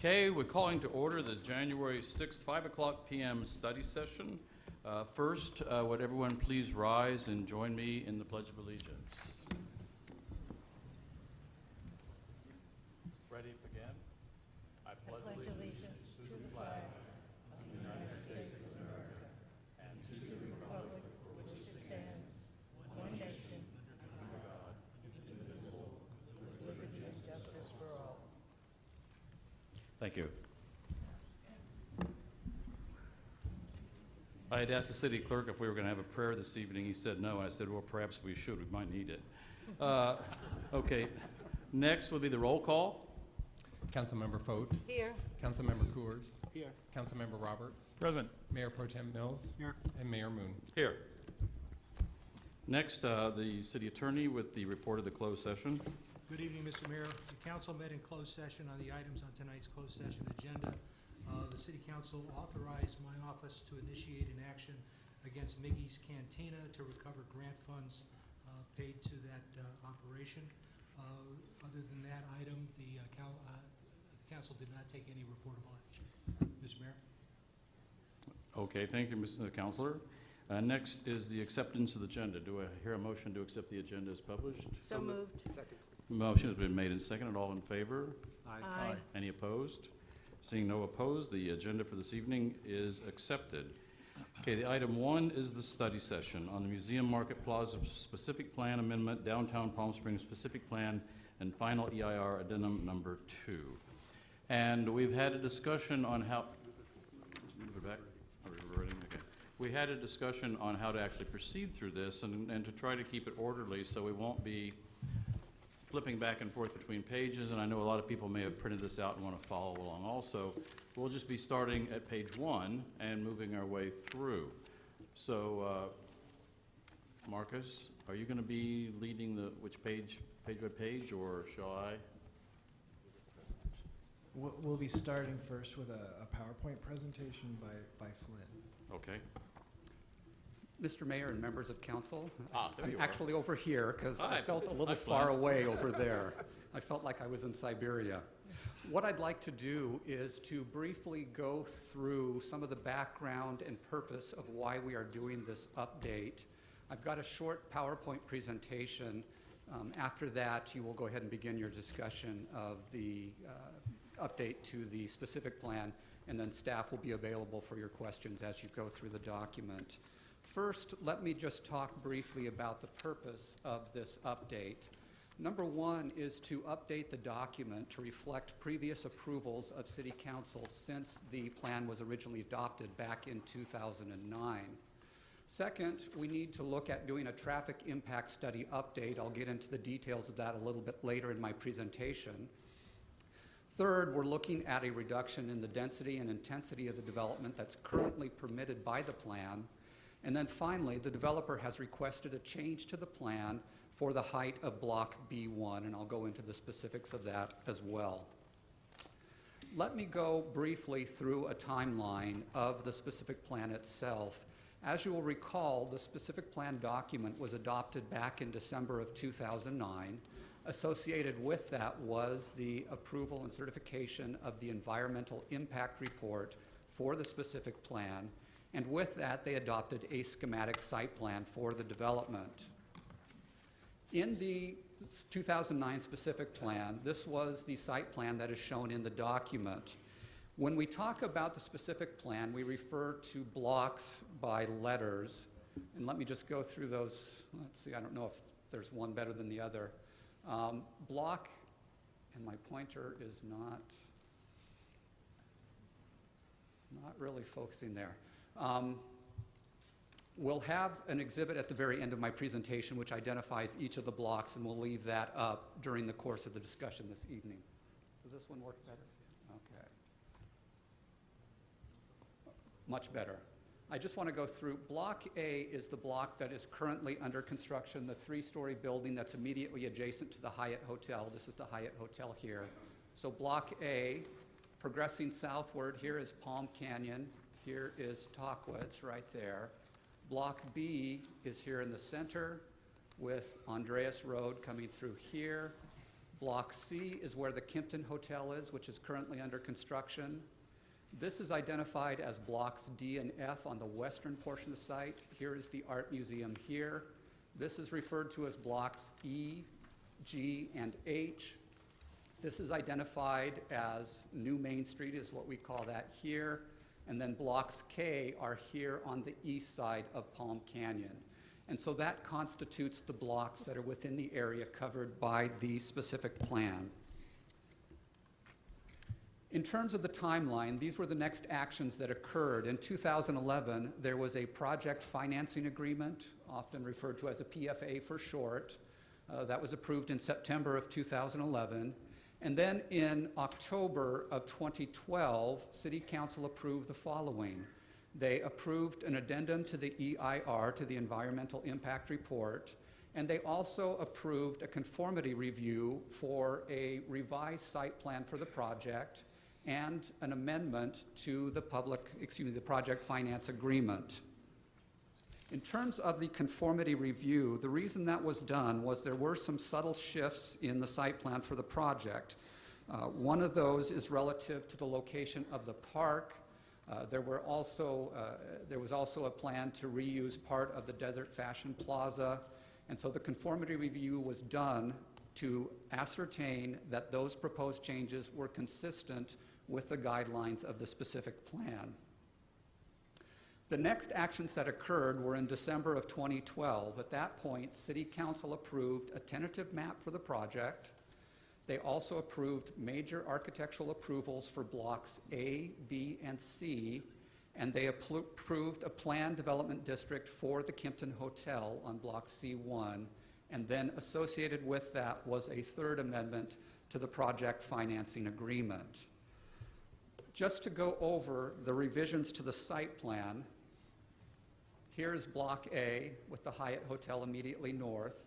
Okay, we're calling to order the January 6th, 5 o'clock p.m. study session. First, would everyone please rise and join me in the Pledge of Allegiance? Ready to begin? I pledge allegiance to the flag of the United States of America and to the republic for which it stands, one nation, under God, indivisible, with liberty and justice for all. Thank you. I had asked the city clerk if we were going to have a prayer this evening. He said no. I said, well, perhaps we should. We might need it. Okay. Next will be the roll call. Councilmember Fote. Here. Councilmember Coors. Here. Councilmember Roberts. Present. Mayor Pro Tem Mills. Here. And Mayor Moon. Here. Next, the city attorney with the report of the closed session. Good evening, Mr. Mayor. The council met in closed session on the items on tonight's closed session agenda. The city council authorized my office to initiate an action against Miggy's Cantina to recover grant funds paid to that operation. Other than that item, the council did not take any reportable action. Mr. Mayor. Okay, thank you, Mr. Counselor. Next is the acceptance of the agenda. Do I hear a motion to accept the agenda as published? So moved. Second. Motion has been made and seconded. All in favor? Aye. Any opposed? Seeing no opposed, the agenda for this evening is accepted. Okay, the item 1 is the study session on the Museum Market Plaza Specific Plan Amendment, Downtown Palm Springs Specific Plan, and final EIR Addendum number 2. And we've had a discussion on how, move it back. Are we ready? Okay. We had a discussion on how to actually proceed through this and to try to keep it orderly so we won't be flipping back and forth between pages, and I know a lot of people may have printed this out and want to follow along also. We'll just be starting at page 1 and moving our way through. So, Marcus, are you going to be leading the which page by page, or shall I? We'll be starting first with a PowerPoint presentation by Flynn. Okay. Mr. Mayor and members of council, There I'm you are. actually over here because I Hi. felt a little Hi, far Flynn. away over there. I felt like I was in Siberia. What I'd like to do is to briefly go through some of the background and purpose of why we are doing this update. I've got a short PowerPoint presentation. After that, you will go ahead and begin your discussion of the update to the specific plan, and then staff will be available for your questions as you go through the document. First, let me just talk briefly about the purpose of this update. Number 1 is to update the document to reflect previous approvals of City Council since the plan was originally adopted back in 2009. Second, we need to look at doing a traffic impact study update. I'll get into the details of that a little bit later in my presentation. Third, we're looking at a reduction in the density and intensity of the development that's currently permitted by the plan. And then finally, the developer has requested a change to the plan for the height of Block B1, and I'll go into the specifics of that as well. Let me go briefly through a timeline of the specific plan itself. As you will recall, the specific plan document was adopted back in December of 2009. Associated with that was the approval and certification of the environmental impact report for the specific plan. And with that, they adopted a schematic site plan for the development. In the 2009 specific plan, this was the site plan that is shown in the document. When we talk about the specific plan, we refer to blocks by letters. And let me just go through those. Let's see, I don't know if there's one better than the other. Block, and my pointer is not really focusing there. We'll have an exhibit at the very end of my presentation which identifies each of the blocks, and we'll leave that up during the course of the discussion this evening. Does this one work better? Okay. Much better. I just want to go through. Block A is the block that is currently under construction, the 3-story building that's immediately adjacent to the Hyatt Hotel. This is the Hyatt Hotel here. So Block A, progressing southward, here is Palm Canyon. Here is Tockwitz right there. Block B is here in the center with Andreas Road coming through here. Block C is where the Kimpton Hotel is, which is currently under construction. This is identified as Blocks D and F on the western portion of the site. Here is the Art Museum here. This is referred to as Blocks E, G, and H. This is identified as New Main Street, is what we call that here. And then Blocks K are here on the east side of Palm Canyon. And so that constitutes the blocks that are within the area covered by the specific plan. In terms of the timeline, these were the next actions that occurred. In 2011, there was a project financing agreement, often referred to as a PFA for short, that was approved in September of 2011. And then in October of 2012, City Council approved the following. They approved an addendum to the EIR, to the Environmental Impact Report, and they also approved a conformity review for a revised site plan for the project and an amendment to the project finance agreement. In terms of the conformity review, the reason that was done was there were some subtle shifts in the site plan for the project. One of those is relative to the location of the park. There was also a plan to reuse part of the Desert Fashion Plaza, and so the conformity review was done to ascertain that those proposed changes were consistent with the guidelines of the specific plan. The next actions that occurred were in December of 2012. At that point, City Council approved a tentative map for the project. They also approved major architectural approvals for blocks A, B, and C, and they approved a planned development district for the Kimpton Hotel on block C1, and then associated with that was a third amendment to the project financing agreement. Just to go over the revisions to the site plan, here's Block A with the Hyatt Hotel immediately north.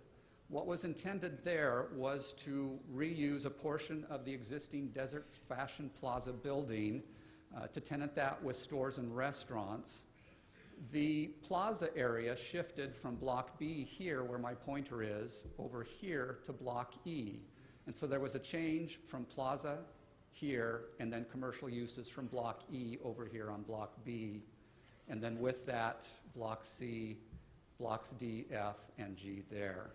What was intended there was to reuse a portion of the existing Desert Fashion Plaza building to tenant that with stores and restaurants. The plaza area shifted from Block B here, where my pointer is, over here to Block E. And so there was a change from plaza here, and then commercial uses from Block E over here on Block B. And then with that, Block C, Blocks D, F, and G there.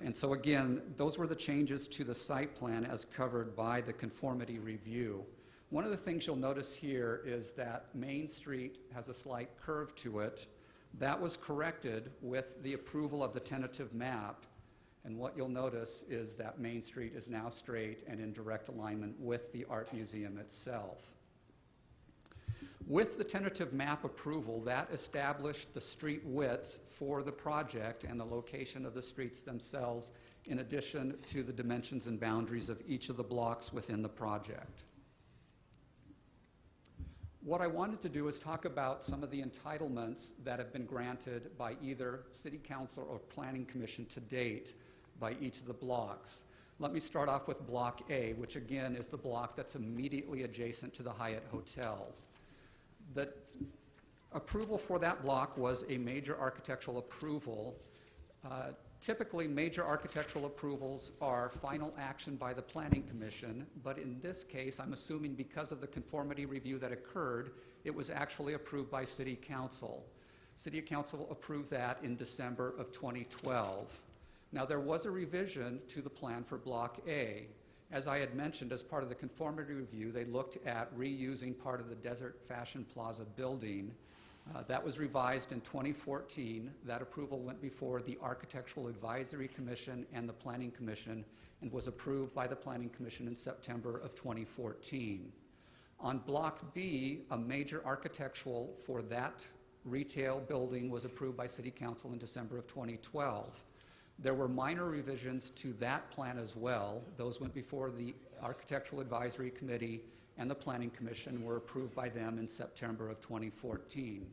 And so again, those were the changes to the site plan as covered by the conformity review. One of the things you'll notice here is that Main Street has a slight curve to it. That was corrected with the approval of the tentative map. And what you'll notice is that Main Street is now straight and in direct alignment with the Art Museum itself. With the tentative map approval, that established the street widths for the project and the location of the streets themselves, in addition to the dimensions and boundaries of each of the blocks within the project. What I wanted to do is talk about some of the entitlements that have been granted by either City Council or Planning Commission to date by each of the blocks. Let me start off with Block A, which again is the block that's immediately adjacent to the Hyatt Hotel. The approval for that block was a major architectural approval. Typically, major architectural approvals are final action by the Planning Commission, but in this case, I'm assuming because of the conformity review that occurred, it was actually approved by City Council. City Council approved that in December of 2012. Now, there was a revision to the plan for Block A. As I had mentioned, as part of the conformity review, they looked at reusing part of the Desert Fashion Plaza building. That was revised in 2014. That approval went before the Architectural Advisory Commission and the Planning Commission and was approved by the Planning Commission in September of 2014. On Block B, a major architectural for that retail building was approved by City Council in December of 2012. There were minor revisions to that plan as well. Those went before the Architectural Advisory Committee and the Planning Commission, were approved by them in September of 2014.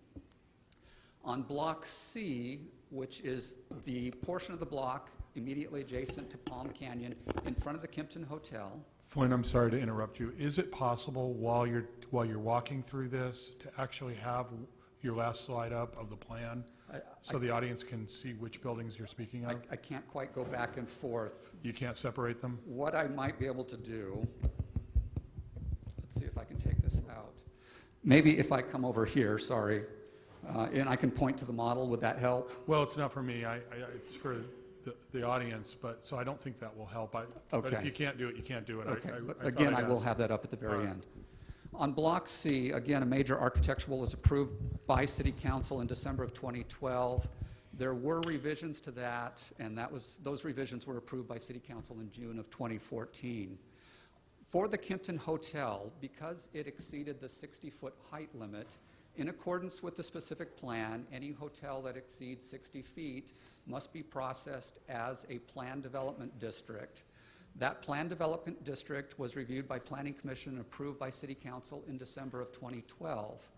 On Block C, which is the portion of the block immediately adjacent to Palm Canyon in front of the Kimpton Hotel. Flynn, I'm sorry to interrupt you. Is it possible while you're walking through this to actually have your last slide up of the plan? So the audience can see which buildings you're speaking of? I can't quite go back and forth. You can't separate them? What I might be able to do, let's see if I can take this out. Maybe if I come over here, sorry, and I can point to the model, would that help? Well, it's not for me. It's for the audience, but, so I don't think that will help. But if Okay. you can't do it, you can't do it. Okay, but thought again, I'd I will ask. have that up at the very All right. end. On Block C, again, a major architectural was approved by City Council in December of 2012. There were revisions to that, and those revisions were approved by City Council in June of 2014. For the Kimpton Hotel, because it exceeded the 60-foot height limit, in accordance with the specific plan, any hotel that exceeds 60 feet must be processed as a planned development district. That planned development district was reviewed by Planning Commission and approved by City Council in December of 2012.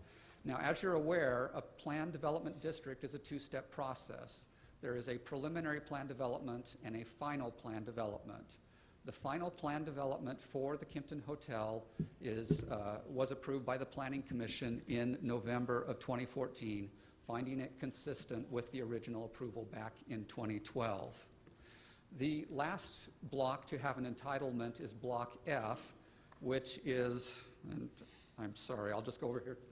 Now, as you're aware, a planned development district is a two-step process. There is a preliminary plan development and a final plan development. The final plan development for the Kimpton Hotel was approved by the Planning Commission in November of 2014, finding it consistent with the original approval back in 2012. The last block to have an entitlement is Block F, which is, and I'm sorry, I'll just go over here to the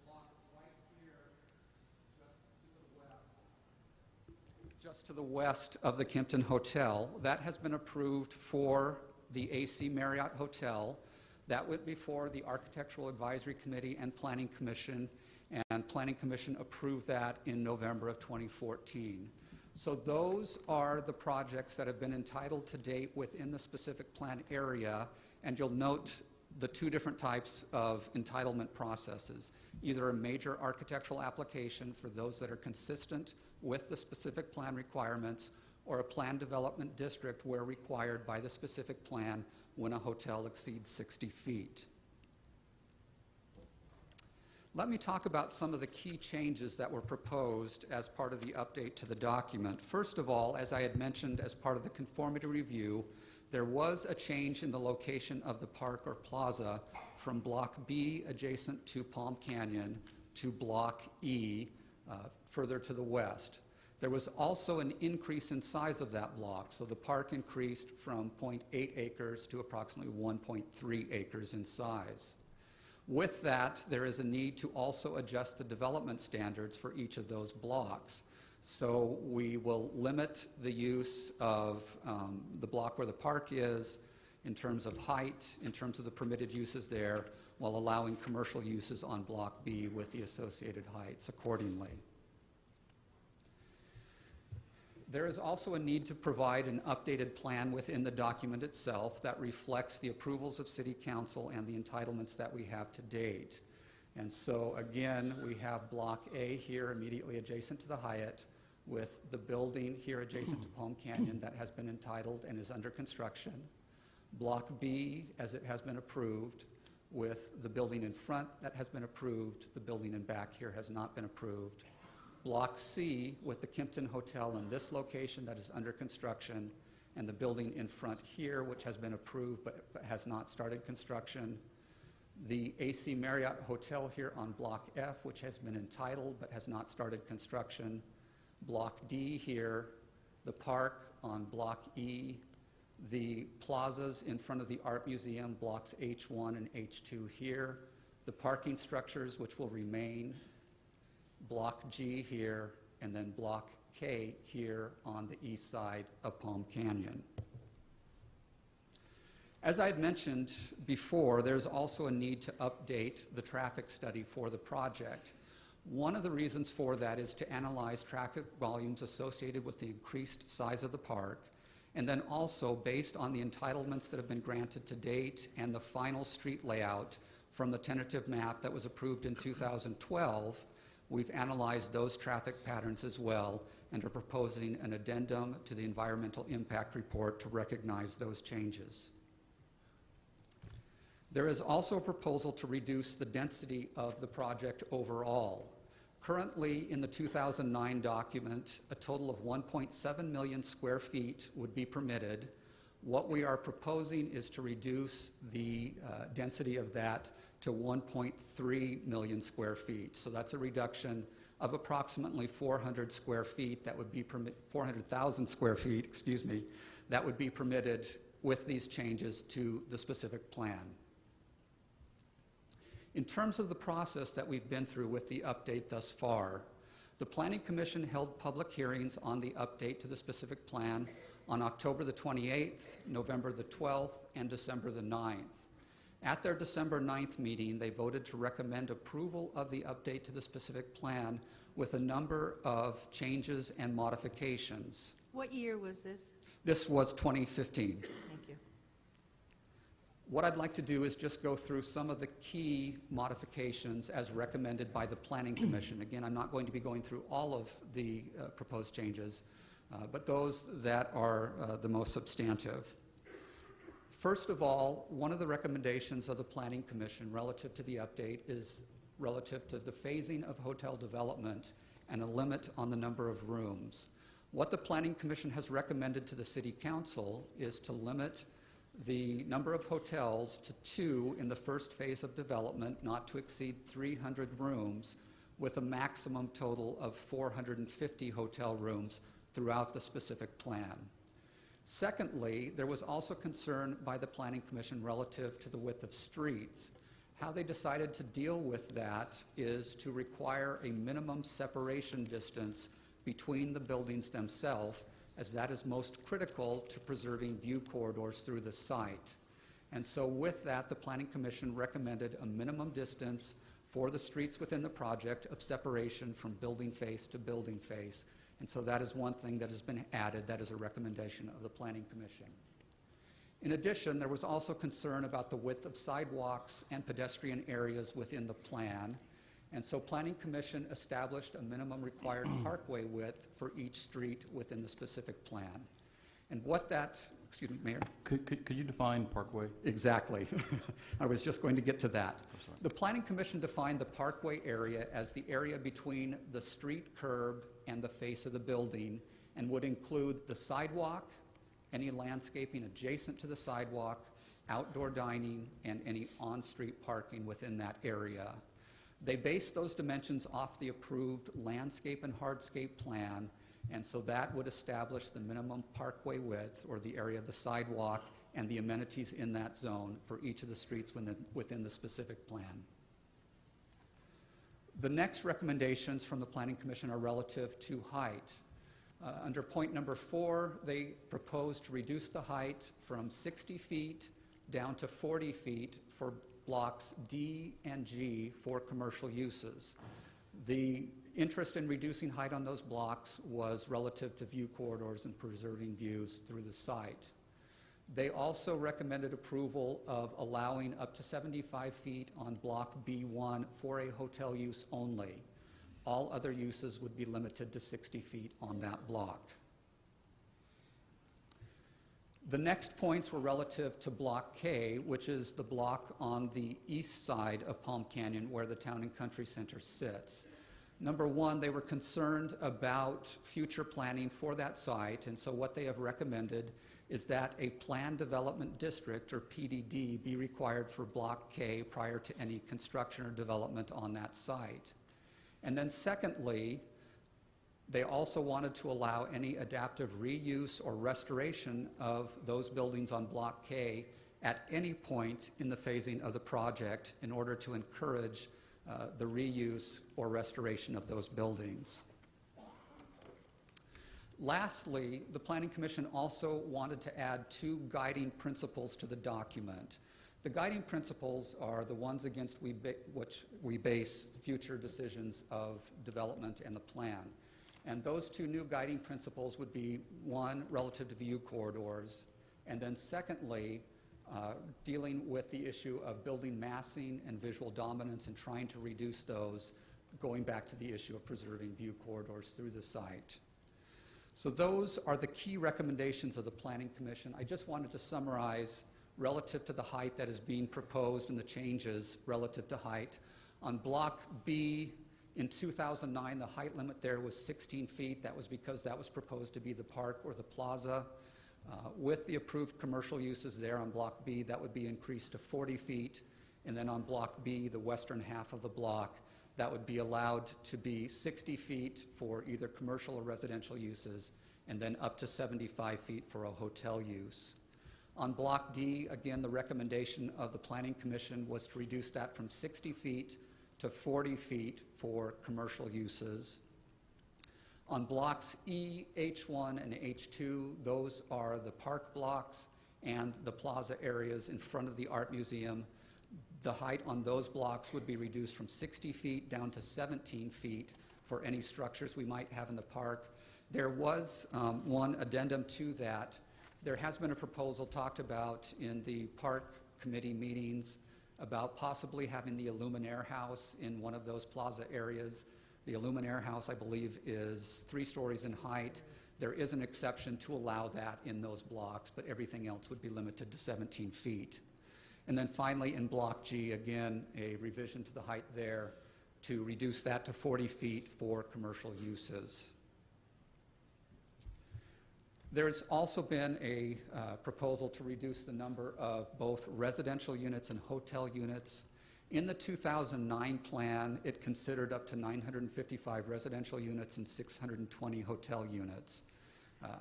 block right here, just to the west of the Kimpton Hotel. That has been approved for the AC Marriott Hotel. That went before the Architectural Advisory Committee and Planning Commission, and Planning Commission approved that in November of 2014. So those are the projects that have been entitled to date within the specific plan area, and you'll note the two different types of entitlement processes, either a major architectural application for those that are consistent with the specific plan requirements, or a planned development district where required by the specific plan when a hotel exceeds 60 feet. Let me talk about some of the key changes that were proposed as part of the update to the document. First of all, as I had mentioned as part of the conformity review, there was a change in the location of the park or plaza from Block B adjacent to Palm Canyon to Block E further to the west. There was also an increase in size of that block, so the park increased from 0.8 acres to approximately 1.3 acres in size. With that, there is a need to also adjust the development standards for each of those blocks. So we will limit the use of the block where the park is in terms of height, in terms of the permitted uses there, while allowing commercial uses on Block B with the associated heights accordingly. There is also a need to provide an updated plan within the document itself that reflects the approvals of City Council and the entitlements that we have to date. And so again, we have Block A here immediately adjacent to the Hyatt, with the building here adjacent to Palm Canyon that has been entitled and is under construction. Block B, as it has been approved, with the building in front that has been approved, the building in back here has not been approved. Block C with the Kimpton Hotel in this location that is under construction, and the building in front here which has been approved but has not started construction. The AC Marriott Hotel here on Block F, which has been entitled but has not started construction. Block D here, the park on Block E, the plazas in front of the Art Museum, Blocks H1 and H2 here, the parking structures which will remain, Block G here, and then Block K here on the east side of Palm Canyon. As I had mentioned before, there's also a need to update the traffic study for the project. One of the reasons for that is to analyze traffic volumes associated with the increased size of the park, and then also based on the entitlements that have been granted to date and the final street layout from the tentative map that was approved in 2012, we've analyzed those traffic patterns as well and are proposing an addendum to the environmental impact report to recognize those changes. There is also a proposal to reduce the density of the project overall. Currently, in the 2009 document, a total of 1.7 million square feet would be permitted. What we are proposing is to reduce the density of that to 1.3 million square feet. So that's a reduction of approximately 400 square feet that would be 400,000 square feet, excuse me, that would be permitted with these changes to the specific plan. In terms of the process that we've been through with the update thus far, the Planning Commission held public hearings on the update to the specific plan on October the 28th, November the 12th, and December the 9th. At their December 9th meeting, they voted to recommend approval of the update to the specific plan with a number of changes and modifications. What year was this? This was 2015. Thank you. What I'd like to do is just go through some of the key modifications as recommended by the Planning Commission. Again, I'm not going to be going through all of the proposed changes, but those that are the most substantive. First of all, one of the recommendations of the Planning Commission relative to the update is relative to the phasing of hotel development and a limit on the number of rooms. What the Planning Commission has recommended to the City Council is to limit the number of hotels to 2 in the first phase of development, not to exceed 300 rooms, with a maximum total of 450 hotel rooms throughout the specific plan. Secondly, there was also concern by the Planning Commission relative to the width of streets. How they decided to deal with that is to require a minimum separation distance between the buildings themselves, as that is most critical to preserving view corridors through the site. And so with that, the Planning Commission recommended a minimum distance for the streets within the project of separation from building face to building face. And so that is one thing that has been added. That is a recommendation of the Planning Commission. In addition, there was also concern about the width of sidewalks and pedestrian areas within the plan. And so Planning Commission established a minimum required parkway width for each street within the specific plan. And what that, excuse me, Mayor? Could you define parkway? Exactly. I was just going to get to that. I'm sorry. The Planning Commission defined the parkway area as the area between the street curb and the face of the building, and would include the sidewalk, any landscaping adjacent to the sidewalk, outdoor dining, and any on-street parking within that area. They based those dimensions off the approved landscape and hardscape plan, and so that would establish the minimum parkway width, or the area of the sidewalk, and the amenities in that zone for each of the streets within the specific plan. The next recommendations from the Planning Commission are relative to height. Under point number 4, they proposed to reduce the height from 60 feet down to 40 feet for blocks D and G for commercial uses. The interest in reducing height on those blocks was relative to view corridors and preserving views through the site. They also recommended approval of allowing up to 75 feet on block B1 for a hotel use only. All other uses would be limited to 60 feet on that block. The next points were relative to Block K, which is the block on the east side of Palm Canyon where the Town and Country Center sits. Number one, they were concerned about future planning for that site, and so what they have recommended is that a planned development district, or PDD, be required for Block K prior to any construction or development on that site. And then secondly, they also wanted to allow any adaptive reuse or restoration of those buildings on Block K at any point in the phasing of the project in order to encourage the reuse or restoration of those buildings. Lastly, the Planning Commission also wanted to add 2 guiding principles to the document. The guiding principles are the ones against which we base future decisions of development and the plan. And those 2 new guiding principles would be, 1, relative to view corridors, and then secondly, dealing with the issue of building massing and visual dominance and trying to reduce those, going back to the issue of preserving view corridors through the site. So those are the key recommendations of the Planning Commission. I just wanted to summarize relative to the height that is being proposed and the changes relative to height. On Block B, in 2009, the height limit there was 16 feet. That was because that was proposed to be the park or the plaza. With the approved commercial uses there on Block B, that would be increased to 40 feet. And then on Block B, the western half of the block, that would be allowed to be 60 feet for either commercial or residential uses, and then up to 75 feet for a hotel use. On Block D, again, the recommendation of the Planning Commission was to reduce that from 60 feet to 40 feet for commercial uses. On Blocks E, H1, and H2, those are the park blocks and the plaza areas in front of the Art Museum. The height on those blocks would be reduced from 60 feet down to 17 feet for any structures we might have in the park. There was one addendum to that. There has been a proposal talked about in the park committee meetings about possibly having the Illuminaire House in one of those plaza areas. The Illuminaire House, I believe, is 3 stories in height. There is an exception to allow that in those blocks, but everything else would be limited to 17 feet. And then finally, in Block G, again, a revision to the height there to reduce that to 40 feet for commercial uses. There's also been a proposal to reduce the number of both residential units and hotel units. In the 2009 plan, it considered up to 955 residential units and 620 hotel units.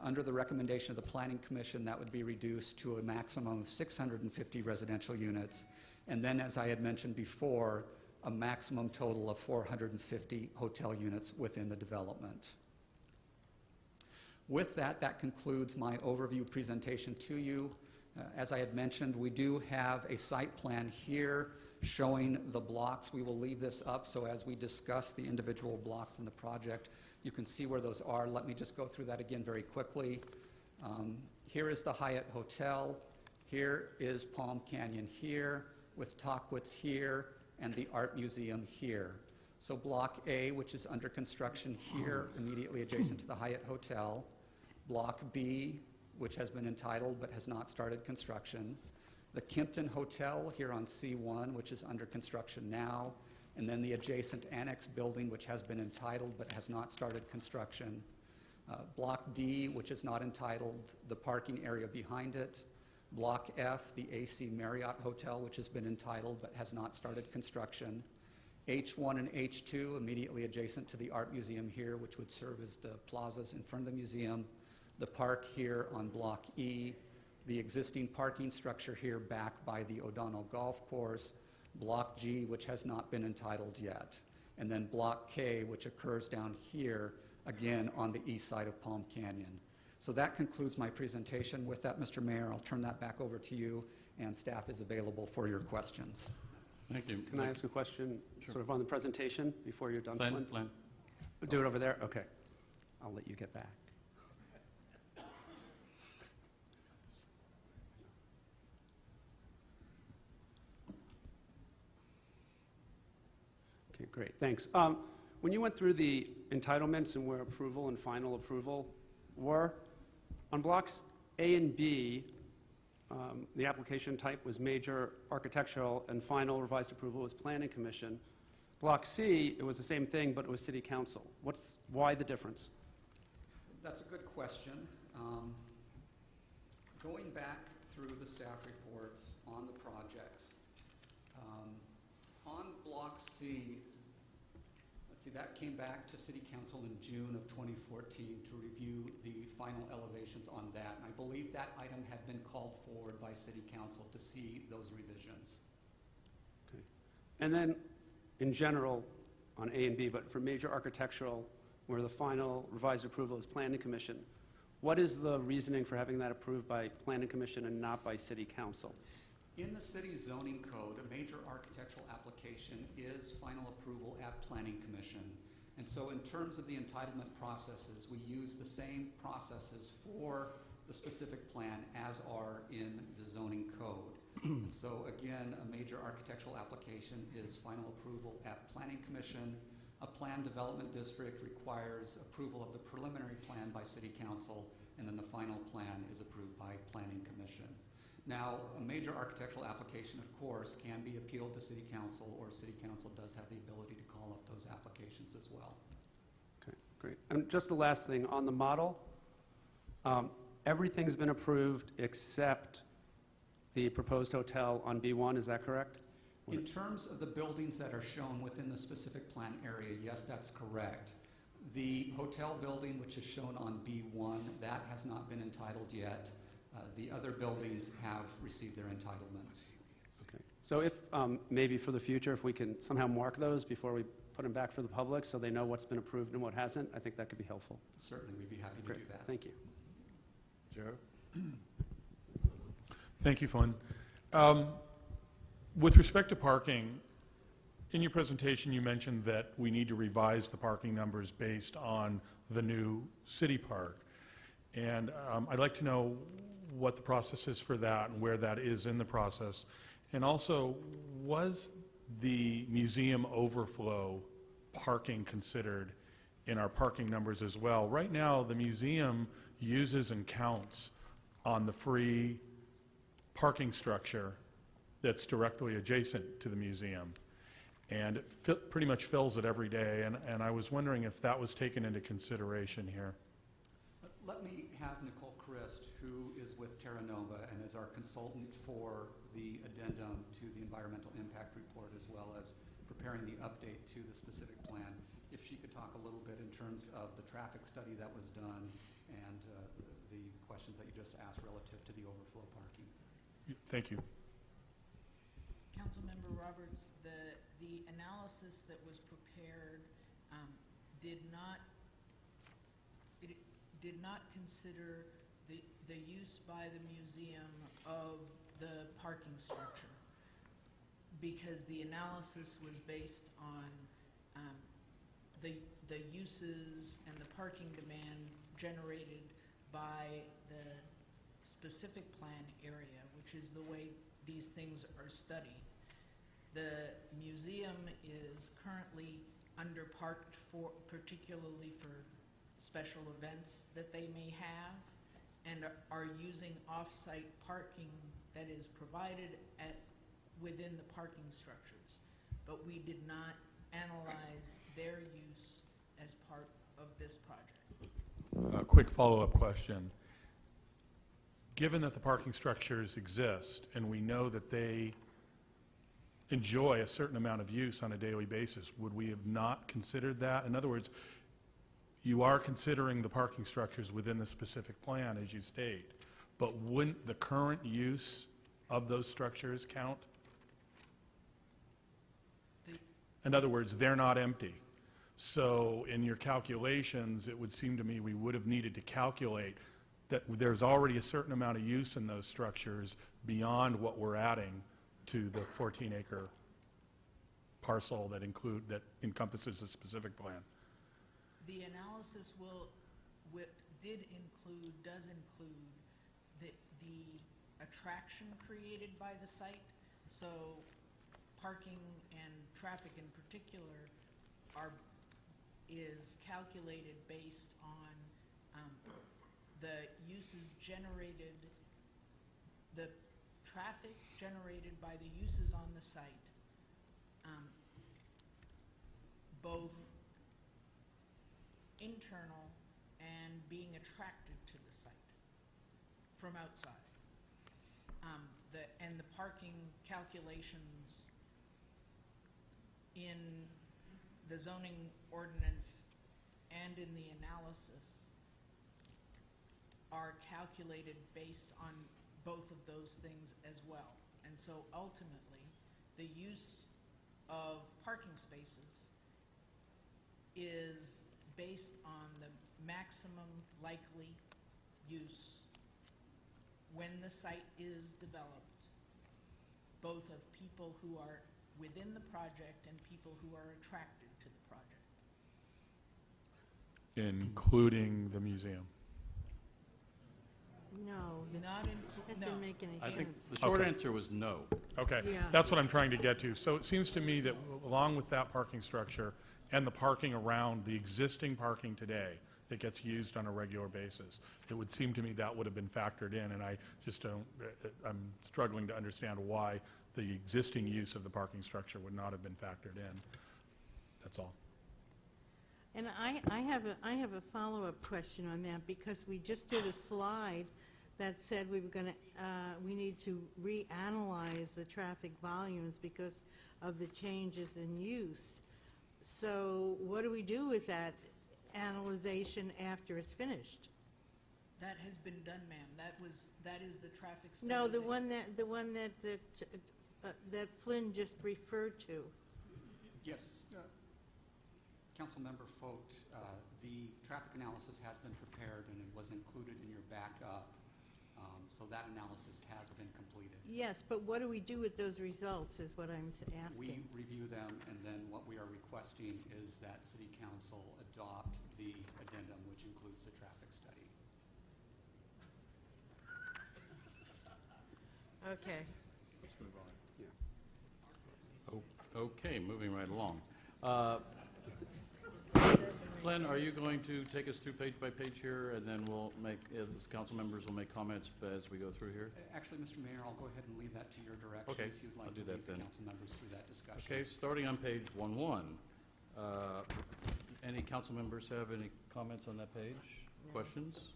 Under the recommendation of the Planning Commission, that would be reduced to a maximum of 650 residential units, and then, as I had mentioned before, a maximum total of 450 hotel units within the development. With that, that concludes my overview presentation to you. As I had mentioned, we do have a site plan here showing the blocks. We will leave this up, so as we discuss the individual blocks in the project, you can see where those are. Let me just go through that again very quickly. Here is the Hyatt Hotel. Here is Palm Canyon here, with Tockwitz here, and the Art Museum here. So Block A, which is under construction here, immediately adjacent to the Hyatt Hotel. Block B, which has been entitled but has not started construction. The Kimpton Hotel here on C1, which is under construction now, and then the adjacent annex building, which has been entitled but has not started construction. Block D, which is not entitled, the parking area behind it. Block F, the AC Marriott Hotel, which has been entitled but has not started construction. H1 and H2, immediately adjacent to the Art Museum here, which would serve as the plazas in front of the museum. The park here on Block E, the existing parking structure here back by the O'Donnell Golf Course. Block G, which has not been entitled yet. And then Block K, which occurs down here, again on the east side of Palm Canyon. So that concludes my presentation. With that, Mr. Mayor, I'll turn that back over to you, and staff is available for your questions. Thank you. Can I ask a question, sort of on the presentation, before you're done, Flynn? Plan. Do it over there? Okay. I'll let you get back. Okay, great, thanks. When you went through the entitlements and where approval and final approval were, on blocks A and B, the application type was major architectural, and final revised approval was planning commission. Block C, it was the same thing, but it was city council. Why the difference? That's a good question. Going back through the staff reports on the projects, on Block C, let's see, that came back to City Council in June of 2014 to review the final elevations on that. And I believe that item had been called forward by City Council to see those revisions. Okay. And then, in general, on A and B, but for major architectural, where the final revised approval is planning commission, what is the reasoning for having that approved by planning commission and not by city council? In the city zoning code, a major architectural application is final approval at planning commission. And so in terms of the entitlement processes, we use the same processes for the specific plan as are in the zoning code. And so again, a major architectural application is final approval at planning commission. A plan development district requires approval of the preliminary plan by city council, and then the final plan is approved by planning commission. Now, a major architectural application, of course, can be appealed to city council, or city council does have the ability to call up those applications as well. Okay, great. And just the last thing, on the model, everything's been approved except the proposed hotel on B1, is that correct? In terms of the buildings that are shown within the specific plan area, yes, that's correct. The hotel building, which is shown on B1, that has not been entitled yet. The other buildings have received their entitlements. Okay. So if, maybe for the future, if we can somehow mark those before we put them back for the public so they know what's been approved and what hasn't, I think that could be helpful. Certainly, we'd be happy to Great, do that. thank you. Joe? Thank you, Flynn. With respect to parking, in your presentation, you mentioned that we need to revise the parking numbers based on the new city park. And I'd like to know what the process is for that and where that is in the process. And also, was the museum overflow parking considered in our parking numbers as well? Right now, the museum uses and counts on the free parking structure that's directly adjacent to the museum. And it pretty much fills it every day, and I was wondering if that was taken into consideration here. Let me have Nicole Christ, who is with Terra Nova and is our consultant for the addendum to the environmental impact report, as well as preparing the update to the specific plan, if she could talk a little bit in terms of the traffic study that was done and the questions that you just asked relative to the overflow parking. Thank you. Councilmember Roberts, the analysis that was prepared did not consider the use by the museum of the parking structure, because the analysis was based on the uses and the parking demand generated by the specific plan area, which is the way these things are studied. The museum is currently underparked particularly for special events that they may have, and are using off-site parking that is provided within the parking structures. But we did not analyze their use as part of this project. A quick follow-up question. Given that the parking structures exist and we know that they enjoy a certain amount of use on a daily basis, would we have not considered that? In other words, you are considering the parking structures within the specific plan, as you state, but wouldn't the current use of those structures count? In other words, they're not empty. So in your calculations, it would seem to me we would have needed to calculate that there's already a certain amount of use in those structures beyond what we're adding to the 14-acre parcel that encompasses a specific plan. The analysis does include the attraction created by the site. So parking and traffic in particular is calculated based on the uses generated, the traffic generated by the uses on the site, both internal and being attracted to the site from outside. And the parking calculations in the zoning ordinance and in the analysis are calculated based on both of those things as well. And so ultimately, the use of parking spaces is based on the maximum likely use when the site is developed, both of people who are within the project and people who are attracted to the project. Including the museum. No, Not that didn't make any I sense. think the short Okay. answer was no. Okay, Yeah. that's what I'm trying to get to. So it seems to me that along with that parking structure and the parking around the existing parking today that gets used on a regular basis, it would seem to me that would have been factored in, and I just don't, I'm struggling to understand why the existing use of the parking structure would not have been factored in. That's all. And I have a follow-up question on that, because we just did a slide that said we were gonna, we need to reanalyze the traffic volumes because of the changes in use. So what do we do with that analyzation after it's finished? That has been done, ma'am. That is the traffic study. No, the one that Flynn just referred to. Yes, Councilmember Fogt, the traffic analysis has been prepared and it was included in your backup. So that analysis has been completed. Yes, but what do we do with those results is what I'm asking. We review them, and then what we are requesting is that City Council adopt the addendum, which includes the traffic study. Okay. Let's move on. Yeah. Okay, moving right along. Glenn, are you going to take us through page by page here, and then we'll make, as council members will make comments as we go through here? Actually, Mr. Mayor, I'll go ahead and leave that to your direction. Okay, if you'd like I'll do to that lead the then. council members through that discussion. Okay, starting on page 1-1. Any council members have any comments on that page? Questions?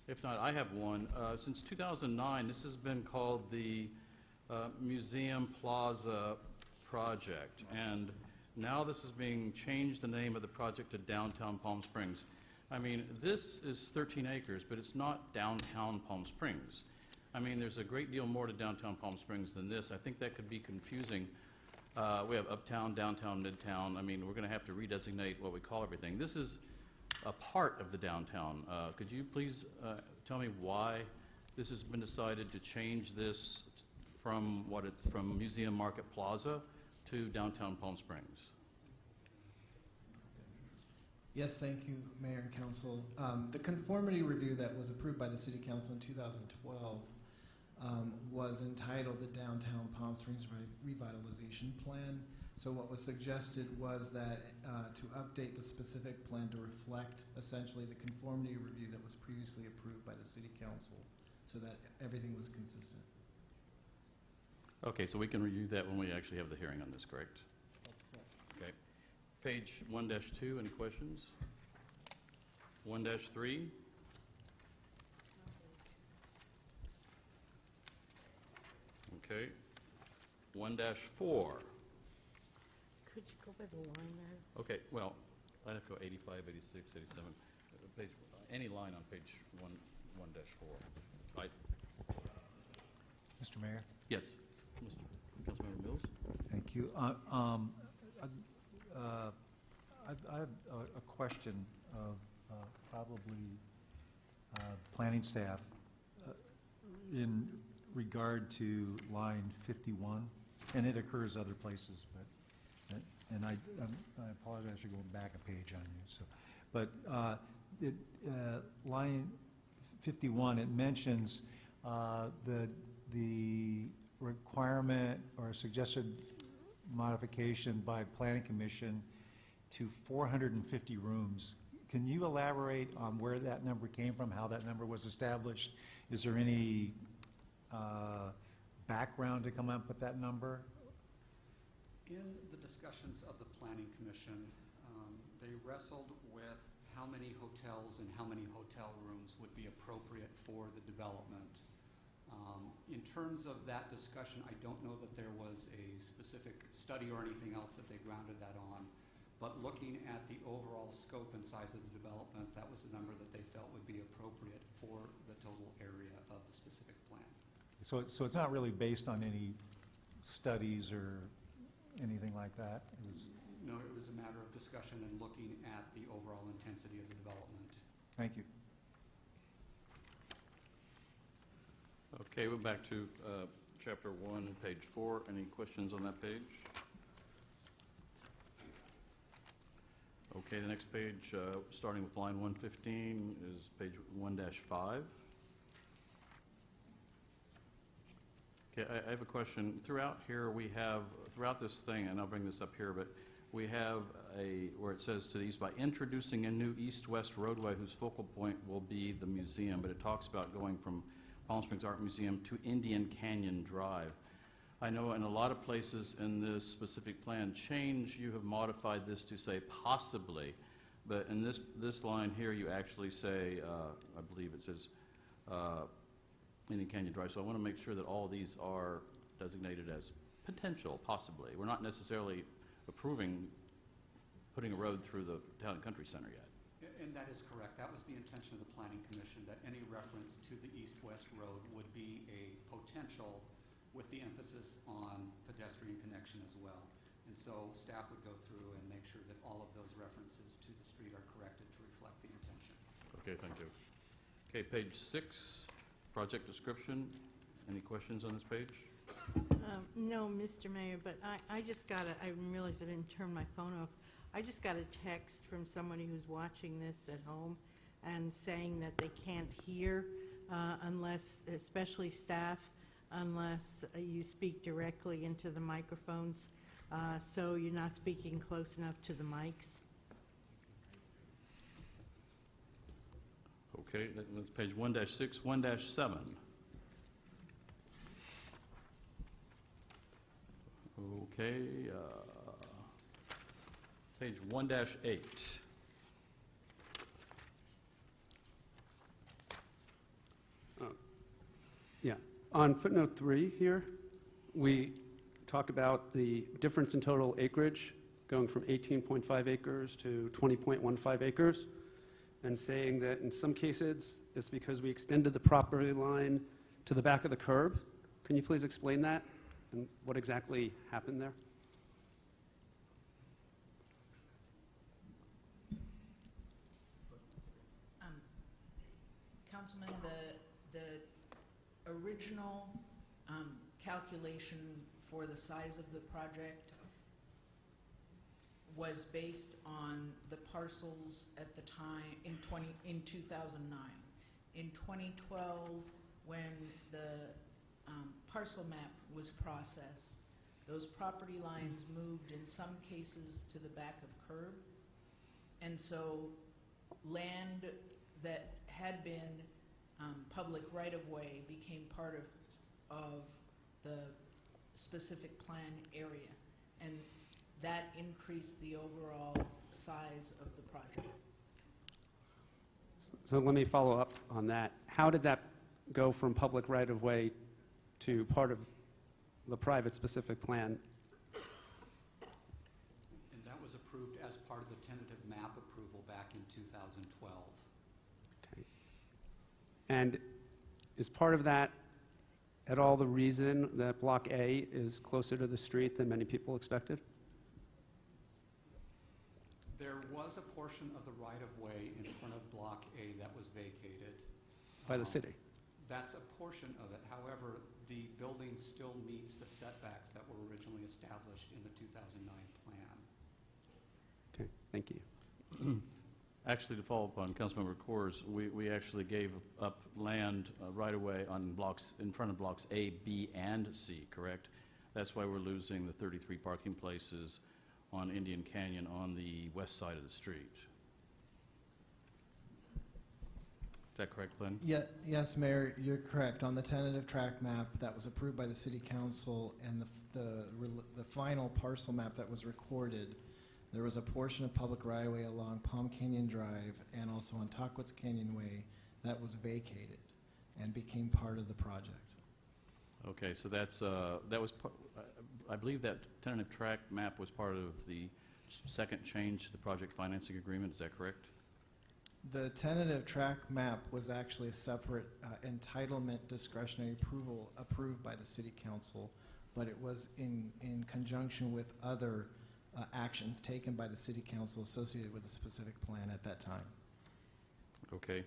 If not, I have one. Since 2009, this has been called the Museum Plaza Project, and now this is being changed, the name of the project, to Downtown Palm Springs. I mean, this is 13 acres, but it's not downtown Palm Springs. I mean, there's a great deal more to downtown Palm Springs than this. I think that could be confusing. We have uptown, downtown, midtown. I mean, we're going to have to redesignate what we call everything. This is a part of the downtown. Could you please tell me why this has been decided to change this from from Museum Market Plaza to downtown Palm Springs? Yes, thank you, Mayor and Council. The conformity review that was approved by the City Council in 2012 was entitled the Downtown Palm Springs Revitalization Plan. So what was suggested was that to update the specific plan to reflect essentially the conformity review that was previously approved by the City Council, so that everything was consistent. Okay, so we can review that when we actually have the hearing on this, correct? That's correct. Okay. Page 1-2, any questions? 1-3? Okay. 1-4. Could you go by the line items? Okay, well, I'd have to go 85, 86, 87, page, any line on page 1-4. Right? Mr. Mayor? Yes. Councilmember Mills? Thank you. I have a question of probably planning staff in regard to line 51, and it occurs other places, but, and I apologize for going back a page on you, so, but line 51, it mentions the requirement or suggested modification by Planning Commission to 450 rooms. Can you elaborate on where that number came from, how that number was established? Is there any background to come up with that number? In the discussions of the Planning Commission, they wrestled with how many hotels and how many hotel rooms would be appropriate for the development. In terms of that discussion, I don't know that there was a specific study or anything else that they grounded that on, but looking at the overall scope and size of the development, that was the number that they felt would be appropriate for the total area of the specific plan. So it's not really based on any studies or anything like that? No, it was a matter of discussion and looking at the overall intensity of the development. Thank you. Okay, we're back to chapter 1, page 4. Any questions on that page? Okay, the next page, starting with line 115, is page 1-5. Okay, I have a question. Throughout here, we have, throughout this thing, and I'll bring this up here, but we have where it says to the east, by introducing a new east-west roadway whose focal point will be the museum, but it talks about going from Palm Springs Art Museum to Indian Canyon Drive. I know in a lot of places in this specific plan change, you have modified this to say possibly, but in this line here, you actually say, I believe it says, Indian Canyon Drive. So I want to make sure that all these are designated as potential, possibly. We're not necessarily approving putting a road through the town and country center yet. And that is correct. That was the intention of the Planning Commission, that any reference to the east-west road would be a potential with the emphasis on pedestrian connection as well. And so staff would go through and make sure that all of those references to the street are corrected to reflect the intention. Okay, thank you. Okay, page 6, project description. Any questions on this page? No, Mr. Mayor, but I just got I realized I didn't turn my phone off. I just got a text from somebody who's watching this at home and saying that they can't hear unless, especially staff, unless you speak directly into the microphones. So you're not speaking close enough to the mics. Okay, that's page 1-6, 1-7. Okay, page 1-8. Yeah. On footnote 3 here, we talk about the difference in total acreage going from 18.5 acres to 20.15 acres, and saying that in some cases it's because we extended the property line to the back of the curb. Can you please explain that and what exactly happened there? Councilman, the original calculation for the size of the project was based on the parcels at the time in 2009. In 2012, when the parcel map was processed, those property lines moved in some cases to the back of curb, and so land that had been public right-of-way became part of the specific plan area, and that increased the overall size of the project. So let me follow up on that. How did that go from public right-of-way to part of the private specific plan? And that was approved as part of the tentative map approval back in 2012. Okay. And is part of that at all the reason that Block A is closer to the street than many people expected? There was a portion of the right-of-way in front of Block A that was vacated. By the city? That's a portion of it. However, the building still meets the setbacks that were originally established in the 2009 plan. Okay, thank you. Actually, to follow up on Councilmember Coors, we actually gave up land right away on blocks, in front of blocks A, B, and C, correct? That's why we're losing the 33 parking places on Indian Canyon on the west side of the street. Is that correct, Glenn? Yes, Mayor, you're correct. On the tentative track map that was approved by the City Council and the final parcel map that was recorded, there was a portion of public right-of-way along Palm Canyon Drive and also on Tockwitz Canyon Way that was vacated and became part of the project. Okay, so that was, I believe that tentative track map was part of the second change to the project financing agreement, is that correct? The tentative track map was actually a separate entitlement discretionary approval approved by the City Council, but it was in conjunction with other actions taken by the City Council associated with a specific plan at that time. Okay.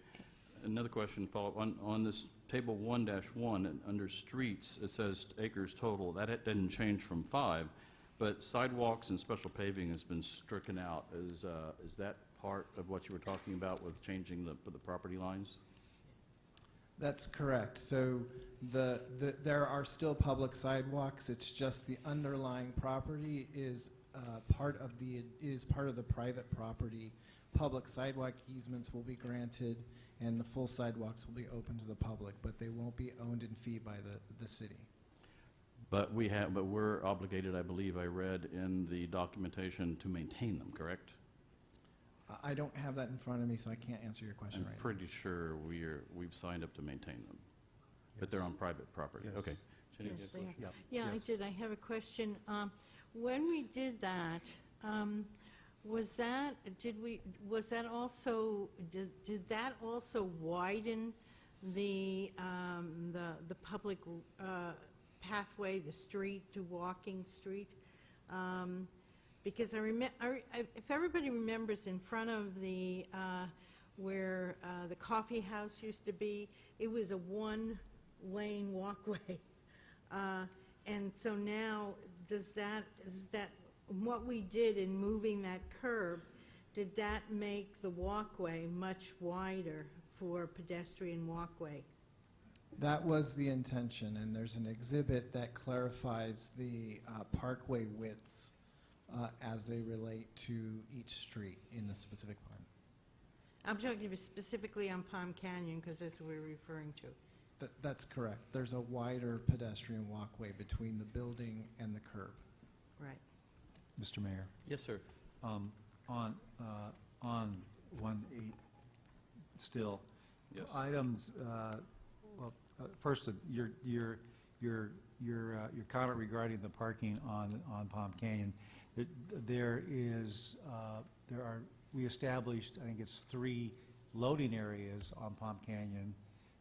Another question, follow-up. On this table 1-1, under streets, it says acres total. That didn't change from 5, but sidewalks and special paving has been stricken out. Is that part of what you were talking about with changing the property lines? That's correct. So there are still public sidewalks. It's just the underlying property is part of the private property. Public sidewalk easements will be granted, and the full sidewalks will be open to the public, but they won't be owned in fee by the city. But we're obligated, I believe I read in the documentation, to maintain them, correct? I don't have that in front of me, so I can't answer your question I'm right now. pretty sure we've signed up to maintain them, but they're on private property. Yes. Okay. Jenny, Yes, you have a they are. question? Yeah, I Yes. did. I have a question. When we did that, was that also, did that also widen the public pathway, the street, to walking street? Because if everybody remembers, in front of the, where the coffee house used to be, it was a one-lane walkway. And so now, what we did in moving that curb, did that make the walkway much wider for pedestrian walkway? That was the intention, and there's an exhibit that clarifies the parkway widths as they relate to each street in the specific plan. I'm talking specifically on Palm Canyon, because that's what we're referring to. That's correct. There's a wider pedestrian walkway between the building and the curb. Right. Mr. Mayor, Yes, sir. on 1.8 still, Yes. items, first, your comment regarding the parking on Palm Canyon, we established, I think it's 3 loading areas on Palm Canyon,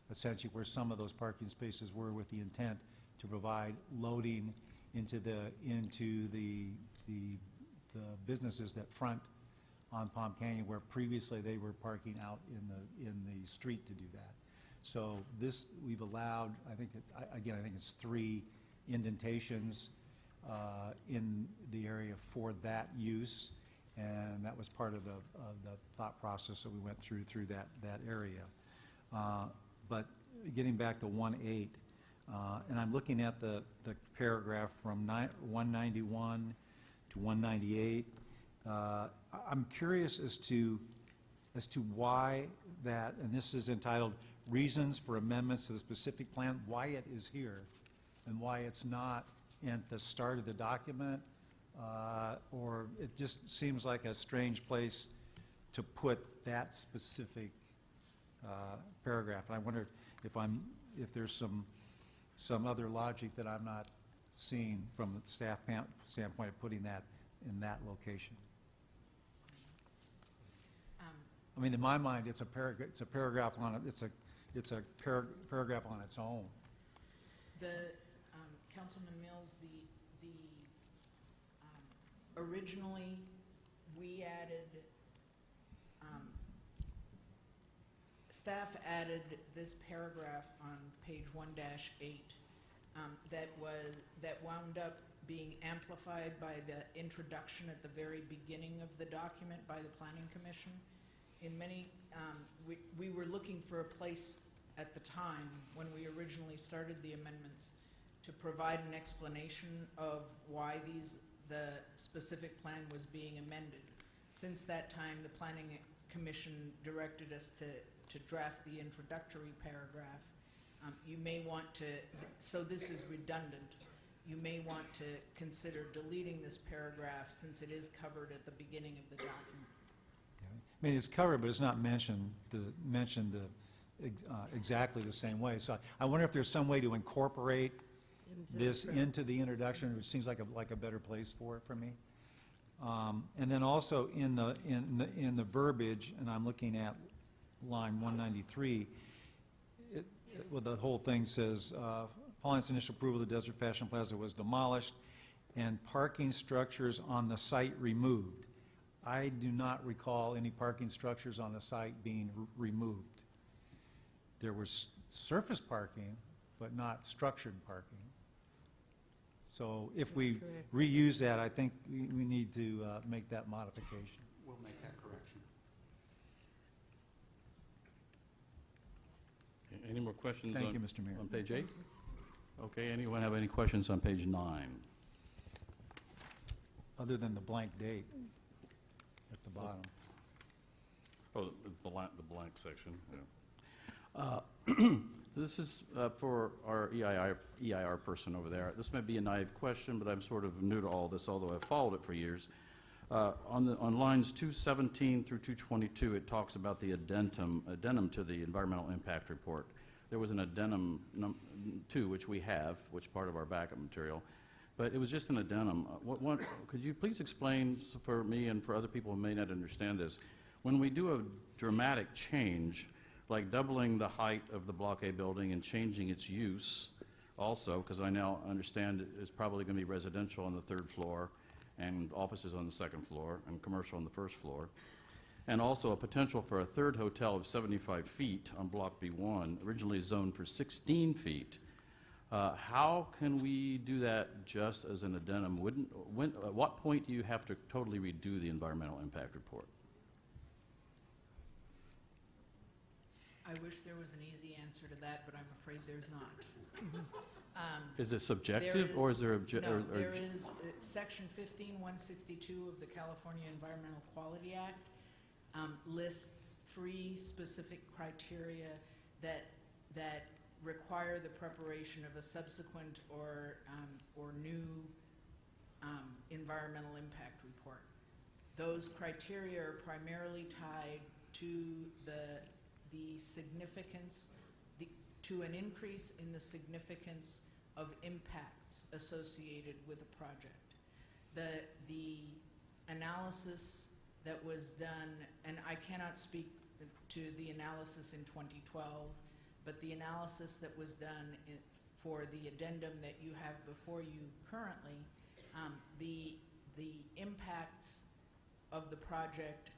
essentially where some of those parking spaces were, with the intent to provide loading into the businesses that front on Palm Canyon, where previously they were parking out in the street to do that. So this, we've allowed, I think it's 3 indentations in the area for that use, and that was part of the thought process that we went through that area. But getting back to 1.8, and I'm looking at the paragraph from 191 to 198. I'm curious as to why that, and this is entitled Reasons for Amendments to the Specific Plan, why it is here and why it's not at the start of the document, or it just seems like a strange place to put that specific paragraph. And I wonder if there's some other logic that I'm not seeing from the staff standpoint of putting that in that location. I mean, in my mind, it's a paragraph on it. It's a paragraph on its own. Councilman Mills, originally, we added, staff added this paragraph on page 1-8 that wound up being amplified by the introduction at the very beginning of the document by the Planning Commission. In many, we were looking for a place at the time when we originally started the amendments to provide an explanation of why the specific plan was being amended. Since that time, the Planning Commission directed us to draft the introductory paragraph. You may want to, so this is redundant, you may want to consider deleting this paragraph since it is covered at the beginning of the document. I mean, it's covered, but it's not mentioned exactly the same way. So I wonder if there's some way to incorporate this into the introduction, which seems like a better place for it for me. And then also in the verbiage, and I'm looking at line 193, well, the whole thing says, following its initial approval, the Desert Fashion Plaza was demolished and parking structures on the site removed. I do not recall any parking structures on the site being removed. There was surface parking, but not structured parking. So if we reuse that, I think we need to make that modification. We'll make that correction. Okay, any more questions? Thank you, Mr. Mayor. On page 8? Okay, anyone have any questions on page 9? Other than the blank date at the bottom. Oh, the blank section, yeah. This is for our EIR person over there. This may be a naive question, but I'm sort of new to all this, although I've followed it for years. On lines 217 through 222, it talks about the addendum to the environmental impact report. There was an addendum 2, which we have, which is part of our backup material, but it was just an addendum. Could you please explain for me and for other people who may not understand this, when we do a dramatic change, like doubling the height of the Block A building and changing its use also, because I now understand it's probably going to be residential on the 3rd floor and offices on the 2nd floor and commercial on the 1st floor, and also a potential for a 3rd hotel of 75 feet on Block B1, originally zoned for 16 feet. How can we do that just as an addendum? At what point do you have to totally redo the environmental impact report? I wish there was an easy answer to that, but I'm afraid there's not. Is it subjective, or is there No, there is, Section 15162 of the California Environmental Quality Act lists 3 specific criteria that require the preparation of a subsequent or new environmental impact report. Those criteria are primarily tied to the significance, to an increase in the significance of impacts associated with a project. The analysis that was done, and I cannot speak to the analysis in 2012, but the analysis that was done for the addendum that you have before you currently, the impacts of the project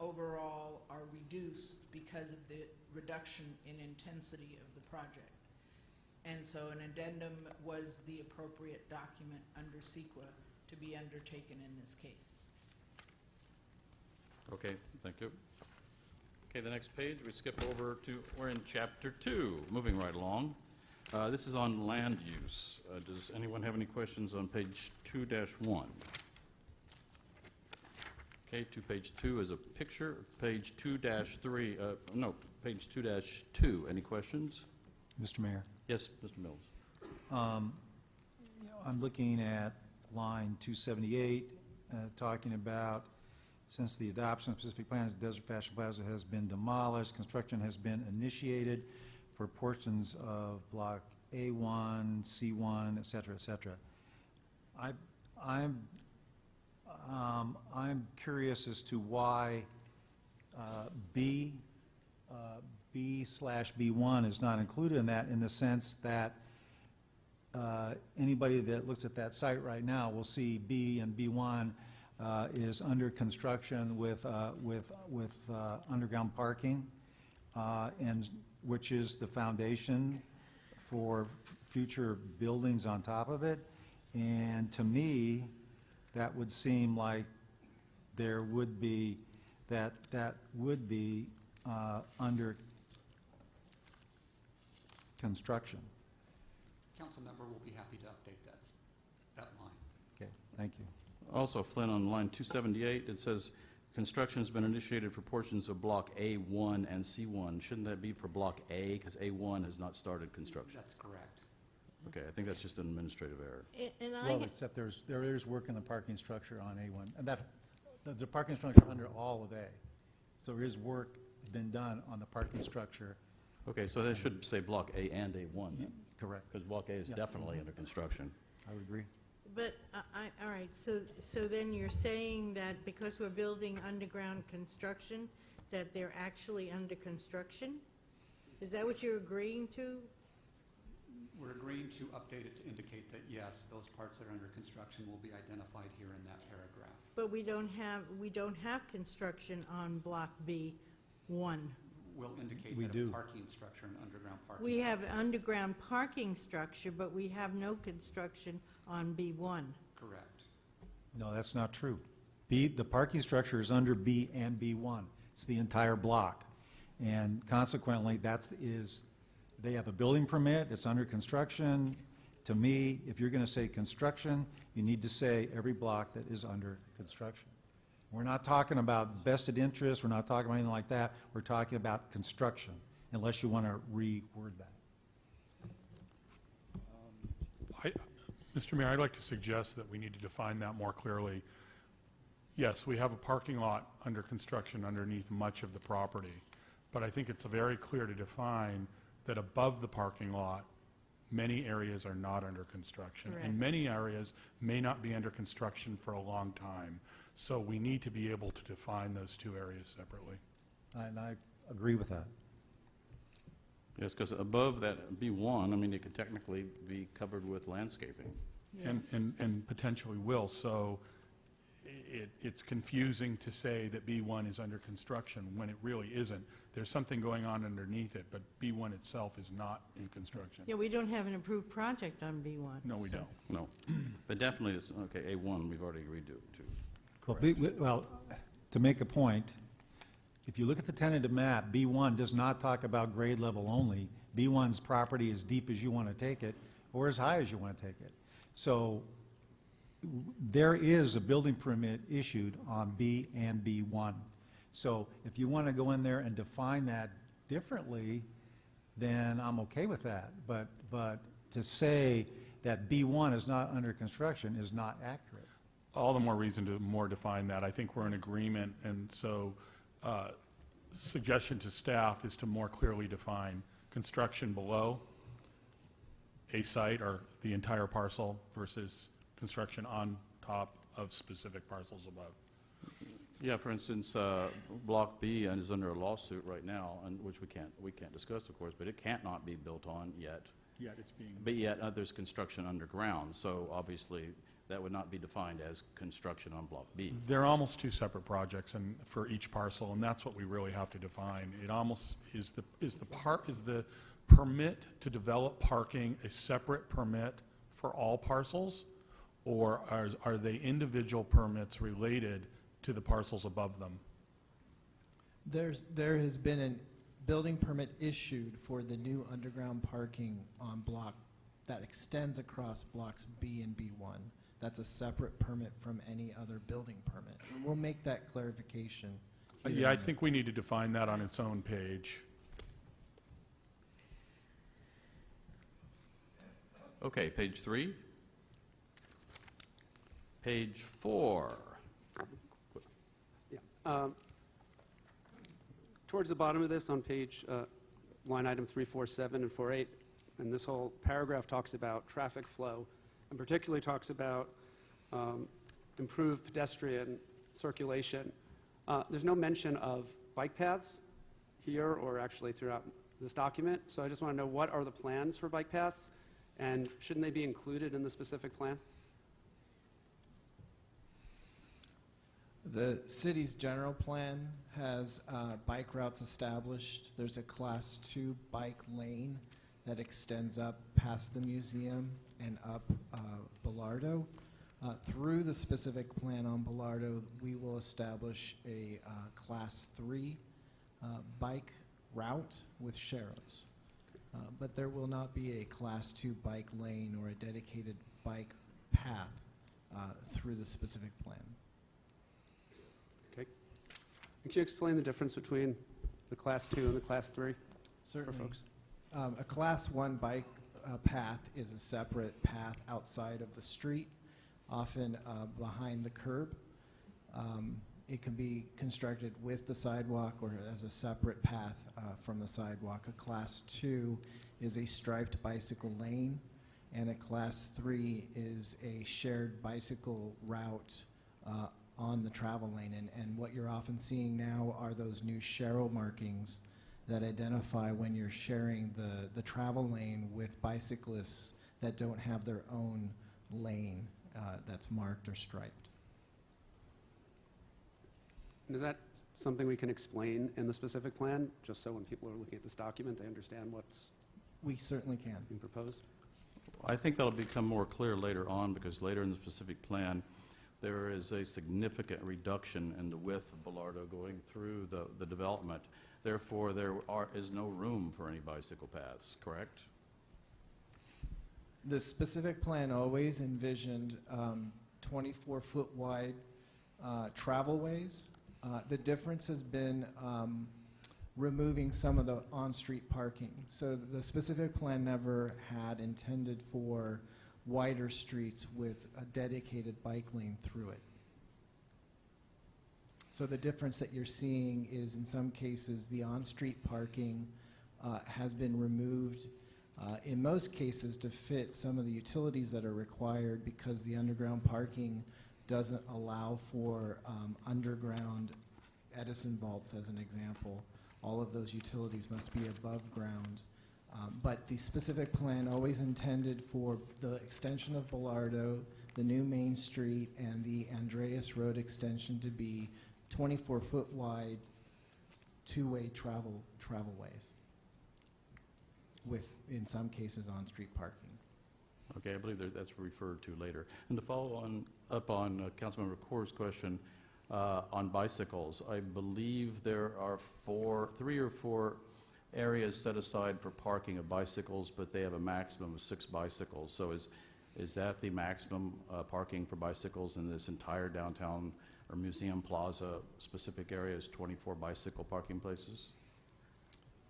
overall are reduced because of the reduction in intensity of the project. And so an addendum was the appropriate document under CEQA to be undertaken in this case. Okay, thank you. Okay, the next page, we skip over to, we're in Chapter 2, moving right along. This is on land use. Does anyone have any questions on page 2-1? Okay, page 2 is a picture. Page 2-3, page 2-2. Any questions? Mr. Mayor, Yes, Mr. Mills. I'm looking at line 278, talking about since the adoption of specific plans, Desert Fashion Plaza has been demolished, construction has been initiated for portions of Block A1, C1, et cetera, et cetera. I'm curious as to why B/B1 is not included in that, in the sense that anybody that looks at that site right now will see B and B1 is under construction with underground parking, and which is the foundation for future buildings on top of it. And to me, that would seem like there would be, that would be under construction. Council member will be happy to update that line. Okay, thank you. Also, Flynn, on line 278, it says construction has been initiated for portions of Block A1 and C1. Shouldn't that be for Block A, because A1 has not started construction? That's correct. Okay, I think that's just an administrative error. And Well, except there is work in the parking structure on A1, and that, the parking structure under all of A. So there is work been done on the parking structure. Okay, so that should say Block A and A1 then, Correct. because Block A is Yeah. definitely under construction. I would agree. But, all right, so then you're saying that because we're building underground construction, that they're actually under construction? Is that what you're agreeing to? We're agreeing to update it to indicate that, yes, those parts that are under construction will be identified here in that paragraph. But we don't have construction on Block B1. We'll indicate We that do. a parking structure and underground parking. We have structures. underground parking structure, but we have no construction on B1. Correct. No, that's not true. The parking structure is under B and B1. It's the entire block. And consequently, they have a building permit, it's under construction. To me, if you're going to say construction, you need to say every block that is under construction. We're not talking about vested interest, we're not talking about anything like that. We're talking about construction, unless you want to reword that. Mr. Mayor, I'd like to suggest that we need to define that more clearly. Yes, we have a parking lot under construction underneath much of the property, but I think it's very clear to define that above the parking lot, many areas are not under construction. Correct. And many areas may not be under construction for a long time. So we need to be able to define those two areas separately. And I agree with that. Yes, because above that B1, I mean, it could technically be covered with landscaping. And potentially will. So it's confusing to say that B1 is under construction when it really isn't. There's something going on underneath it, but B1 itself is not in construction. Yeah, we don't have an approved project on B1. No, we so- don't. No, but definitely, it's, okay, A1, we've already agreed to. Well, to make a point, if you look at the tentative map, B1 does not talk about grade level only. B1's property as deep as you want to take it, or as high as you want to take it. So there is a building permit issued on B and B1. So if you want to go in there and define that differently, then I'm okay with that. But to say that B1 is not under construction is not accurate. All the more reason to more define that. I think we're in agreement, and so suggestion to staff is to more clearly define construction below a site or the entire parcel versus construction on top of specific parcels above. Yeah, for instance, Block B is under a lawsuit right now, and which we can't discuss, of course, but it can't not be built on yet. Yet it's being. But yet, there's construction underground, so obviously, that would not be defined as construction on Block B. They're almost two separate projects and for each parcel, and that's what we really have to define. It almost is the permit to develop parking a separate permit for all parcels, or are they individual permits related to the parcels above them? There has been a building permit issued for the new underground parking on block that extends across blocks B and B1. That's a separate permit from any other building permit. We'll make that clarification. here Yeah, I in the- think we need to define that on its own page. Okay, page 3. Page 4. Yeah. Towards the bottom of this, on page, line item 347 and 48, and this whole paragraph talks about traffic flow, and particularly talks about improved pedestrian circulation. There's no mention of bike paths here or actually throughout this document, so I just want to know, what are the plans for bike paths, and shouldn't they be included in the specific plan? The city's general plan has bike routes established. There's a Class 2 bike lane that extends up past the museum and up Bellardo. Through the specific plan on Bellardo, we will establish a Class 3 bike route with sharrows. But there will not be a Class 2 bike lane or a dedicated bike path through the specific plan. Can you explain the difference between the Class 2 and the Class 3 for Certainly. folks? A Class 1 bike path is a separate path outside of the street, often behind the curb. It can be constructed with the sidewalk or as a separate path from the sidewalk. A Class 2 is a striped bicycle lane, and a Class 3 is a shared bicycle route on the travel lane. And what you're often seeing now are those new Sharrow markings that identify when you're sharing the travel lane with bicyclists that don't have their own lane that's marked or striped. Is that something we can explain in the specific plan, just so when people are looking at this document, they understand what's We certainly can. being proposed? I think that'll become more clear later on, because later in the specific plan, there is a significant reduction in the width of Bellardo going through the development. Therefore, there is no room for any bicycle paths, correct? The specific plan always envisioned 24-foot wide travelways. The difference has been removing some of the on-street parking. So the specific plan never had intended for wider streets with a dedicated bike lane through it. So the difference that you're seeing is in some cases, the on-street parking has been removed in most cases to fit some of the utilities that are required because the underground parking doesn't allow for underground Edison vaults, as an example. All of those utilities must be above ground. But the specific plan always intended for the extension of Bellardo, the new Main Street, and the Andreas Road extension to be 24-foot wide, two-way travelways, with, in some cases, on-street parking. Okay, I believe that's referred to later. And to follow up on Councilmember Coors' question on bicycles, I believe there are 3 or 4 areas set aside for parking of bicycles, but they have a maximum of 6 bicycles. So is that the maximum parking for bicycles in this entire downtown or museum plaza specific area is 24 bicycle parking places?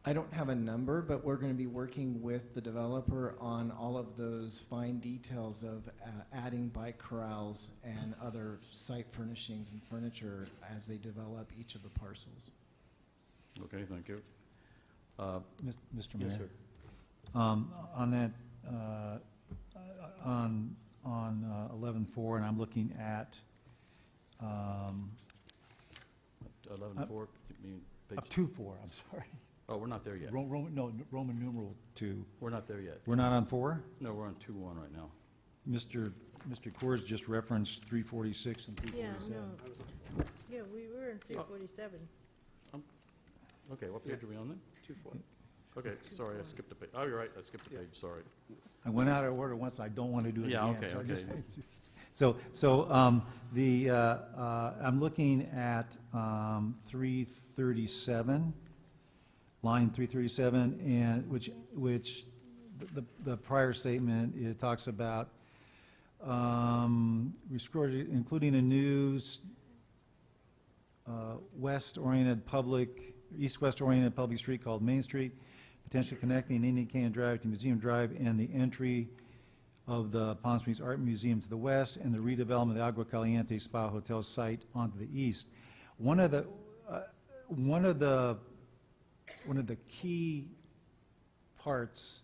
I don't have a number, but we're going to be working with the developer on all of those fine details of adding bike corrals and other site furnishings and furniture as they develop each of the parcels. Okay, thank you. Mr. Mayor? Yes, sir. On that, on 11.4, and I'm looking at 11.4, you mean page? 2.4, I'm sorry. Oh, we're not there yet. Roman numeral 2. We're not there yet. We're not on 4? No, we're on 2.1 right now. Mr. Coors just referenced 346 and Yeah, 347. no. Yeah, we were in 347. Okay, what page are we on then? 2.4. Okay, sorry, I skipped a page. Oh, you're right, I skipped a page, sorry. I went out of order once, I don't want to do it Yeah, again. okay, so I okay. I'm looking at 337, line 337, and which the prior statement, it talks about including a new east-west oriented public street called Main Street, potentially connecting Indian Canyon Drive to Museum Drive, and the entry of the Palm Springs Art Museum to the west, and the redevelopment of the Agua Caliente Spa Hotel site onto the east. One of the key parts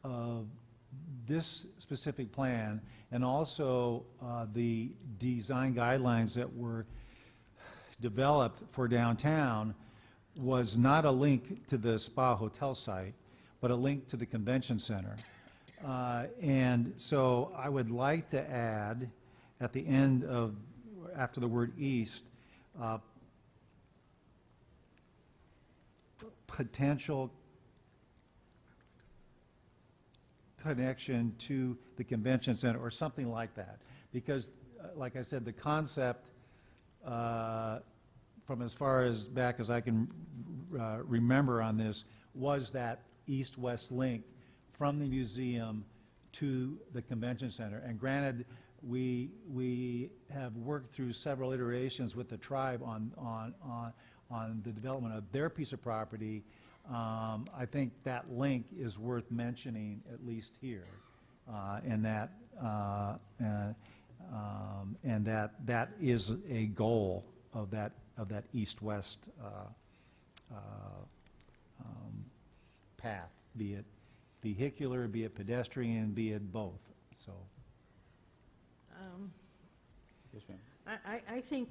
of this specific plan, and also the design guidelines that were developed for downtown, was not a link to the spa hotel site, but a link to the convention center. And so I would like to add at the end of, after the word east, potential connection to the convention center or something like that. Because, like I said, the concept from as far as back as I can remember on this was that east-west link from the museum to the convention center. And granted, we have worked through several iterations with the tribe on the development of their piece of property. I think that link is worth mentioning, at least here, and that is a goal of that east-west path, be it vehicular, be it pedestrian, be it both. So. Yes, ma'am. I think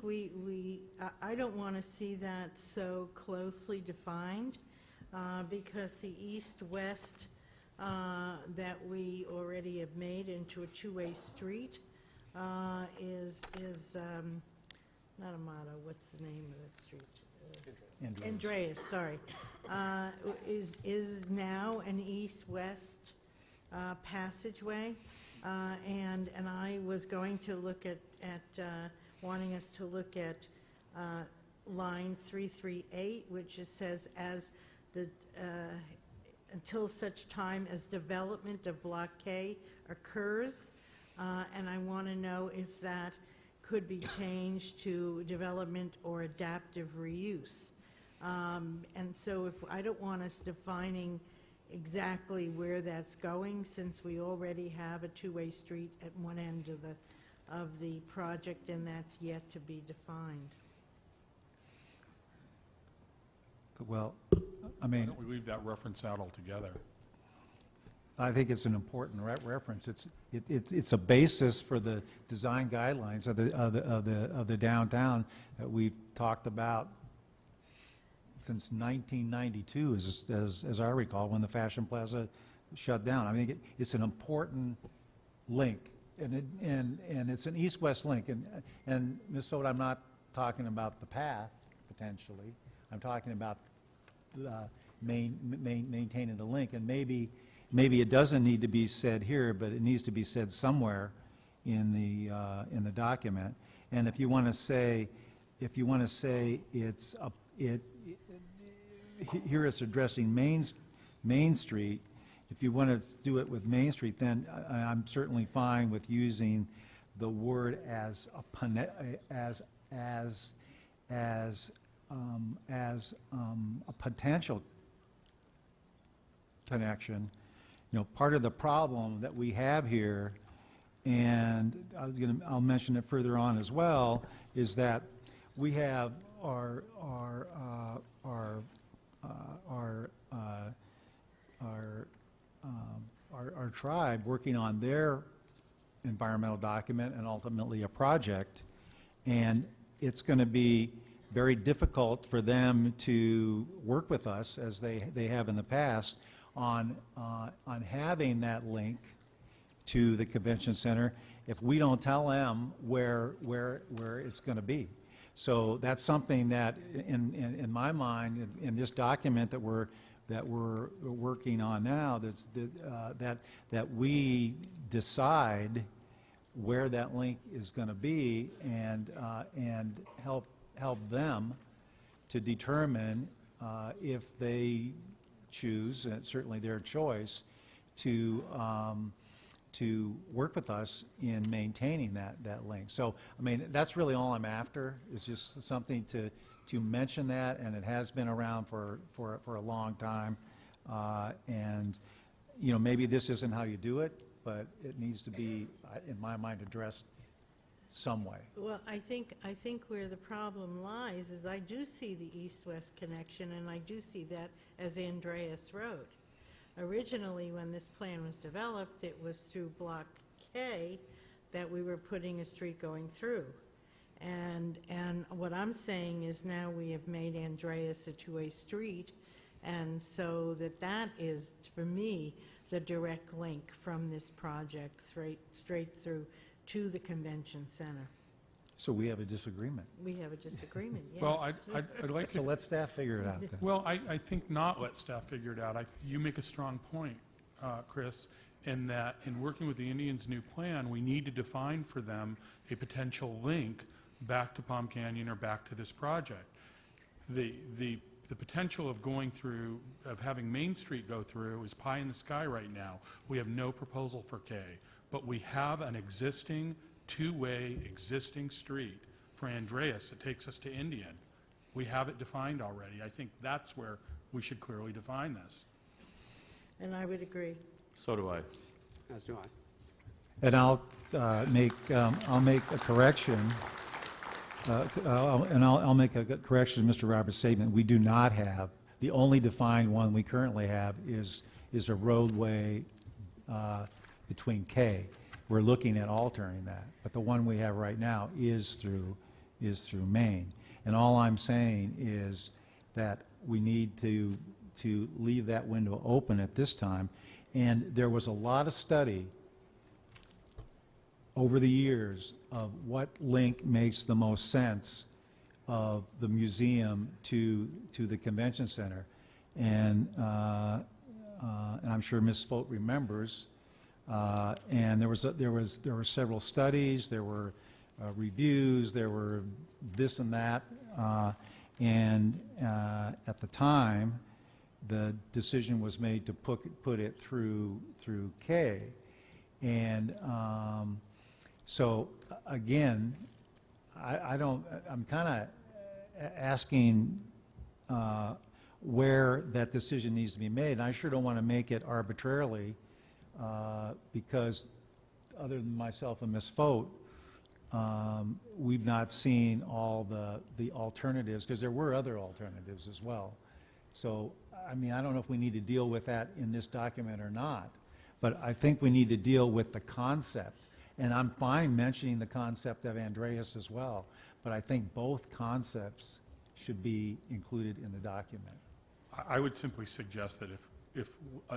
I don't want to see that so closely defined, because the east-west that we already have made into a two-way street is not Amato, what's the name of that street? Andreas, sorry, is now an east-west passageway, and I was going to look at wanting us to look at line 338, which it says until such time as development of Block K occurs, and I want to know if that could be changed to development or adaptive reuse. And so I don't want us defining exactly where that's going, since we already have a two-way street at one end of the project, and that's yet to be defined. Well, I Why mean, don't we leave that reference out altogether? I think it's an important reference. It's a basis for the design guidelines of the downtown that we've talked about since 1992, as I recall, when the Fashion Plaza shut down. I mean, it's an important link, and it's an east-west link. And Ms. Foat, I'm not talking about the path potentially. I'm talking about maintaining the link, and maybe it doesn't need to be said here, but it needs to be said somewhere in the document. And if you want to say here it's addressing Main Street. If you want to do it with Main Street, then I'm certainly fine with using the word as a potential connection. You know, part of the problem that we have here, and I'll mention it further on as well, is that we have our tribe working on their environmental document and ultimately a project, and it's going to be very difficult for them to work with us, as they have in the past, on having that link to the convention center if we don't tell them where it's going to be. So that's something that, in my mind, in this document that we're working on now, that we decide where that link is going to be, and help them to determine if they choose, and it's certainly their choice, to work with us in maintaining that link. So, I mean, that's really all I'm after, is just something to mention that, and it has been around for a long time. And, you know, maybe this isn't how you do it, but it needs to be, in my mind, addressed some way. Well, I think where the problem lies is I do see the east-west connection, and I do see that as Andreas Road. Originally, when this plan was developed, it was through Block K that we were putting a street going through. And what I'm saying is now we have made Andreas a two-way street, and so that is, for me, the direct link from this project straight through to the convention center. So we have a disagreement. We have a disagreement, yes. Well, I'd like So to, let staff figure it out then. well, I think not let staff figure it out. You make a strong point, Chris, in that in working with the Indians' new plan, we need to define for them a potential link back to Palm Canyon or back to this project. The potential of going through, of having Main Street go through is pie in the sky right now. We have no proposal for K, but we have an existing two-way existing street for Andreas that takes us to Indian. We have it defined already. I think that's where we should clearly define this. And I would agree. So do I. As do I. And I'll make a correction, I'll make a correction to Mr. Roberts' statement. We do not have, the only defined one we currently have is a roadway between K. We're looking at altering that, but the one we have right now is through Maine. And all I'm saying is that we need to leave that window open at this time. And there was a lot of study over the years of what link makes the most sense of the museum to the convention center. And I'm sure Ms. Foat remembers. And there were several studies, there were reviews, there were this and that, and at the time, the decision was made to put it through K, and so again, I'm kind of asking where that decision needs to be made, and I sure don't want to make it arbitrarily. Because other than myself and Ms. Foat, we've not seen all the alternatives, because there were other alternatives as well. So, I mean, I don't know if we need to deal with that in this document or not, but I think we need to deal with the concept. And I'm fine mentioning the concept of Andreas as well, but I think both concepts should be included in the document. I would simply suggest that if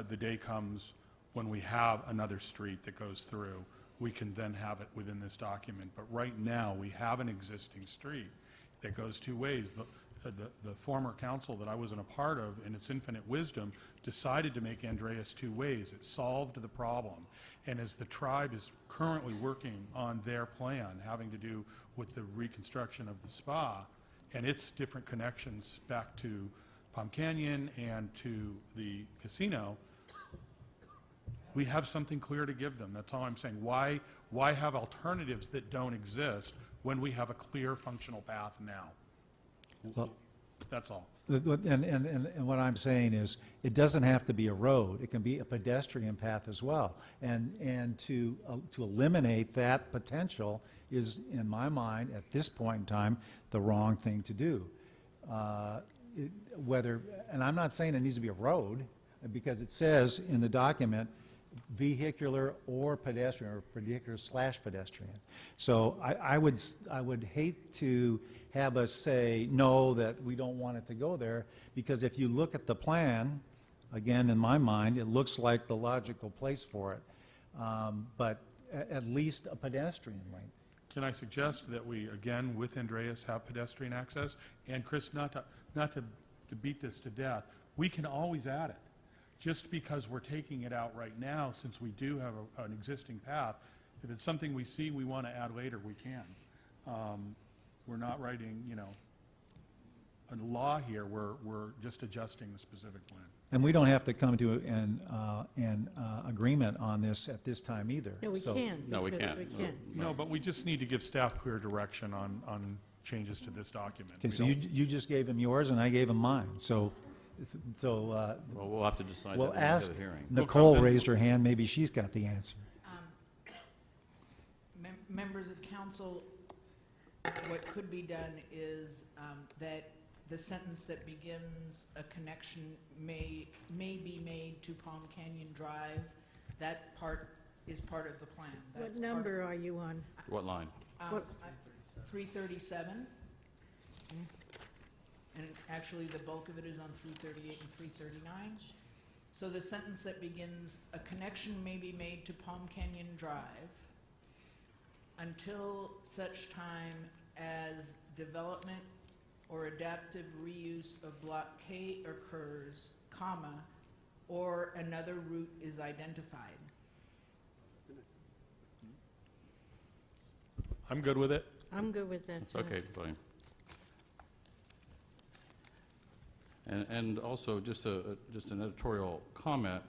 the day comes when we have another street that goes through, we can then have it within this document. But right now, we have an existing street that goes two ways. The former council that I wasn't a part of, in its infinite wisdom, decided to make Andreas two ways. It solved the problem. And as the tribe is currently working on their plan, having to do with the reconstruction of the spa and its different connections back to Palm Canyon and to the casino, we have something clear to give them. That's all I'm saying. Why have alternatives that don't exist when we have a clear functional path now? Well, That's all. And what I'm saying is, it doesn't have to be a road. It can be a pedestrian path as well. And to eliminate that potential is, in my mind, at this point in time, the wrong thing to do. And I'm not saying it needs to be a road, because it says in the document, vehicular or pedestrian, or vehicular/pedestrian. So I would hate to have us say, no, that we don't want it to go there, because if you look at the plan, again, in my mind, it looks like the logical place for it. But at least a pedestrian lane. Can I suggest that we, again, with Andreas, have pedestrian access? And Chris, not to beat this to death, we can always add it. Just because we're taking it out right now, since we do have an existing path, if it's something we see we want to add later, we can. We're not writing, a law here. We're just adjusting the specific plan. And we don't have to come to an agreement on this at this time either. No, we So- can't. No, we because can't. we can't. No, but we just need to give staff clear direction on changes to this document. Okay, We so don't- you just gave him yours and I gave him mine. So Well, we'll have to decide that we'll when we ask get a hearing. Nicole then. raised her hand, maybe she's got the answer. Members of council, what could be done is that the sentence that begins, "A connection may be made to Palm Canyon Drive," that part is part of the plan. What That's part number are you on? What line? What- 337. And actually, the bulk of it is on 338 and 339. So the sentence that begins, "A connection may be made to Palm Canyon Drive until such time as development or adaptive reuse of Block K occurs, comma, or another route is identified." I'm good with it. I'm good with that, too. Okay, fine. And also, just an editorial comment.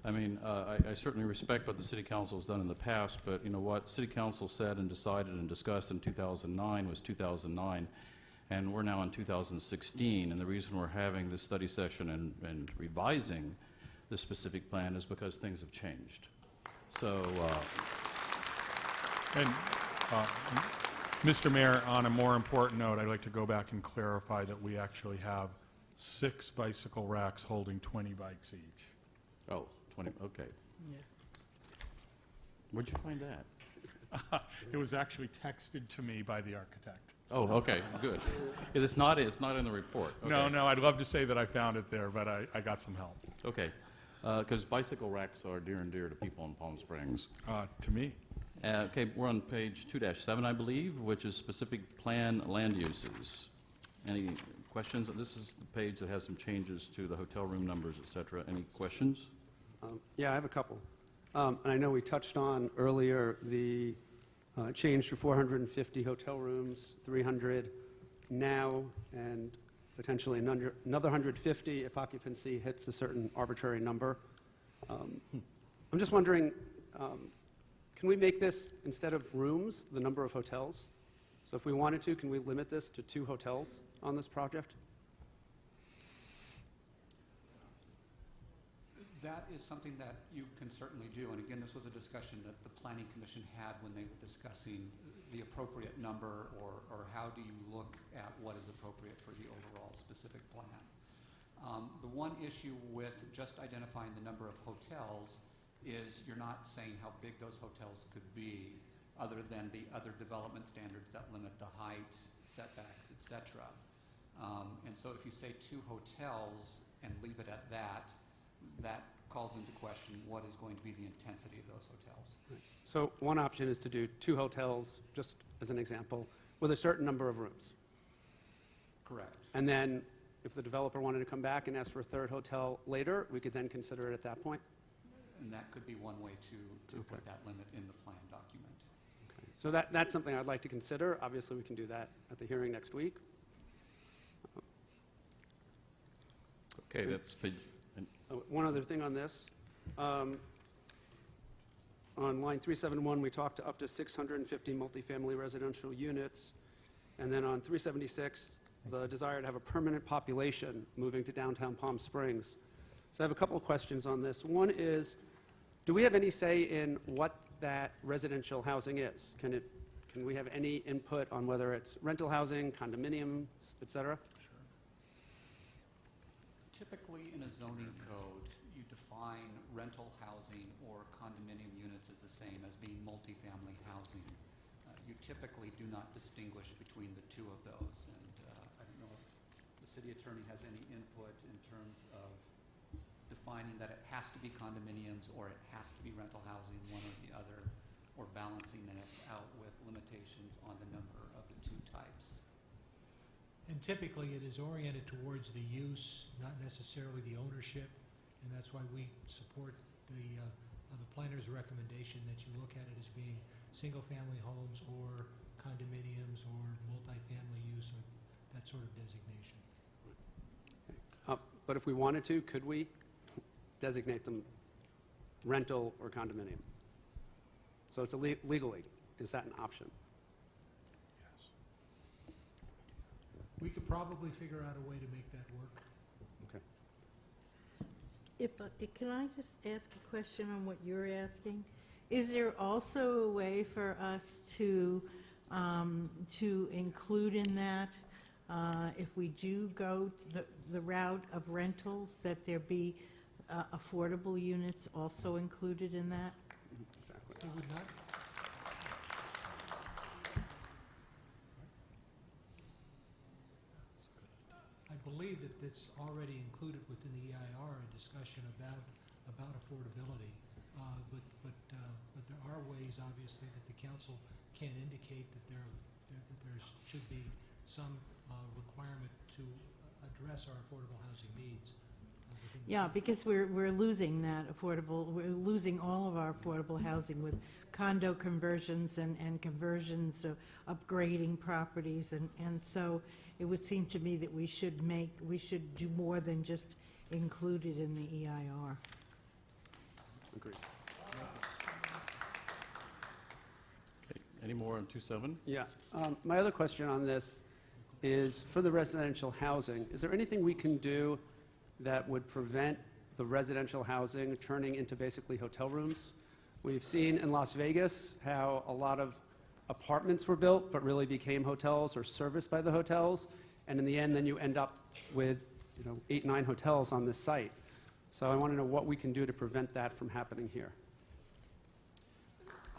I mean, I certainly respect what the city council has done in the past, but you know what city council said and decided and discussed in 2009 was 2009, and we're now in 2016, and the reason we're having this study session and revising the specific plan is because things have changed. So, And, Mr. Mayor, on a more important note, I'd like to go back and clarify that we actually have 6 bicycle racks holding 20 bikes each. oh, 20, okay. Yeah. Where'd you find that? It was actually texted to me by the architect. Oh, okay, good. 'Cause it's not in the report. No, Okay. no, I'd love to say that I found it there, but I got some help. Okay, because bicycle racks are dear and dear to people in Palm Springs. To me. Okay, we're on page 2-7, I believe, which is specific plan land uses. Any questions? This is the page that has some changes to the hotel room numbers, et cetera. Any questions? Yeah, I have a couple. And I know we touched on earlier the change to 450 hotel rooms, 300 now, and potentially another 150 if occupancy hits a certain arbitrary number. I'm just wondering, can we make this, instead of rooms, the number of hotels? So if we wanted to, can we limit this to 2 hotels on this project? That is something that you can certainly do, and again, this was a discussion that the Planning Commission had when they were discussing the appropriate number, or how do you look at what is appropriate for the overall specific plan. The one issue with just identifying the number of hotels is you're not saying how big those hotels could be, other than the other development standards that limit the height, setbacks, et cetera. And so if you say 2 hotels and leave it at that, that calls into question what is going to be the intensity of those hotels. So one option is to do 2 hotels, just as an example, with a certain number of rooms. Correct. And then if the developer wanted to come back and ask for a 3rd hotel later, we could then consider it at that point. And that could be one way to put that limit in the plan document. So that's something I'd like to consider. Obviously, we can do that at the hearing next week. Okay, that's page, One other thing on this. On line 371, we talked to up to 650 multifamily residential units. And then on 376, the desire to have a permanent population moving to downtown Palm Springs. So I have a couple of questions on this. One is, do we have any say in what that residential housing is? Can we have any input on whether it's rental housing, condominiums, et cetera? Typically, in a zoning code, you define rental housing or condominium units as the same as being multifamily housing. You typically do not distinguish between the 2 of those. And I don't know if the city attorney has any input in terms of defining that it has to be condominiums or it has to be rental housing, one or the other, or balancing that out with limitations on the number of the 2 types. And typically, it is oriented towards the use, not necessarily the ownership, and that's why we support the planner's recommendation that you look at it as being single-family homes or condominiums or multifamily use or that sort of designation. But if we wanted to, could we designate them rental or condominium? So it's legally, is that an option? We could probably figure out a way to make that work. Okay. Can I just ask a question on what you're asking? Is there also a way for us to include in that, if we do go the route of rentals, that there be affordable units also included in that? Exactly. It would not? I believe that it's already included within the EIR, a discussion about affordability. But there are ways, obviously, that the council can indicate that there should be some requirement to address our affordable housing needs. within the Yeah, city. because we're losing that we're losing all of our affordable housing with condo conversions and conversions of upgrading properties. And so it would seem to me that we should do more than just include it in the EIR. Agreed. okay, any more on 2.7? Yeah. My other question on this is, for the residential housing, is there anything we can do that would prevent the residential housing turning into basically hotel rooms? We've seen in Las Vegas how a lot of apartments were built but really became hotels or serviced by the hotels, and in the end then you end up with 8, 9 hotels on this site. So I want to know what we can do to prevent that from happening here.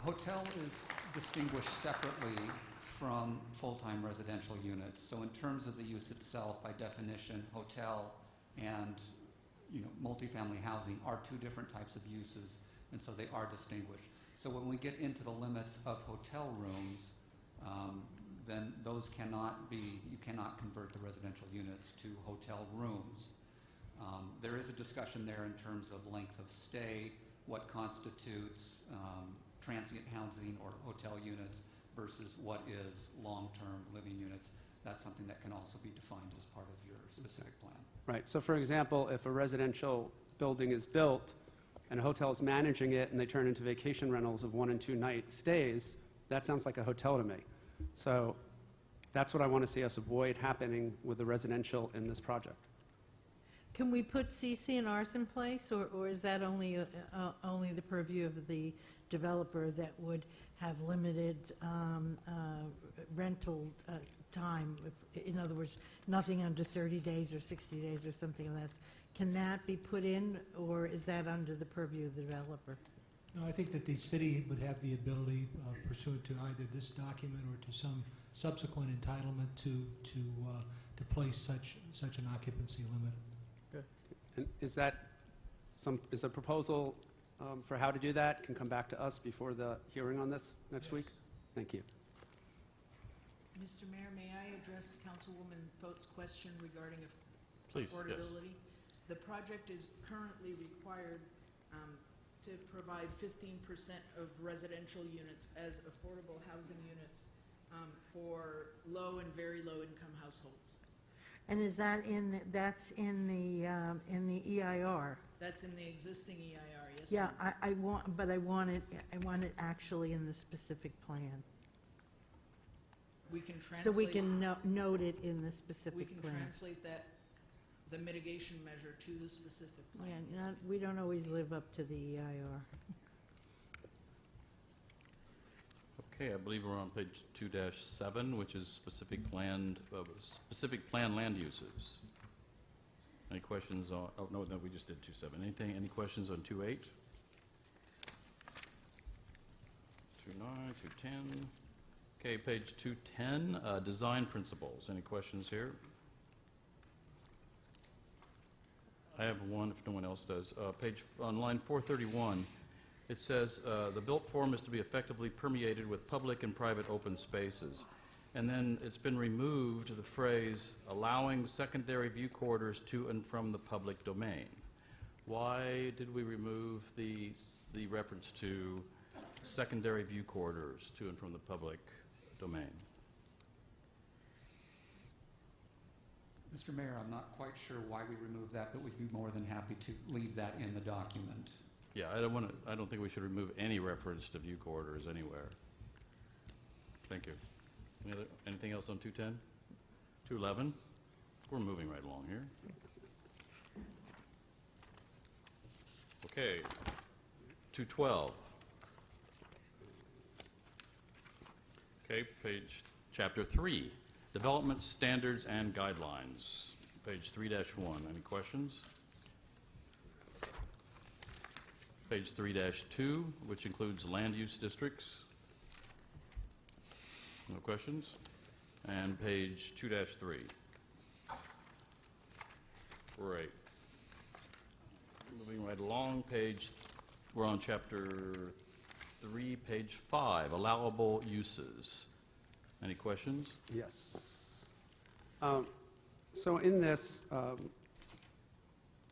Hotel is distinguished separately from full-time residential units. So in terms of the use itself, by definition, hotel and multifamily housing are 2 different types of uses, and so they are distinguished. So when we get into the limits of hotel rooms, then those you cannot convert the residential units to hotel rooms. There is a discussion there in terms of length of stay, what constitutes transient housing or hotel units versus what is long-term living units. That's something that can also be defined as part of your specific plan. Right. So for example, if a residential building is built and a hotel is managing it and they turn into vacation rentals of 1 and 2 night stays, that sounds like a hotel to me. So that's what I want to see us avoid happening with the residential in this project. Can we put CC&Rs in place, or is that only the purview of the developer that would have limited rental time. In other words, nothing under 30 days or 60 days or something like that. Can that be put in, or is that under the purview of the developer? No, I think that the city would have the ability pursuant to either this document or to some subsequent entitlement to place such an occupancy limit. And is a proposal for how to do that can come back to us before the hearing on this next week? Thank you. Mr. Mayor, may I address Councilwoman Foat's question regarding Please, yes. affordability? The project is currently required to provide 15% of residential units as affordable housing units for low and very low income households. And is that that's in the EIR? That's in the existing EIR, yes. Yeah, ma'am. I want it actually in the specific plan. We can translate. So we can note it in the specific We can plan. translate that, the mitigation measure to the specific plan. Yeah, yes. we don't always live up to the EIR. Okay, I believe we're on page 2-7, which is specific plan land uses. Any questions on, oh, no, we just did 2-7. Any questions on 2-8? 2-9, 2-10. Okay, page 2-10, design principles. Any questions here? I have one if no one else does. On line 431, it says the built form is to be effectively permeated with public and private open spaces. And then it's been removed, the phrase, allowing secondary view corridors to and from the public domain. Why did we remove the reference to secondary view corridors to and from the public domain? Mr. Mayor, I'm not quite sure why we removed that, but we'd be more than happy to leave that in the document. Yeah, I don't think we should remove any reference to view corridors anywhere. Thank you. Anything else on 210? 211? We're moving right along here. Okay. 212. Okay, chapter 3, development standards and guidelines. Page 3-1. Any questions? Page 3-2, which includes land use districts. No questions? And page 2-3. Great. Moving right along, we're on chapter 3, page 5, allowable uses. Any questions? Yes. So in this,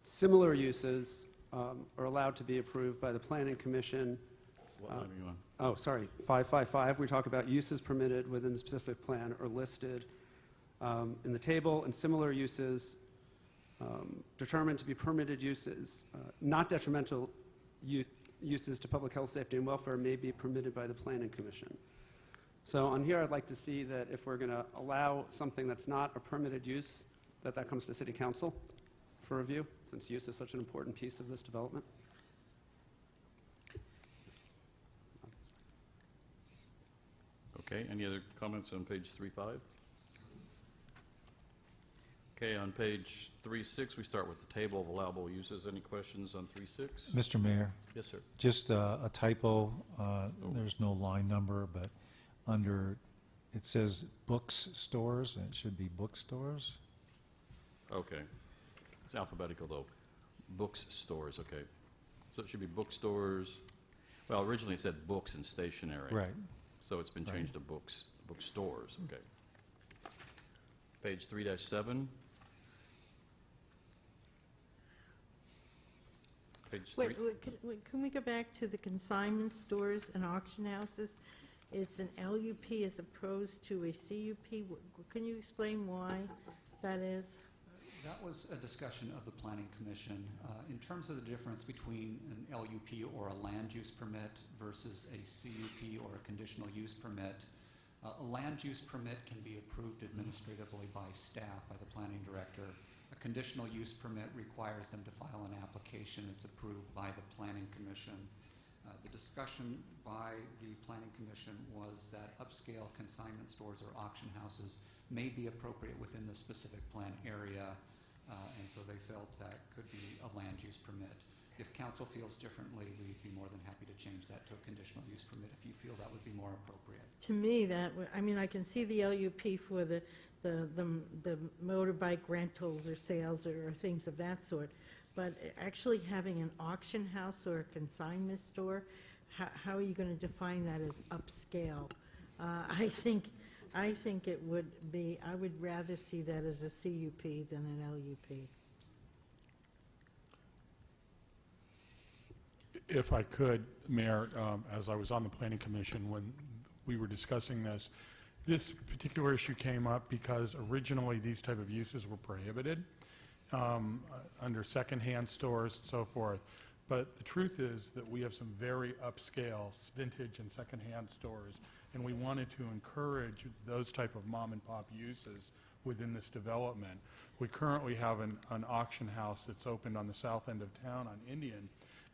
similar uses are allowed to be approved by the Planning Commission. What line are you on? Oh, sorry, 555, we talk about uses permitted within the specific plan are listed in the table, and similar uses determined to be permitted uses, not detrimental uses to public health, safety, and welfare may be permitted by the Planning Commission. So on here, I'd like to see that if we're going to allow something that's not a permitted use, that comes to City Council for review, since use is such an important piece of this development. Okay, any other comments on page 3.5? Okay, on page 3.6, we start with the table of allowable uses. Any questions on 3.6? Mr. Mayor, Yes, sir. just a typo, there's no line number, but under, it says books stores, and it should be bookstores. Okay. It's alphabetical, though. Books, stores, okay. So it should be bookstores. Well, originally it said books and stationery. Right. So it's been Right. changed to bookstores, okay. Page 3-7. Page 3. Can we go back to the consignment stores and auction houses? It's an LUP as opposed to a CUP. Can you explain why that is? That was a discussion of the Planning Commission. In terms of the difference between an LUP or a land use permit versus a CUP or a conditional use permit, a land use permit can be approved administratively by staff, by the planning director. A conditional use permit requires them to file an application. It's approved by the Planning Commission. The discussion by the Planning Commission was that upscale consignment stores or auction houses may be appropriate within the specific plan area, and so they felt that could be a land use permit. If council feels differently, we'd be more than happy to change that to a conditional use permit if you feel that would be more appropriate. To me, I mean, I can see the LUP for the motorbike rentals or sales or things of that sort, but actually having an auction house or a consignment store, how are you going to define that as upscale? I think it would be, I would rather see that as a CUP than an LUP. If I could, Mayor, as I was on the Planning Commission when we were discussing this, this particular issue came up because originally these type of uses were prohibited under secondhand stores and so forth. But the truth is that we have some very upscale vintage and secondhand stores, and we wanted to encourage those type of mom and pop uses within this development. We currently have an auction house that's opened on the south end of town on Indian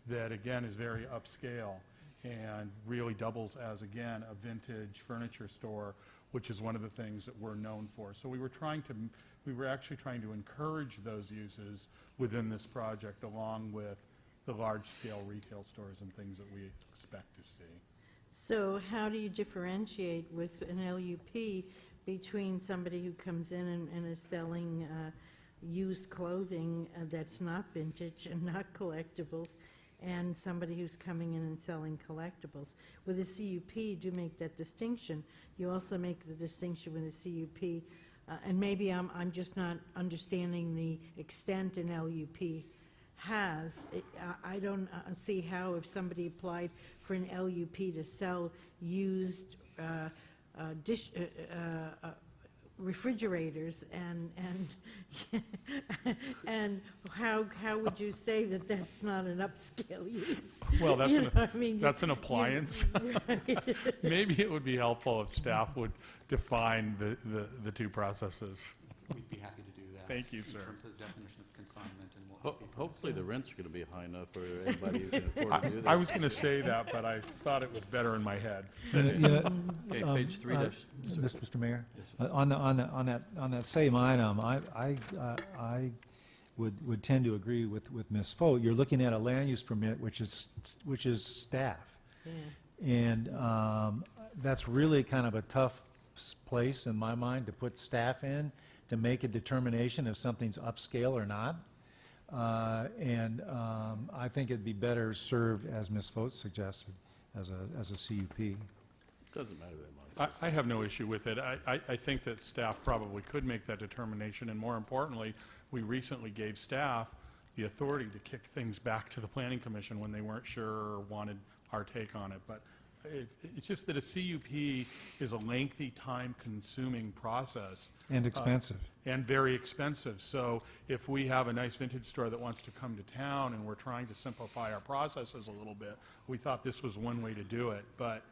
that again is very upscale and really doubles as again a vintage furniture store, which is one of the things that we're known for. So we were actually trying to encourage those uses within this project along with the large-scale retail stores and things that we expect to see. So how do you differentiate with an LUP between somebody who comes in and is selling used clothing that's not vintage and not collectibles, and somebody who's coming in and selling collectibles? With a CUP, you do make that distinction. You also make the distinction with a CUP, and maybe I'm just not understanding the extent an LUP has. I don't see how if somebody applied for an LUP to sell used refrigerators and how would you say that that's not an upscale use? Well, that's, You know, I mean, that's an appliance. Right. Maybe it would be helpful if staff would define the two processes. We'd be happy to do that. Thank you, sir. In terms of the definition of consignment and what would be Hopefully the rents are going to be high enough for anybody who can afford to do that. I was going to say that, but I thought it was better in my head. Okay, page 3 Mr. Mayor, on that same item, I would tend to agree with Ms. Foat. You're looking at a land use permit, which is staff. Yeah. And that's really kind of a tough place in my mind to put staff in to make a determination if something's upscale or not. I think it'd be better served, as Ms. Foat suggested, as a CUP. Doesn't matter that much. I have no issue with it. I think that staff probably could make that determination, and more importantly, we recently gave staff the authority to kick things back to the Planning Commission when they weren't sure or wanted our take on it. But it's just that a CUP is a lengthy, time-consuming process. And expensive. And very expensive. So if we have a nice vintage store that wants to come to town and we're trying to simplify our processes a little bit, we thought this was one way to do it. But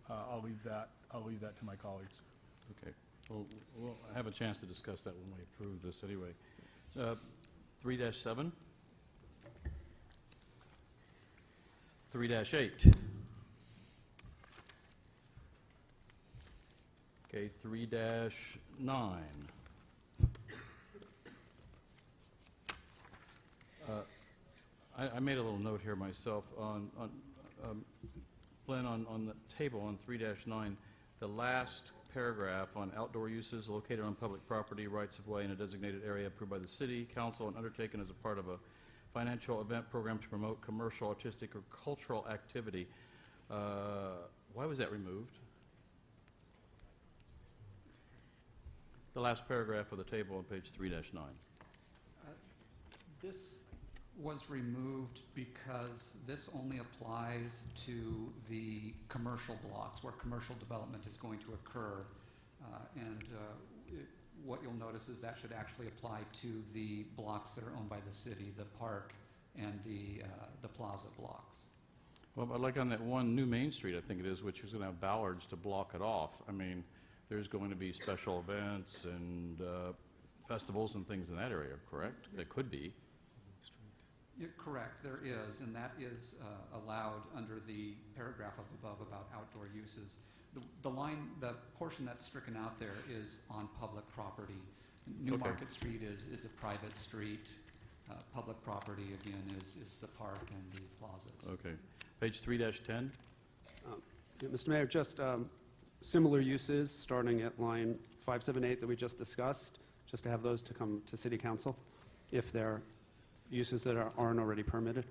I'll leave that to my colleagues. Okay. Well, we'll have a chance to discuss that when we approve this anyway. 3-7. 3-8. Okay, 3-9. I made a little note here myself on Flynn, on the table on 3-9, the last paragraph on outdoor uses located on public property, rights of way in a designated area approved by the city council and undertaken as a part of a financial event program to promote commercial, artistic, or cultural activity. Why was that removed? The last paragraph of the table on page 3-9. This was removed because this only applies to the commercial blocks where commercial development is going to occur. What you'll notice is that should actually apply to the blocks that are owned by the city, the park and the plaza blocks. Well, but like on that one New Main Street, I think it is, which is going to have bollards to block it off. I mean, there's going to be special events and festivals and things in that area, correct? There could be. You're correct, there is, and that is allowed under the paragraph up above about outdoor uses. The line, the portion that's stricken out there is on public property. New Okay. Market Street is a private street. Public property, again, is the park and the plazas. Okay. Page 3-10. Yeah, Mr. Mayor, just similar uses, starting at line 578 that we just discussed, just to have those to come to City Council, if they're uses that aren't already permitted,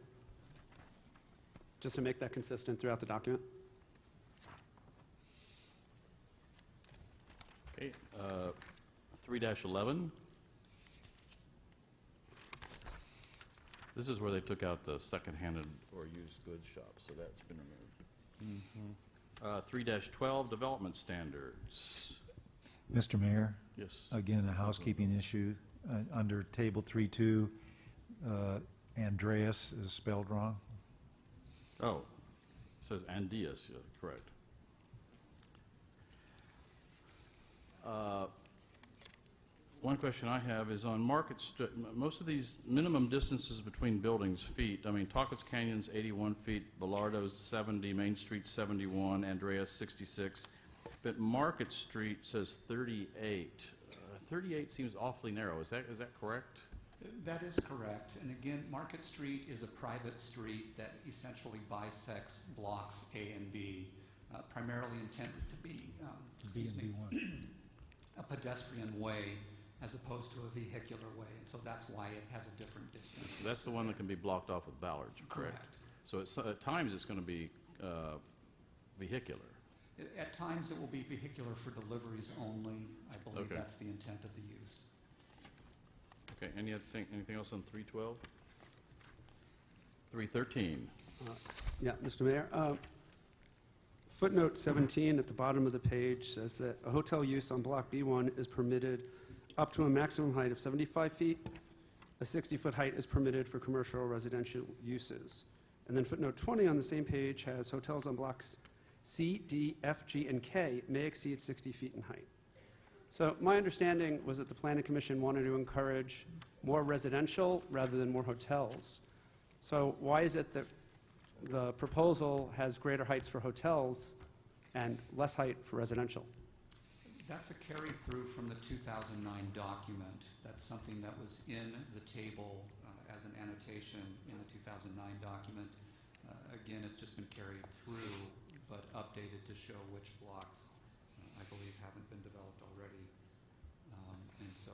just to make that consistent throughout the document. Okay. 3-11. This is where they took out the second-handed or used goods shop, so that's been removed. 3-12, development standards. Mr. Mayor, Yes. again, a housekeeping issue. Under Table 3.2, Andreas is spelled wrong. Oh, it says Andias, yeah, correct. One question I have is on Market Street, most of these minimum distances between buildings, feet, I mean, Talkett's Canyon's 81 feet, Bellardo's 70, Main Street 71, Andreas 66, but Market Street says 38. 38 seems awfully narrow. Is that correct? That is correct. And again, Market Street is a private street that essentially bisects blocks A and B, primarily intended to be, excuse me, a pedestrian way as opposed to a vehicular way. And so that's why it has a different distance. That's the one that can be blocked off with bollards, correct? Correct. So at times it's going to be vehicular. At times, it will be vehicular for deliveries only. I believe Okay. that's the intent of the use. Okay, anything else on 312? 313. Yeah, Mr. Mayor. Footnote 17 at the bottom of the page says that a hotel use on Block B1 is permitted up to a maximum height of 75 feet. A 60-foot height is permitted for commercial or residential uses. And then footnote 20 on the same page has hotels on blocks C, D, F, G, and K may exceed 60 feet in height. So my understanding was that the Planning Commission wanted to encourage more residential rather than more hotels. So why is it that the proposal has greater heights for hotels and less height for residential? That's a carry through from the 2009 document. That's something that was in the table as an annotation in the 2009 document. Again, it's just been carried through, but updated to show which blocks, I believe, haven't been developed already. And so,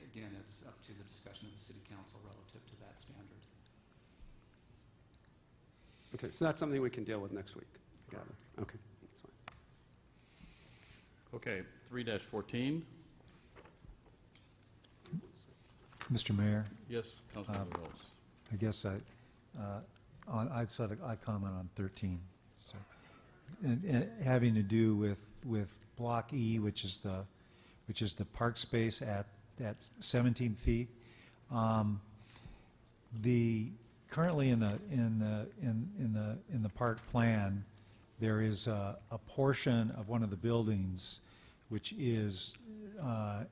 again, it's up to the discussion of the City Council relative to that standard. Okay, so that's something we can deal with next week. Got it. Okay, that's fine. Okay, 3-14. Mr. Mayor, Yes, Councilmember Mills. I guess I comment on 13. So, and having to do with Block E, which is the park space at 17 feet. Currently in the park plan, there is a portion of one of the buildings which is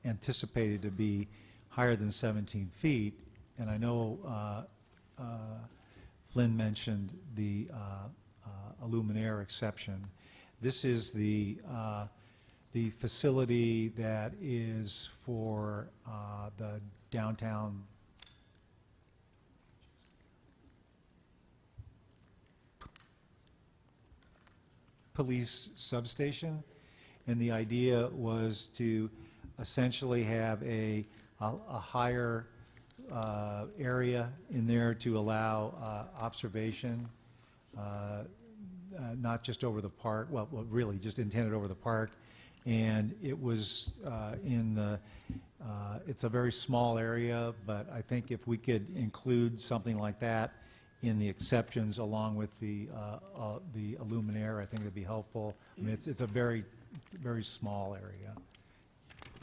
anticipated to be higher than 17 feet, and I know Flynn mentioned the Illuminaire exception. This is the facility that is for the downtown police substation, and the idea was to essentially have a higher area in there to allow observation, not just over the park, well, really just intended over the park. And it was it's a very small area, but I think if we could include something like that in the exceptions along with the Illuminaire, I think it'd be helpful. I mean, it's a very small area.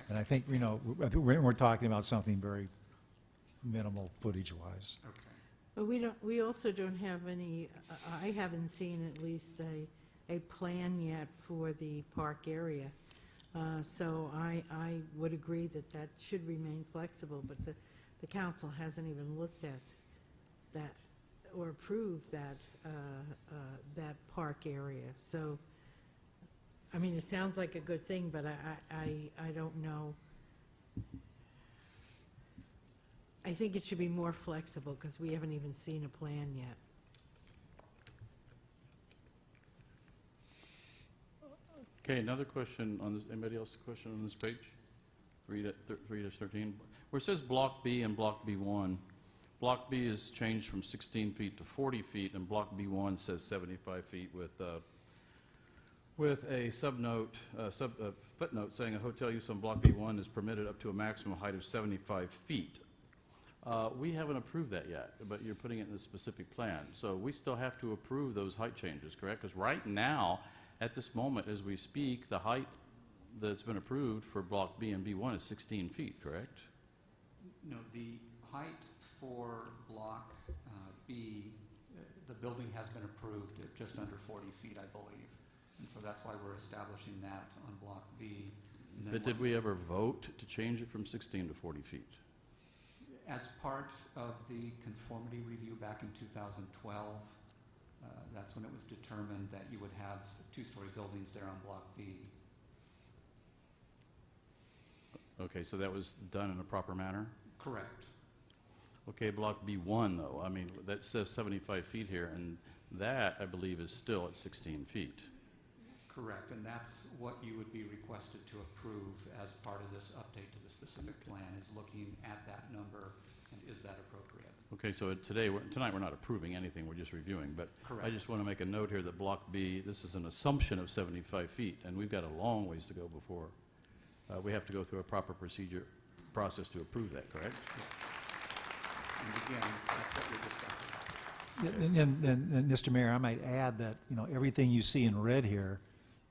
And I think, we're talking about something very minimal footage-wise. Okay. But we also don't have any, I haven't seen at least a plan yet for the park area. So I would agree that should remain flexible, but the the council hasn't even looked at that or approved that, that park area. So, I mean, it sounds like a good thing, but I don't know. I think it should be more flexible because we haven't even seen a plan yet. Okay, another question on this, anybody else a question on this page? 3-13, where it says Block B and Block B1. Block B is changed from 16 feet to 40 feet, and Block B1 says 75 feet with a footnote saying a hotel use on Block B1 is permitted up to a maximum height of 75 feet. We haven't approved that yet, but you're putting it in the specific plan. So we still have to approve those height changes, correct? Because right now, at this moment, as we speak, the height that's been approved for Block B and B1 is 16 feet, correct? No, the height for Block B, the building has been approved at just under 40 feet, I believe. And so that's why we're establishing that on Block B. And then But did we ever vote to change it from 16 to 40 feet? as part of the conformity review back in 2012, that's when it was determined that you would have two-story buildings there on Block B. Okay, so that was done in a proper manner? Correct. Okay, Block B1, though, I mean, that says 75 feet here, and that, I believe, is still at 16 feet. Correct, and that's what you would be requested to approve as part of this update to the specific plan, is looking at that number, and is that appropriate? Okay, so tonight we're not approving anything, we're just reviewing, but Correct. I just want to make a note here that Block B, this is an assumption of 75 feet, and we've got a long ways to go before we have to go through a proper process to approve that, correct? And again, that's what we're discussing. And Mr. Mayor, I might add that, you know, everything you see in red here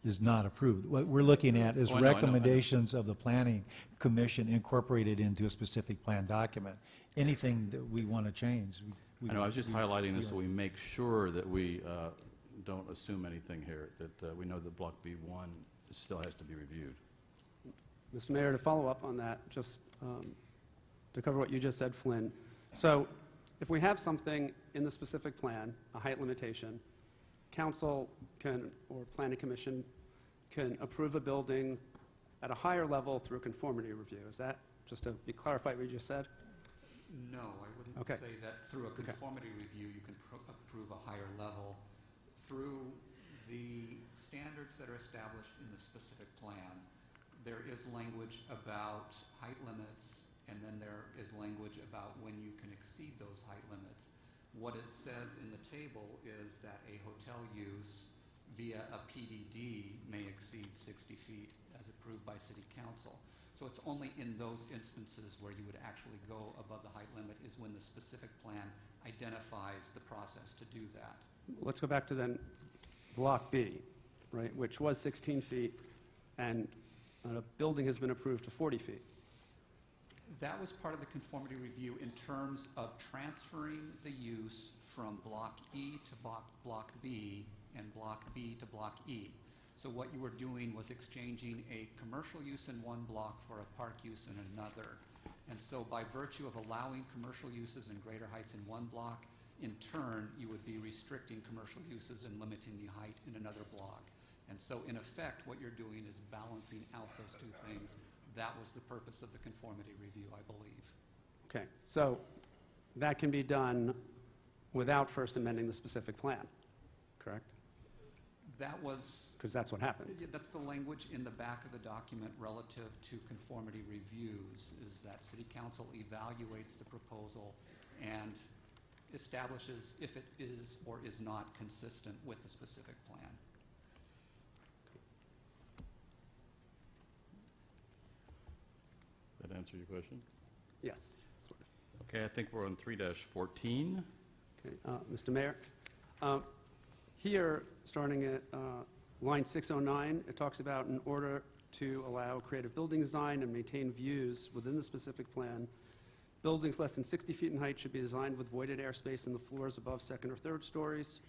is not approved. What we're looking at is Oh, I know. recommendations of the Planning Commission incorporated into a specific plan document. Anything that we want to change. I know, I was just highlighting this so we make sure that we don't assume anything here, that we know that Block B1 still has to be reviewed. Mr. Mayor, to follow up on that, just to cover what you just said, Flynn. So if we have something in the specific plan, a height limitation, council can, or planning commission can approve a building at a higher level through a conformity review. Is that, just to be clarified what you just said? No, I wouldn't Okay. say that through a conformity review you can approve a higher level. Through the standards that are established in the specific plan, there is language about height limits, and then there is language about when you can exceed those height limits. What it says in the table is that a hotel use via a PDD may exceed 60 feet as approved by City Council. So it's only in those instances where you would actually go above the height limit is when the specific plan identifies the process to do that. Let's go back to then Block B, right, which was 16 feet, and a building has been approved to 40 feet. That was part of the conformity review in terms of transferring the use from Block E to Block B and Block B to Block E. So what you were doing was exchanging a commercial use in one block for a park use in another. And so by virtue of allowing commercial uses and greater heights in one block, in turn, you would be restricting commercial uses and limiting the height in another block. And so in effect, what you're doing is balancing out those two things. That was the purpose of the conformity review, I believe. Okay, so that can be done without first amending the specific plan, correct? That was, Because that's what happened. that's the language in the back of the document relative to conformity reviews, is that City Council evaluates the proposal and establishes if it is or is not consistent with the specific plan. That answer your question? Yes. Sort of. Okay, I think we're on 3-14. Okay, Mr. Mayor, here, starting at line 609, it talks about in order to allow creative building design and maintain views within the specific plan, buildings less than 60 feet in height should be designed with voided airspace in the floors above second or third stories.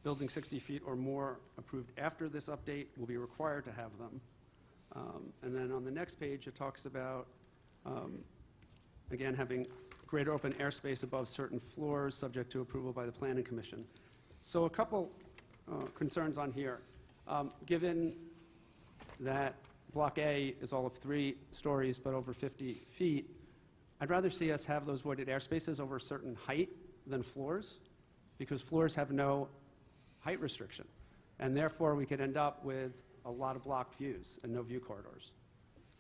Buildings 60 feet or more approved after this update will be required to have them. And then on the next page, it talks about, again, having greater open airspace above certain floors, subject to approval by the Planning Commission. So a couple concerns on here. Given that Block A is all of 3 stories but over 50 feet, I'd rather see us have those voided airspaces over a certain height than floors, because floors have no height restriction. And therefore, we could end up with a lot of blocked views and no view corridors.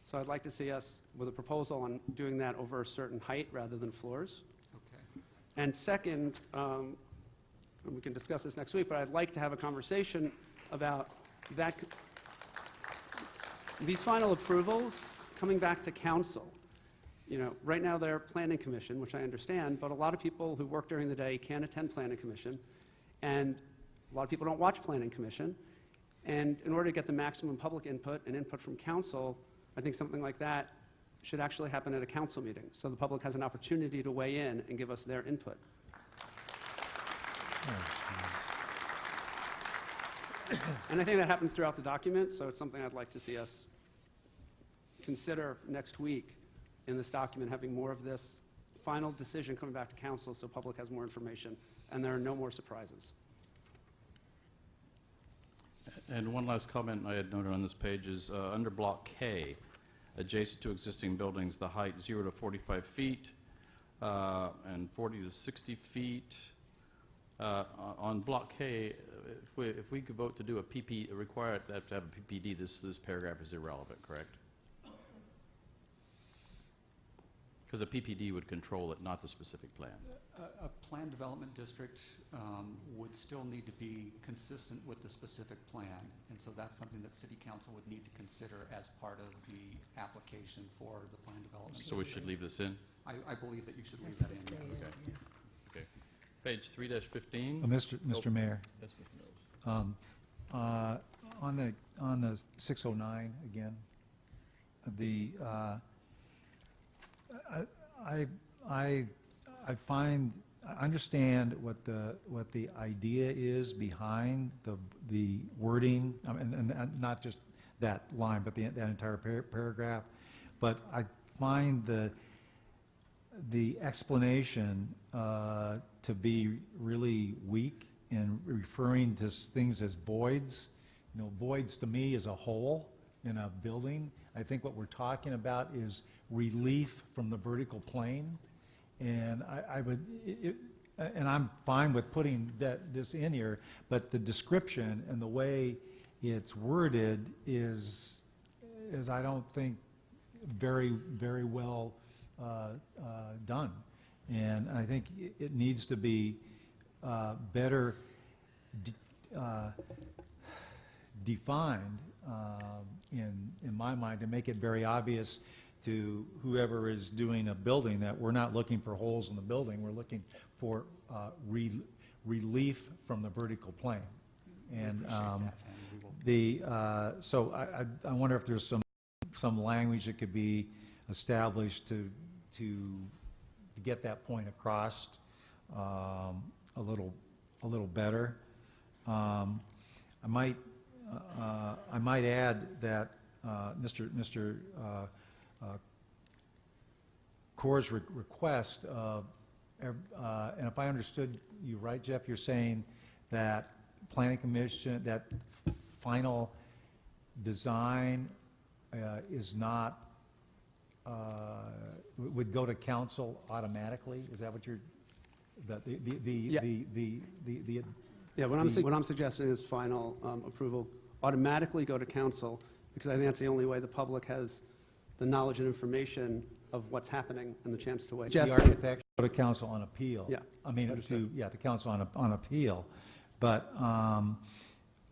So I'd like to see us with a proposal on doing that over a certain height rather than floors. Okay. And second, and we can discuss this next week, but I'd like to have a conversation about that, these final approvals coming back to council. You know, right now they're Planning Commission, which I understand, but a lot of people who work during the day can't attend Planning Commission, and a lot of people don't watch Planning Commission. And in order to get the maximum public input and input from council, I think something like that should actually happen at a council meeting, so the public has an opportunity to weigh in and give us their input. And I think that happens throughout the document, so it's something I'd like to see us consider next week in this document, having more of this final decision coming back to council so public has more information and there are no more surprises. And one last comment I had noted on this page is under Block K, adjacent to existing buildings, the height 0 to 45 feet and 40 to 60 feet. On Block K, if we could vote to do a PP, require that to have a PPD, this paragraph is irrelevant, correct? Because a PPD would control it, not the specific plan. A planned development district would still need to be consistent with the specific plan, and so that's something that City Council would need to consider as part of the application for the plan development. So we should leave this in? I believe that you should leave that in, yes. Okay. Page 3-15. Mr. Mayor, Yes, Mr. Mills. on the 609 again, I understand what the idea is behind the wording, and not just that line, but that entire paragraph. But I find the explanation to be really weak in referring to things as voids. You know, voids to me is a hole in a building. I think what we're talking about is relief from the vertical plane, and and I'm fine with putting this in here, but the description and the way it's worded is I don't think very well done, and I think it needs to be better defined in my mind, to make it very obvious to whoever is doing a building that we're not looking for holes in the building, we're looking for relief from the vertical plane. And so I wonder if there's some language that could be established to get that point across a little better. I might add that Mr. Corr's request of, and if I understood you right, Jeff, you're saying that Planning Commission, that final design is not, would go to council automatically? Is that what you're, Yeah, what I'm suggesting is final approval automatically go to council, because I think that's the only way the public has the knowledge and information of what's happening and the chance to weigh. The architect go to council on appeal. Yeah, I mean, to council on appeal. But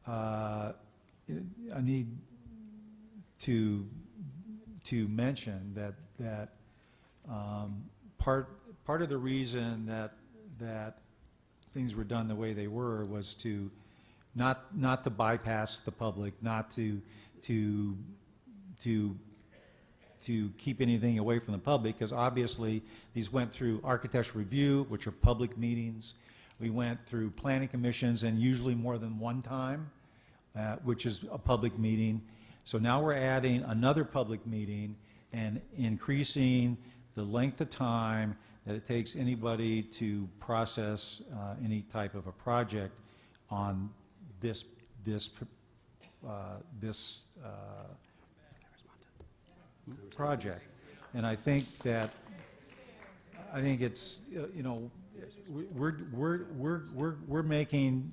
I need to mention that part of the reason that things were done the way they were was to not to bypass the public, not to keep anything away from the public, because obviously these went through architectural review, which are public meetings. We went through planning commissions, and usually more than one time, which is a public meeting. So now we're adding another public meeting and increasing the length of time that it takes anybody to process any type of a project on this project. And I think it's, you know, we're making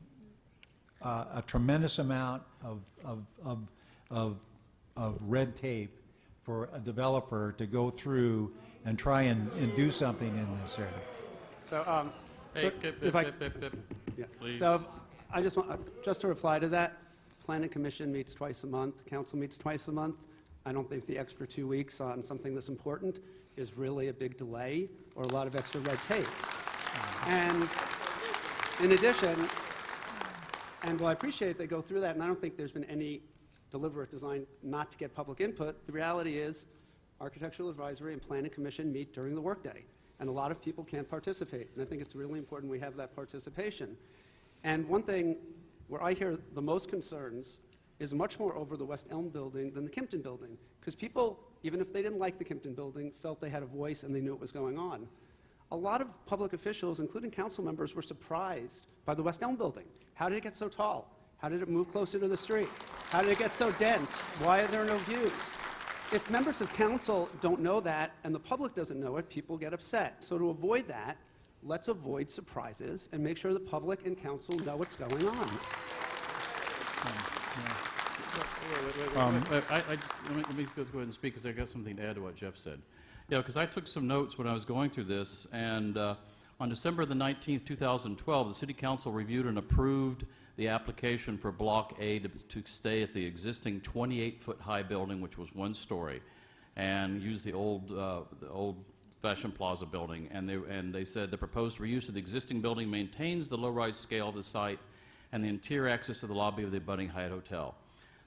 a tremendous amount of red tape for a developer to go through and try and do something in this area. So, Hey, if I- yeah. please. So I just want, just to reply to that, Planning Commission meets twice a month, Council meets twice a month. I don't think the extra 2 weeks on something that's important is really a big delay or a lot of extra red tape. And in addition, and while I appreciate they go through that, and I don't think there's been any deliberate design not to get public input, the reality is Architectural Advisory and Planning Commission meet during the workday, and a lot of people can't participate, and I think it's really important we have that participation. And one thing where I hear the most concerns is much more over the West Elm building than the Kimpton building, because people, even if they didn't like the Kimpton building, felt they had a voice and they knew what was going on. A lot of public officials, including council members, were surprised by the West Elm building. How did it get so tall? How did it move closer to the street? How did it get so dense? Why are there no views? If members of council don't know that and the public doesn't know it, people get upset. So to avoid that, let's avoid surprises and make sure the public and council know what's going on. Let me go ahead and speak, because I got something to add to what Jeff said. Yeah, because I took some notes when I was going through this, and on December the 19th, 2012, the City Council reviewed and approved the application for Block A to stay at the existing 28-foot-high building, which was 1 story, and use the old Fashion Plaza building. And they said the proposed reuse of the existing building maintains the low-rise scale of the site and the interior access to the lobby of the abutting Hyatt Hotel.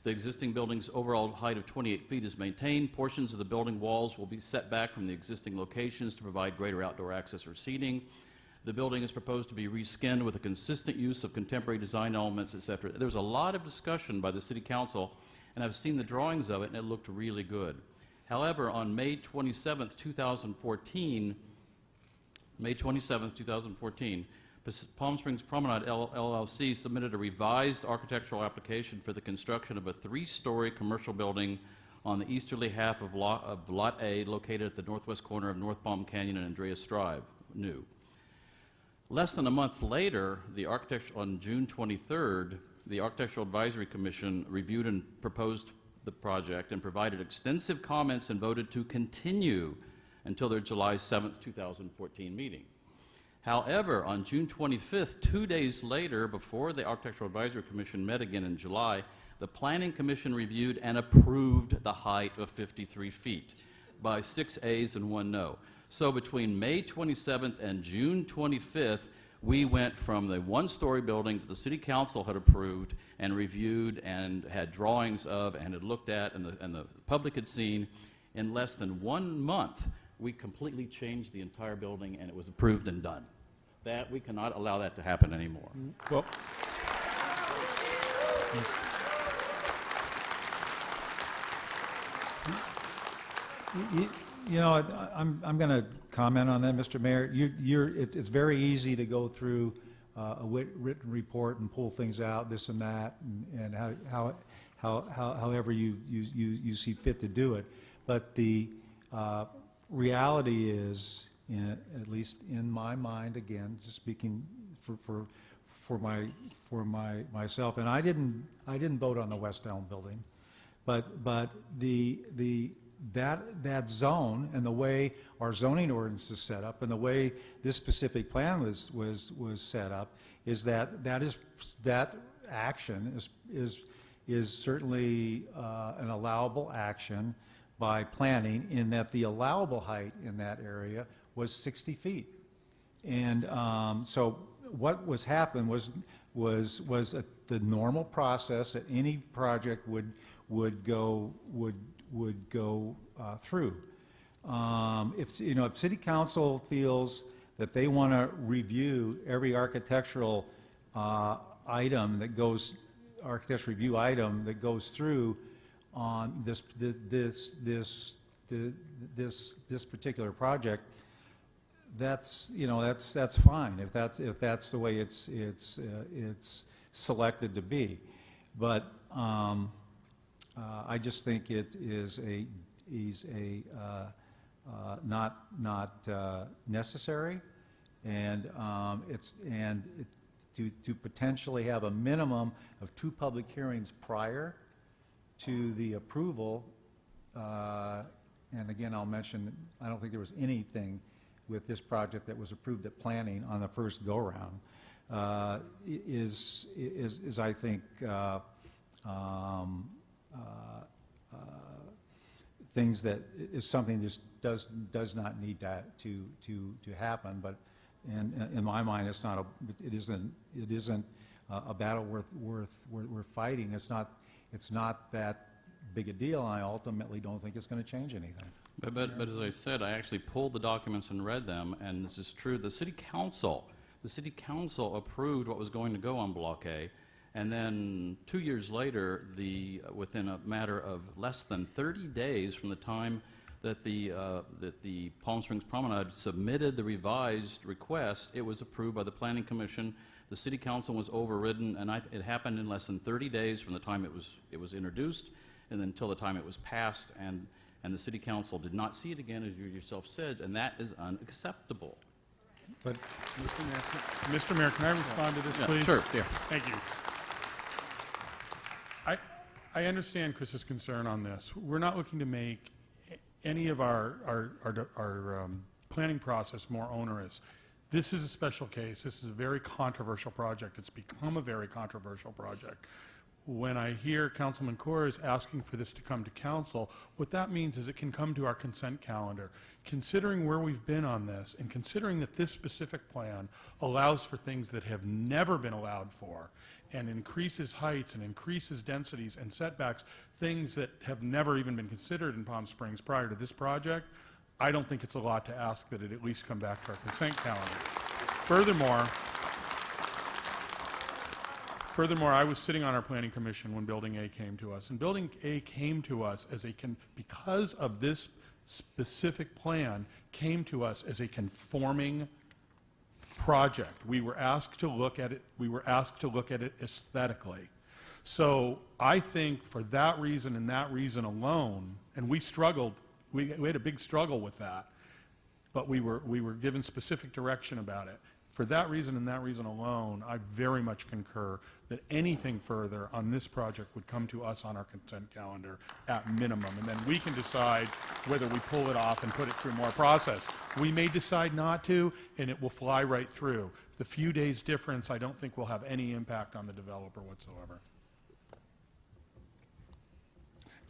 The existing building's overall height of 28 feet is maintained. Portions of the building walls will be set back from the existing locations to provide greater outdoor access or seating. The building is proposed to be reskinned with a consistent use of contemporary design elements, etc. There was a lot of discussion by the City Council, and I've seen the drawings of it, and it looked really good. However, on May 27th, 2014, Palm Springs Promenade LLC submitted a revised architectural application for the construction of a 3-story commercial building on the easterly half of Lot A, located at the northwest corner of North Palm Canyon and Andreas Drive, new. Less than a month later, on June 23rd, the Architectural Advisory Commission reviewed and proposed the project and provided extensive comments and voted to continue until their July 7th, 2014 meeting. However, on June 25th, 2 days later, before the Architectural Advisory Commission met again in July, the Planning Commission reviewed and approved the height of 53 feet by 6 ayes and 1 no. So between May 27th and June 25th, we went from the 1-story building that the City Council had approved and reviewed and had drawings of and had looked at and the public had seen. In less than 1 month, we completely changed the entire building, and it was approved and done. That, we cannot allow that to happen anymore. Well, You know, I'm going to comment on that, Mr. Mayor. It's very easy to go through a written report and pull things out, this and that, and however you see fit to do it. But the reality is, at least in my mind, again, just speaking for myself, and I didn't vote on the West Elm building, but that zone and the way our zoning ordinance is set up and the way this specific plan was set up is that action is certainly an allowable action by planning, in that the allowable height in that area was 60 feet. And so what was happened was the normal process that any project would go through. If City Council feels that they want to review every architectural item that goes, architectural review item that goes through on this particular project, that's, you know, that's fine, if that's the way it's selected to be. But I just think it is not necessary, and to potentially have a minimum of 2 public hearings prior to the approval. And again, I'll mention, I don't think there was anything with this project that was approved at planning on the first go-round, is I think, things that is something that does not need to happen. But in my mind, it isn't a battle worth fighting. It's not that big a deal, and I ultimately don't think it's going to change anything. But as I said, I actually pulled the documents and read them, and this is true. The city council approved what was going to go on Block A, and then 2 years later, within a matter of less than 30 days from the time that the Palm Springs Promenade submitted the revised request, it was approved by the Planning Commission. The city council was overridden, and it happened in less than 30 days from the time it was introduced, and then until the time it was passed, and the city council did not see it again, as you yourself said, and that is unacceptable. But, Mr. Mayor, can I respond to this, Yeah, please? sure, yeah. Thank you. I understand Chris's concern on this. We're not looking to make any of our planning process more onerous. This is a special case. This is a very controversial project. It's become a very controversial project. When I hear Councilman Coors asking for this to come to council, what that means is it can come to our consent calendar. Considering where we've been on this, and considering that this specific plan allows for things that have never been allowed for, and increases heights and increases densities and setbacks, things that have never even been considered in Palm Springs prior to this project, I don't think it's a lot to ask that it at least come back to our consent calendar. Furthermore, I was sitting on our planning commission when Building A came to us, and Building A came to us as because of this specific plan, came to us as a conforming project. We were asked to look at it aesthetically. So I think for that reason and that reason alone, and we struggled, we had a big struggle with that, but we were given specific direction about it. For that reason and that reason alone, I very much concur that anything further on this project would come to us on our consent calendar at minimum, and then we can decide whether we pull it off and put it through more process. We may decide not to, and it will fly right through. The few days difference, I don't think will have any impact on the developer whatsoever.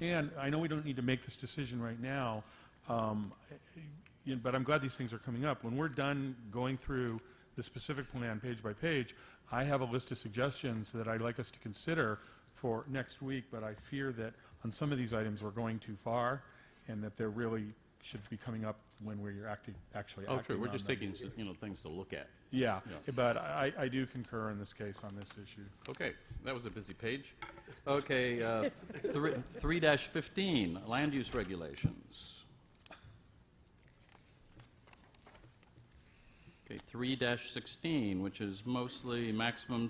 And I know we don't need to make this decision right now, but I'm glad these things are coming up. When we're done going through the specific plan page by page, I have a list of suggestions that I'd like us to consider for next week, but I fear that on some of these items we're going too far, and that there really should be coming up when we're actually acting Oh, true, we're on just them. taking, things to look at. Yeah, Yeah. but I do concur in this case on this issue. Okay, that was a busy page. Okay, 3-15, land use regulations. Okay, 3-16, which is mostly maximum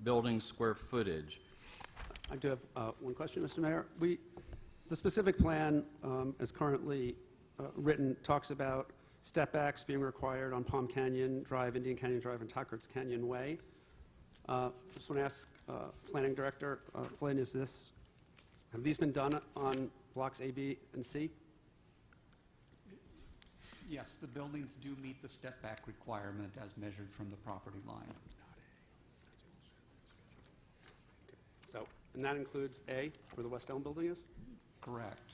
building square footage. I do have one question, Mr. Mayor. The specific plan, as currently written, talks about step backs being required on Palm Canyon Drive, Indian Canyon Drive, and Tucker's Canyon Way. Just want to ask Planning Director Flynn, have these been done on blocks A, B, and C? Yes, the buildings do meet the step back requirement as measured from the property line. So, and that includes A, where the West Elm building is? Correct.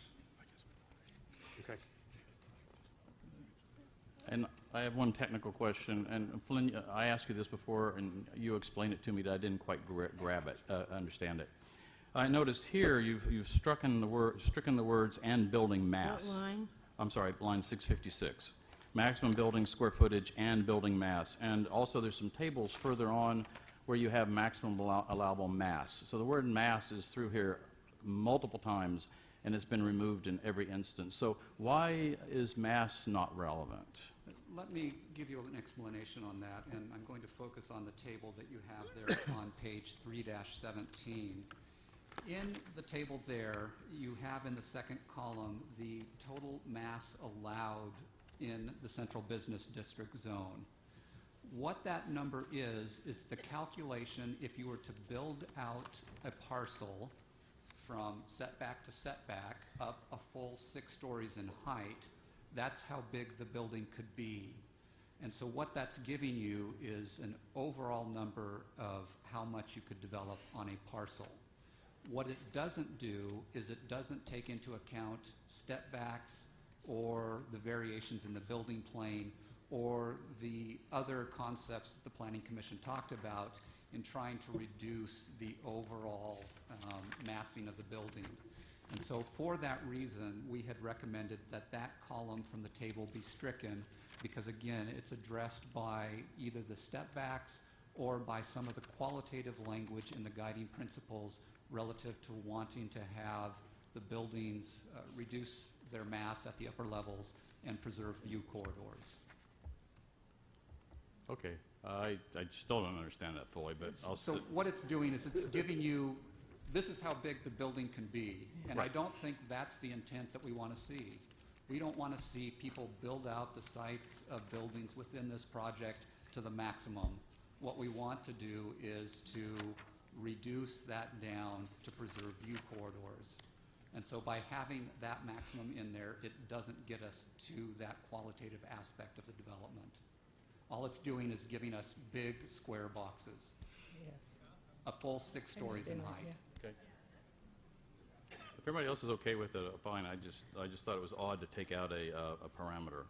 Okay. And I have one technical question, and Flynn, I asked you this before, and you explained it to me that I didn't quite grab it, understand it. I noticed here you've stricken the words "and building mass." What line? I'm sorry, line 656. Maximum building square footage and building mass. And also there's some tables further on where you have maximum allowable mass. So the word mass is through here multiple times, and it's been removed in every instance. So why is mass not relevant? Let me give you an explanation on that, and I'm going to focus on the table that you have there on page 3-17. In the table there, you have in the second column the total mass allowed in the central business district zone. What that number is the calculation if you were to build out a parcel from setback to setback up a full 6 stories in height. That's how big the building could be. And so what that's giving you is an overall number of how much you could develop on a parcel. What it doesn't do is it doesn't take into account step backs or the variations in the building plane or the other concepts that the Planning Commission talked about in trying to reduce the overall massing of the building. And so for that reason, we had recommended that that column from the table be stricken because, again, it's addressed by either the step backs or by some of the qualitative language in the guiding principles relative to wanting to have the buildings reduce their mass at the upper levels and preserve view corridors. Okay, I still don't understand that fully, but I'll So what it's doing is it's giving you, this is how big the building can be. And I Right. don't think that's the intent that we want to see. We don't want to see people build out the sites of buildings within this project to the maximum. What we want to do is to reduce that down to preserve view corridors. And so by having that maximum in there, it doesn't get us to that qualitative aspect of the development. All it's doing is giving us big square boxes, Yes. a full 6 stories in height. Okay. If everybody else is okay with it, fine. I just thought it was odd to take out a parameter.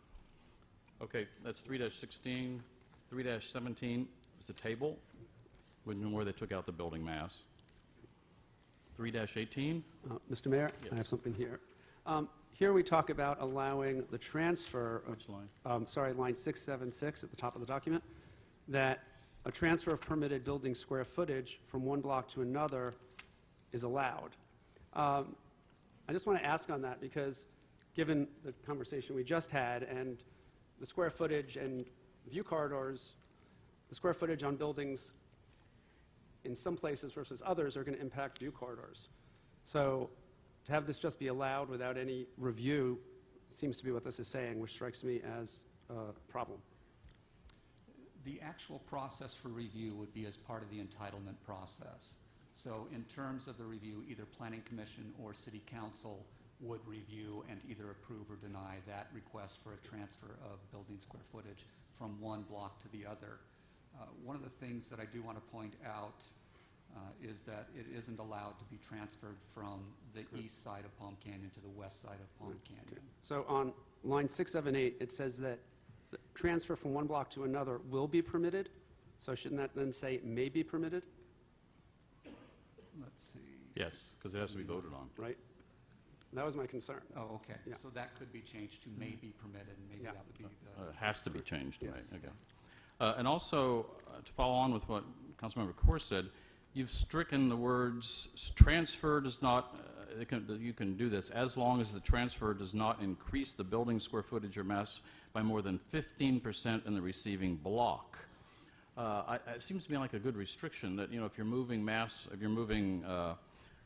Okay, that's 3-16. 3-17 is the table, where they took out the building mass. 3-18. Mr. Mayor, Yes. I have something here. Here we talk about allowing the transfer of, Which line? line 676 at the top of the document, that a transfer of permitted building square footage from one block to another is allowed. I just want to ask on that because given the conversation we just had and the square footage and view corridors, the square footage on buildings in some places versus others are going to impact view corridors. So to have this just be allowed without any review seems to be what this is saying, which strikes me as a problem. The actual process for review would be as part of the entitlement process. So in terms of the review, either Planning Commission or City Council would review and either approve or deny that request for a transfer of building square footage from one block to the other. One of the things that I do want to point out is that it isn't allowed to be transferred from the east side of Palm Canyon to the west side of Palm Canyon. So on line 678, it says that the transfer from one block to another will be permitted. So shouldn't that then say may be permitted, Let's see. Yes, because it has to be voted on. right? That was my concern. Oh, okay. Yeah. So that could be changed to may be permitted, and maybe Yeah. that would be It has to be changed, right? Yes. Okay. And also, to follow on with what Councilmember Corr said, you've stricken the words, transfer does not, you can do this, as long as the transfer does not increase the building square footage or mass by more than 15% in the receiving block. It seems to me like a good restriction that, if you're moving mass, if you're moving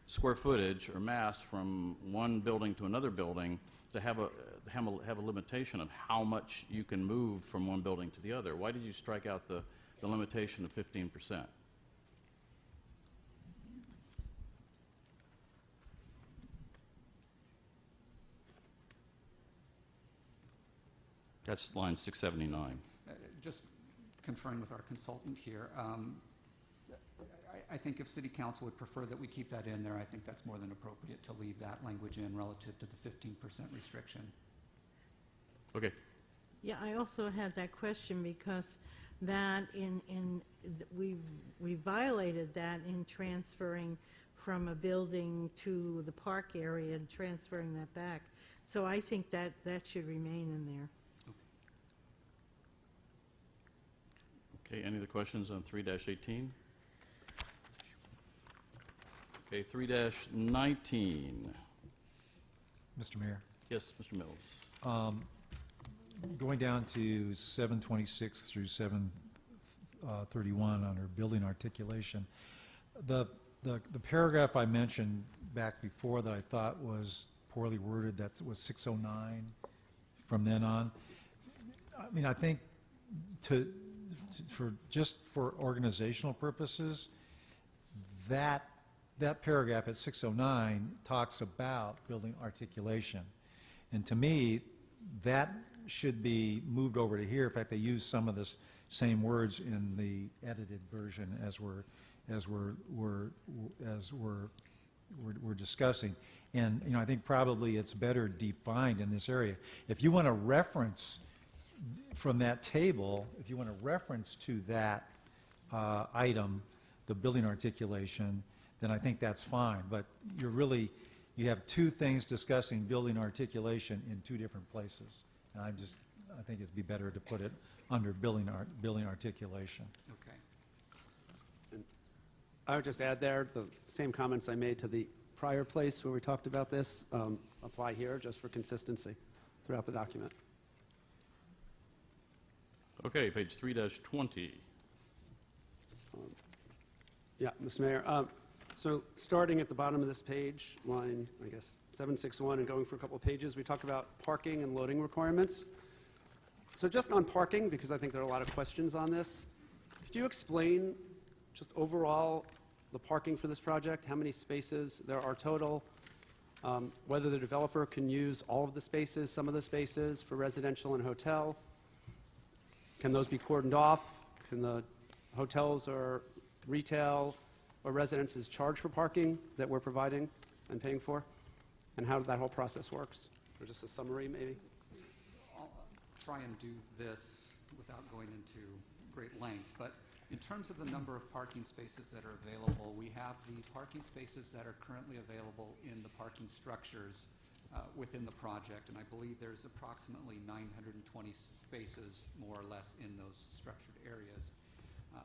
square footage or mass from one building to another building, to have a limitation of how much you can move from one building to the other. Why did you strike out the limitation of 15%? That's line 679. Just conferring with our consultant here, I think if City Council would prefer that we keep that in there, I think that's more than appropriate to leave that language in relative to the 15% restriction. Okay. Yeah, I also had that question because that we violated that in transferring from a building to the park area and transferring that back. So I think that should remain in there. Okay, any other questions on 3-18? Okay, 3-19. Mr. Mayor. Yes, Mr. Mills. Going down to 726 through 731 under building articulation, the paragraph I mentioned back before that I thought was poorly worded, that was 609 from then on. I mean, I think for organizational purposes, that paragraph at 609 talks about building articulation. And to me, that should be moved over to here. In fact, they use some of the same words in the edited version as we're discussing. And I think probably it's better defined in this area. If you want to reference from that table, if you want to reference to that item, the building articulation, then I think that's fine. But you have two things discussing building articulation in two different places. And I think it'd be better to put it under building articulation. Okay. I would just add there, the same comments I made to the prior place where we talked about this apply here, just for consistency throughout the document. Okay, page 3-20. Yeah, Mr. Mayor. So starting at the bottom of this page, line, 761, and going for a couple of pages, we talk about parking and loading requirements. So just on parking, because I think there are a lot of questions on this, could you explain just overall the parking for this project, how many spaces there are total, whether the developer can use all of the spaces, some of the spaces for residential and hotel? Can those be cordoned off? Can the hotels or retail or residences charge for parking that we're providing and paying for? And how that whole process works? Or just a summary, maybe? I'll try and do this without going into great length, but in terms of the number of parking spaces that are available, we have the parking spaces that are currently available in the parking structures within the project, and I believe there's approximately 920 spaces, more or less, in those structured areas.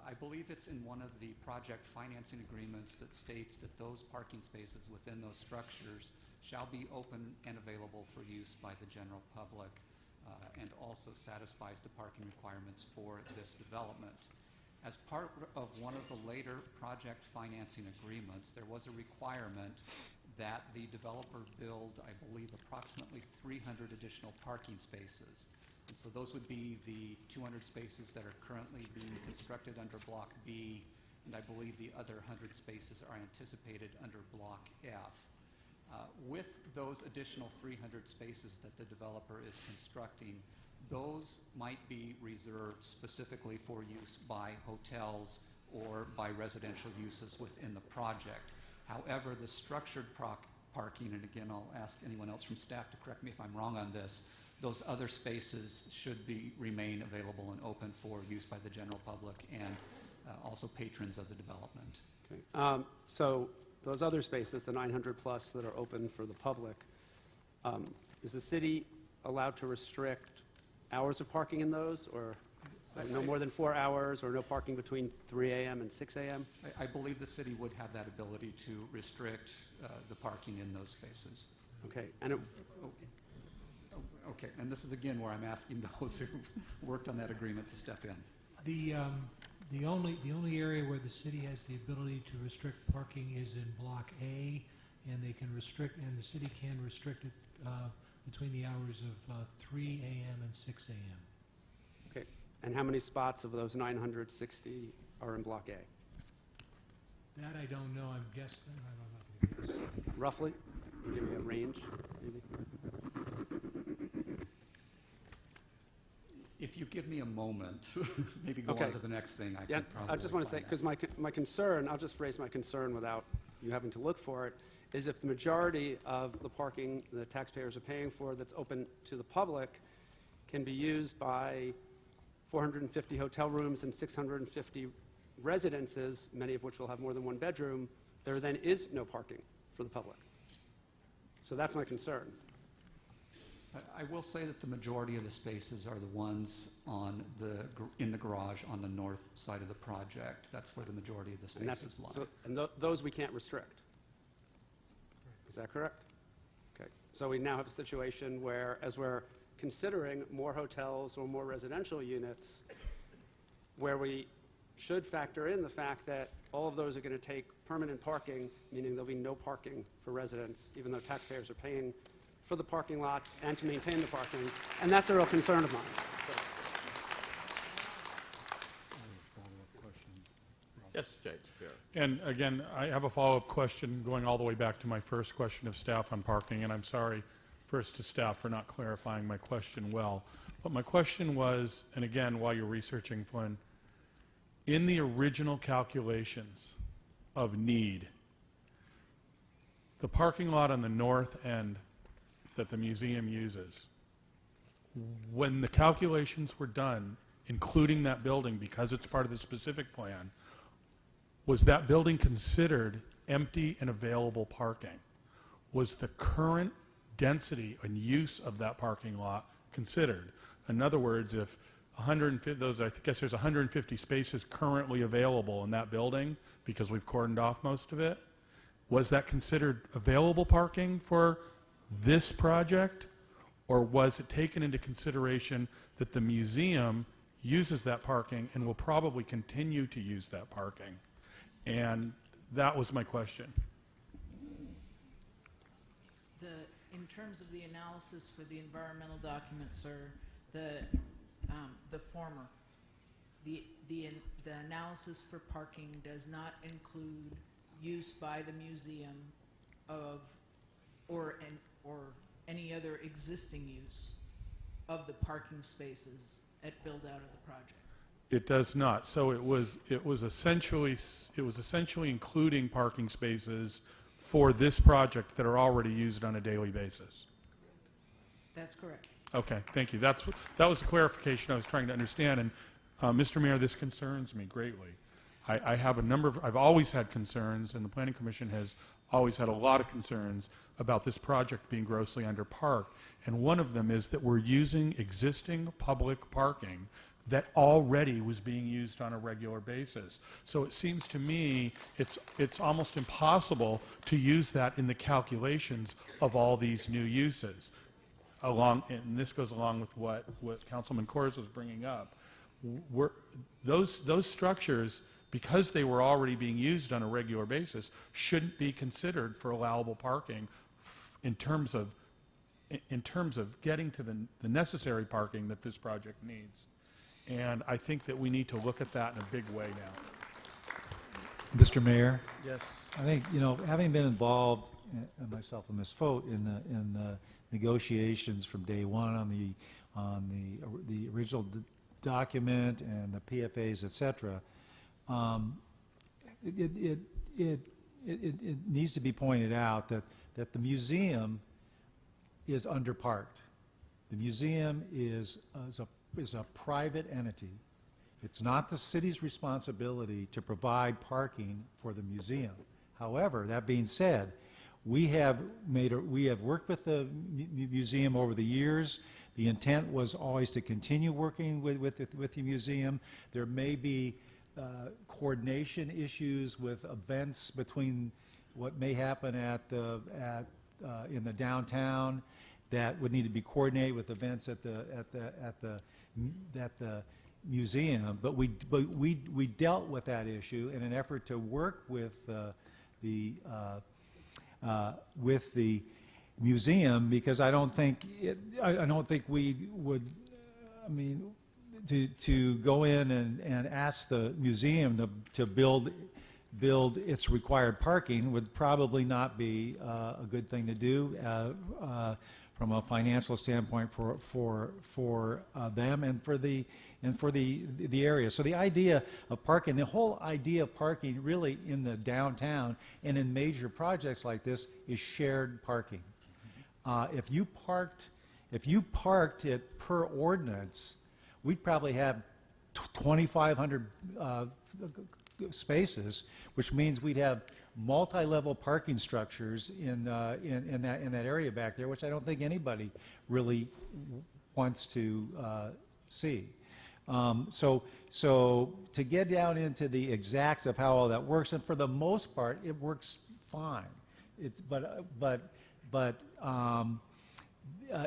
I believe it's in one of the project financing agreements that states that those parking spaces within those structures shall be open and available for use by the general public, and also satisfies the parking requirements for this development. As part of one of the later project financing agreements, there was a requirement that the developer build, I believe, approximately 300 additional parking spaces. And so those would be the 200 spaces that are currently being constructed under Block B, and I believe the other 100 spaces are anticipated under Block F. With those additional 300 spaces that the developer is constructing, those might be reserved specifically for use by hotels or by residential uses within the project. However, the structured parking, and again, I'll ask anyone else from staff to correct me if I'm wrong on this, those other spaces should remain available and open for use by the general public and also patrons of the development. Okay. So those other spaces, the 900 plus that are open for the public, is the city allowed to restrict hours of parking in those, or no more than 4 hours, or no parking between 3 a.m. and 6 a.m.? I believe the city would have that ability to restrict the parking in those spaces. Okay. And Okay, and this is again where I'm asking those who worked on that agreement to step in. The only area where the city has the ability to restrict parking is in Block A, and the city can restrict it between the hours of 3 a.m. and 6 a.m. Okay. And how many spots of those 960 are in Block A? That I don't know. I'm guessing. I don't know. Roughly? Give me a range, maybe? If you give me a moment, maybe go Okay. on to the next thing, I Yeah, could probably I just want to say, find because my concern, I'll just raise my concern without you having to look for it, is if the majority of the parking the taxpayers are paying for that's open to the public can be used by 450 hotel rooms and 650 residences, many of which will have more than one bedroom, there then is no parking for the public. So that's my concern. I will say that the majority of the spaces are the ones in the garage on the north side of the project. That's where the majority of the And that's- spaces lie. so- and those we can't restrict. Is that correct? Okay, so we now have a situation where, as we're considering more hotels or more residential units, where we should factor in the fact that all of those are going to take permanent parking, meaning there'll be no parking for residents, even though taxpayers are paying for the parking lots and to maintain the parking, and that's a real concern of mine. Yes, Jay. And again, I have a follow-up question going all the way back to my first question of staff on parking, and I'm sorry first to staff for not clarifying my question well. But my question was, and again, while you're researching, Flynn, in the original calculations of need, the parking lot on the north end that the museum uses, when the calculations were done, including that building because it's part of the specific plan, was that building considered empty and available parking? Was the current density and use of that parking lot considered? In other words, if 150, I guess there's 150 spaces currently available in that building because we've cordoned off most of it, was that considered available parking for this project? Or was it taken into consideration that the museum uses that parking and will probably continue to use that parking? And that was my question. In terms of the analysis for the environmental document, sir, the former, the analysis for parking does not include use by the museum of, or any other existing use of the parking spaces at build-out of the project. It does not. So it was essentially including parking spaces for this project that are already used on a daily basis. That's correct. Okay, thank you. That was the clarification I was trying to understand. And Mr. Mayor, this concerns me greatly. I have I've always had concerns, and the Planning Commission has always had a lot of concerns about this project being grossly underparked. And one of them is that we're using existing public parking that already was being used on a regular basis. So it seems to me it's almost impossible to use that in the calculations of all these new uses. And this goes along with what Councilman Kors was bringing up. Those structures, because they were already being used on a regular basis, shouldn't be considered for allowable parking in terms of getting to the necessary parking that this project needs. And I think that we need to look at that in a big way now. Mr. Mayor, Yes. I think, having been involved, myself and Ms. Fote, in the negotiations from day one on the original document and the PFAs, et cetera, it needs to be pointed out that the museum is underparked. The museum is a private entity. It's not the city's responsibility to provide parking for the museum. However, that being said, we have worked with the museum over the years. The intent was always to continue working with the museum. There may be coordination issues with events between what may happen in the downtown that would need to be coordinated with events at the museum. But we dealt with that issue in an effort to work with the museum, because I don't think we would, to go in and ask the museum to build its required parking would probably not be a good thing to do from a financial standpoint for them and for the area. So the idea of parking, the whole idea of parking really in the downtown and in major projects like this is shared parking. If you parked it per ordinance, we'd probably have 2,500 spaces, which means we'd have multi-level parking structures in that area back there, which I don't think anybody really wants to see. So to get down into the exacts of how all that works, and for the most part, it works fine. it's,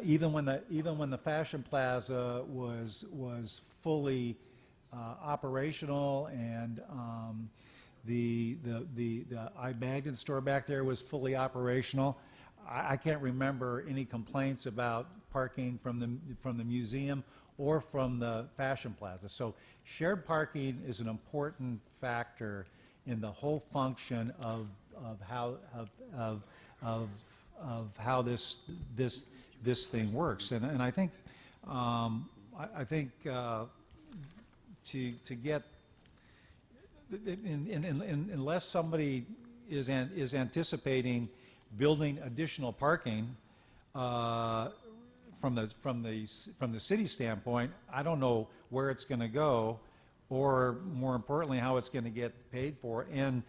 even when the Fashion Plaza was fully operational, and the I-Magnet store back there was fully operational, I can't remember any complaints about parking from the museum or from the Fashion Plaza. So shared parking is an important factor in the whole function of how this thing works. And I think to get unless somebody is anticipating building additional parking from the city standpoint, I don't know where it's going to go, or more importantly, how it's going to get paid for, and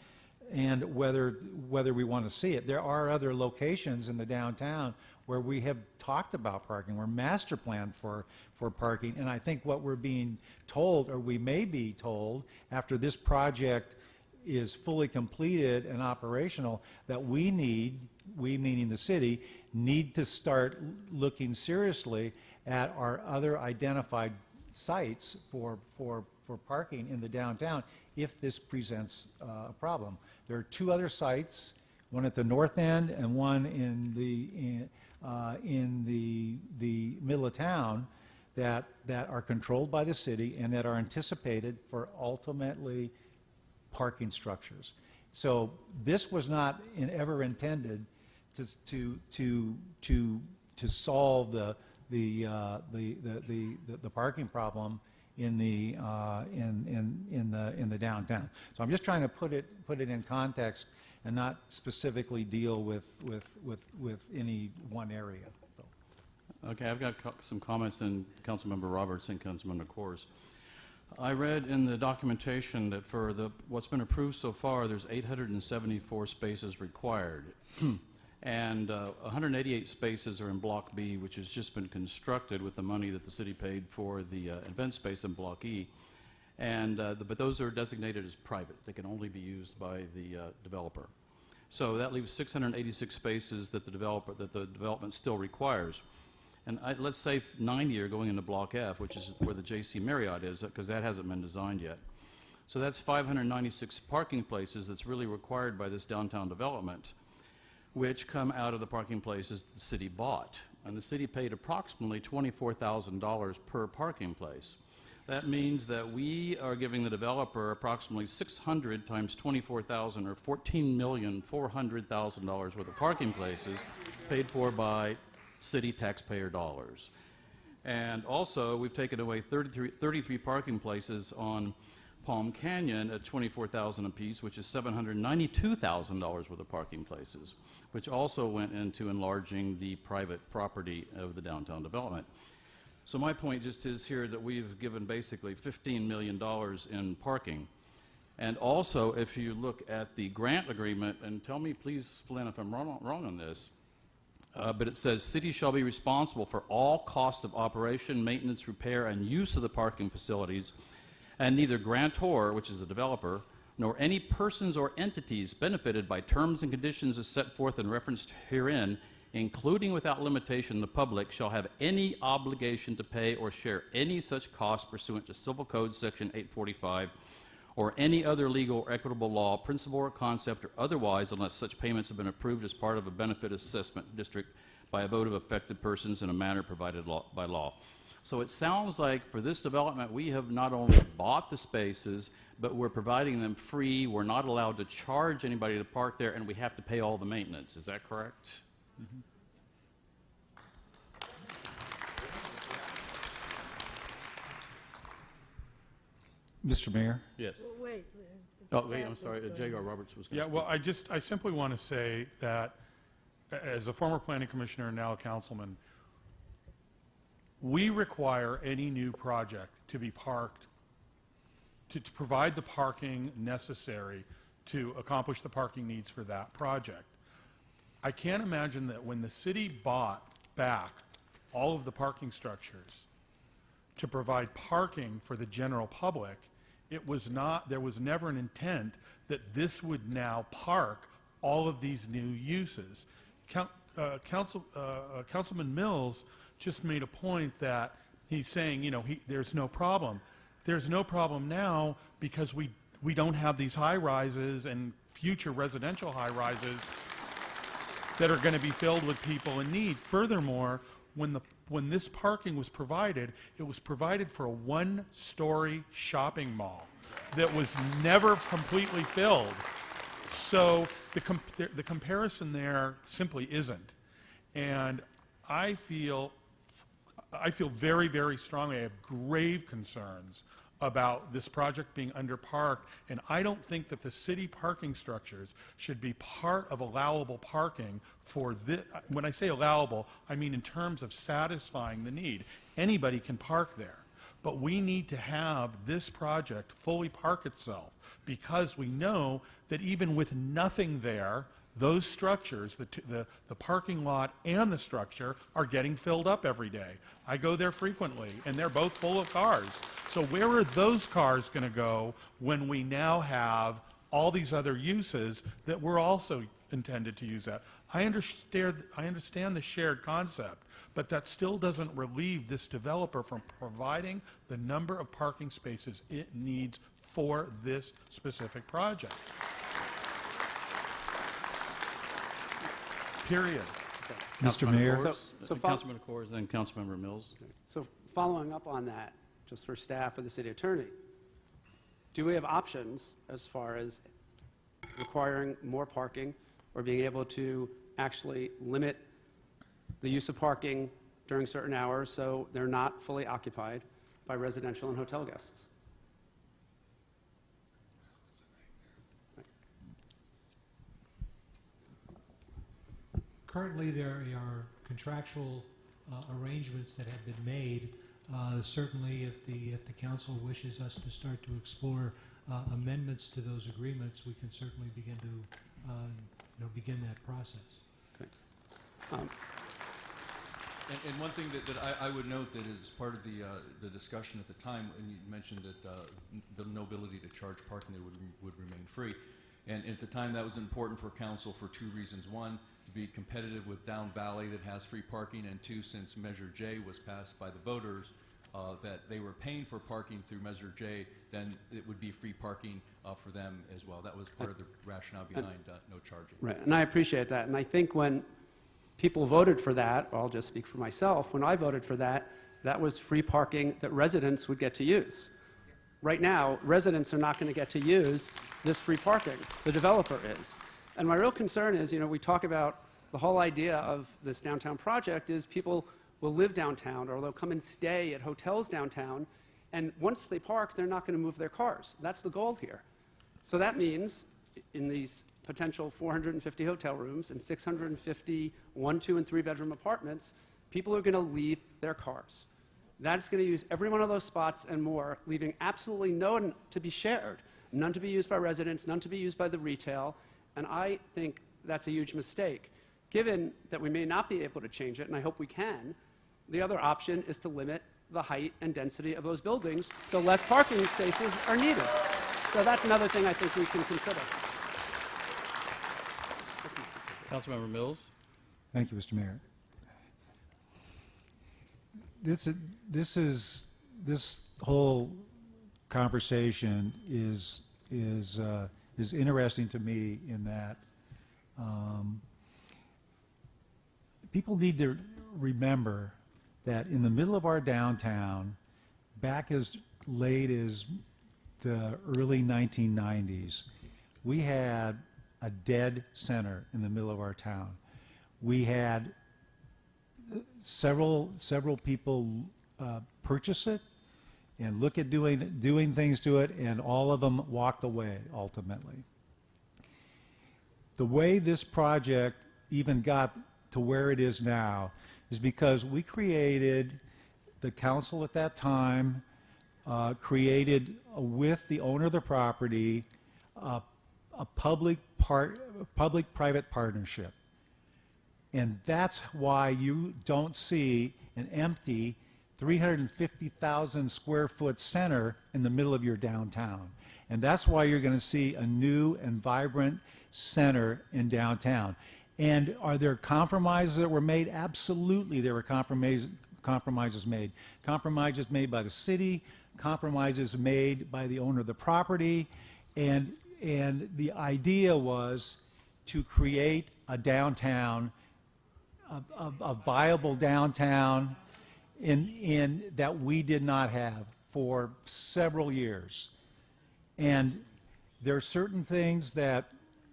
whether we want to see it. There are other locations in the downtown where we have talked about parking. We're master planned for parking, and I think what we're being told, or we may be told, after this project is fully completed and operational, that we meaning the city, need to start looking seriously at our other identified sites for parking in the downtown if this presents a problem. There are two other sites, one at the north end and one in the middle of town, that are controlled by the city and that are anticipated for ultimately parking structures. So this was not ever intended to solve the parking problem in the downtown. So I'm just trying to put it in context and not specifically deal with any one area. So. Okay, I've got some comments in Councilmember Roberts and Councilmember Coors. I read in the documentation that for what's been approved so far, there's 874 spaces required. And 188 spaces are in Block B, which has just been constructed with the money that the city paid for the event space in Block E. And but those are designated as private. They can only be used by the developer. So that leaves 686 spaces that the development still requires. And let's say 90 are going into Block F, which is where the J.C. Marriott is, because that hasn't been designed yet. So that's 596 parking places that's really required by this downtown development, which come out of the parking places the city bought. And the city paid approximately $24,000 per parking place. That means that we are giving the developer approximately 600 times 24,000, or $14,400,000 worth of parking places paid for by city taxpayer dollars. And also, we've taken away 33 parking places on Palm Canyon at $24,000 apiece, which is $792,000 worth of parking places, which also went into enlarging the private property of the downtown development. So my point just is here that we've given basically $15 million in parking. And also, if you look at the grant agreement, and tell me, please, Flynn, if I'm wrong on this, but it says, "City shall be responsible for all costs of operation, maintenance, repair, and use of the parking facilities, and neither grantor," which is the developer, "nor any persons or entities benefited by terms and conditions as set forth and referenced herein, including without limitation the public, shall have any obligation to pay or share any such cost pursuant to Civil Code Section 845, or any other legal or equitable law, principle or concept, or otherwise, unless such payments have been approved as part of a benefit assessment district by a vote of affected persons in a manner provided by law." So it sounds like for this development, we have not only bought the spaces, but we're providing them free. We're not allowed to charge anybody to park there, and we have to pay all the maintenance. Is that correct? Mm-hmm. Mr. Mayor? Yes. Wait. Oh, wait, I'm sorry. J.R. Roberts was going to Yeah, well, I simply want to say that as a former planning commissioner and now a councilman, we require any new project to be parked, to provide the parking necessary to accomplish the parking needs for that project. I can't imagine that when the city bought back all of the parking structures to provide parking for the general public, there was never an intent that this would now park all of these new uses. Councilman Mills just made a point that he's saying, you know, there's no problem. There's no problem now because we don't have these high-rises and future residential high-rises that are going to be filled with people in need. Furthermore, when this parking was provided, it was provided for a one-story shopping mall that was never completely filled. So the comparison there simply isn't. And I feel very, very strongly, I have grave concerns about this project being underparked, and I don't think that the city parking structures should be part of allowable parking for this. When I say allowable, I mean in terms of satisfying the need. Anybody can park there, but we need to have this project fully park itself, because we know that even with nothing there, those structures, the parking lot and the structure, are getting filled up every day. I go there frequently, and they're both full of cars. So where are those cars going to go when we now have all these other uses that we're also intended to use that? I understand the shared concept, but that still doesn't relieve this developer from providing the number of parking spaces it needs for this specific project. Period. Mr. Councilmember Mayor? Kors, So Councilman Kors, then Councilmember Mills. So following up on that, just for staff or the city attorney, do we have options as far as requiring more parking or being able to actually limit the use of parking during certain hours so they're not fully occupied by residential and hotel guests? Currently, there are contractual arrangements that have been made. Certainly, if the council wishes us to start to explore amendments to those agreements, we can certainly begin to begin that process. And one thing that I would note that is part of the discussion at the time, and you mentioned that the no ability to charge parking there would remain free. And at the time, that was important for council for two reasons. One, to be competitive with Down Valley that has free parking, and two, since Measure J was passed by the voters, that they were paying for parking through Measure J, then it would be free parking for them as well. That was part of the rationale behind no charging. Right, and I appreciate that. And I think when people voted for that, or I'll just speak for myself, when I voted for that, that was free parking that residents would get to use. Right now, residents are not going to get to use this free parking. The developer is. And my real concern is, we talk about the whole idea of this downtown project is people will live downtown or they'll come and stay at hotels downtown, and once they park, they're not going to move their cars. That's the goal here. So that means in these potential 450 hotel rooms and 650 1-, 2-, and 3-bedroom apartments, people are going to leave their cars. That's going to use every one of those spots and more, leaving absolutely none to be shared, none to be used by residents, none to be used by the retail, and I think that's a huge mistake. Given that we may not be able to change it, and I hope we can, the other option is to limit the height and density of those buildings so less parking spaces are needed. So that's another thing I think we can consider. Councilmember Mills. Thank you, Mr. Mayor. This whole conversation is interesting to me in that people need to remember that in the middle of our downtown, back as late as the early 1990s, we had a dead center in the middle of our town. We had several people purchase it and look at doing things to it, and all of them walked away ultimately. The way this project even got to where it is now is because we created, the council at that time created with the owner of the property a public-private partnership. And that's why you don't see an empty 350,000 square foot center in the middle of your downtown. And that's why you're going to see a new and vibrant center in downtown. And are there compromises that were made? Absolutely, there were compromises made. Compromises made by the city, compromises made by the owner of the property, and the idea was to create a downtown, a viable downtown in that we did not have for several years. And there are certain things that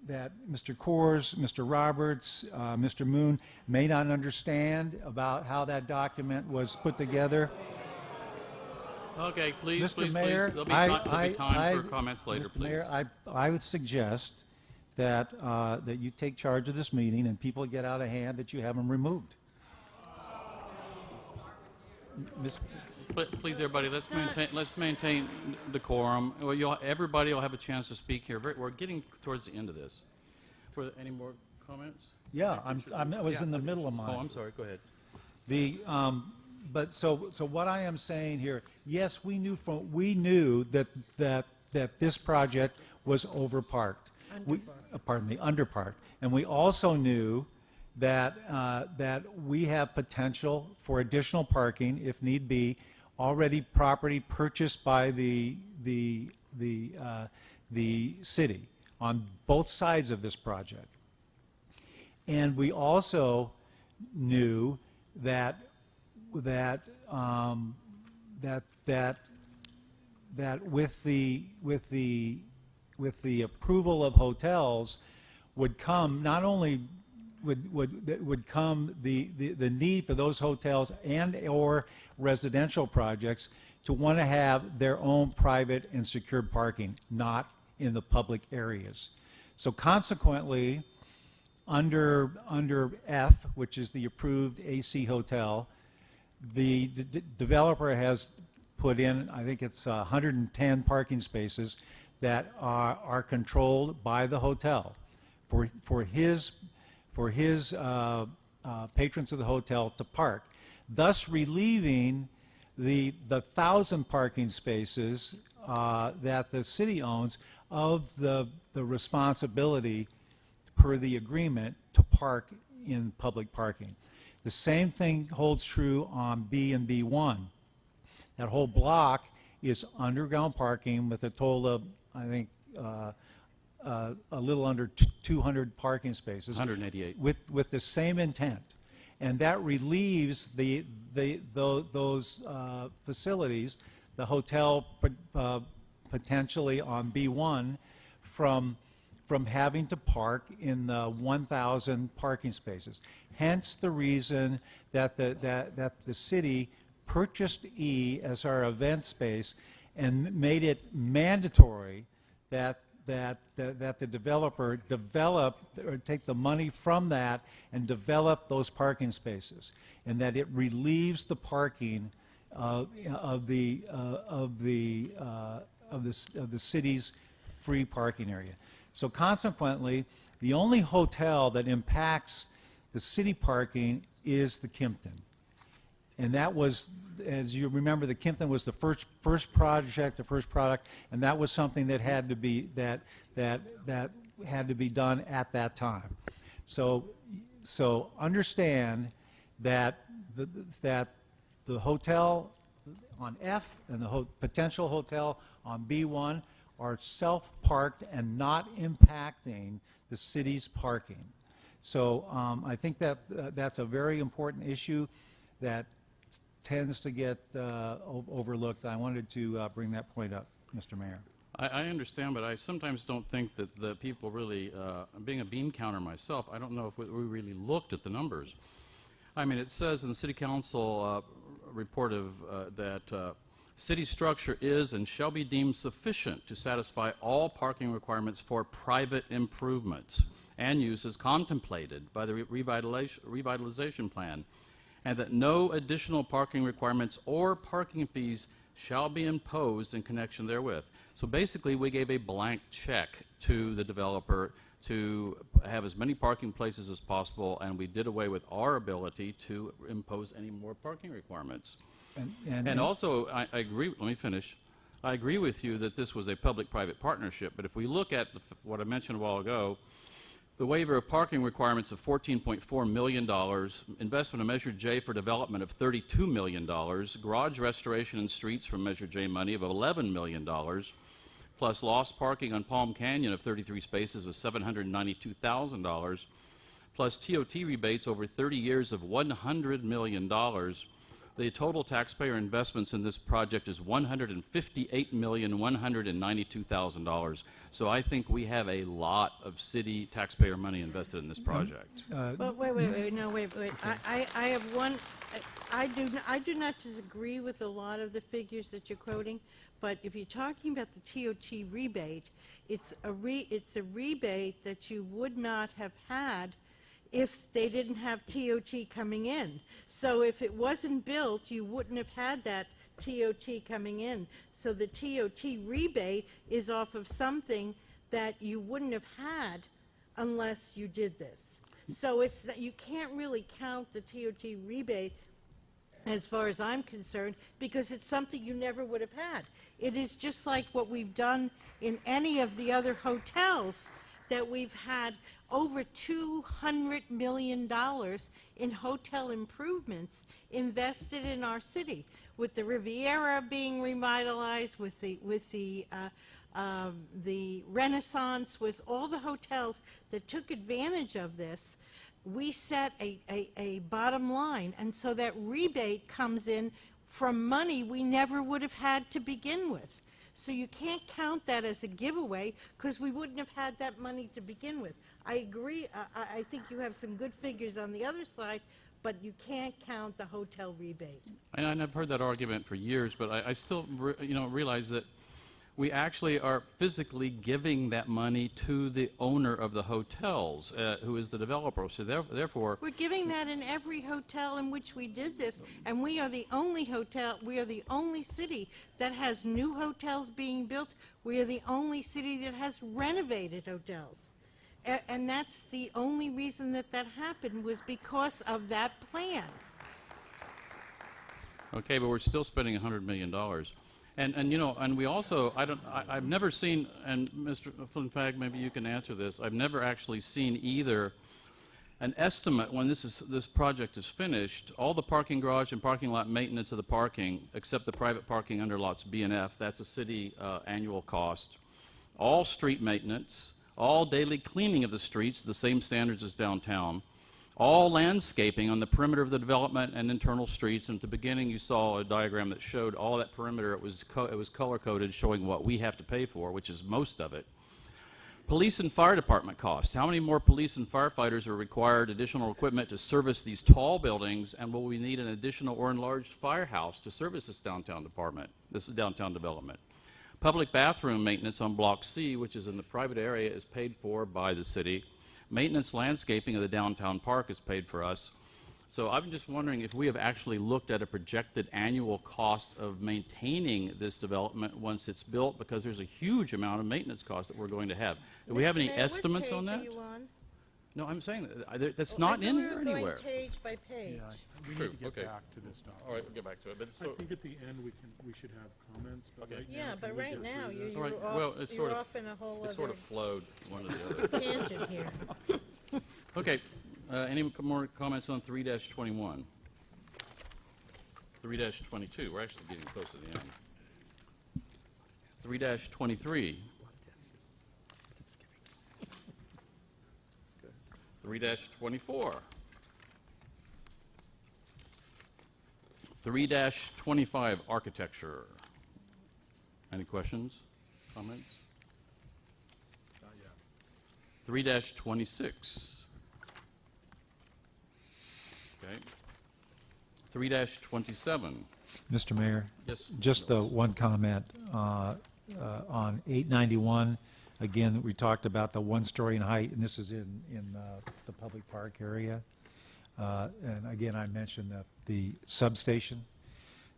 Mr. Coors, Mr. Roberts, Mr. Moon may not understand about how that document was put together. Okay, please, Mr. please, Mayor, please. There'll be time for comments later, Mr. please. Mayor, I would suggest that, that you take charge of this meeting and people get out of hand, that you have them removed. Please, everybody, let's maintain decorum. Well, everybody will have a chance to speak here. We're getting towards the end of this. Any more comments? Yeah, I was in the middle of mine. Oh, I'm sorry. Go ahead. But so what I am saying here, yes, we knew that this project was overparked. Underparked. And we also knew that we have potential for additional parking, if need be, already property purchased by the city on both sides of this project. And we also knew that with the approval of hotels would come not only would come the need for those hotels and or residential projects to want to have their own private and secured parking, not in the public areas. So consequently, under F, which is the approved AC hotel, the developer has put in, I think it's 110 parking spaces that are controlled by the hotel for his patrons of the hotel to park, thus relieving the 1,000 parking spaces that the city owns of the responsibility per the agreement to park in public parking. The same thing holds true on B and B1. That whole block is underground parking with a total of, I think, a little under 200 parking spaces. 188. With the same intent. And that relieves those facilities, the hotel potentially on B1, from having to park in the 1,000 parking spaces. Hence the reason that the city purchased E as our event space and made it mandatory that the developer develop or take the money from that and develop those parking spaces, and that it relieves the parking of the city's free parking area. So consequently, the only hotel that impacts the city parking is the Kimpton. And that was, as you remember, the Kimpton was the first project, the first product, and that was something that had to be that had to be done at that time. So understand that the hotel on F and the potential hotel on B1 are self-parked and not impacting the city's parking. So I think that that's a very important issue that tends to get overlooked. I wanted to bring that point up, Mr. Mayor. I understand, but I sometimes don't think that the people really, being a bean counter myself, I don't know if we really looked at the numbers. I mean, it says in the City Council report that city structure is and shall be deemed sufficient to satisfy all parking requirements for private improvements and uses contemplated by the revitalization plan, and that no additional parking requirements or parking fees shall be imposed in connection therewith. So basically, we gave a blank check to the developer to have as many parking places as possible, and we did away with our ability to impose any more parking requirements. And also, I agree, let me finish. I agree with you that this was a public-private partnership, but if we look at what I mentioned a while ago, The waiver of parking requirements of $14.4 million, investment of Measure J for development of $32 million, garage restoration and streets from Measure J money of $11 million, plus lost parking on Palm Canyon of 33 spaces of $792,000, plus TOT rebates over 30 years of $100 million. The total taxpayer investments in this project is $158,192,000. So I think we have a lot of city taxpayer money invested in this project. But wait, no, wait. I have one, I do not disagree with a lot of the figures that you're quoting, but if you're talking about the TOT rebate, it's a rebate that you would not have had if they didn't have TOT coming in. So if it wasn't built, you wouldn't have had that TOT coming in. So the TOT rebate is off of something that you wouldn't have had unless you did this. So it's that you can't really count the TOT rebate as far as I'm concerned, because it's something you never would have had. It is just like what we've done in any of the other hotels that we've had over $200 million in hotel improvements invested in our city, with the Riviera being revitalized, with the Renaissance, with all the hotels that took advantage of this. We set a bottom line, and so that rebate comes in from money we never would have had to begin with. So you can't count that as a giveaway, because we wouldn't have had that money to begin with. I agree. I think you have some good figures on the other side, but you can't count the hotel rebate. And I've heard that argument for years, but I still realize that we actually are physically giving that money to the owner of the hotels, who is the developer. So therefore, We're giving that in every hotel in which we did this, and we are the only hotel, we are the only city that has new hotels being built. We are the only city that has renovated hotels. And that's the only reason that happened, was because of that plan. okay, but we're still spending $100 million. And we also, I've never seen, and Mr. Flinfag, maybe you can answer this, I've never actually seen either an estimate when this project is finished, all the parking garage and parking lot maintenance of the parking, except the private parking under lots B and F, that's a city annual cost, all street maintenance, all daily cleaning of the streets, the same standards as downtown, all landscaping on the perimeter of the development and internal streets. And at the beginning, you saw a diagram that showed all that perimeter. It was color-coded, showing what we have to pay for, which is most of it. Police and fire department costs. How many more police and firefighters are required, additional equipment to service these tall buildings, and will we need an additional or enlarged firehouse to service this downtown development? Public bathroom maintenance on Block C, which is in the private area, is paid for by the city. Maintenance landscaping of the downtown park is paid for us. So I'm just wondering if we have actually looked at a projected annual cost of maintaining this development once it's built, because there's a huge amount of maintenance costs that we're going to have. Do we have any estimates on that? What page are you on? No, I'm saying that's Oh, not I in thought here we were going anywhere. page by page. Yeah, we True, need to get okay. back to this document. All right, we'll get back to it. But I think at the end, we should have comments, but Okay. right now, Yeah, can but we right get now, through this? All right, you're well, off, it's you're sort of- off in a whole it sort other of flowed one to the other. tangent here. Okay, any more comments on 3-21? 3-22, we're actually getting close to the end. 3-23. 3-24. 3-25, architecture. Any questions, comments? 3-26. Okay. 3-27. Mr. Mayor, Yes. just the one comment on 891. Again, we talked about the 1-story in height, and this is in the public park area. And again, I mentioned the substation.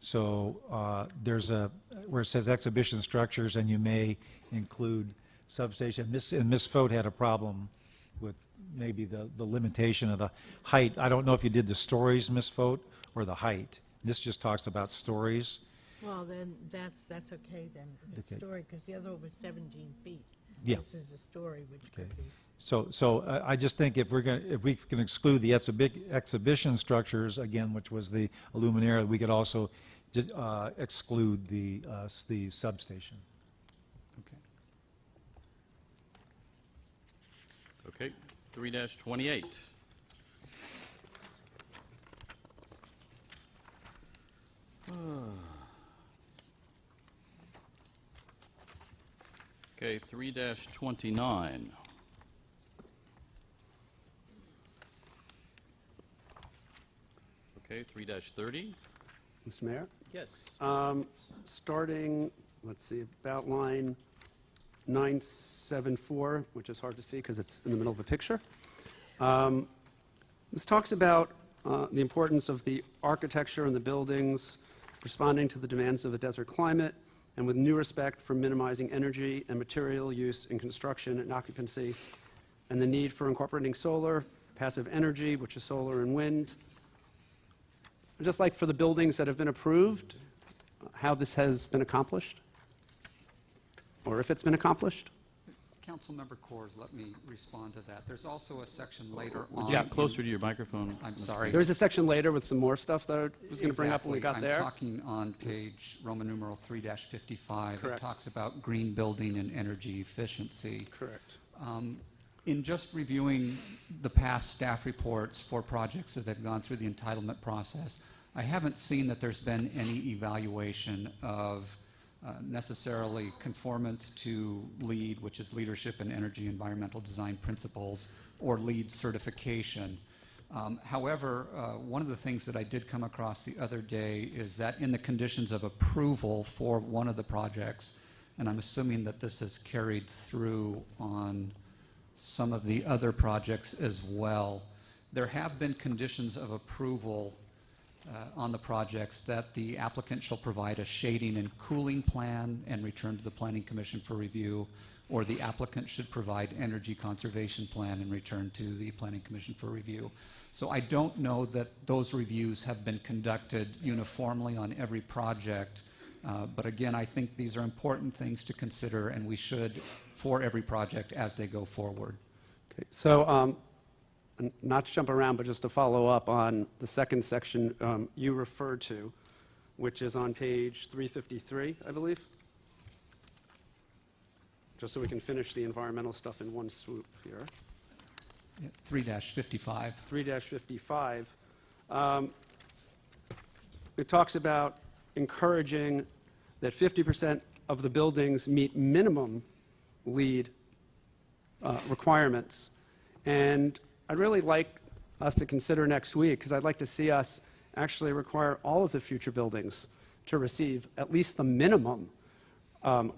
So there's where it says exhibition structures, and you may include substation. Ms. Fote had a problem with maybe the limitation of the height. I don't know if you did the stories, Ms. Fote, or the height. This just talks about stories. Well, then, that's okay then, if it's Okay. story, because the other one was 17 feet. Yeah. This is a story, which could Okay. be. So I just think if we can exclude the exhibition structures, again, which was the Illuminaire, we could also exclude the substation. Okay, 3-28. Okay, 3-29. Okay, 3-30. Mr. Mayor? Yes. Starting, let's see, about line 974, which is hard to see because it's in the middle of a picture. This talks about the importance of the architecture and the buildings responding to the demands of a desert climate and with new respect for minimizing energy and material use in construction and occupancy, and the need for incorporating solar, passive energy, which is solar and wind. Just like for the buildings that have been approved, how this has been accomplished, or if it's been accomplished. Councilmember Coors, let me respond to that. There's also a section later on. Yeah, closer to your microphone. I'm Mr. sorry. There was a section later with some more stuff that I was going to bring up when we got there. I'm talking on page Roman numeral 3-55. Correct. It talks about green building and energy efficiency. Correct. In just reviewing the past staff reports for projects that have gone through the entitlement process, I haven't seen that there's been any evaluation of necessarily conformance to LEED, which is Leadership in Energy Environmental Design Principles, or LEED certification. However, one of the things that I did come across the other day is that in the conditions of approval for one of the projects, and I'm assuming that this is carried through on some of the other projects as well, there have been conditions of approval on the projects that the applicant shall provide a shading and cooling plan and return to the Planning Commission for review, or the applicant should provide energy conservation plan and return to the Planning Commission for review. So I don't know that those reviews have been conducted uniformly on every project, but again, I think these are important things to consider, and we should for every project as they go forward. Okay. So, not to jump around, but just to follow up on the second section you referred to, which is on page 353, I believe. Just so we can finish the environmental stuff in one swoop here. 3-55. 3-55. It talks about encouraging that 50% of the buildings meet minimum LEED requirements. And I'd really like us to consider next week, because I'd like to see us actually require all of the future buildings to receive at least the minimum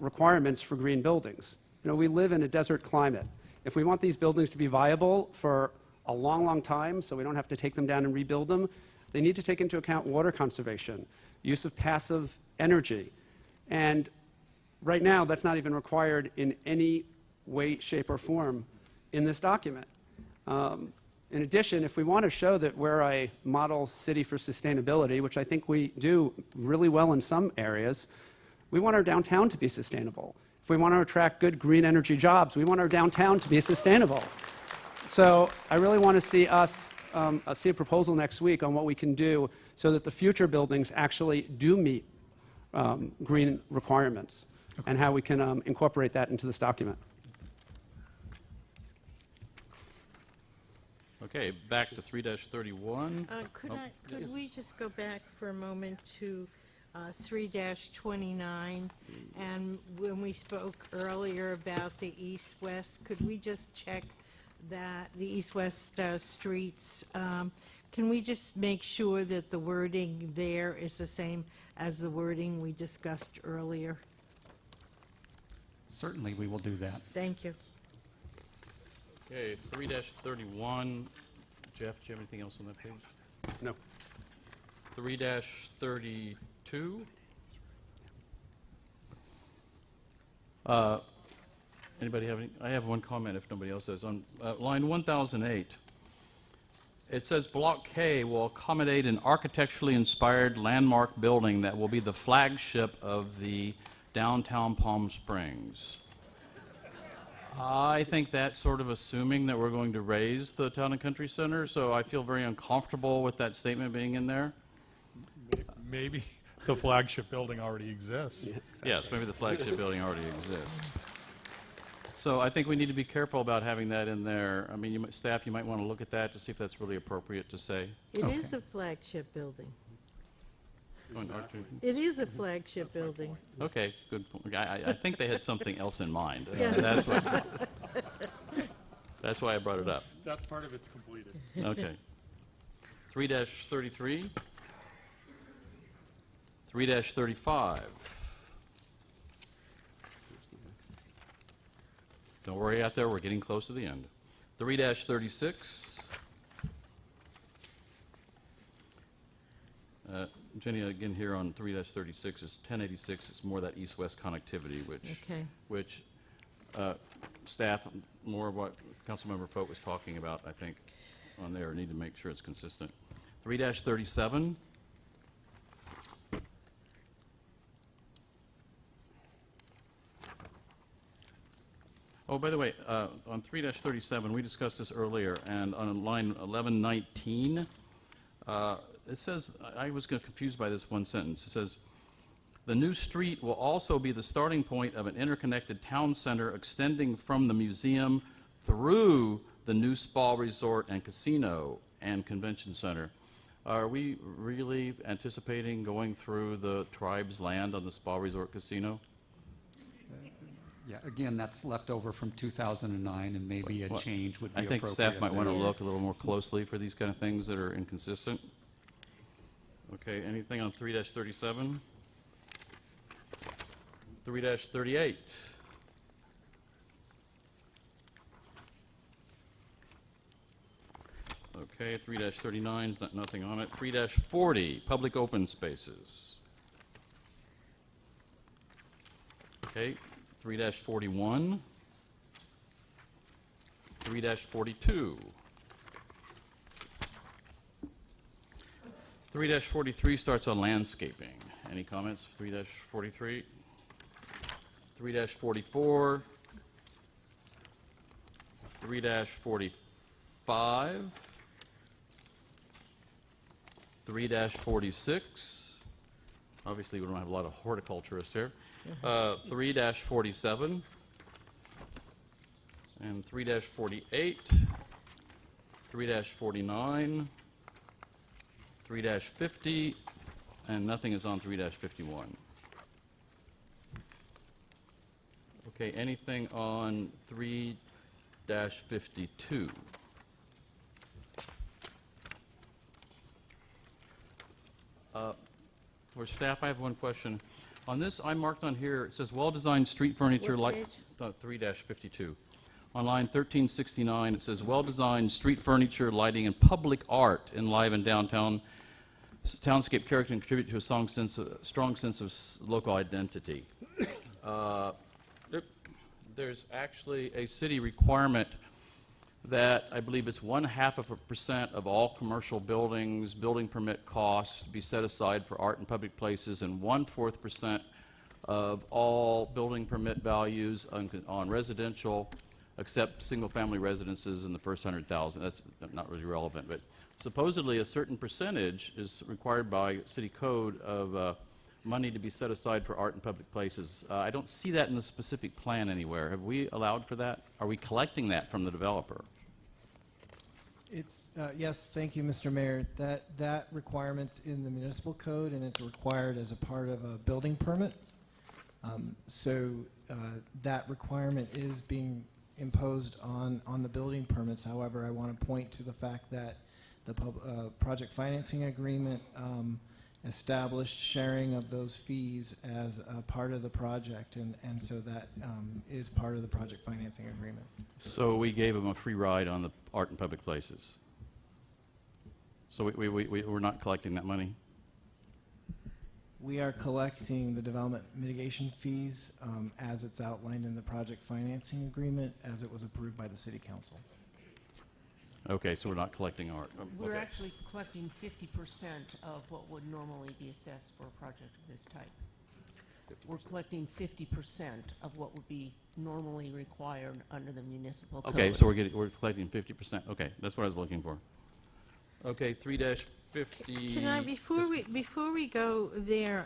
requirements for green buildings. You know, we live in a desert climate. If we want these buildings to be viable for a long, long time, so we don't have to take them down and rebuild them, they need to take into account water conservation, use of passive energy. And right now, that's not even required in any way, shape, or form in this document. In addition, if we want to show that we're a model city for sustainability, which I think we do really well in some areas, we want our downtown to be sustainable. If we want to attract good green energy jobs, we want our downtown to be sustainable. So I really want to see us see a proposal next week on what we can do so that the future buildings actually do meet green requirements, and how we can incorporate that into this document. Okay, back to 3-31. Could we just go back for a moment to 3-29? And when we spoke earlier about the east-west, could we just check that the east-west streets, can we just make sure that the wording there is the same as the wording we discussed earlier? Certainly, we will do that. Thank you. Okay, 3-31. Jeff, do you have anything else on that page? No. 3-32. Anybody have any? I have one comment if nobody else does. On line 1008, it says Block K will accommodate an architecturally inspired landmark building that will be the flagship of the downtown Palm Springs. I think that's sort of assuming that we're going to raise the Town and Country Center, so I feel very uncomfortable with that statement being in there. Maybe the flagship building already exists. Yes, maybe the flagship building already exists. So I think we need to be careful about having that in there. I mean, staff, you might want to look at that to see if that's really appropriate to say. It is a flagship building. Going R2. It is a flagship building. Okay, good point. I think they had something else in mind. Yes. That's why I brought it up. That part of it's completed. Okay. 3-33. 3-35. Don't worry out there, we're getting close to the end. 3-36. Jenny, again here on 3-36 is 1086. It's more that east-west connectivity, Okay. which staff, more of what Councilmember Foat was talking about, I think, on there, need to make sure it's consistent. 3-37. Oh, by the way, on 3-37, we discussed this earlier, and on line 1119, it says, I was confused by this one sentence. It says, the new street will also be the starting point of an interconnected town center extending from the museum through the new spa resort and casino and convention center. Are we really anticipating going through the tribe's land on the spa resort casino? Yeah, again, that's left over from 2009, and maybe a Well, change would be I think appropriate. staff might want to there. look a Yes. little more closely for these kind of things that are inconsistent. Okay, anything on 3-37? 3-38. Okay, 3-39 is nothing on it. 3-40, public open spaces. Okay, 3-41. 3-42. 3-43 starts on landscaping. Any comments? 3-43. 3-44. 3-45. 3-46. Obviously, we don't have a lot of horticulturists here. 3-47. And 3-48. 3-49. 3-50, and nothing is on 3-51. Okay, anything on 3-52? For staff, I have one question. On this, I marked on here, it says well-designed street furniture What like page? 3-52. On line 1369, it says well-designed street furniture, lighting, and public art enliven downtown townscape character and contribute to a strong sense of local identity. There's actually a city requirement that I believe it's 0.5% of all commercial buildings, building permit costs be set aside for art in public places, and 1/4% of all building permit values on residential, except single-family residences in the first 100,000. That's not really relevant, but supposedly a certain percentage is required by city code of money to be set aside for art in public places. I don't see that in the specific plan anywhere. Have we allowed for that? Are we collecting that from the developer? It's, yes, thank you, Mr. Mayor. That requirement's in the municipal code, and it's required as a part of a building permit. So that requirement is being imposed on the building permits. However, I want to point to the fact that the project financing agreement established sharing of those fees as a part of the project, and so that is part of the project financing agreement. So we gave them a free ride on the art in public places. So we're not collecting that money? We are collecting the development mitigation fees as it's outlined in the project financing agreement as it was approved by the city council. Okay, so we're not collecting art. We're Okay. actually collecting 50% of what would normally be assessed for a project of this type. we're collecting 50% of what would be normally required under the municipal code. Okay, so we're collecting 50%. Okay, that's what I was looking for. Okay, 3-50. Can I, before we go there,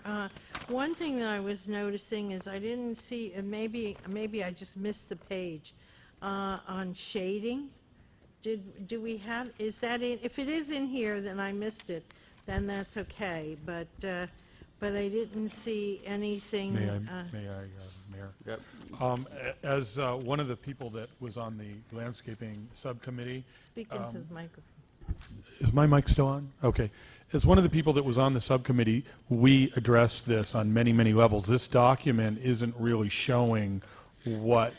one thing that I was noticing is I didn't see, and maybe I just missed the page, on shading. Do we have, is that in, if it is in here, then I missed it, then that's okay, but I didn't see anything. May I, Mayor? Yep. As one of the people that was on the landscaping subcommittee, Speak into the microphone. is my mic still on? Okay. As one of the people that was on the subcommittee, we addressed this on many, many levels. This document isn't really showing what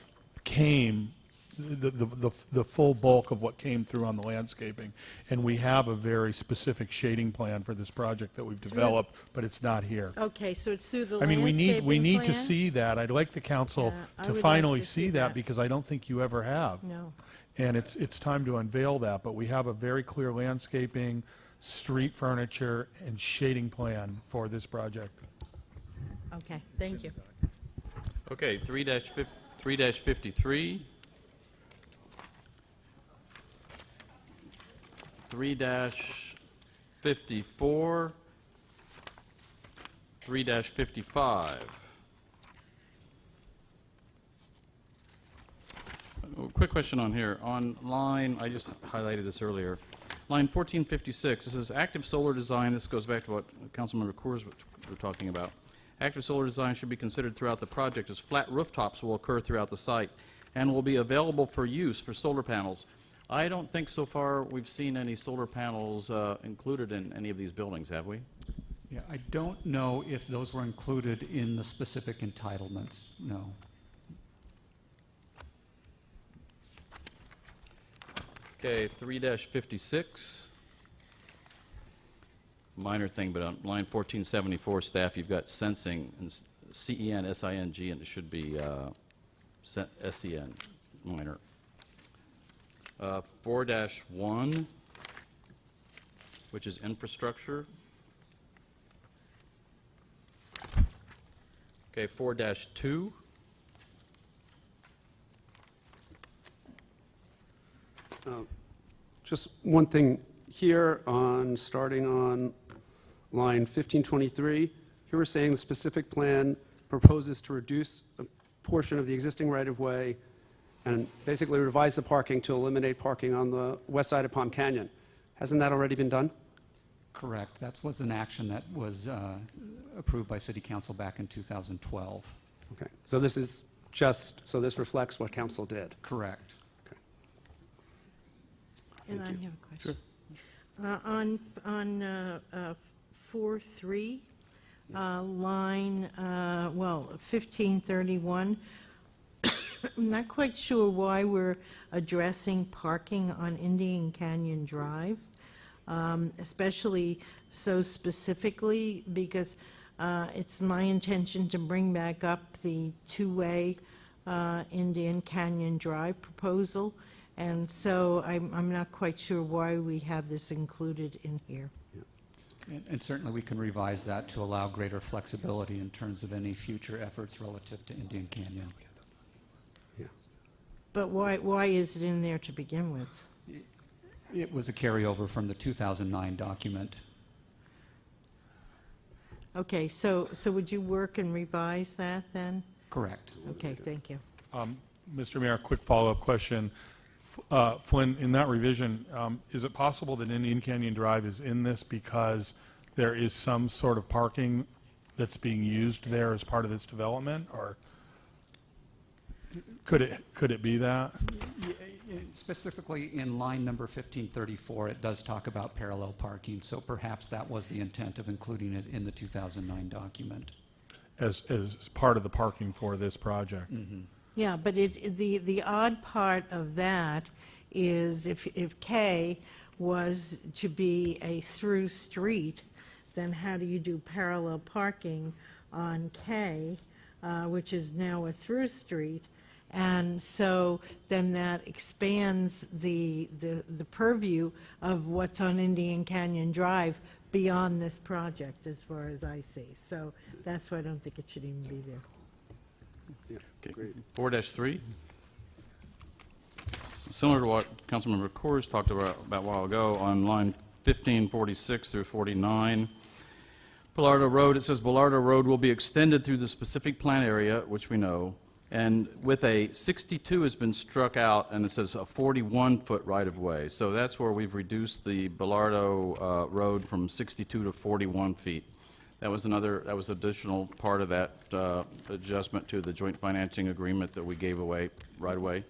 came, the full bulk of what came through on the landscaping. And we have a very specific shading plan for this project that we've developed, but it's not here. Okay, so it's through the I mean, landscaping we need to plan? see that. I'd like the council Yeah, I to would like finally to see see that that. because I don't think you ever have. No. And it's time to unveil that, but we have a very clear landscaping, street furniture, and shading plan for this project. Okay, thank you. Okay, 3-53. 3-54. 3-55. Quick question on here. On line, I just highlighted this earlier. Line 1456, this is active solar design. This goes back to what Councilmember Coors were talking about. Active solar design should be considered throughout the project as flat rooftops will occur throughout the site and will be available for use for solar panels. I don't think so far we've seen any solar panels included in any of these buildings, have we? Yeah, I don't know if those were included in the specific entitlements, no. Okay, 3-56. Minor thing, but on line 1474, staff, you've got sensing, and C-E-N, S-I-N-G, and it should be S-E-N, minor. 4-1, which is infrastructure. Okay, 4-2. Just one thing here on, starting on line 1523, here we're saying the specific plan proposes to reduce a portion of the existing right-of-way and basically revise the parking to eliminate parking on the west side of Palm Canyon. Hasn't that already been done? Correct. That was an action that was approved by City Council back in 2012. Okay, so this is just, so this reflects what council did? Correct. And I have a question. On 4-3, line, 1531, I'm not quite sure why we're addressing parking on Indian Canyon Drive, especially so specifically, because it's my intention to bring back up the two-way Indian Canyon Drive proposal. And so I'm not quite sure why we have this included in here. And certainly we can revise that to allow greater flexibility in terms of any future efforts relative to Indian Canyon. But why is it in there to begin with? It was a carryover from the 2009 document. Okay, so would you work and revise that then? Correct. Okay, thank you. Mr. Mayor, quick follow-up question. Flynn, in that revision, is it possible that Indian Canyon Drive is in this because there is some sort of parking that's being used there as part of this development, or could it be that? Specifically in line number 1534, it does talk about parallel parking, so perhaps that was the intent of including it in the 2009 document. As part of the parking for this project? Mm-hmm. Yeah, but the odd part of that is if K was to be a through street, then how do you do parallel parking on K, which is now a through street? And so then that expands the purview of what's on Indian Canyon Drive beyond this project, as far as I see. So that's why I don't think it should even be there. Okay. 4-3. Similar to what Councilmember Coors talked about a while ago, on line 1546 through 49, Bellardo Road, it says Bellardo Road will be extended through the specific plan area, which we know, and with a 62 has been struck out, and it says a 41-foot right-of-way. So that's where we've reduced the Bellardo Road from 62 to 41 feet. That was additional part of that adjustment to the joint financing agreement that we gave away right away.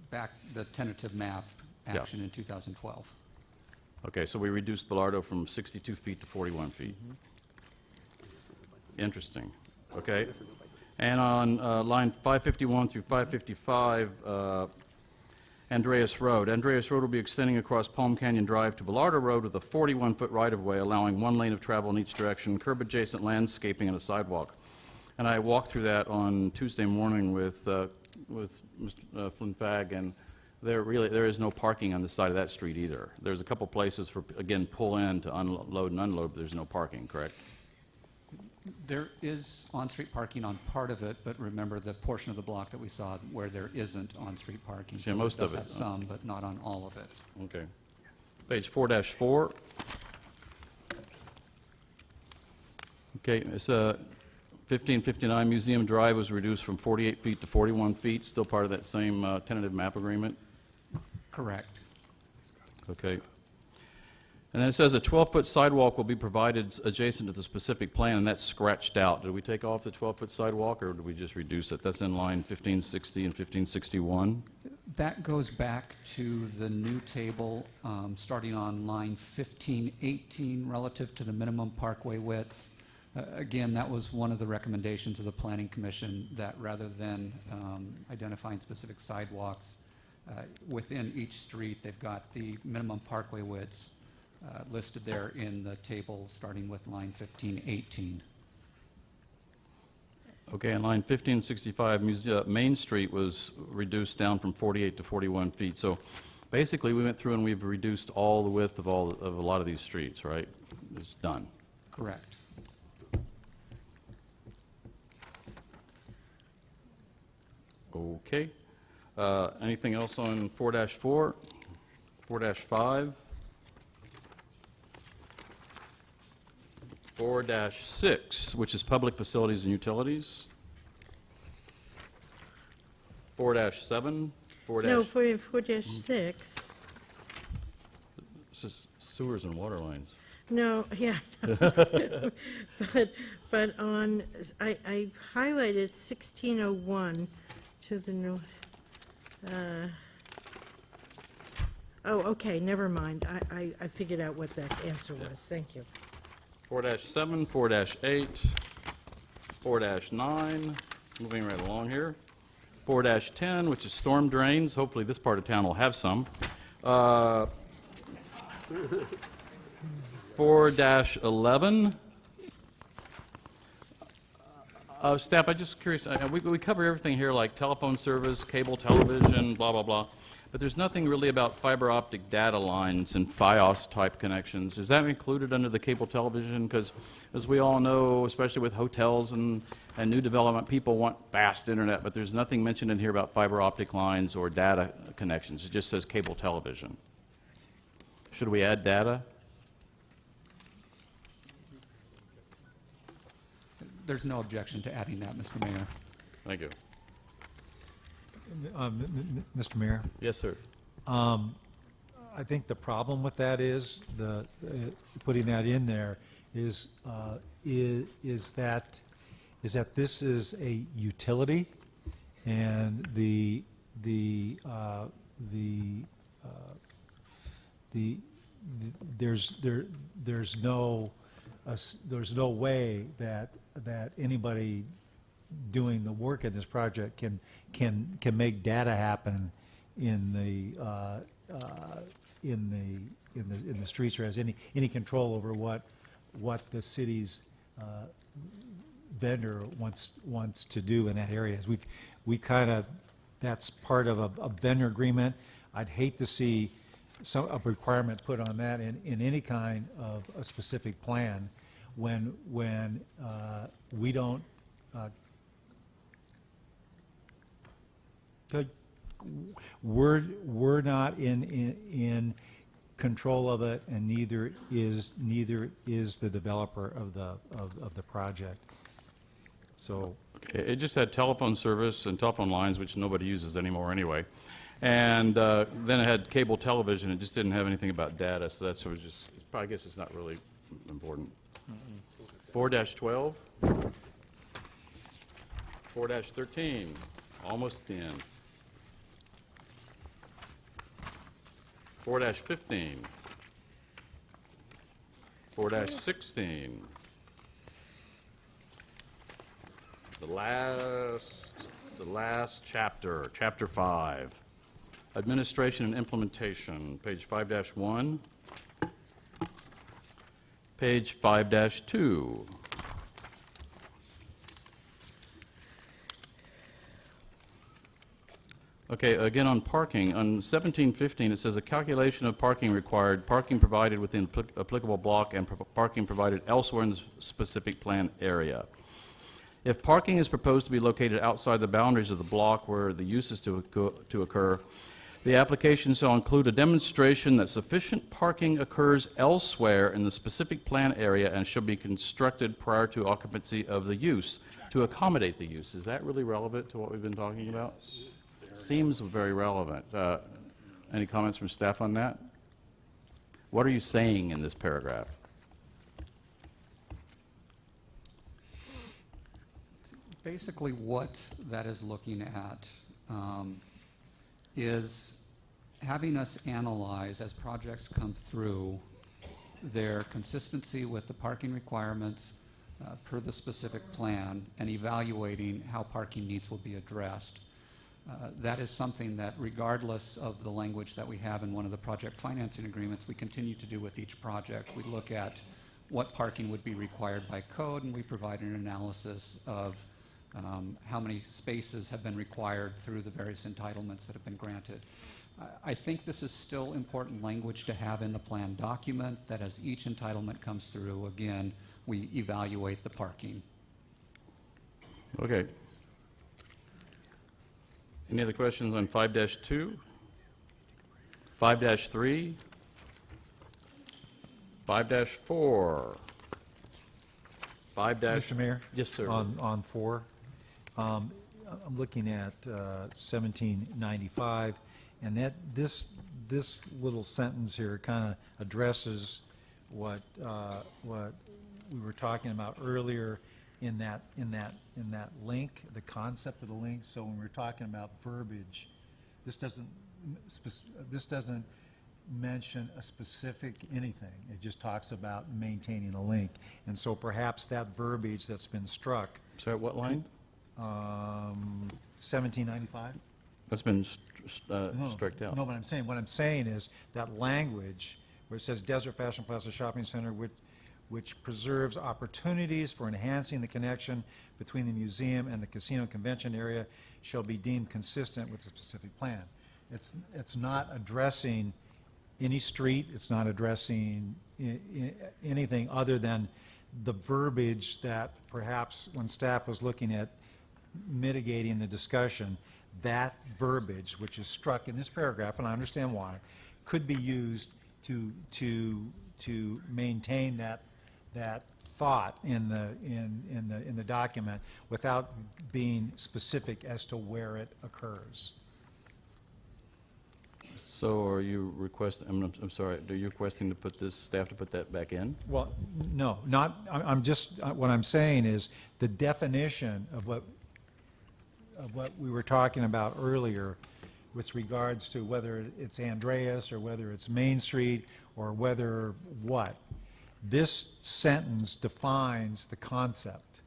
Back the tentative map action in 2012. Okay, so we reduced Bellardo from 62 feet to 41 feet. Interesting. Okay. And on line 551 through 555, Andreas Road. Andreas Road will be extending across Palm Canyon Drive to Bellardo Road with a 41-foot right-of-way, allowing one lane of travel in each direction, curb-adjacent landscaping, and a sidewalk. And I walked through that on Tuesday morning with Mr. Flynn Fagg, and there is no parking on the side of that street either. There's a couple places for, again, pull in to unload and unload, but there's no parking, correct? There is on-street parking on part of it, but remember the portion of the block that we saw where there isn't on-street parking. Yeah, So most it does of it. have some, but not on all of it. Okay. Page 4-4. Okay, it's 1559 Museum Drive was reduced from 48 feet to 41 feet, still part of that same tentative map agreement? Correct. Okay. And then it says a 12-foot sidewalk will be provided adjacent to the specific plan, and that's scratched out. Did we take off the 12-foot sidewalk, or did we just reduce it? That's in line 1560 and 1561. That goes back to the new table, starting on line 1518, relative to the minimum parkway widths. Again, that was one of the recommendations of the Planning Commission, that rather than identifying specific sidewalks within each street, they've got the minimum parkway widths listed there in the table, starting with line 1518. Okay, and line 1565, Main Street was reduced down from 48 to 41 feet. So basically, we went through and we've reduced all the width of a lot of these streets, right? It's done. Correct. Okay. Anything else on 4-4? 4-5? 4-6, which is public facilities and utilities. 4-7, 4 No, 4-6, This is sewers and water lines. no, yeah. But on, I highlighted 1601 to the new, oh, okay, never mind. I figured out what that answer was. Thank you. 4-7, 4-8, 4-9, moving right along here. 4-10, which is storm drains. Hopefully this part of town will have some. 4-11. Staff, I'm just curious, we cover everything here like telephone service, cable television, blah, blah, blah. But there's nothing really about fiber optic data lines and FiOS type connections. Is that included under the cable television? Because as we all know, especially with hotels and new development, people want fast internet, but there's nothing mentioned in here about fiber optic lines or data connections. It just says cable television. Should we add data? There's no objection to adding that, Mr. Mayor. Thank you. Mr. Mayor, Yes, sir. I think the problem with that is putting that in there is that this is a utility, and there's no way that anybody doing the work in this project can make data happen in the streets, or has any control over what the city's vendor wants to do in that area. We kind of, that's part of a vendor agreement. I'd hate to see a requirement put on that in any kind of a specific plan when we don't, we're not in control of it, and neither is the developer of the project. So, It just had telephone service and telephone lines, which nobody uses anymore anyway. And then it had cable television. It just didn't have anything about data, so that's sort of just, I guess it's not really important. 4-12, 4-13, almost at the end. 4-15, 4-16. The last chapter, Chapter 5, Administration and Implementation, page 5-1, page 5-2. Okay, again on parking, on 1715, it says a calculation of parking required, parking provided within applicable block, and parking provided elsewhere in the specific plan area. If parking is proposed to be located outside the boundaries of the block where the use is to occur, the application shall include a demonstration that sufficient parking occurs elsewhere in the specific plan area and shall be constructed prior to occupancy of the use to accommodate the use. Is that really relevant to what we've been talking about? Seems very relevant. Any comments from staff on that? What are you saying in this paragraph? Basically, what that is looking at is having us analyze, as projects come through, their consistency with the parking requirements per the specific plan, and evaluating how parking needs will be addressed. That is something that, regardless of the language that we have in one of the project financing agreements, we continue to do with each project. We look at what parking would be required by code, and we provide an analysis of how many spaces have been required through the various entitlements that have been granted. I think this is still important language to have in the plan document, that as each entitlement comes through, again, we evaluate the parking. Okay. Any other questions on 5-2, 5-3, 5-4, 5-. Mr. Mayor? Yes, sir. On 4, I'm looking at 1795, and this little sentence here kind of addresses what we were talking about earlier in that link, the concept of the link. So when we're talking about verbiage, this doesn't mention a specific anything. It just talks about maintaining a link. And so perhaps that verbiage that's been struck. Sorry, what line? 1795? That's been striked out. No, but what I'm saying is that language where it says Desert Fashion Plaza Shopping Center, which preserves opportunities for enhancing the connection between the museum and the casino convention area, shall be deemed consistent with the specific plan. It's not addressing any street. It's not addressing anything other than the verbiage that perhaps when staff was looking at mitigating the discussion, that verbiage, which is struck in this paragraph, and I understand why, could be used to maintain that thought in the document without being specific as to where it occurs. So are you requesting, I'm sorry, are you requesting to put this, staff to put that back in? Well, no, not, I'm just, what I'm saying is the definition of what we were talking about earlier with regards to whether it's Andreas or whether it's Main Street or whether what. This sentence defines the concept.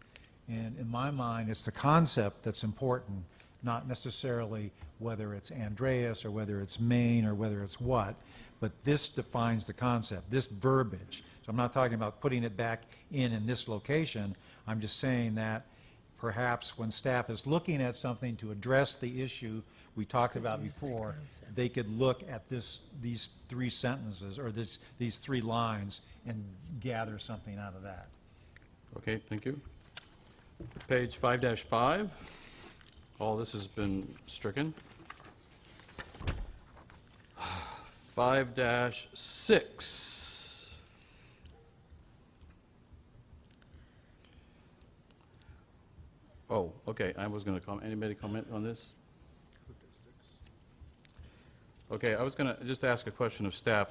And in my mind, it's the concept that's important, not necessarily whether it's Andreas or whether it's Main or whether it's what, but this defines the concept, this verbiage. So I'm not talking about putting it back in this location. I'm just saying that perhaps when staff is looking at something to address the issue we talked about before, they could look at these three sentences, or these three lines, and gather something out of that. Okay, thank you. Page 5-5. All this has been stricken. 5-6. Oh, okay, I was going to comment. Anybody comment on this? Okay, I was going to just ask a question of staff.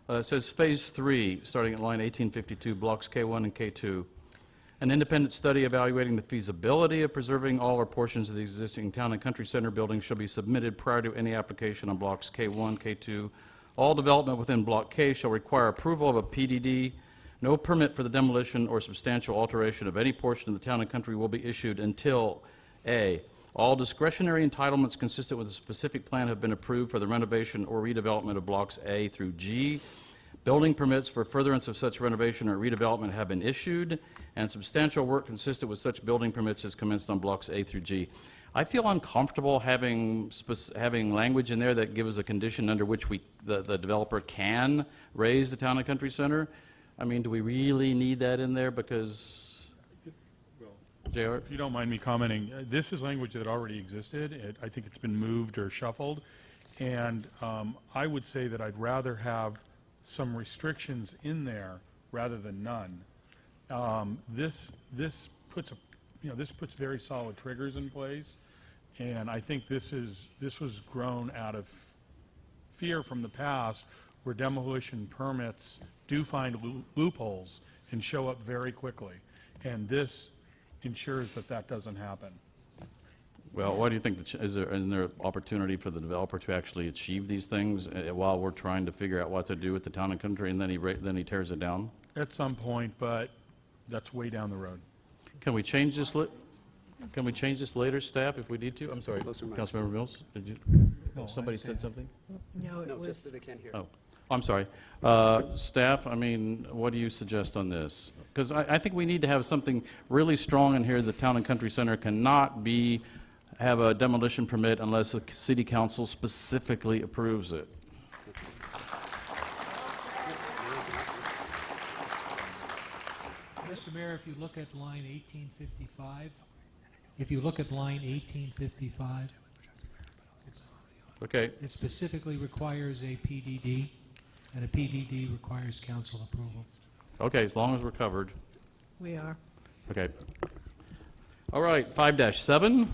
It says Phase 3, starting at line 1852, blocks K1 and K2. An independent study evaluating the feasibility of preserving all or portions of the existing town and country center building shall be submitted prior to any application on blocks K1, K2. All development within Block K shall require approval of a PDD. No permit for the demolition or substantial alteration of any portion of the town and country will be issued until A, all discretionary entitlements consistent with a specific plan have been approved for the renovation or redevelopment of blocks A through G. Building permits for furtherance of such renovation or redevelopment have been issued, and substantial work consistent with such building permits has commenced on blocks A through G. I feel uncomfortable having language in there that gives a condition under which the developer can raise the town and country center. I mean, do we really need that in there? Because, JR? If you don't mind me commenting, this is language that already existed. I think it's been moved or shuffled. And I would say that I'd rather have some restrictions in there rather than none. This puts very solid triggers in place, and I think this was grown out of fear from the past, where demolition permits do find loopholes and show up very quickly, and this ensures that that doesn't happen. Well, what do you think, isn't there opportunity for the developer to actually achieve these things while we're trying to figure out what to do with the town and country, and then he tears it down? At some point, but that's way down the road. Can we change this Can we change this later, staff, if we need to? I'm sorry, Closer mic. Councilmember Mills, did you, No, somebody I said something? No, it No, was, just that they can't hear. Oh, I'm sorry. Staff, I mean, what do you suggest on this? Because I think we need to have something really strong in here. The Town and Country Center cannot have a demolition permit unless the city council specifically approves it. Mr. Mayor, if you look at line 1855, Okay, it specifically requires a PDD, and a PDD requires council approval. okay, as long as we're covered. we are. Okay. All right, 5-7.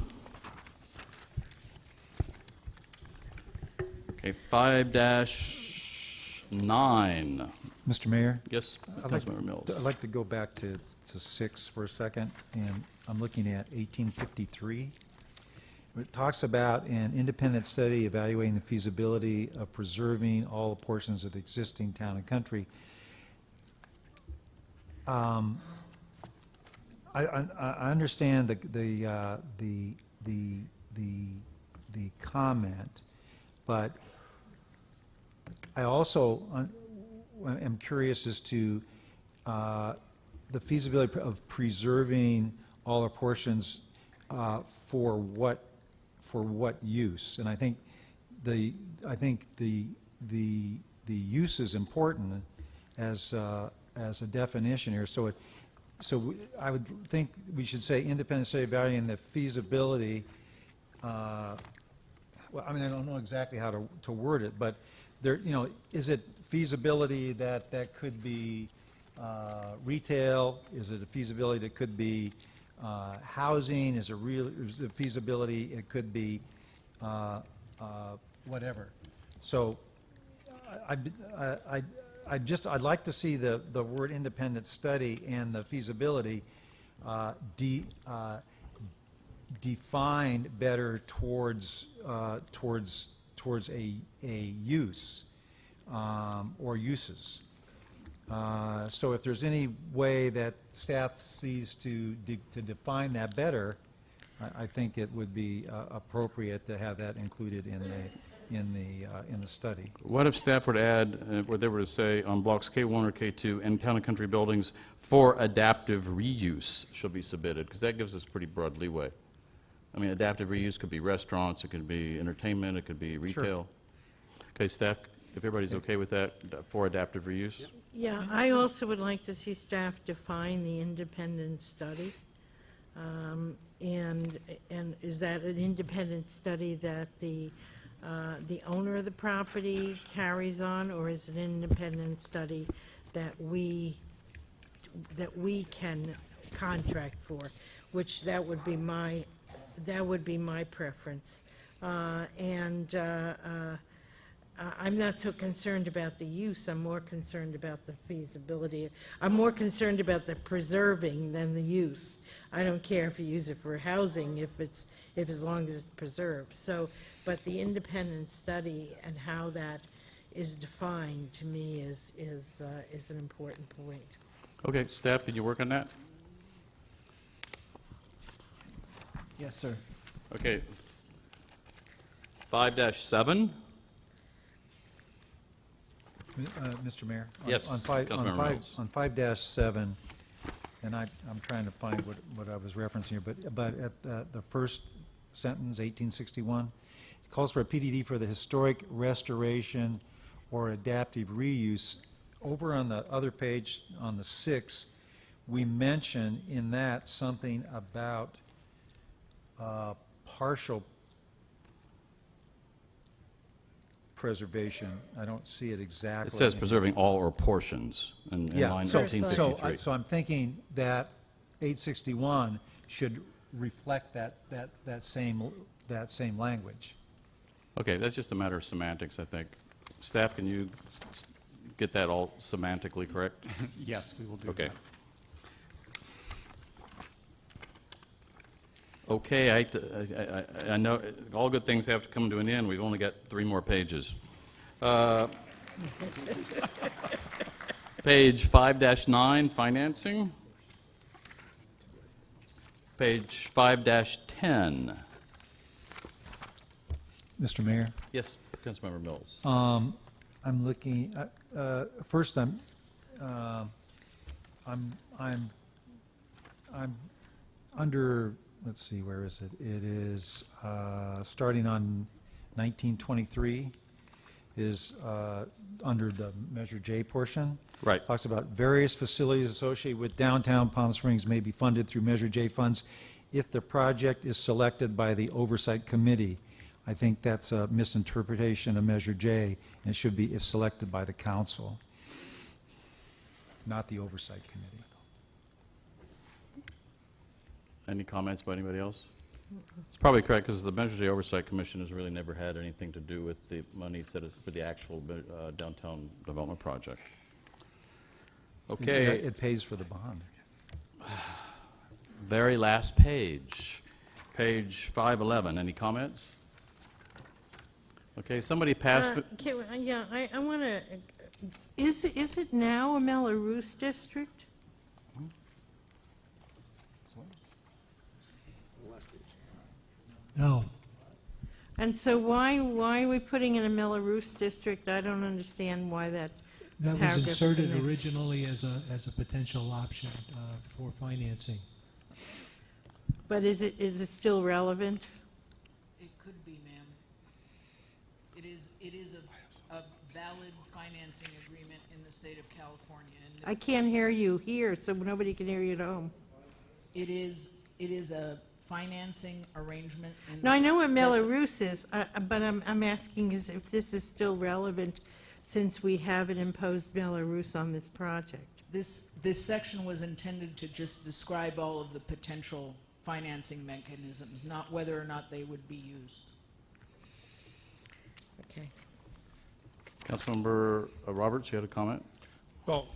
Okay, 5-9. Mr. Mayor? Yes, I'd like- Councilmember Mills. I'd like to go back to 6 for a second, and I'm looking at 1853. It talks about an independent study evaluating the feasibility of preserving all portions of the existing town and country. I understand the comment, but I also am curious as to the feasibility of preserving all or portions for what use? And I think the use is important as a definition here. So I would think we should say independent study evaluating the feasibility. Well, I mean, I don't know exactly how to word it, but there, is it feasibility that could be retail? Is it a feasibility that could be housing? Is it feasibility? It could be whatever. So I'd like to see the word independent study and the feasibility defined better towards a use or uses. So if there's any way that staff sees to define that better, I think it would be appropriate to have that included in the study. What if staff were to add, where they were to say, on blocks K1 or K2 and town and country buildings for adaptive reuse shall be submitted? Because that gives us pretty broad leeway. I mean, adaptive reuse could be restaurants, it could be entertainment, it could be retail. Okay, staff, if everybody's okay with that, for adaptive reuse? Yeah, I also would like to see staff define the independent study. And is that an independent study that the owner of the property carries on, or is it an independent study that we can contract for? Which that would be my preference. I'm not so concerned about the use, I'm more concerned about the feasibility. I'm more concerned about the preserving than the use. I don't care if you use it for housing, if as long as it's preserved. So, but the independent study and how that is defined, to me, is an important point. Okay, staff, could you work on that? Yes, sir. Okay. 5-7? Mr. Mayor? Yes, Councilmember Mills. On 5-7, and I'm trying to find what I was referencing here, but at the first sentence, 1861, it calls for a PDD for the historic restoration or adaptive reuse. Over on the other page, on the 6, we mention in that something about partial preservation. I don't see it exactly. It says preserving all or portions in line so 1853. so I'm thinking that 861 should reflect that same language. Okay, that's just a matter of semantics, I think. Staff, can you get that all semantically correct? Yes, we will do Okay. that. Okay, I know all good things have to come to an end. We've only got 3 more pages. Page 5-9, financing. Page 5-10. Mr. Mayor? Yes, Councilmember Mills. I'm looking, first I'm under, let's see, where is it? It is, starting on 1923 is under the Measure J portion. Right. Talks about various facilities associated with downtown Palm Springs may be funded through Measure J funds if the project is selected by the Oversight Committee. I think that's a misinterpretation of Measure J, and it should be if selected by the council, not the Oversight Committee. Any comments by anybody else? It's probably correct, because the Measure J Oversight Commission has really never had anything to do with the money set for the actual downtown development project. Okay. It pays for the bond. Very last page, page 511. Any comments? Okay, somebody passed. Yeah, I want to, is it now a Melrose district? No. And so why are we putting in a Melrose district? I don't understand why that That was paragraph is in inserted there. originally as a potential option for financing. But is it still relevant? It could be, ma'am. It is a valid financing agreement in the state of California. And I can't hear you here, so nobody can hear you at home. it is a financing arrangement. In No, I know what that's- Melrose is, but I'm asking is if this is still relevant since we haven't imposed Melrose on this project. This section was intended to just describe all of the potential financing mechanisms, not whether or not they would be used. Okay. Councilmember Roberts, you had a comment? Well,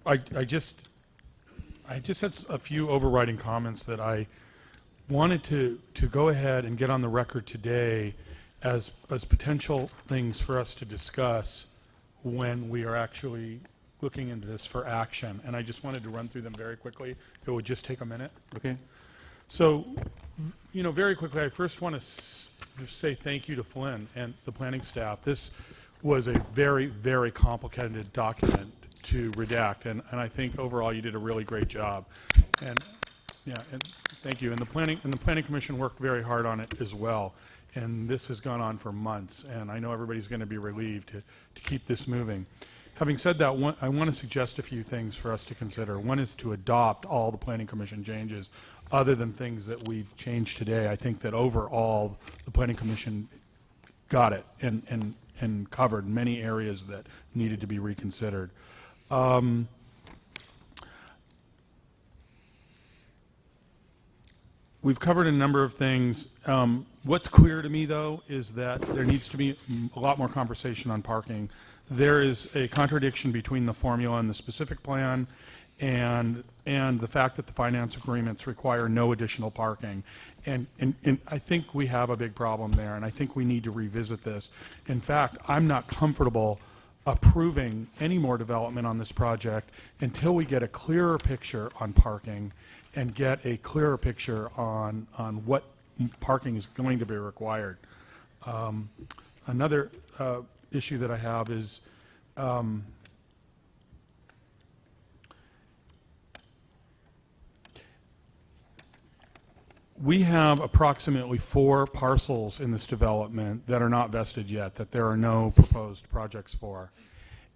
I just had a few overriding comments that I wanted to go ahead and get on the record today as potential things for us to discuss when we are actually looking into this for action. And I just wanted to run through them very quickly. It would just take a minute. Okay. So, very quickly, I first want to say thank you to Flynn and the planning staff. This was a very, very complicated document to redact, and I think overall you did a really great job. And, yeah, and thank you. And the planning commission worked very hard on it as well. And this has gone on for months, and I know everybody's going to be relieved to keep this moving. Having said that, I want to suggest a few things for us to consider. One is to adopt all the planning commission changes, other than things that we've changed today. I think that overall, the planning commission got it and covered many areas that needed to be reconsidered. We've covered a number of things. What's clear to me, though, is that there needs to be a lot more conversation on parking. There is a contradiction between the formula and the specific plan, and the fact that the finance agreements require no additional parking. And I think we have a big problem there, and I think we need to revisit this. In fact, I'm not comfortable approving any more development on this project until we get a clearer picture on parking and get a clearer picture on what parking is going to be required. Another issue that I have is we have approximately 4 parcels in this development that are not vested yet, that there are no proposed projects for.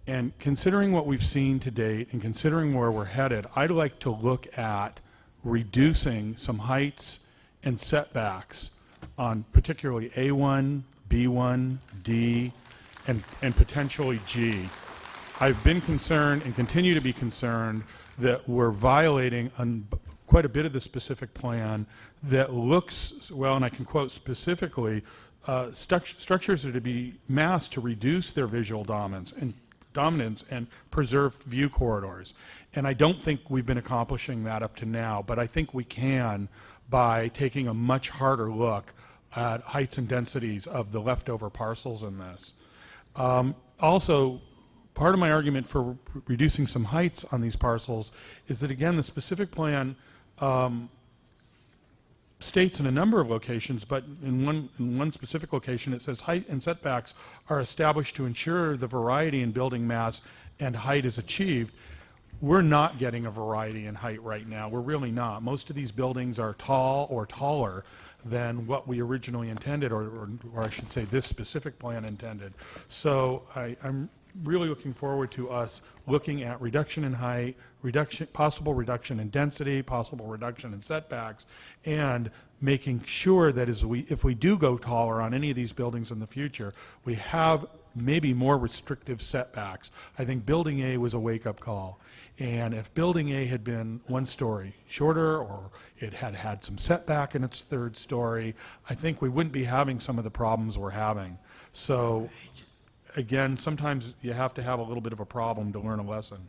And considering what we've seen to date and considering where we're headed, I'd like to look at reducing some heights and setbacks on particularly A1, B1, D, and potentially G. I've been concerned and continue to be concerned that we're violating quite a bit of the specific plan that looks, well, and I can quote specifically, structures are to be massed to reduce their visual dominance and preserve view corridors. And I don't think we've been accomplishing that up to now, but I think we can by taking a much harder look at heights and densities of the leftover parcels in this. Also, part of my argument for reducing some heights on these parcels is that, again, the specific plan states in a number of locations, but in one specific location it says height and setbacks are established to ensure the variety in building mass and height is achieved. We're not getting a variety in height right now. We're really not. Most of these buildings are tall or taller than what we originally intended, or I should say this specific plan intended. So I'm really looking forward to us looking at reduction in height, possible reduction in density, possible reduction in setbacks, and making sure that if we do go taller on any of these buildings in the future, we have maybe more restrictive setbacks. I think Building A was a wake-up call. And if Building A had been 1 story shorter, or it had had some setback in its 3rd story, I think we wouldn't be having some of the problems we're having. So again, sometimes you have to have a little bit of a problem to learn a lesson.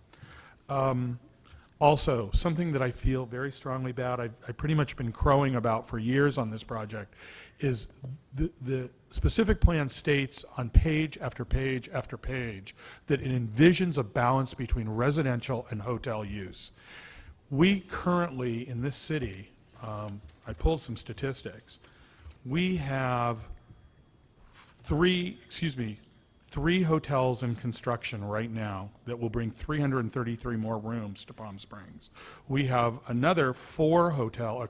Also, something that I feel very strongly about, I've pretty much been crowing about for years on this project, is the specific plan states on page after page after page that it envisions a balance between residential and hotel use. We currently, in this city, I pulled some statistics, we have 3 hotels in construction right now that will bring 333 more rooms to Palm Springs. We have another 3 hotels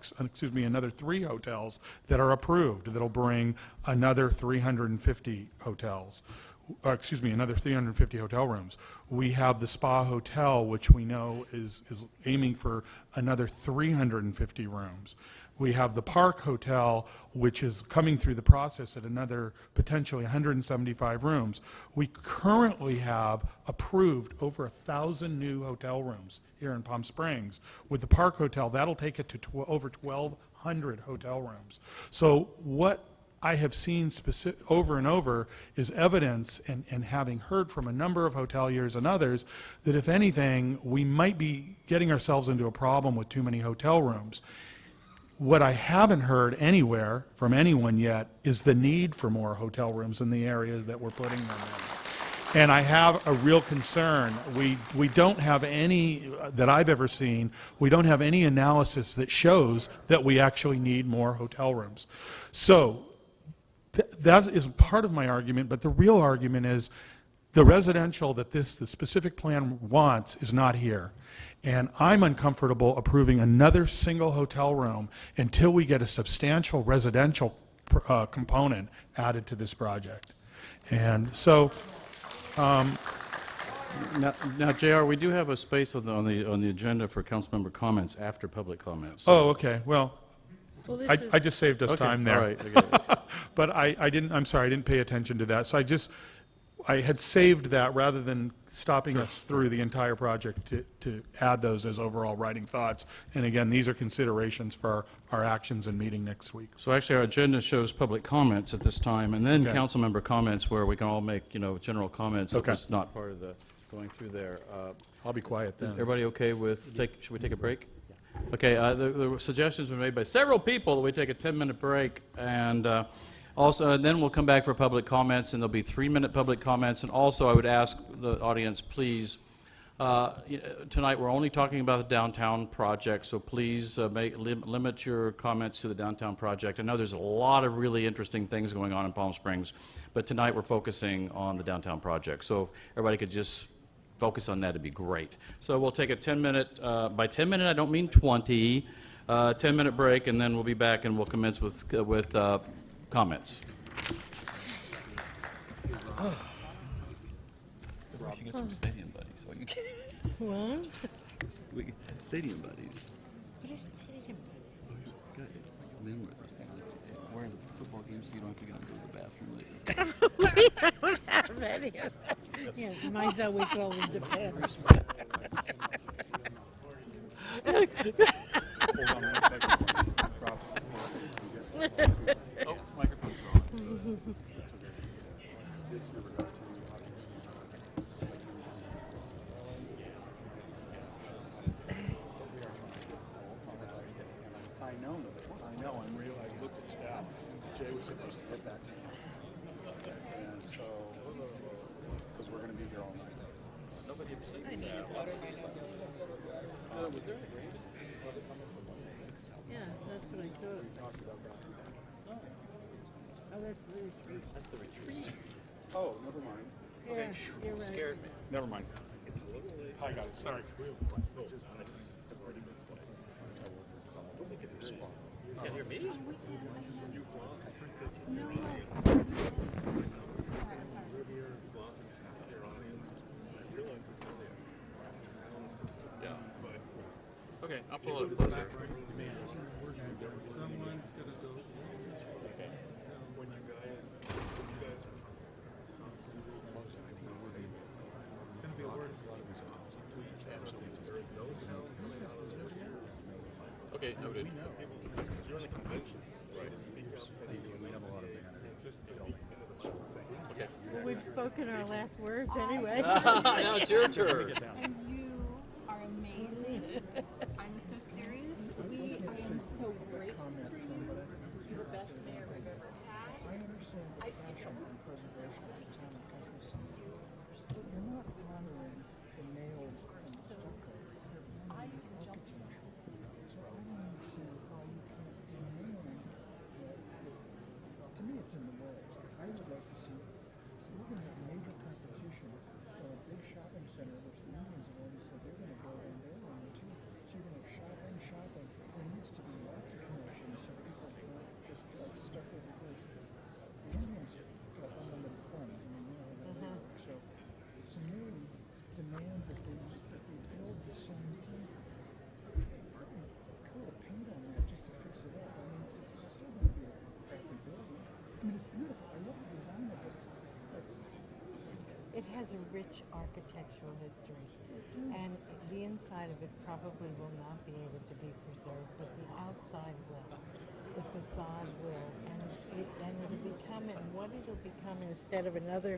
that are approved that'll bring another 350 another 350 hotel rooms. We have the Spa Hotel, which we know is aiming for another 350 rooms. We have the Park Hotel, which is coming through the process at another potentially 175 rooms. We currently have approved over 1,000 new hotel rooms here in Palm Springs. With the Park Hotel, that'll take it to over 1,200 hotel rooms. So what I have seen over and over is evidence, and having heard from a number of hoteliers and others, that if anything, we might be getting ourselves into a problem with too many hotel rooms. What I haven't heard anywhere from anyone yet is the need for more hotel rooms in the areas that we're putting them in. And I have a real concern. We don't have any, that I've ever seen, we don't have any analysis that shows that we actually need more hotel rooms. So That is part of my argument, but the real argument is the residential that the specific plan wants is not here. And I'm uncomfortable approving another single hotel room until we get a substantial residential component added to this project. And so, Now, JR, we do have a space on the agenda for council member comments after public comments. oh, okay, well, Well, this I is, just saved us Okay, time there. All right, I get it. But I didn't, I'm sorry, I didn't pay attention to that. So I had saved that rather than stopping us through the entire project to add those as overall writing thoughts. And again, these are considerations for our actions and meeting next week. So actually, our agenda shows public comments at this time, and then Okay. council member comments where we can all make, general comments. That Okay. was not part of the going through there. I'll be quiet Is then. everybody okay with, should we take a break? Okay, the suggestions were made by several people that we take a 10-minute break, and and then we'll come back for public comments, and there'll be 3-minute public comments. And also, I would ask the audience, please, tonight we're only talking about the downtown project, so please limit your comments to the downtown project. I know there's a lot of really interesting things going on in Palm Springs, but tonight we're focusing on the downtown project. So if everybody could just focus on that, it'd be great. So we'll take a 10-minute, by 10-minute I don't mean 20, 10-minute break, and then we'll be back and we'll commence with comments. We should get some stadium buddies. So you can what? stadium buddies. What are stadium buddies? Good. Men wear those things every day. Wear the football game so you don't have to get up and go to the bathroom later. We don't have any of that. Yeah, mine's how we call them depends. Oh, microphone's on. I know, I looked at staff, Jay was supposed to get that to me. And so, because we're gonna be here all night. Nobody ever seen I need that. to water my nose. Was there a green? Yeah, that's what I thought. Oh, that's really sweet. That's the retreat. Oh, never mind. Yeah, you're right. Scared me. Never mind. Hi, guys, sorry. You can't hear me? Yeah. Okay, I'll pull it up closer. Okay, noted. Okay. Well, we've spoken our last words anyway. Now it's your turn. And you are amazing. I'm so serious. I am so grateful for you. You're the best mayor we've ever had. To me, it's in the works. I would like to see, we're going to have major competition for a big shopping center, which the unions have already said they're going to go in there and too. So you're going to have shopping. There needs to be lots of connections so people don't just like stuck with the first. The unions got unlimited funds. I mean, you know how that works. So to me, demand that they build the same thing. Cool paint on that just to fix it up. I mean, it's still going to be a crappy building. I mean, it's beautiful. I love the design of it. But It has a rich architectural history, and the inside of it probably will not be able to be preserved, but the outside will. The facade will, and it'll become, and what it'll become instead of another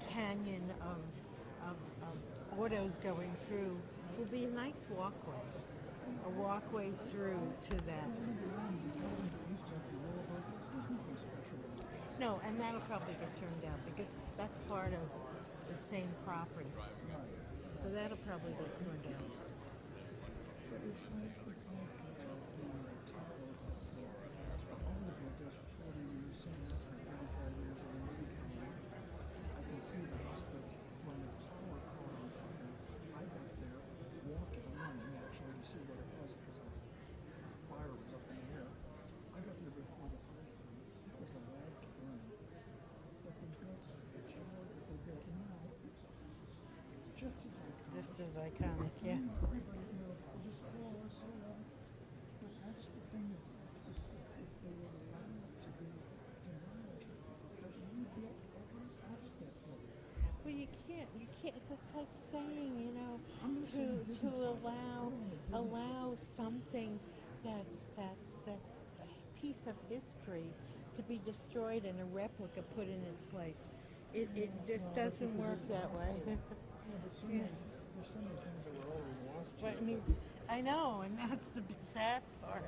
canyon of autos going through will be a nice walkway through to that. No, and that'll probably get turned down because that's part of the same property. So that'll probably get turned down. But it's like the temple, all of it does 40 years. is iconic, yeah. Everybody, just, but that's the thing, if they would allow it to be demolished, but you get every aspect of it. Well, you can't, it's just like saying, I'm not saying it to isn't allow something that's a piece of history to be destroyed and a replica put in its place. It just doesn't work that way. Yeah, but there's so many things that were already lost. But I mean, I know, and that's the sad part.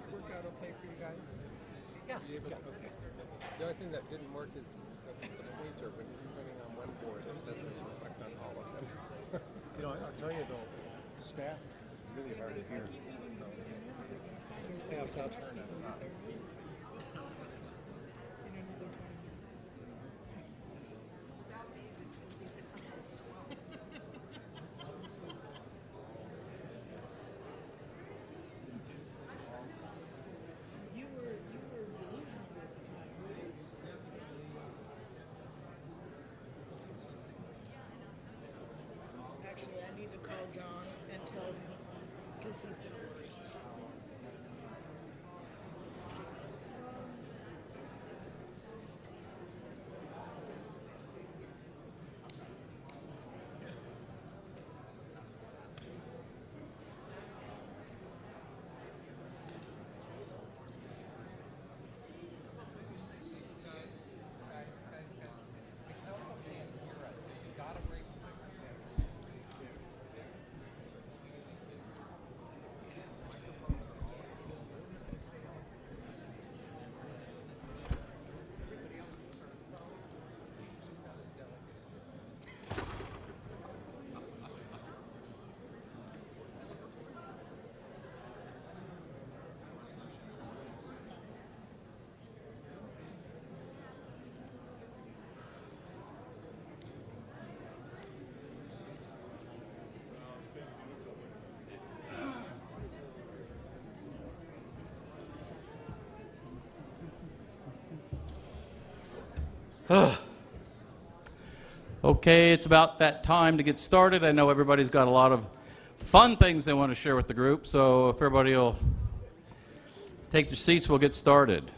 this work out okay for you guys? Yeah. Okay. The only thing that didn't work is the wind turbine running on one board. It doesn't reflect on all of them. You know, I'll tell you though, staff is really hard to hear. Yeah, I'll turn us up. You were delusional at the time, right? Actually, I need to call John and tell him, because he's gonna worry. Okay, it's about that time to get started. I know everybody's got a lot of fun things they want to share with the group, so if everybody will take their seats, we'll get started.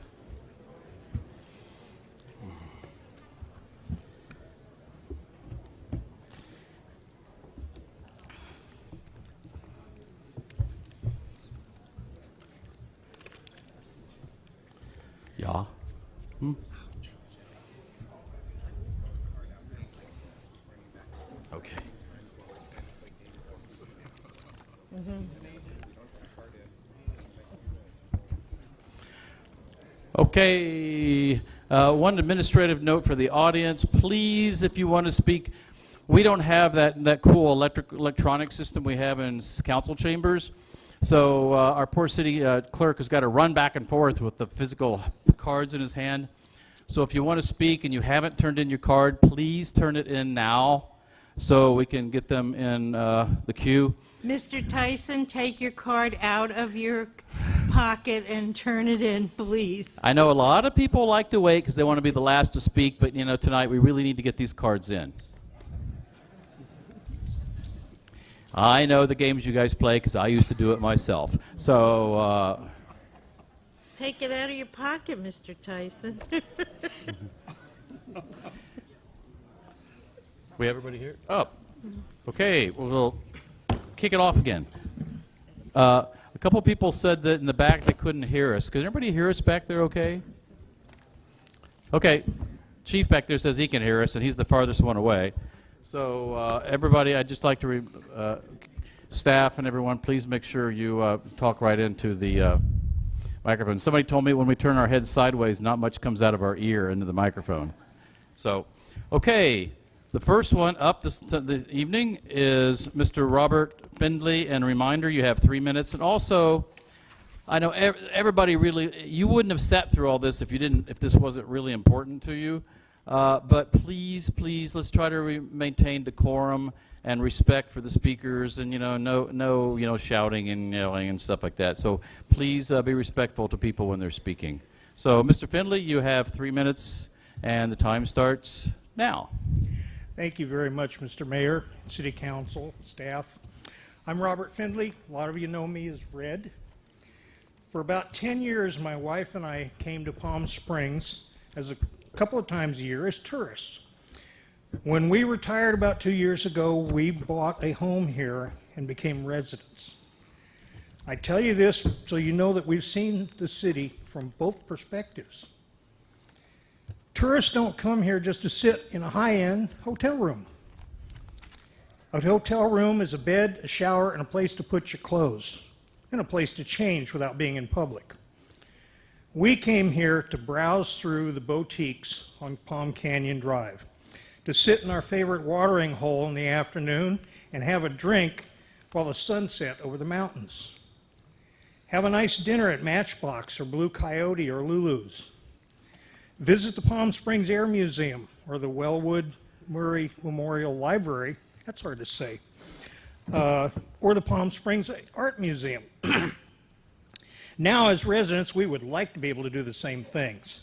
Ja. Okay. Okay, one administrative note for the audience. Please, if you want to speak, we don't have that cool electronic system we have in council chambers. So our poor city clerk has got to run back and forth with the physical cards in his hand. So if you want to speak and you haven't turned in your card, please turn it in now so we can get them in the queue. Mr. Tyson, take your card out of your pocket and turn it in, please. I know a lot of people like to wait because they want to be the last to speak, but you know, tonight we really need to get these cards in. I know the games you guys play because I used to do it myself. So Take it out of your pocket, Mr. Tyson. we have everybody here? Oh, okay. We'll kick it off again. A couple people said that in the back they couldn't hear us. Can everybody hear us back there okay? Okay. Chief back there says he can hear us, and he's the farthest one away. So everybody, I'd just like to, staff and everyone, please make sure you talk right into the microphone. Somebody told me when we turn our heads sideways, not much comes out of our ear into the microphone. So, okay, the first one up this evening is Mr. Robert Findley, and a reminder, you have 3 minutes. And also, I know everybody really, you wouldn't have sat through all this if this wasn't really important to you. But please, let's try to maintain decorum and respect for the speakers, and no shouting and yelling and stuff like that. So please be respectful to people when they're speaking. So, Mr. Findley, you have 3 minutes, and the time starts now. Thank you very much, Mr. Mayor, City Council, staff. I'm Robert Findley. A lot of you know me as Red. For about 10 years, my wife and I came to Palm Springs as a couple of times a year as tourists. When we retired about 2 years ago, we bought a home here and became residents. I tell you this so you know that we've seen the city from both perspectives. Tourists don't come here just to sit in a high-end hotel room. A hotel room is a bed, a shower, and a place to put your clothes. and a place to change without being in public. We came here to browse through the boutiques on Palm Canyon Drive, to sit in our favorite watering hole in the afternoon and have a drink while the sun set over the mountains. Have a nice dinner at Matchbox or Blue Coyote or Lulu's. Visit the Palm Springs Air Museum or the Wellwood Murray Memorial Library, that's hard to say, or the Palm Springs Art Museum. Now, as residents, we would like to be able to do the same things.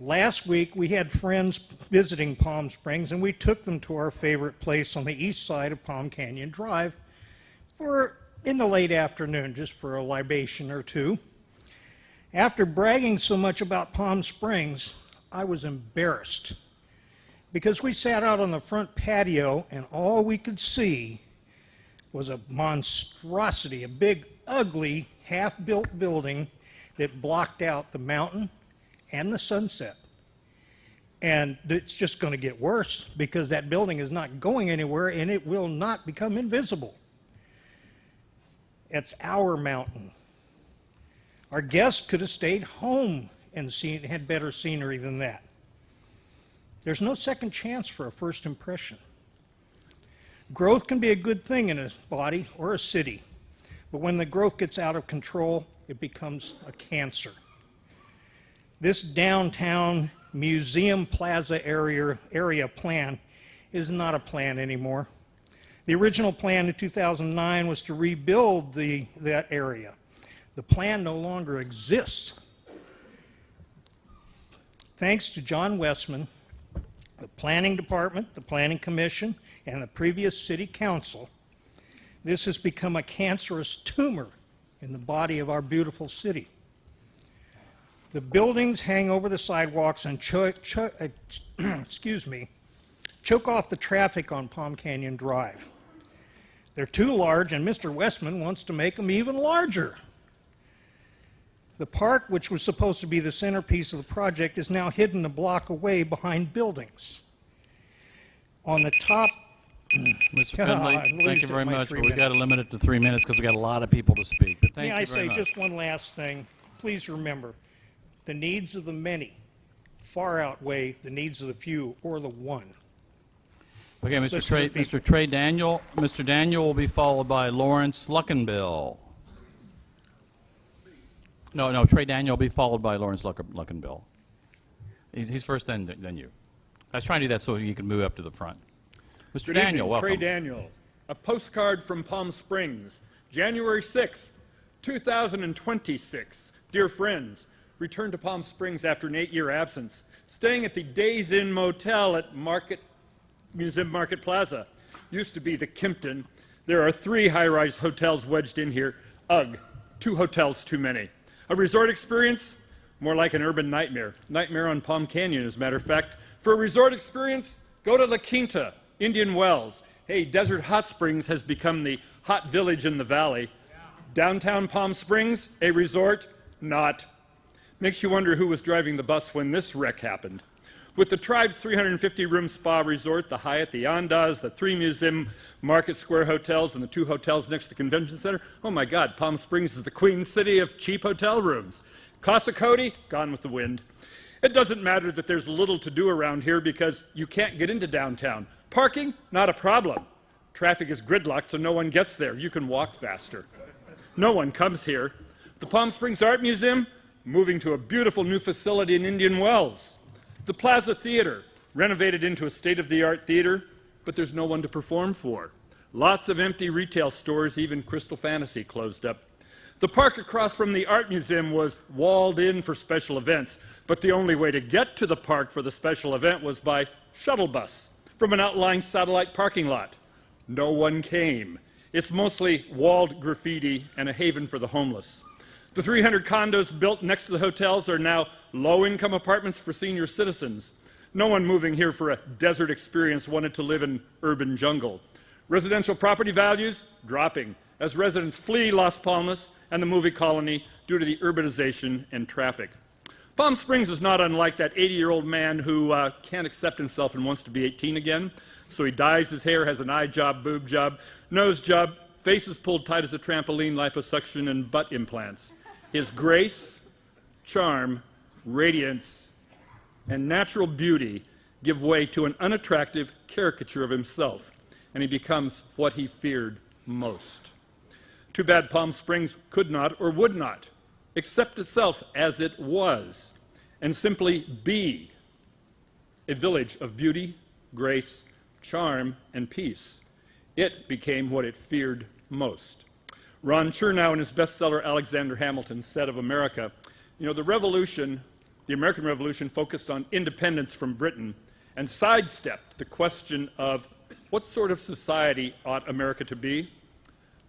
Last week, we had friends visiting Palm Springs, and we took them to our favorite place on the east side of Palm Canyon Drive in the late afternoon, just for a libation or two. After bragging so much about Palm Springs, I was embarrassed because we sat out on the front patio and all we could see was a monstrosity, a big, ugly, half-built building that blocked out the mountain and the sunset. And it's just going to get worse because that building is not going anywhere and it will not become invisible. It's our mountain. Our guests could have stayed home and had better scenery than that. There's no second chance for a first impression. Growth can be a good thing in a body or a city, but when the growth gets out of control, it becomes a cancer. This downtown museum plaza area plan is not a plan anymore. The original plan in 2009 was to rebuild that area. The plan no longer exists. Thanks to John Westman, the Planning Department, the Planning Commission, and the previous City Council, this has become a cancerous tumor in the body of our beautiful city. The buildings hang over the sidewalks and choke off the traffic on Palm Canyon Drive. They're too large, and Mr. Westman wants to make them even larger. The park, which was supposed to be the centerpiece of the project, is now hidden a block away behind buildings. On the top... Mr. Finley, thank you very much, but we've got to limit it to 3 minutes because we've got a lot of people to speak. But thank you very much. May I say just one last thing? Please remember, the needs of the many far outweigh the needs of the few or the one. Okay, Mr. Trey Daniel. Mr. Daniel will be followed by Lawrence Luckenbill. No, Trey Daniel will be followed by Lawrence Luckenbill. He's first, then you. I was trying to do that so you can move up to the front. Mr. Good Daniel, evening, welcome. Trey Daniel. A postcard from Palm Springs, January 6th, 2026. Dear friends, returned to Palm Springs after an 8-year absence, staying at the Days Inn Motel at Museum Market Plaza. Used to be the Kimpton. There are 3 high-rise hotels wedged in here. Ugh, 2 hotels too many. A resort experience? More like an urban nightmare. Nightmare on Palm Canyon, as a matter of fact. For a resort experience, go to La Quinta, Indian Wells. Hey, Desert Hot Springs has become the hot village in the valley. Downtown Palm Springs, a resort? Not. Makes you wonder who was driving the bus when this wreck happened. With the tribe's 350-room spa resort, the Hyatt, the Andaz, the 3 Museum Market Square hotels, and the 2 hotels next to the convention center, oh my God, Palm Springs is the queen city of cheap hotel rooms. Casa Cody, gone with the wind. It doesn't matter that there's little to do around here because you can't get into downtown. Parking, not a problem. Traffic is gridlocked, so no one gets there. You can walk faster. No one comes here. The Palm Springs Art Museum, moving to a beautiful new facility in Indian Wells. The Plaza Theater, renovated into a state-of-the-art theater, but there's no one to perform for. Lots of empty retail stores, even Crystal Fantasy closed up. The park across from the Art Museum was walled in for special events, but the only way to get to the park for the special event was by shuttle bus from an outlying satellite parking lot. No one came. It's mostly walled graffiti and a haven for the homeless. The 300 condos built next to the hotels are now low-income apartments for senior citizens. No one moving here for a desert experience wanted to live in urban jungle. Residential property values dropping as residents flee Las Palmas and the movie colony due to the urbanization and traffic. Palm Springs is not unlike that 80-year-old man who can't accept himself and wants to be 18 again. So he dyes his hair, has an eye job, boob job, nose job, faces pulled tight as a trampoline, liposuction, and butt implants. His grace, charm, radiance, and natural beauty give way to an unattractive caricature of himself, and he becomes what he feared most. Too bad Palm Springs could not or would not accept itself as it was and simply be a village of beauty, grace, charm, and peace. It became what it feared most. Ron Chernow, in his bestseller Alexander Hamilton, said of America, you know, the American Revolution focused on independence from Britain and sidestepped the question of what sort of society ought America to be.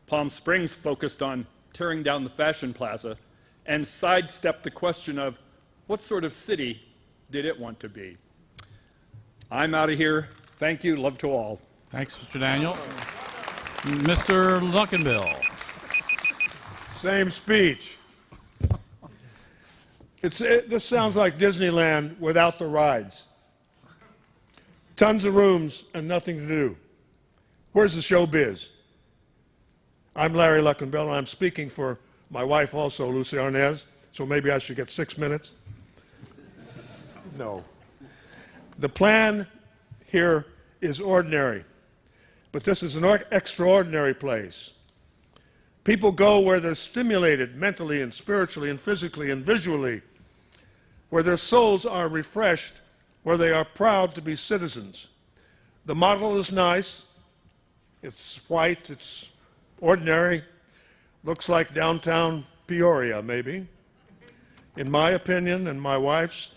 Palm Springs focused on tearing down the Fashion Plaza and sidestepped the question of what sort of city did it want to be. I'm out of here. Thank you. Love to all. Thanks, Mr. Daniel. Mr. Luckenbill. Same speech. This sounds like Disneyland without the rides. Tons of rooms and nothing to do. Where's the showbiz? I'm Larry Luckenbill, and I'm speaking for my wife also, Lucy Arnaz, so maybe I should get 6 minutes. No. The plan here is ordinary, but this is an extraordinary place. People go where they're stimulated mentally and spiritually and physically and visually, where their souls are refreshed, where they are proud to be citizens. The model is nice. It's white, it's ordinary, looks like downtown Peoria, maybe. In my opinion and my wife's,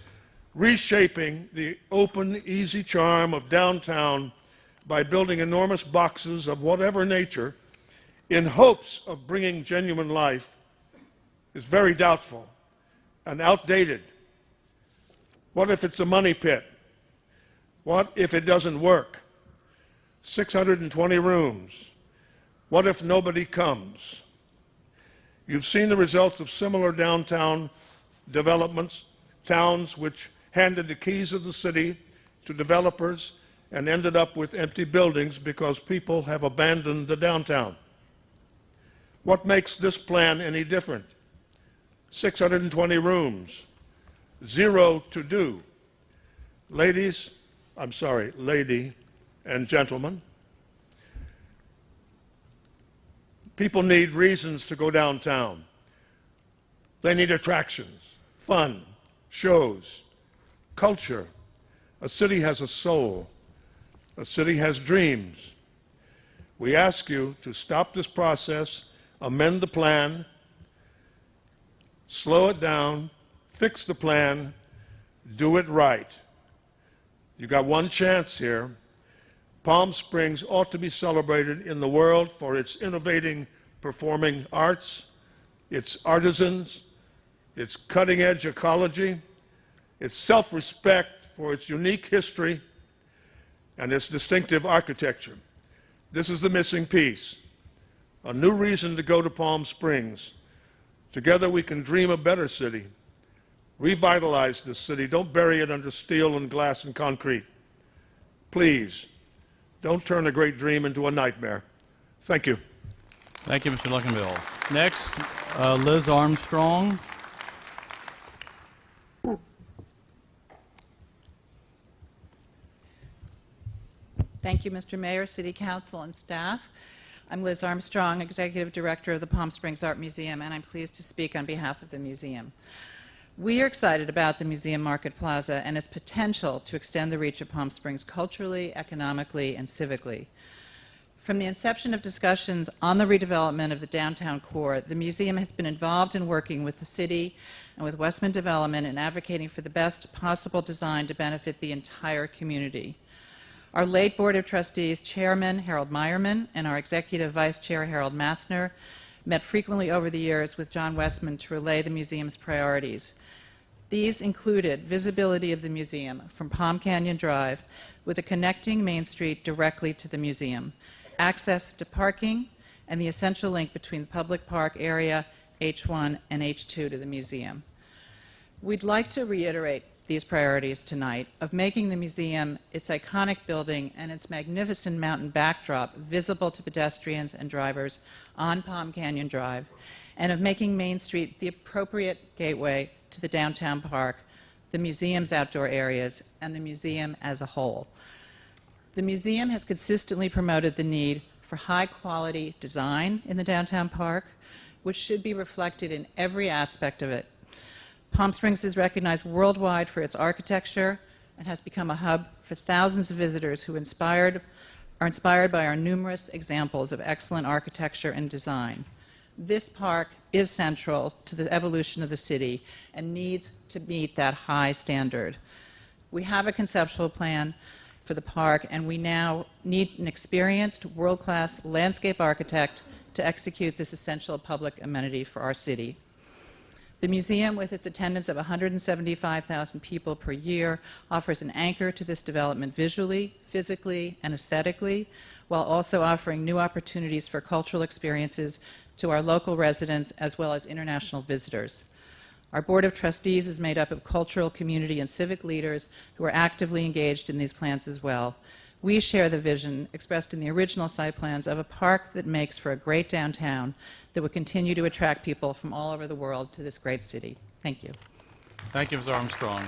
reshaping the open, easy charm of downtown by building enormous boxes of whatever nature in hopes of bringing genuine life is very doubtful and outdated. What if it's a money pit? What if it doesn't work? 620 rooms. What if nobody comes? You've seen the results of similar downtown developments, towns which handed the keys of the city to developers and ended up with empty buildings because people have abandoned the downtown. What makes this plan any different? 620 rooms, 0 to do. Lady and gentlemen, people need reasons to go downtown. They need attractions, fun, shows, culture. A city has a soul. A city has dreams. We ask you to stop this process, amend the plan, slow it down, fix the plan, do it right. You got one chance here. Palm Springs ought to be celebrated in the world for its innovating performing arts, its artisans, its cutting-edge ecology, its self-respect for its unique history, and its distinctive architecture. This is the missing piece. A new reason to go to Palm Springs. Together we can dream a better city. Revitalize this city. Don't bury it under steel and glass and concrete. Please, don't turn a great dream into a nightmare. Thank you. Thank you, Mr. Luckenbill. Next, Liz Armstrong. Thank you, Mr. Mayor, City Council, and staff. I'm Liz Armstrong, Executive Director of the Palm Springs Art Museum, and I'm pleased to speak on behalf of the museum. We are excited about the Museum Market Plaza and its potential to extend the reach of Palm Springs culturally, economically, and civically. From the inception of discussions on the redevelopment of the downtown core, the museum has been involved in working with the city and with Westman Development in advocating for the best possible design to benefit the entire community. Our late Board of Trustees Chairman Harold Meyerman and our Executive Vice Chair Harold Matzner met frequently over the years with John Westman to relay the museum's priorities. These included visibility of the museum from Palm Canyon Drive with a connecting Main Street directly to the museum, access to parking, and the essential link between the public park area, H1 and H2 to the museum. We'd like to reiterate these priorities tonight of making the museum, its iconic building, and its magnificent mountain backdrop visible to pedestrians and drivers on Palm Canyon Drive, and of making Main Street the appropriate gateway to the downtown park, the museum's outdoor areas, and the museum as a whole. The museum has consistently promoted the need for high-quality design in the downtown park, which should be reflected in every aspect of it. Palm Springs is recognized worldwide for its architecture and has become a hub for thousands of visitors who are inspired by our numerous examples of excellent architecture and design. This park is central to the evolution of the city and needs to meet that high standard. We have a conceptual plan for the park, and we now need an experienced, world-class landscape architect to execute this essential public amenity for our city. The museum, with its attendance of 175,000 people per year, offers an anchor to this development visually, physically, and aesthetically, while also offering new opportunities for cultural experiences to our local residents as well as international visitors. Our Board of Trustees is made up of cultural, community, and civic leaders who are actively engaged in these plans as well. We share the vision expressed in the original site plans of a park that makes for a great downtown that would continue to attract people from all over the world to this great city. Thank you. Thank you, Ms. Armstrong.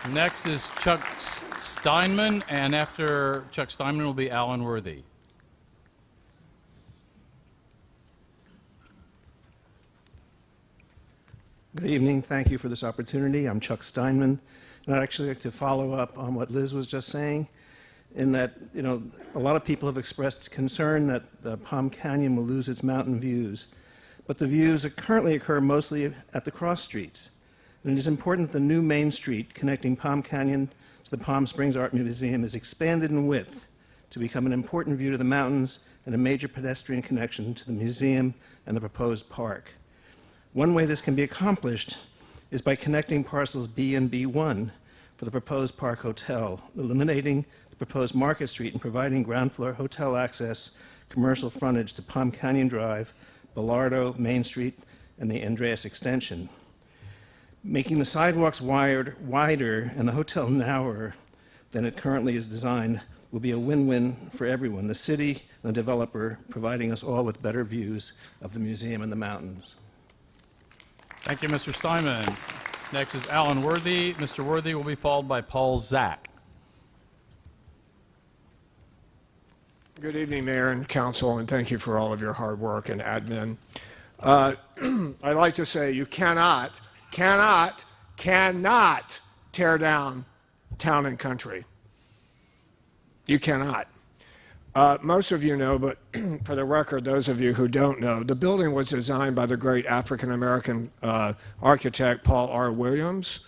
Next is Chuck Steinman, and after Chuck Steinman will be Alan Worthy. Good evening. Thank you for this opportunity. I'm Chuck Steinman, and I'd actually like to follow up on what Liz was just saying, in that, a lot of people have expressed concern that the Palm Canyon will lose its mountain views, but the views currently occur mostly at the cross streets. And it is important that the new Main Street connecting Palm Canyon to the Palm Springs Art Museum is expanded in width to become an important view to the mountains and a major pedestrian connection to the museum and the proposed park. One way this can be accomplished is by connecting parcels B and B1 for the proposed Park Hotel, eliminating the proposed Market Street and providing ground floor hotel access, commercial frontage to Palm Canyon Drive, Bellardo, Main Street, and the Andreas Extension. Making the sidewalks wider and the hotel narrower than it currently is designed will be a win-win for everyone, the city and the developer, providing us all with better views of the museum and the mountains. Thank you, Mr. Steinman. Next is Alan Worthy. Mr. Worthy will be followed by Paul Zak. Good evening, Mayor and Council, and thank you for all of your hard work and admin. I'd like to say you cannot tear down Town and Country. You cannot. Most of you know, but for the record, those of you who don't know, the building was designed by the great African-American architect Paul R. Williams.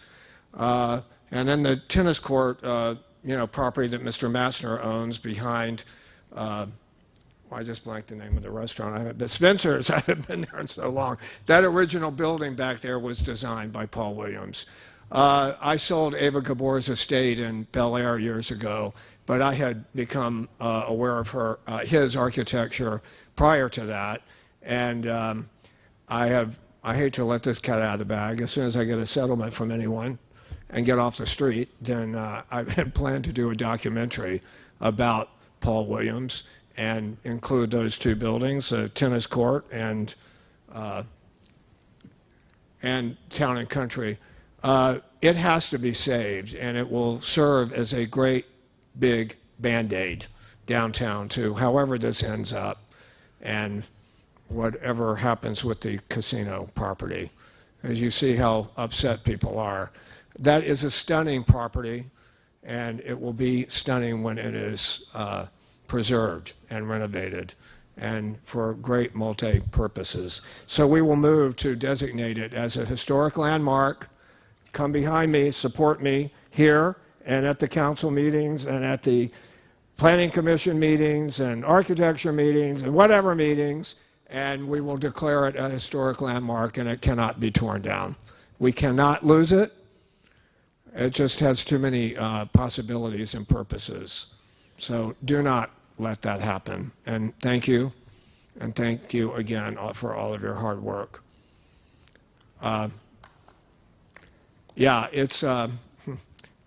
And then the tennis court, property that Mr. Massner owns behind, I just blanked the name of the restaurant. The Spencer's, I haven't been there in so long. That original building back there was designed by Paul Williams. I sold Ava Gabor's estate in Bel Air years ago, but I had become aware of his architecture prior to that, and I hate to let this cat out of the bag. As soon as I get a settlement from anyone and get off the street, then I had planned to do a documentary about Paul Williams and include those two buildings, a tennis court and Town and Country. It has to be saved, and it will serve as a great big Band-Aid downtown too, however this ends up, and whatever happens with the casino property. As you see how upset people are. That is a stunning property, and it will be stunning when it is preserved and renovated and for great multi-purposes. So we will move to designate it as a historic landmark. Come behind me, support me here and at the council meetings and at the planning commission meetings and architecture meetings and whatever meetings, and we will declare it a historic landmark, and it cannot be torn down. We cannot lose it. It just has too many possibilities and purposes. So do not let that happen. And thank you again for all of your hard work. Yeah, it's, I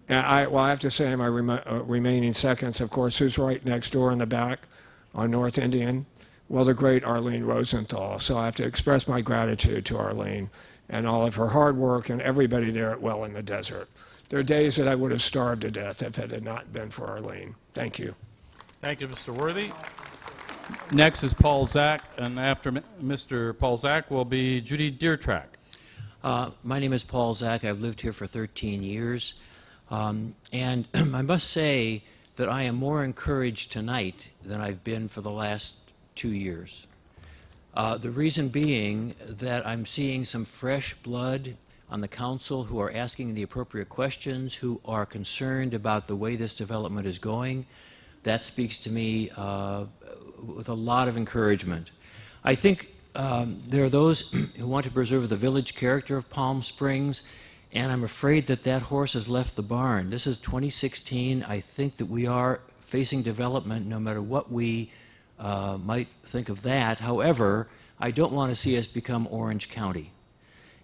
have to say in my remaining seconds, of course, who's right next door in the back on North Indian? Well, the great Arlene Rosenthal. So I have to express my gratitude to Arlene and all of her hard work and everybody there at Well in the Desert. There are days that I would have starved to death if it had not been for Arlene. Thank you. Thank you, Mr. Worthy. Next is Paul Zach, and after Mr. Paul Zach will be Judy Deertrack. My name is Paul Zach. I've lived here for 13 years. And I must say that I am more encouraged tonight than I've been for the last 2 years. The reason being that I'm seeing some fresh blood on the council who are asking the appropriate questions, who are concerned about the way this development is going. That speaks to me with a lot of encouragement. I think there are those who want to preserve the village character of Palm Springs, and I'm afraid that that horse has left the barn. This is 2016. I think that we are facing development no matter what we might think of that. However, I don't want to see us become Orange County.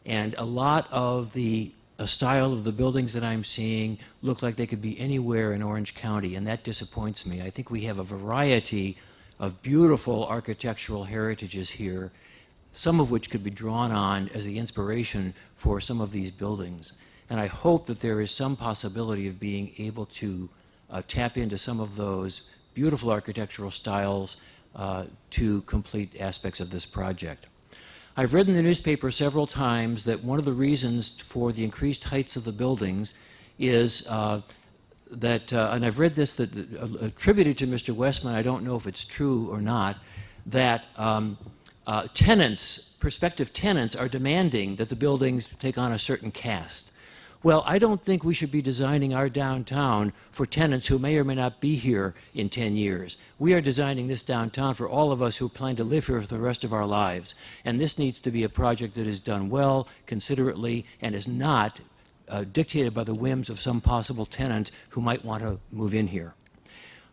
And a lot of the style of the buildings that I'm seeing look like they could be anywhere in Orange County, and that disappoints me. I think we have a variety of beautiful architectural heritages here, some of which could be drawn on as the inspiration for some of these buildings. And I hope that there is some possibility of being able to tap into some of those beautiful architectural styles to complete aspects of this project. I've read in the newspaper several times that one of the reasons for the increased heights of the buildings is that, and I've read this attributed to Mr. Westman, I don't know if it's true or not, that tenants, prospective tenants, are demanding that the buildings take on a certain cast. Well, I don't think we should be designing our downtown for tenants who may or may not be here in 10 years. We are designing this downtown for all of us who plan to live here for the rest of our lives. And this needs to be a project that is done well, considerately, and is not dictated by the whims of some possible tenant who might want to move in here.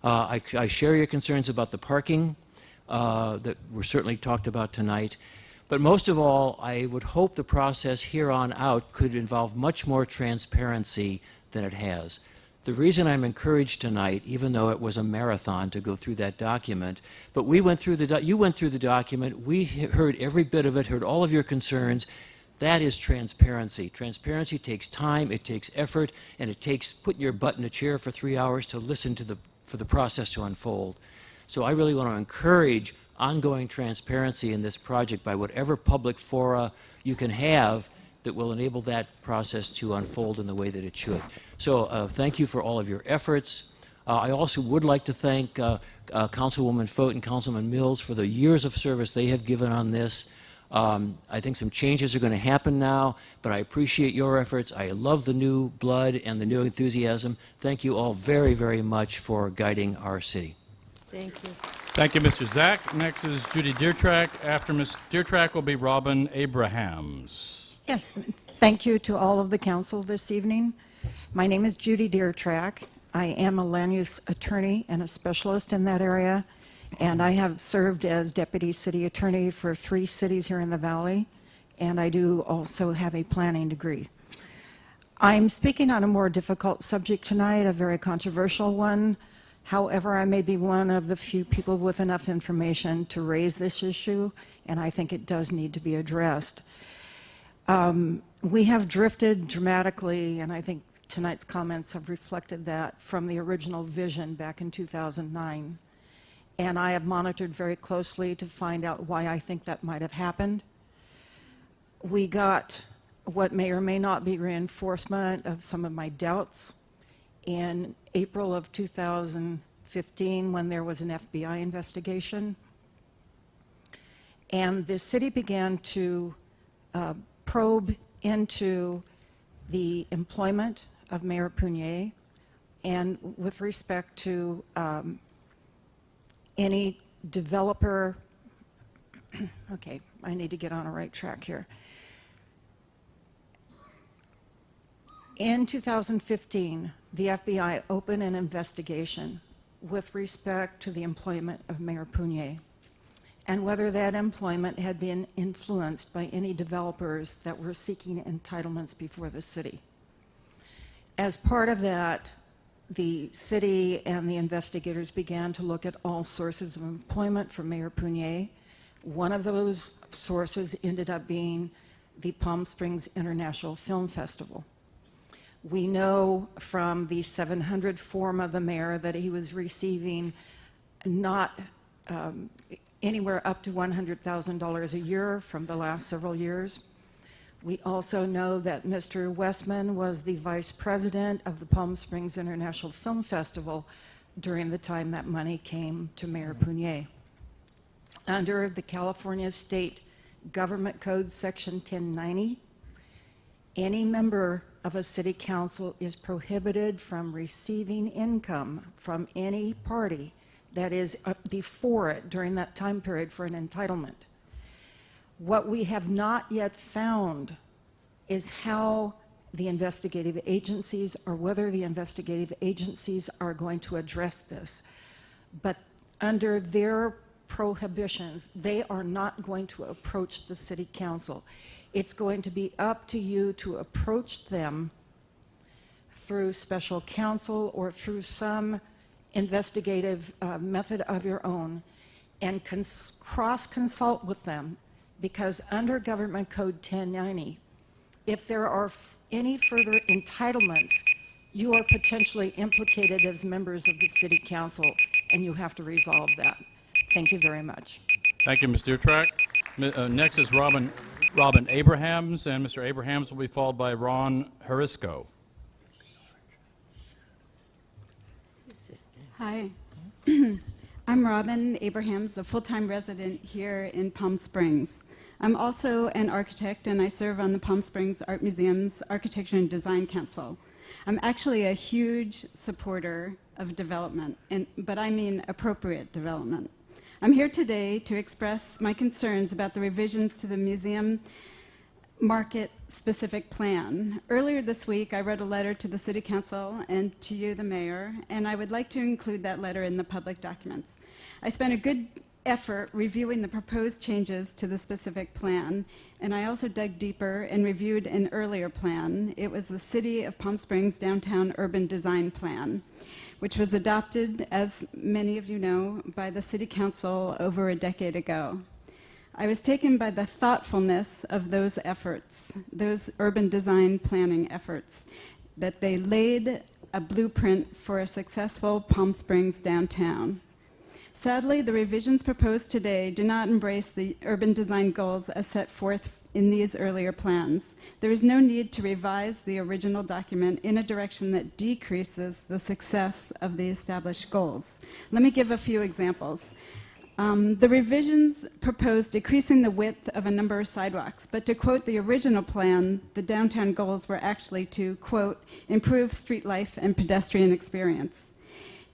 I share your concerns about the parking that were certainly talked about tonight. But most of all, I would hope the process here on out could involve much more transparency than it has. The reason I'm encouraged tonight, even though it was a marathon to go through that document, but we went through you went through the document, we heard every bit of it, heard all of your concerns. That is transparency. Transparency takes time, it takes effort, and it takes putting your butt in a chair for 3 hours to listen to for the process to unfold. So I really want to encourage ongoing transparency in this project by whatever public fora you can have that will enable that process to unfold in the way that it should. So thank you for all of your efforts. I also would like to thank Councilwoman Fote and Councilman Mills for the years of service they have given on this. I think some changes are going to happen now, but I appreciate your efforts. I love the new blood and the new enthusiasm. Thank you all very, very much for guiding our city. Thank you. Thank you, Mr. Zach. Next is Judy Deertrack. After Ms. Deertrack will be Robin Abrahams. Yes, thank you to all of the council this evening. My name is Judy Deertrack. I am a land use attorney and a specialist in that area, and I have served as deputy city attorney for 3 cities here in the valley, and I do also have a planning degree. I'm speaking on a more difficult subject tonight, a very controversial one. However, I may be one of the few people with enough information to raise this issue, and I think it does need to be addressed. We have drifted dramatically, and I think tonight's comments have reflected that, from the original vision back in 2009. And I have monitored very closely to find out why I think that might have happened. We got what may or may not be reinforcement of some of my doubts in April of 2015, when there was an FBI investigation. And the city began to probe into the employment of Mayor Punier, and with respect to any developer, okay, I need to get on a right track here. In 2015, the FBI opened an investigation with respect to the employment of Mayor Punier and whether that employment had been influenced by any developers that were seeking entitlements before the city. As part of that, the city and the investigators began to look at all sources of employment for Mayor Punier. One of those sources ended up being the Palm Springs International Film Festival. We know from the 700 form of the mayor that he was receiving not anywhere up to $100,000 a year from the last several years. We also know that Mr. Westman was the vice president of the Palm Springs International Film Festival during the time that money came to Mayor Punier. Under the California State Government Code Section 1090, any member of a city council is prohibited from receiving income from any party that is up before it during that time period for an entitlement. What we have not yet found is how the investigative agencies, or whether the investigative agencies are going to address this. But under their prohibitions, they are not going to approach the city council. It's going to be up to you to approach them through special counsel or through some investigative method of your own, and cross-consult with them, because under Government Code 1090, if there are any further entitlements, you are potentially implicated as members of the city council, and you have to resolve that. Thank you very much. Thank you, Ms. Deertrack. Next is Robin Abrahams, and Mr. Abrahams will be followed by Ron Harisco. Hi, I'm Robin Abrahams, a full-time resident here in Palm Springs. I'm also an architect, and I serve on the Palm Springs Art Museum's Architecture and Design Council. I'm actually a huge supporter of development, but I mean appropriate development. I'm here today to express my concerns about the revisions to the museum market-specific plan. Earlier this week, I wrote a letter to the City Council and to you, the Mayor, and I would like to include that letter in the public documents. I spent a good effort reviewing the proposed changes to the specific plan, and I also dug deeper and reviewed an earlier plan. It was the City of Palm Springs Downtown Urban Design Plan, which was adopted, as many of you know, by the City Council over a decade ago. I was taken by the thoughtfulness of those efforts, those urban design planning efforts, that they laid a blueprint for a successful Palm Springs downtown. Sadly, the revisions proposed today do not embrace the urban design goals as set forth in these earlier plans. There is no need to revise the original document in a direction that decreases the success of the established goals. Let me give a few examples. The revisions propose decreasing the width of a number of sidewalks, but to quote the original plan, the downtown goals were actually to, quote, improve street life and pedestrian experience,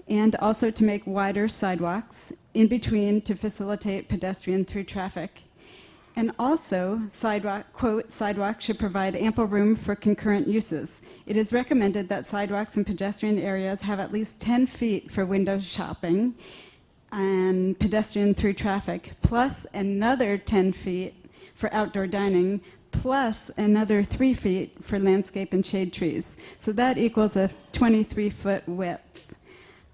and also to make wider sidewalks in between to facilitate pedestrian through traffic. And also, quote, sidewalks should provide ample room for concurrent uses. It is recommended that sidewalks and pedestrian areas have at least 10 feet for window shopping and pedestrian through traffic, plus another 10 feet for outdoor dining, plus another 3 feet for landscape and shade trees. So that equals a 23-foot width.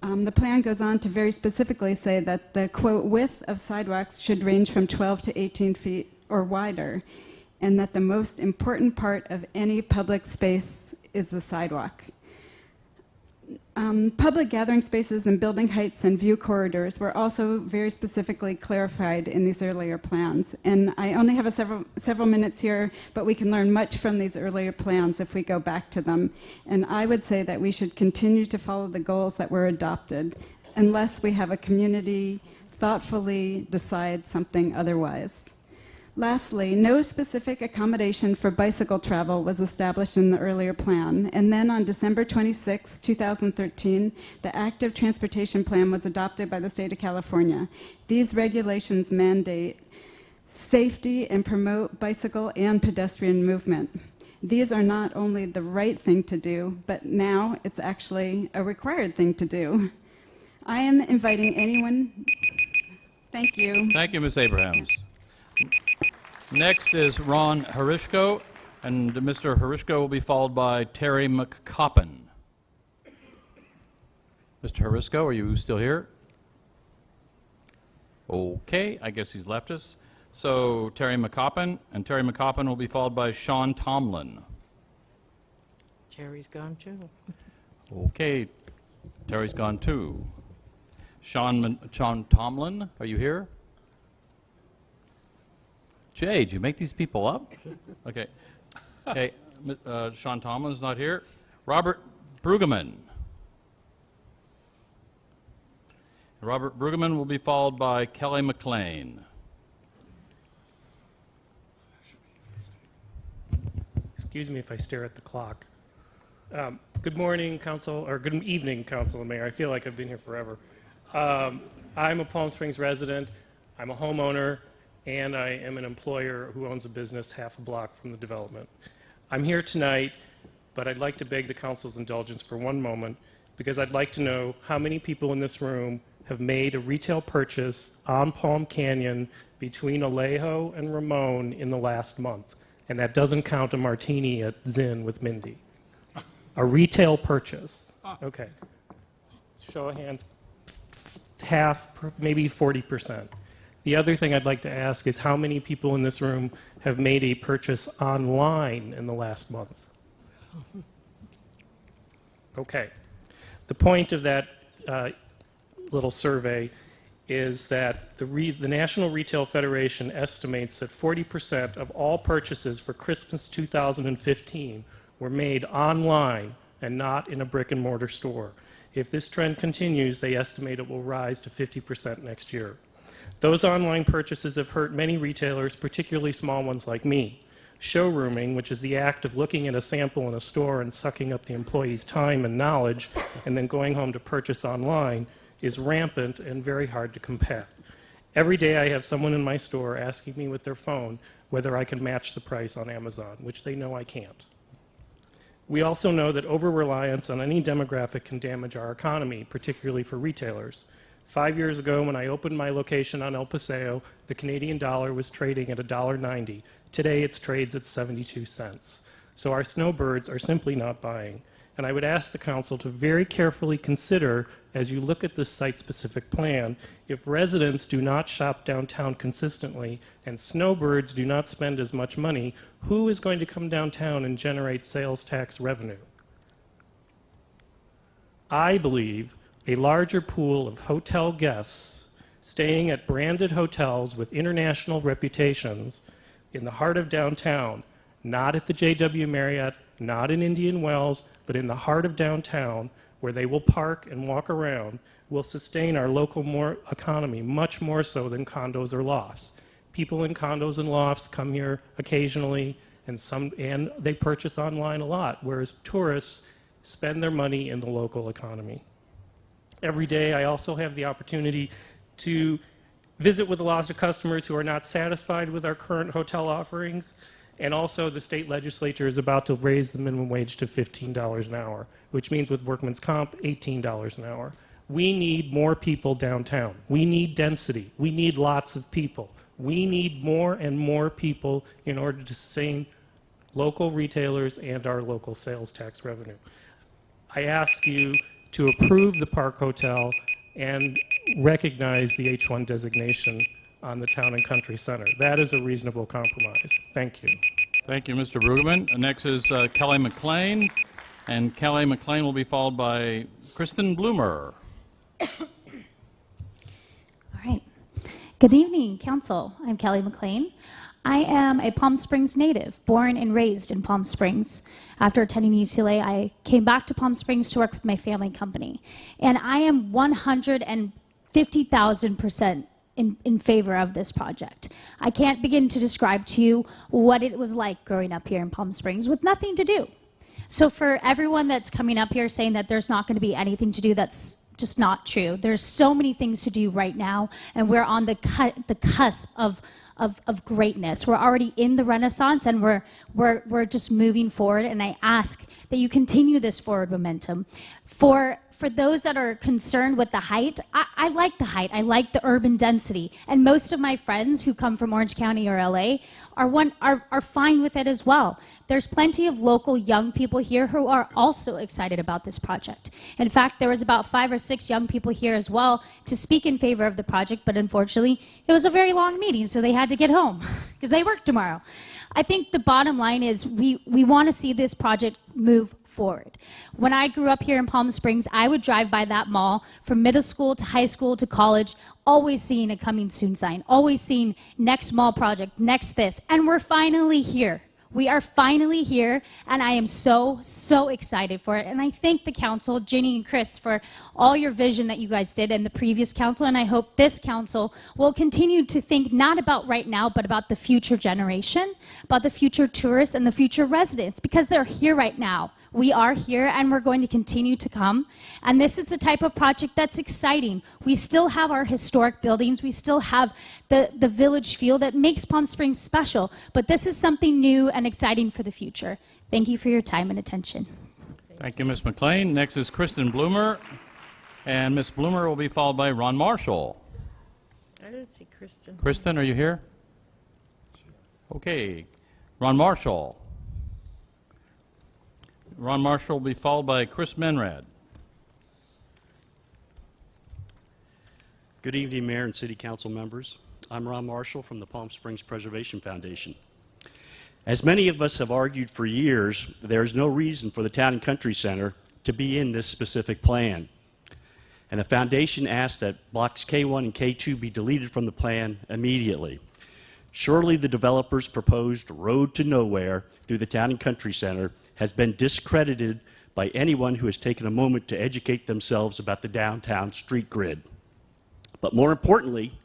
The plan goes on to very specifically say that the, quote, width of sidewalks should range from 12 to 18 feet or wider, and that the most important part of any public space is the sidewalk. Public gathering spaces and building heights and view corridors were also very specifically clarified in these earlier plans. And I only have several minutes here, but we can learn much from these earlier plans if we go back to them. And I would say that we should continue to follow the goals that were adopted unless we have a community thoughtfully decide something otherwise. Lastly, no specific accommodation for bicycle travel was established in the earlier plan, and then on December 26, 2013, the Active Transportation Plan was adopted by the state of California. These regulations mandate safety and promote bicycle and pedestrian movement. These are not only the right thing to do, but now it's actually a required thing to do. I am inviting anyone. Thank you. Thank you, Ms. Abrahams. Next is Ron Harisco, and Mr. Harisco will be followed by Terry McCoppin. Mr. Harisco, are you still here? Okay, I guess he's left us. So Terry McCoppin, and Terry McCoppin will be followed by Sean Tomlin. Jerry's gone too. Okay, Terry's gone too. Sean Tomlin, are you here? Jay, did you make these people up? Okay. Okay, Sean Tomlin's not here. Robert Brueggemann. Robert Brueggemann will be followed by Kelly McLean. Excuse me if I stare at the clock. Good morning, Council, or good evening, Council and Mayor. I feel like I've been here forever. I'm a Palm Springs resident, I'm a homeowner, and I am an employer who owns a business half a block from the development. I'm here tonight, but I'd like to beg the Council's indulgence for one moment, because I'd like to know how many people in this room have made a retail purchase on Palm Canyon between Alejo and Ramon in the last month. And that doesn't count a martini at Zinn with Mindy. A retail purchase. Okay. Show of hands, half, maybe 40%. The other thing I'd like to ask is how many people in this room have made a purchase online in the last month? Okay. The point of that little survey is that the National Retail Federation estimates that 40% of all purchases for Christmas 2015 were made online and not in a brick and mortar store. If this trend continues, they estimate it will rise to 50% next year. Those online purchases have hurt many retailers, particularly small ones like me. Showrooming, which is the act of looking at a sample in a store and sucking up the employee's time and knowledge and then going home to purchase online, is rampant and very hard to combat. Every day I have someone in my store asking me with their phone whether I can match the price on Amazon, which they know I can't. We also know that over-reliance on any demographic can damage our economy, particularly for retailers. 5 years ago, when I opened my location on El Paseo, the Canadian dollar was trading at $1.90. Today, it trades at 72 cents. So our snowbirds are simply not buying. And I would ask the Council to very carefully consider, as you look at this site-specific plan, if residents do not shop downtown consistently and snowbirds do not spend as much money, who is going to come downtown and generate sales tax revenue? I believe a larger pool of hotel guests staying at branded hotels with international reputations in the heart of downtown, not at the JW Marriott, not in Indian Wells, but in the heart of downtown, where they will park and walk around, will sustain our local economy much more so than condos or lofts. People in condos and lofts come here occasionally, and they purchase online a lot, whereas tourists spend their money in the local economy. Every day, I also have the opportunity to visit with a lot of customers who are not satisfied with our current hotel offerings. And also, the state legislature is about to raise the minimum wage to $15 an hour, which means with workman's comp, $18 an hour. We need more people downtown. We need density. We need lots of people. We need more and more people in order to sustain local retailers and our local sales tax revenue. I ask you to approve the Park Hotel and recognize the H1 designation on the Town and Country Center. That is a reasonable compromise. Thank you. Thank you, Mr. Brueggemann. Next is Kelly McLean, and Kelly McLean will be followed by Kristen Bloomer. All right. Good evening, Council. I'm Kelly McLean. I am a Palm Springs native, born and raised in Palm Springs. After attending UCLA, I came back to Palm Springs to work with my family company. And I am 150,000% in favor of this project. I can't begin to describe to you what it was like growing up here in Palm Springs with nothing to do. So for everyone that's coming up here saying that there's not going to be anything to do, that's just not true. There's so many things to do right now, and we're on the cusp of greatness. We're already in the Renaissance, and we're just moving forward, and I ask that you continue this forward momentum. For for those that are concerned with the height, I like the height. I like the urban density. And most of my friends who come from Orange County or LA are fine with it as well. There's plenty of local young people here who are also excited about this project. In fact, there was about 5 or 6 young people here as well to speak in favor of the project, but unfortunately, it was a very long meeting, so they had to get home because they work tomorrow. I think the bottom line is we want to see this project move forward. When I grew up here in Palm Springs, I would drive by that mall from middle school to high school to college, always seeing a coming soon sign, always seeing next mall project, next this, and we're finally here. We are finally here, and I am so, so excited for it. And I thank the council, Ginny and Chris, for all your vision that you guys did in the previous council, and I hope this council will continue to think not about right now, but about the future generation, about the future tourists and the future residents, because they're here right now. We are here, and we're going to continue to come. And this is the type of project that's exciting. We still have our historic buildings. We still have the village feel that makes Palm Springs special. But this is something new and exciting for the future. Thank you for your time and attention. Thank you, Ms. McLean. Next is Kristen Bloomer, and Ms. Bloomer will be followed by Ron Marshall. I didn't see Kristen. Kristen, are you here? Okay. Ron Marshall. Ron Marshall will be followed by Chris Menrad. Good evening, Mayor and City Council members. I'm Ron Marshall from the Palm Springs Preservation Foundation. As many of us have argued for years, there is no reason for the Town and Country Center to be in this specific plan. And the Foundation asked that blocks K1 and K2 be deleted from the plan immediately. Surely the developer's proposed road to nowhere through the Town and Country Center has been discredited by anyone who has taken a moment to educate themselves about the downtown street grid. But more importantly,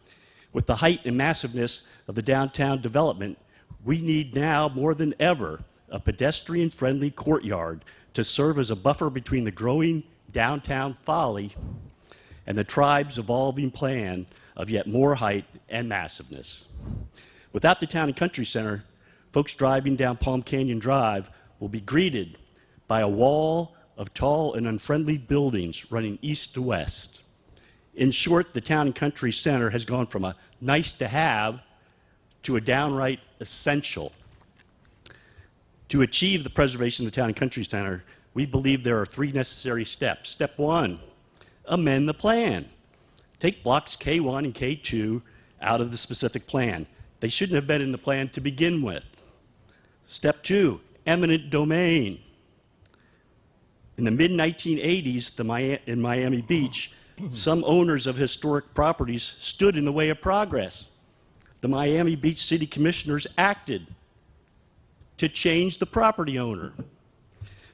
with the height and massiveness of the downtown development, we need now more than ever a pedestrian-friendly courtyard to serve as a buffer between the growing downtown folly and the tribe's evolving plan of yet more height and massiveness. Without the Town and Country Center, folks driving down Palm Canyon Drive will be greeted by a wall of tall and unfriendly buildings running east to west. In short, the Town and Country Center has gone from a nice to have to a downright essential. To achieve the preservation of the Town and Country Center, we believe there are 3 necessary steps. Step 1, amend the plan. Take blocks K1 and K2 out of the specific plan. They shouldn't have been in the plan to begin with. Step 2, eminent domain. In the mid-1980s in Miami Beach, some owners of historic properties stood in the way of progress. The Miami Beach City Commissioners acted to change the property owner.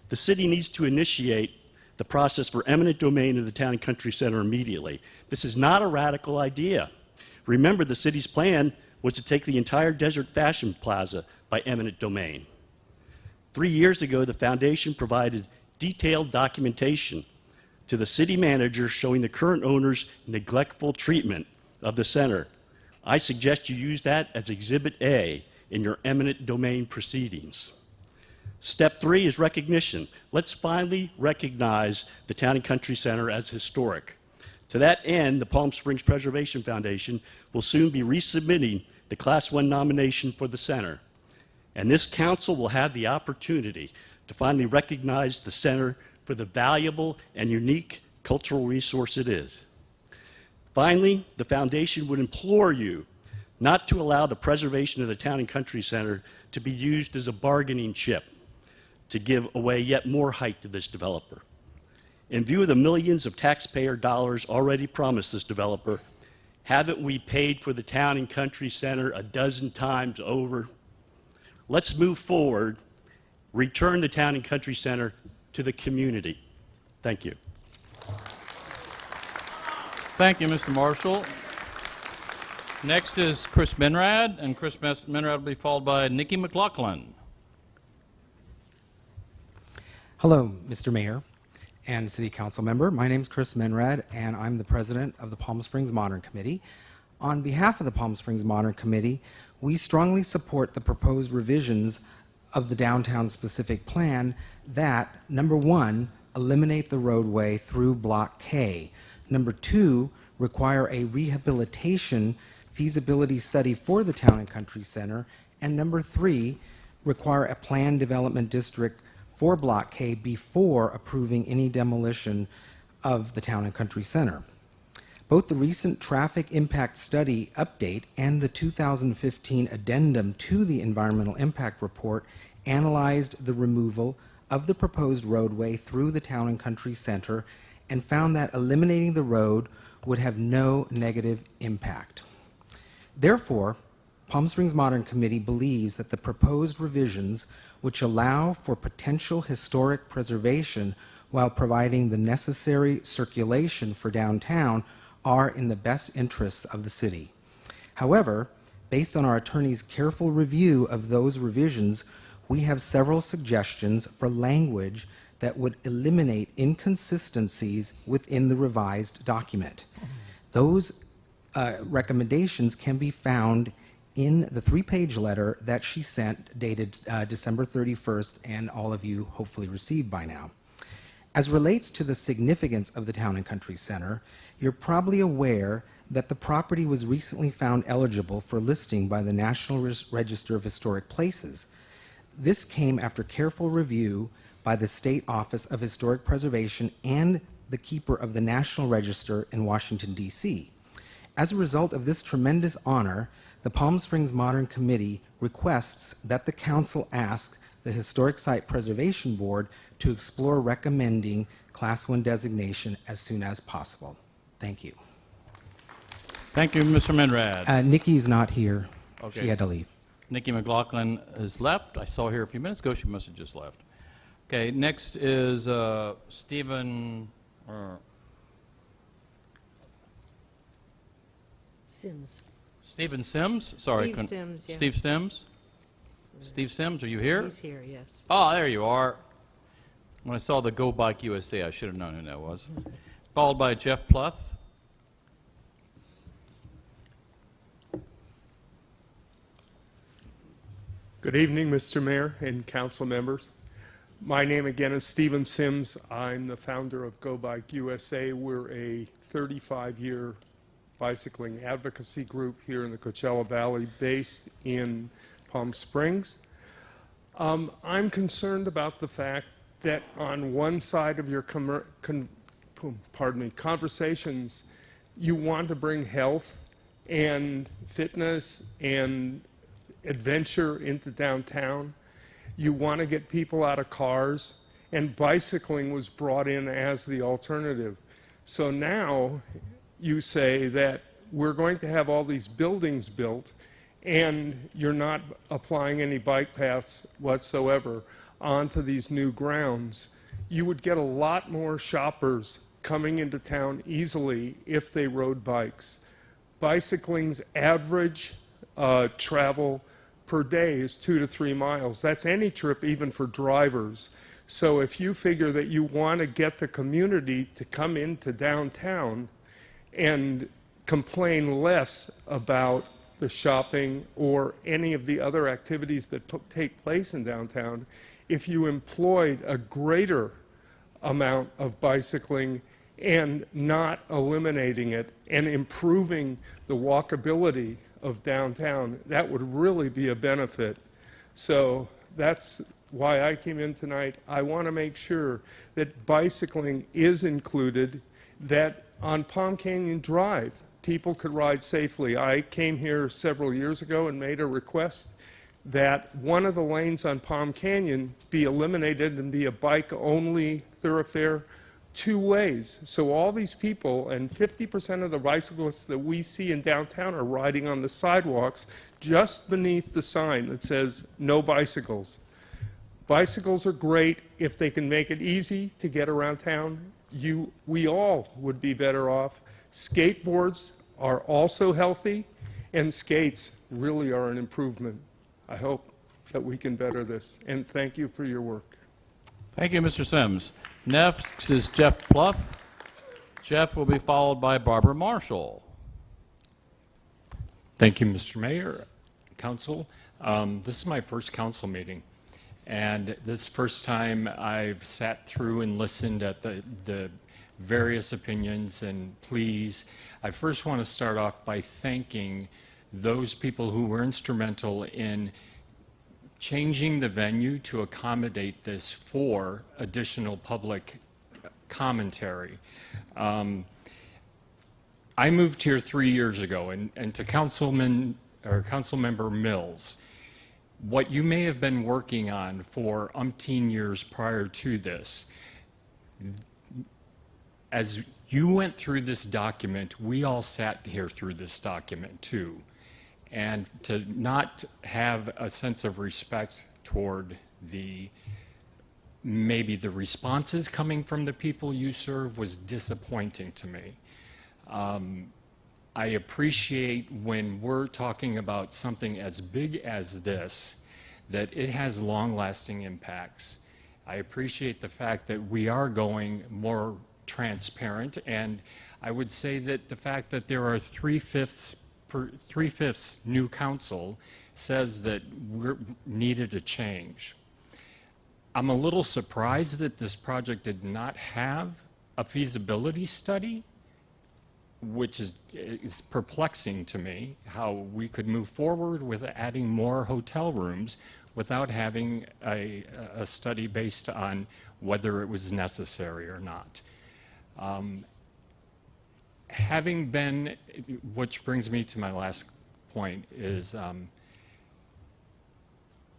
The city needs to initiate the process for eminent domain of the Town and Country Center immediately. This is not a radical idea. Remember, the city's plan was to take the entire Desert Fashion Plaza by eminent domain. 3 years ago, the foundation provided detailed documentation to the city manager showing the current owner's neglectful treatment of the center. I suggest you use that as Exhibit A in your eminent domain proceedings. Step 3 is recognition. Let's finally recognize the Town and Country Center as historic. To that end, the Palm Springs Preservation Foundation will soon be resubmitting the Class 1 nomination for the center. And this council will have the opportunity to finally recognize the center for the valuable and unique cultural resource it is. Finally, the foundation would implore you not to allow the preservation of the Town and Country Center to be used as a bargaining chip to give away yet more height to this developer. In view of the millions of taxpayer dollars already promised this developer, haven't we paid for the Town and Country Center a dozen times over? Let's move forward, return the Town and Country Center to the community. Thank you. Thank you, Mr. Marshall. Next is Chris Menrad, and Chris Menrad will be followed by Nikki McLaughlin. Hello, Mr. Mayor and City Council member. My name is Chris Menrad, and I'm the president of the Palm Springs Modern Committee. On behalf of the Palm Springs Modern Committee, we strongly support the proposed revisions of the downtown specific plan that, number one, eliminate the roadway through Block K. Number 2, require a rehabilitation feasibility study for the Town and Country Center. And number 3, require a planned development district for Block K before approving any demolition of the Town and Country Center. Both the recent traffic impact study update and the 2015 addendum to the environmental impact report analyzed the removal of the proposed roadway through the Town and Country Center and found that eliminating the road would have no negative impact. Therefore, Palm Springs Modern Committee believes that the proposed revisions, which allow for potential historic preservation while providing the necessary circulation for downtown, are in the best interests of the city. However, based on our attorney's careful review of those revisions, we have several suggestions for language that would eliminate inconsistencies within the revised document. Those recommendations can be found in the 3-page letter that she sent dated December 31st, and all of you hopefully received by now. As relates to the significance of the Town and Country Center, you're probably aware that the property was recently found eligible for listing by the National Register of Historic Places. This came after careful review by the State Office of Historic Preservation and the keeper of the National Register in Washington, D.C. As a result of this tremendous honor, the Palm Springs Modern Committee requests that the Council ask the Historic Site Preservation Board to explore recommending Class 1 designation as soon as possible. Thank you. Thank you, Mr. Menrad. Nikki's not here. Okay. She had to leave. Nikki McLaughlin has left. I saw her a few minutes ago. She must have just left. Okay, next is Stephen Sims. Stephen Sims. Sorry, Steve Sims, yeah. Steve Sims. Steve Sims, are you here? He's here, yes. Oh, there you are. When I saw the Go Bike USA, I should have known who that was. Followed by Jeff Pluff. Good evening, Mr. Mayor and council members. My name again is Stephen Sims. I'm the founder of Go Bike USA. We're a 35-year bicycling advocacy group here in the Coachella Valley based in Palm Springs. I'm concerned about the fact that on one side of your conversations, you want to bring health and fitness and adventure into downtown. You want to get people out of cars, and bicycling was brought in as the alternative. So now you say that we're going to have all these buildings built, and you're not applying any bike paths whatsoever onto these new grounds. You would get a lot more shoppers coming into town easily if they rode bikes. Bicycling's average travel per day is 2 to 3 miles. That's any trip, even for drivers. So if you figure that you want to get the community to come into downtown and complain less about the shopping or any of the other activities that take place in downtown, if you employed a greater amount of bicycling and not eliminating it and improving the walkability of downtown, that would really be a benefit. So that's why I came in tonight. I want to make sure that bicycling is included, that on Palm Canyon Drive, people could ride safely. I came here several years ago and made a request that one of the lanes on Palm Canyon be eliminated and be a bike-only thoroughfare 2 ways. So all these people, and 50% of the bicyclists that we see in downtown are riding on the sidewalks just beneath the sign that says no bicycles. Bicycles are great if they can make it easy to get around town. We all would be better off. Skateboards are also healthy, and skates really are an improvement. I hope that we can better this, and thank you for your work. Thank you, Mr. Sims. Next is Jeff Pluff. Jeff will be followed by Barbara Marshall. Thank you, Mr. Mayor, Council. This is my first council meeting, And this first time I've sat through and listened at the various opinions and pleas. I first want to start off by thanking those people who were instrumental in changing the venue to accommodate this for additional public commentary. I moved here 3 years ago, and to Councilmember Mills, what you may have been working on for umpteen years prior to this, as you went through this document, we all sat here through this document too. And to not have a sense of respect toward maybe the responses coming from the people you serve was disappointing to me. I appreciate when we're talking about something as big as this, that it has long-lasting impacts. I appreciate the fact that we are going more transparent, and I would say that the fact that there are three-fifths new council says that we're needed a change. I'm a little surprised that this project did not have a feasibility study, which is perplexing to me, how we could move forward with adding more hotel rooms without having a study based on whether it was necessary or not. Having been, which brings me to my last point, is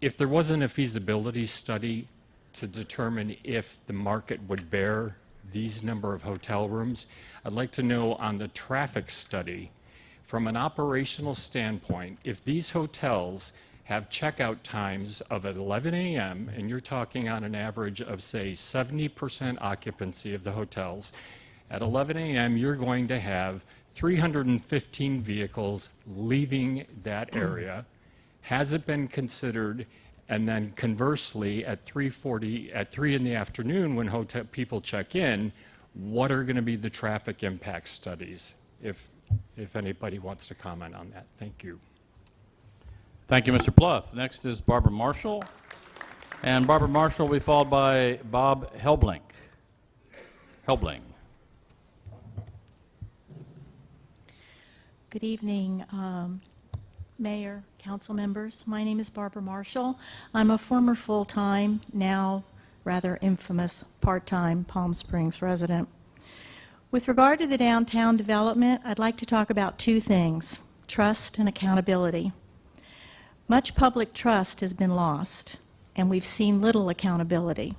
if there wasn't a feasibility study to determine if the market would bear these number of hotel rooms, I'd like to know on the traffic study, from an operational standpoint, if these hotels have checkout times of at 11 a.m., and you're talking on an average of, say, 70% occupancy of the hotels, at 11 a.m., you're going to have 315 vehicles leaving that area. Has it been considered? And then conversely, at 3 in the afternoon, when hotel people check in, what are going to be the traffic impact studies? If anybody wants to comment on that, thank you. Thank you, Mr. Pluth. Next is Barbara Marshall, and Barbara Marshall will be followed by Bob Helbling. Good evening, Mayor, council members. My name is Barbara Marshall. I'm a former full-time, now rather infamous part-time Palm Springs resident. With regard to the downtown development, I'd like to talk about two things: trust and accountability. Much public trust has been lost, and we've seen little accountability.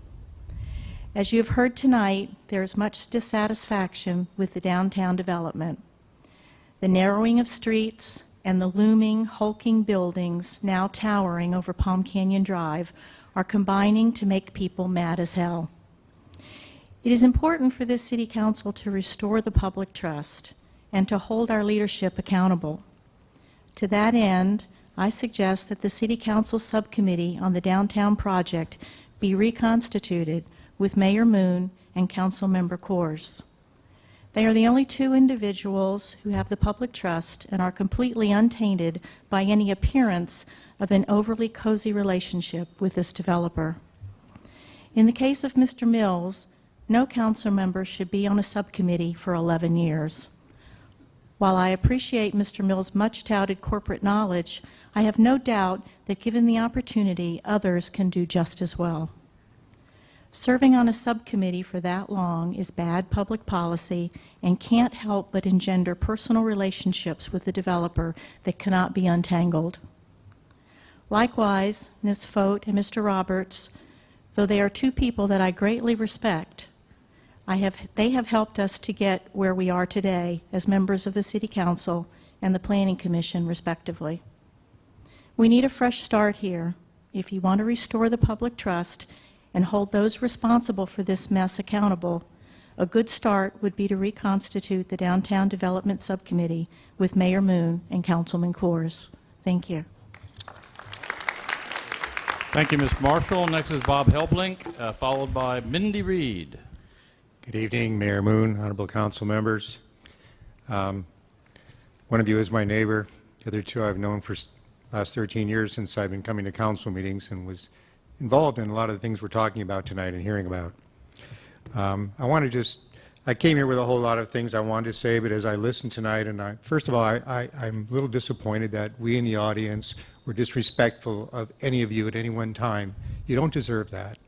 As you've heard tonight, there is much dissatisfaction with the downtown development. The narrowing of streets and the looming, hulking buildings now towering over Palm Canyon Drive are combining to make people mad as hell. It is important for this City Council to restore the public trust and to hold our leadership accountable. To that end, I suggest that the City Council Subcommittee on the Downtown Project be reconstituted with Mayor Moon and Councilmember Coors. They are the only two individuals who have the public trust and are completely untainted by any appearance of an overly cozy relationship with this developer. In the case of Mr. Mills, no council member should be on a subcommittee for 11 years. While I appreciate Mr. Mills' much-touted corporate knowledge, I have no doubt that given the opportunity, others can do just as well. Serving on a subcommittee for that long is bad public policy and can't help but engender personal relationships with the developer that cannot be untangled. Likewise, Ms. Fote and Mr. Roberts, though they are two people that I greatly respect, they have helped us to get where we are today as members of the City Council and the Planning Commission, respectively. We need a fresh start here. If you want to restore the public trust and hold those responsible for this mess accountable, a good start would be to reconstitute the Downtown Development Subcommittee with Mayor Moon and Councilman Coors. Thank you. Thank you, Ms. Marshall. Next is Bob Helbling, followed by Mindy Reed. Good evening, Mayor Moon, honorable council members. One of you is my neighbor. The other two I've known for the last 13 years since I've been coming to council meetings and was involved in a lot of the things we're talking about tonight and hearing about. I came here with a whole lot of things I wanted to say, but as I listened tonight, and first of all, I'm a little disappointed that we in the audience were disrespectful of any of you at any one time. You don't deserve that.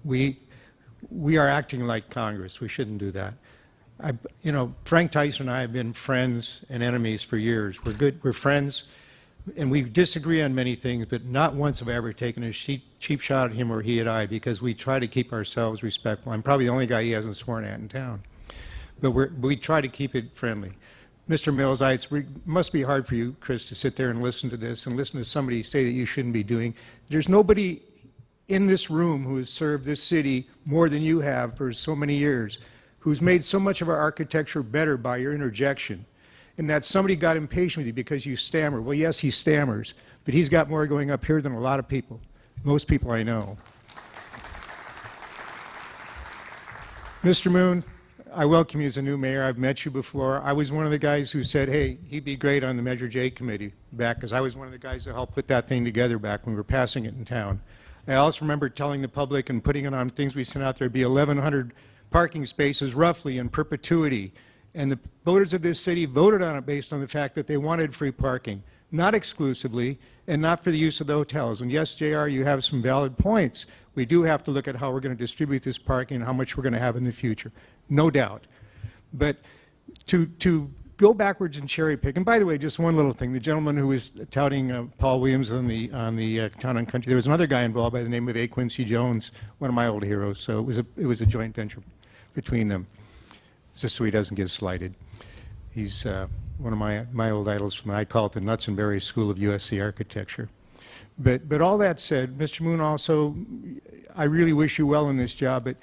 We are acting like Congress. We shouldn't do that. Frank Tyson and I have been friends and enemies for years. We're friends, and we disagree on many things, but not once have I ever taken a cheap shot at him or he at I, because we try to keep ourselves respectful. I'm probably the only guy he hasn't sworn at in town. But we try to keep it friendly. Mr. Mills, it must be hard for you, Chris, to sit there and listen to this and listen to somebody say that you shouldn't be doing. There's nobody in this room who has served this city more than you have for so many years, who's made so much of our architecture better by your interjection, and that somebody got impatient with you because you stammer. Well, yes, he stammers, but he's got more going up here than a lot of people, most people I know. Mr. Moon, I welcome you as a new mayor. I've met you before. I was one of the guys who said, hey, he'd be great on the Measure J committee back, because I was one of the guys who helped put that thing together back when we were passing it in town. I also remember telling the public and putting it on things we sent out there, it'd be 1,100 parking spaces roughly in perpetuity. And the voters of this city voted on it based on the fact that they wanted free parking, not exclusively, and not for the use of the hotels. And yes, JR, you have some valid points. We do have to look at how we're going to distribute this parking and how much we're going to have in the future. No doubt. But to go backwards and cherry pick, and by the way, just one little thing, the gentleman who was touting Paul Williams on the Town and Country, there was another guy involved by the name of A. Quincy Jones, one of my old heroes, so it was a joint venture between them, just so he doesn't get slighted. He's one of my old idols I call it the Nuts and Berries School of USC Architecture. But all that said, Mr. Moon, also, I really wish you well in this job, but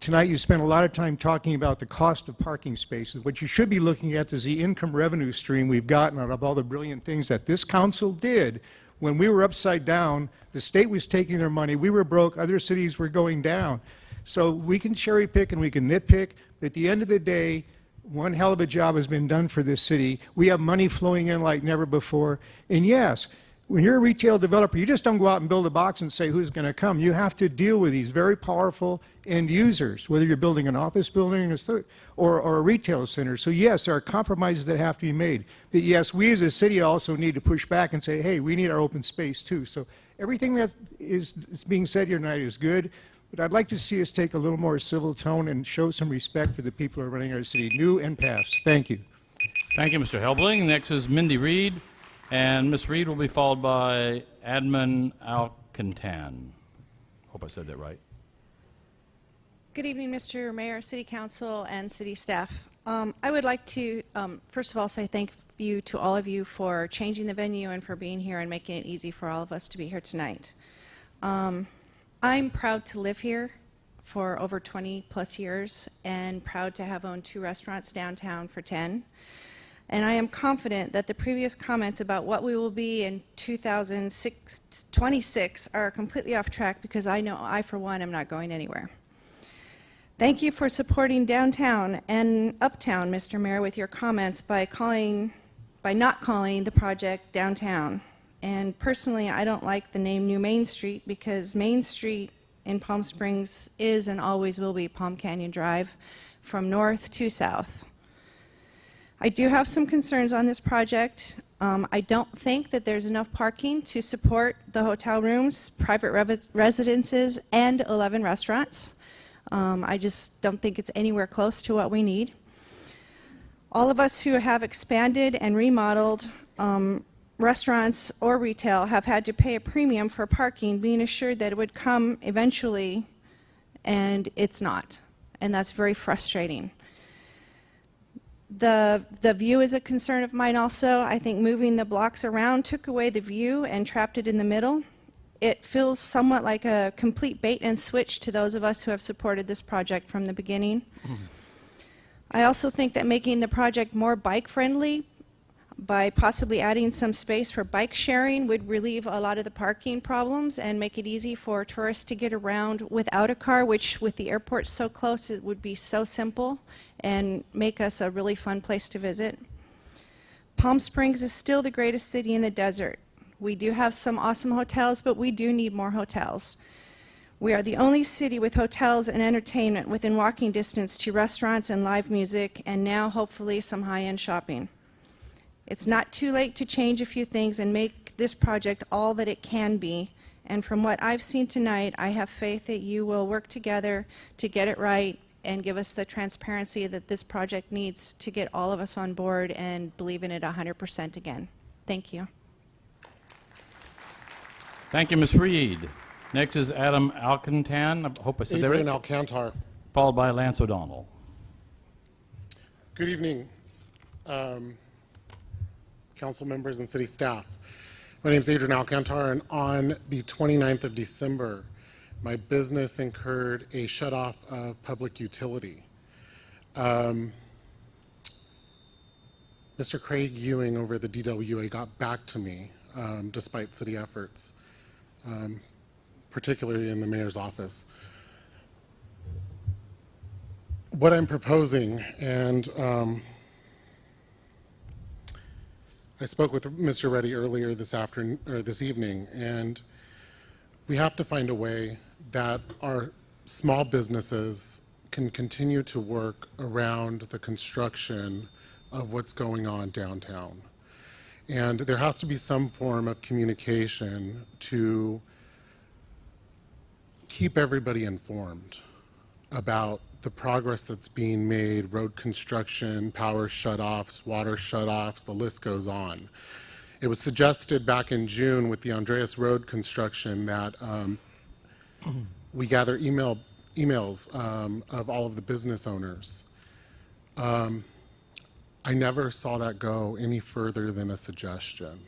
tonight you spent a lot of time talking about the cost of parking spaces. What you should be looking at is the income revenue stream we've gotten out of all the brilliant things that this council did. When we were upside down, the state was taking their money, we were broke, other cities were going down. So we can cherry pick and we can nitpick, but at the end of the day, one hell of a job has been done for this city. We have money flowing in like never before. And yes, when you're a retail developer, you just don't go out and build a box and say who's going to come. You have to deal with these very powerful end users, whether you're building an office building or a retail center. So yes, there are compromises that have to be made. But yes, we as a city also need to push back and say, hey, we need our open space too. So everything that is being said here tonight is good, but I'd like to see us take a little more civil tone and show some respect for the people who are running our city, new and past. Thank you. Thank you, Mr. Helbling. Next is Mindy Reed, and Ms. Reed will be followed by Admin Alcantan. Hope I said that right. Good evening, Mr. Mayor, City Council, and City staff. I would like to, first of all, say thank you to all of you for changing the venue and for being here and making it easy for all of us to be here tonight. I'm proud to live here for over 20 plus years and proud to have owned 2 restaurants downtown for 10. And I am confident that the previous comments about what we will be in 2026 are completely off track, because I know I, for one, am not going anywhere. Thank you for supporting downtown and uptown, Mr. Mayor, with your comments by not calling the project downtown. And personally, I don't like the name New Main Street, because Main Street in Palm Springs is and always will be Palm Canyon Drive from north to south. I do have some concerns on this project. I don't think that there's enough parking to support the hotel rooms, private residences, and 11 restaurants. I just don't think it's anywhere close to what we need. All of us who have expanded and remodeled restaurants or retail have had to pay a premium for parking, being assured that it would come eventually, and it's not. And that's very frustrating. The view is a concern of mine also. I think moving the blocks around took away the view and trapped it in the middle. It feels somewhat like a complete bait and switch to those of us who have supported this project from the beginning. I also think that making the project more bike-friendly by possibly adding some space for bike sharing would relieve a lot of the parking problems and make it easy for tourists to get around without a car, which with the airport so close, it would be so simple and make us a really fun place to visit. Palm Springs is still the greatest city in the desert. We do have some awesome hotels, but we do need more hotels. We are the only city with hotels and entertainment within walking distance to restaurants and live music, and now hopefully some high-end shopping. It's not too late to change a few things and make this project all that it can be. And from what I've seen tonight, I have faith that you will work together to get it right and give us the transparency that this project needs to get all of us on board and believe in it 100% again. Thank you. Thank you, Ms. Reed. Next is Adam Alcantan. I hope I said that right. Adrian Alcantar. Followed by Lance O'Donnell. Good evening, council members and city staff. My name is Adrian Alcantar, and on the 29th of December, my business incurred a shutoff of public utility. Mr. Craig Ewing over the DWA got back to me despite city efforts, particularly in the mayor's office. What I'm proposing, and I spoke with Mr. Reddy earlier this afternoon or this evening, and we have to find a way that our small businesses can continue to work around the construction of what's going on downtown. And there has to be some form of communication to keep everybody informed about the progress that's being made, road construction, power shutoffs, water shutoffs, the list goes on. It was suggested back in June with the Andreas Road construction that we gather emails of all of the business owners. I never saw that go any further than a suggestion,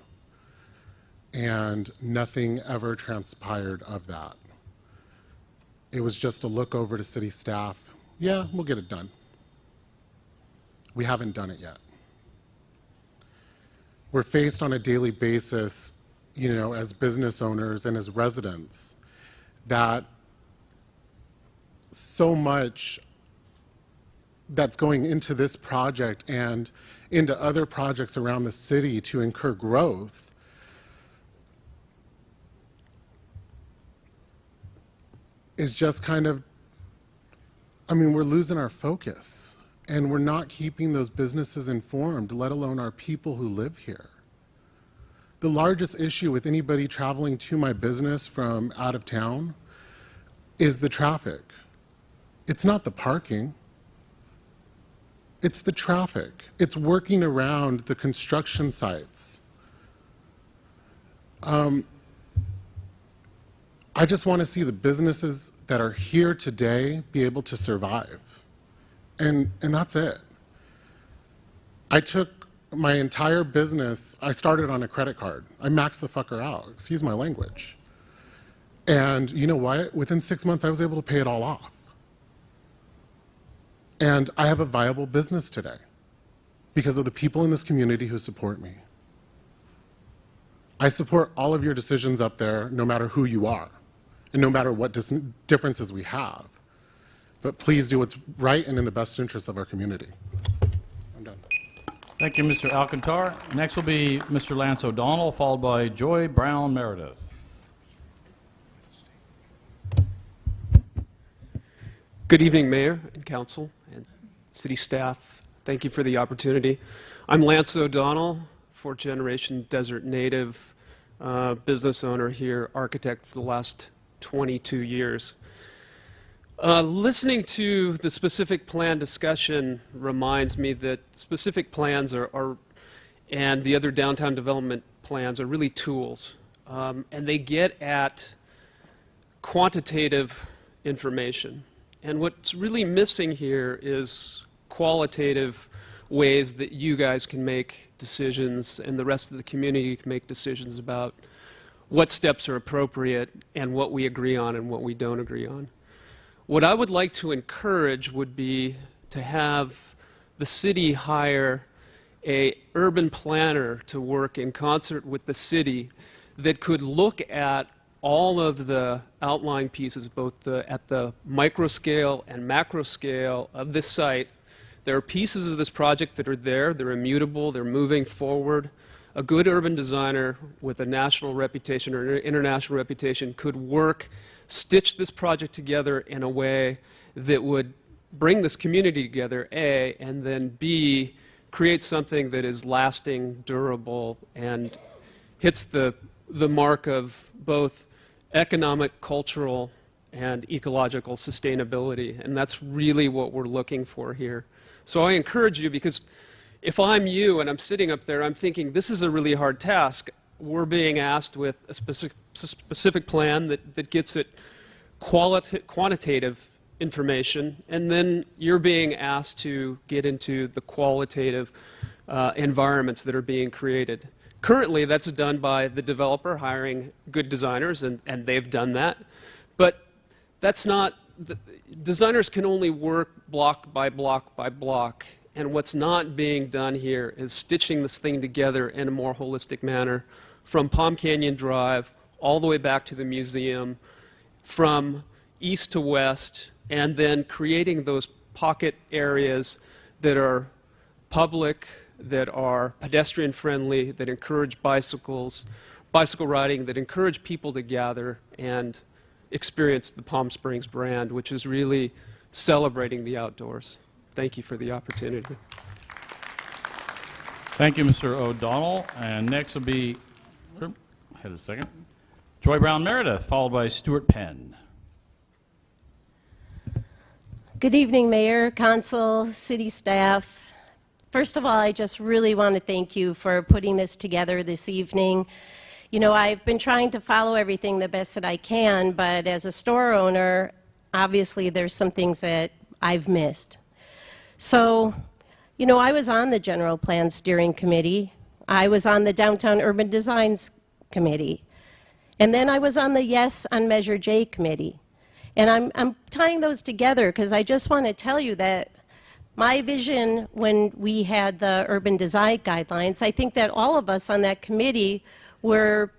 and nothing ever transpired of that. It was just a look over to city staff. Yeah, we'll get it done. We haven't done it yet. We're faced on a daily basis, you know, as business owners and as residents, that so much that's going into this project and into other projects around the city to incur growth is just kind of, I mean, we're losing our focus, and we're not keeping those businesses informed, let alone our people who live here. The largest issue with anybody traveling to my business from out of town is the traffic. It's not the parking. It's the traffic. It's working around the construction sites. I just want to see the businesses that are here today be able to survive. And that's it. I took my entire business, I started on a credit card. I maxed the fucker out, excuse my language. And you know what? Within 6 months, I was able to pay it all off. And I have a viable business today because of the people in this community who support me. I support all of your decisions up there, no matter who you are, and no matter what differences we have. But please do what's right and in the best interest of our community. I'm done. Thank you, Mr. Alcantar. Next will be Mr. Lance O'Donnell, followed by Joy Brown Meredith. Good evening, Mayor and Council and City staff. Thank you for the opportunity. I'm Lance O'Donnell, fourth-generation desert native, business owner here, architect for the last 22 years. Listening to the specific plan discussion reminds me that specific plans and the other downtown development plans are really tools, and they get at quantitative information. And what's really missing here is qualitative ways that you guys can make decisions and the rest of the community can make decisions about what steps are appropriate and what we agree on and what we don't agree on. What I would like to encourage would be to have the city hire an urban planner to work in concert with the city that could look at all of the outlying pieces, both at the micro scale and macro scale of this site. There are pieces of this project that are there, they're immutable, they're moving forward. A good urban designer with a national reputation or an international reputation could work stitch this project together in a way that would bring this community together, A, and then B, create something that is lasting, durable, and hits the mark of both economic, cultural, and ecological sustainability. And that's really what we're looking for here. So I encourage you, because if I'm you and I'm sitting up there, I'm thinking, this is a really hard task. We're being asked with a specific plan that gets at quantitative information, and then you're being asked to get into the qualitative environments that are being created. Currently, that's done by the developer hiring good designers, and they've done that. But that's not, designers can only work block by block by block, and what's not being done here is stitching this thing together in a more holistic manner, from Palm Canyon Drive all the way back to the museum, from east to west, and then creating those pocket areas that are public, that are pedestrian friendly, that encourage bicycle riding, that encourage people to gather and experience the Palm Springs brand, which is really celebrating the outdoors. Thank you for the opportunity. Thank you, Mr. O'Donnell. And next will be, hold a second, Joy Brown Meredith, followed by Stuart Penn. Good evening, Mayor, Council, City staff. First of all, I just really want to thank you for putting this together this evening. You know, I've been trying to follow everything the best that I can, but as a store owner, obviously there's some things that I've missed. So, you know, I was on the General Plan Steering Committee. I was on the Downtown Urban Designs Committee. And then I was on the Yes on Measure J Committee. And I'm tying those together because I just want to tell you that my vision when we had the urban design guidelines, I think that all of us on that committee were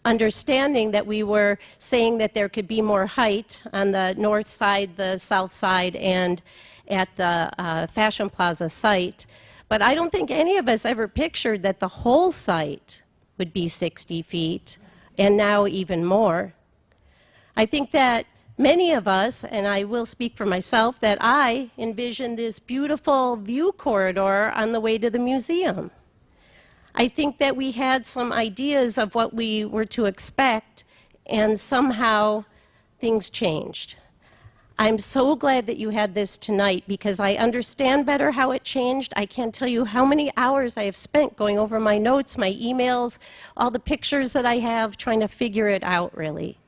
understanding that we were saying that there could be more height on the north side, the south side, and at the Fashion Plaza site. But I don't think any of us ever pictured that the whole site would be 60 feet, and now even more. I think that many of us, and I will speak for myself, that I envisioned this beautiful view corridor on the way to the museum. I think that we had some ideas of what we were to expect, and somehow things changed. I'm so glad that you had this tonight because I understand better how it changed. I can't tell you how many hours I have spent going over my notes, my emails, all the pictures that I have, trying to figure it out, really.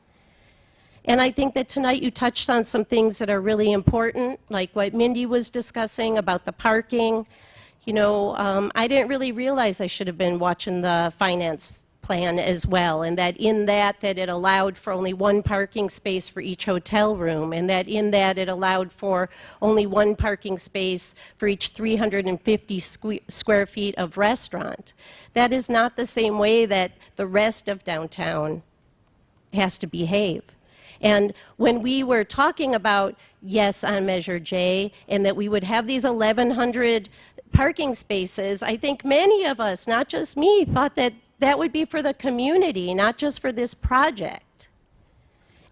And I think that tonight you touched on some things that are really important, like what Mindy was discussing about the parking. You know, I didn't really realize I should have been watching the finance plan as well, and that in that it allowed for only one parking space for each hotel room, and that in that it allowed for only one parking space for each 350 square feet of restaurant. That is not the same way that the rest of downtown has to behave. And when we were talking about Yes on Measure J, and that we would have these 1,100 parking spaces, I think many of us, not just me, thought that that would be for the community, not just for this project.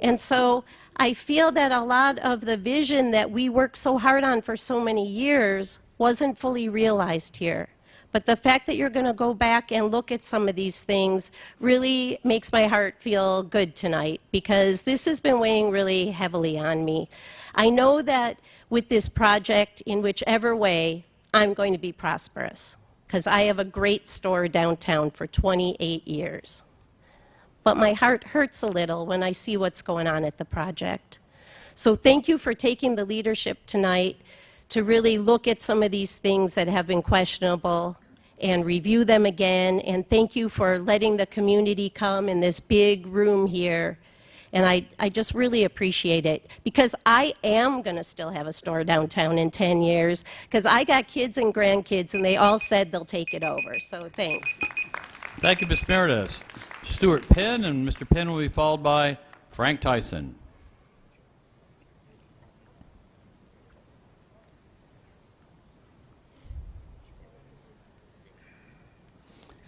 And so I feel that a lot of the vision that we worked so hard on for so many years wasn't fully realized here. But the fact that you're going to go back and look at some of these things really makes my heart feel good tonight, because this has been weighing really heavily on me. I know that with this project, in whichever way, I'm going to be prosperous, because I have a great store downtown for 28 years. But my heart hurts a little when I see what's going on at the project. So thank you for taking the leadership tonight to really look at some of these things that have been questionable and review them again. And thank you for letting the community come in this big room here. And I just really appreciate it, because I am going to still have a store downtown in 10 years, because I got kids and grandkids, and they all said they'll take it over. So thanks. Thank you, Ms. Meredith. Stuart Penn, and Mr. Penn will be followed by Frank Tyson.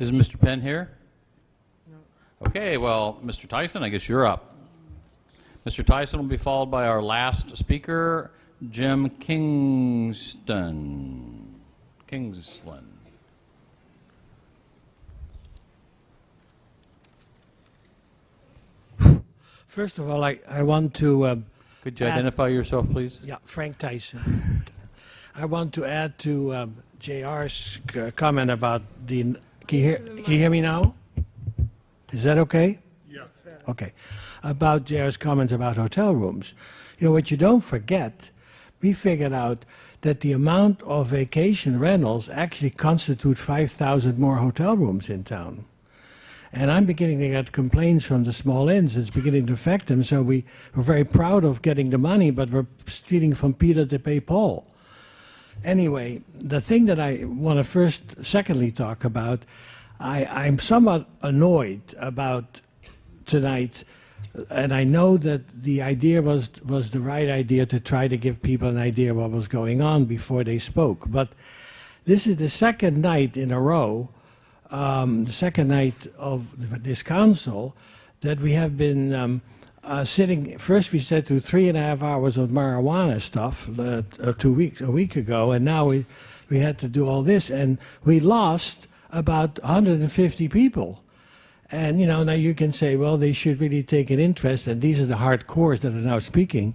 Is Mr. Penn here? No. Okay, well, Mr. Tyson, I guess you're up. Mr. Tyson will be followed by our last speaker, Jim Kingsland. First of all, I want to... Could you identify yourself, please? Yeah, Frank Tyson. I want to add to JR's comment about the... Can you hear me now? Is that okay? Yeah. Okay. About JR's comments about hotel rooms. You know, what you don't forget, we figured out that the amount of vacation rentals actually constitute 5,000 more hotel rooms in town. And I'm beginning to get complaints from the small inns. It's beginning to affect them. So we're very proud of getting the money, but we're stealing from Peter to pay Paul. Anyway, the thing that I want to secondly talk about, I'm somewhat annoyed about tonight, and I know that the idea was the right idea to try to give people an idea of what was going on before they spoke. But this is the second night in a row, the second night of this council, that we have been sitting. First we said to 3.5 hours of marijuana stuff a week ago, and now we had to do all this, and we lost about 150 people. And you know, now you can say, well, they should really take an interest, and these are the hardcores that are now speaking.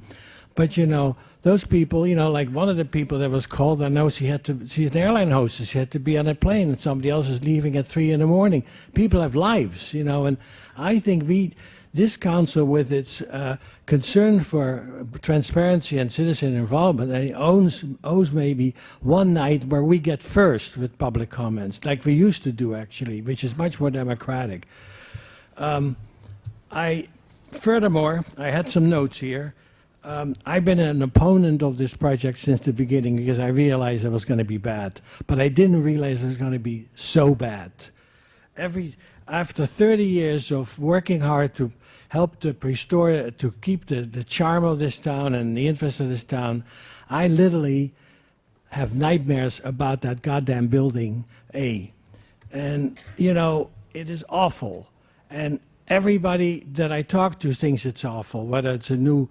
But you know, those people, you know, like one of the people that was called, I know she's an airline hostess, she had to be on a plane, and somebody else is leaving at 3 in the morning. People have lives, you know, and I think this council, with its concern for transparency and citizen involvement, owes maybe one night where we get first with public comments, like we used to do actually, which is much more democratic. Furthermore, I had some notes here. I've been an opponent of this project since the beginning because I realized it was going to be bad, but I didn't realize it was going to be so bad. After 30 years of working hard to help to restore, to keep the charm of this town and the interest of this town, I literally have nightmares about that goddamn building A. And, you know, it is awful. And everybody that I talk to thinks it's awful, whether it's a new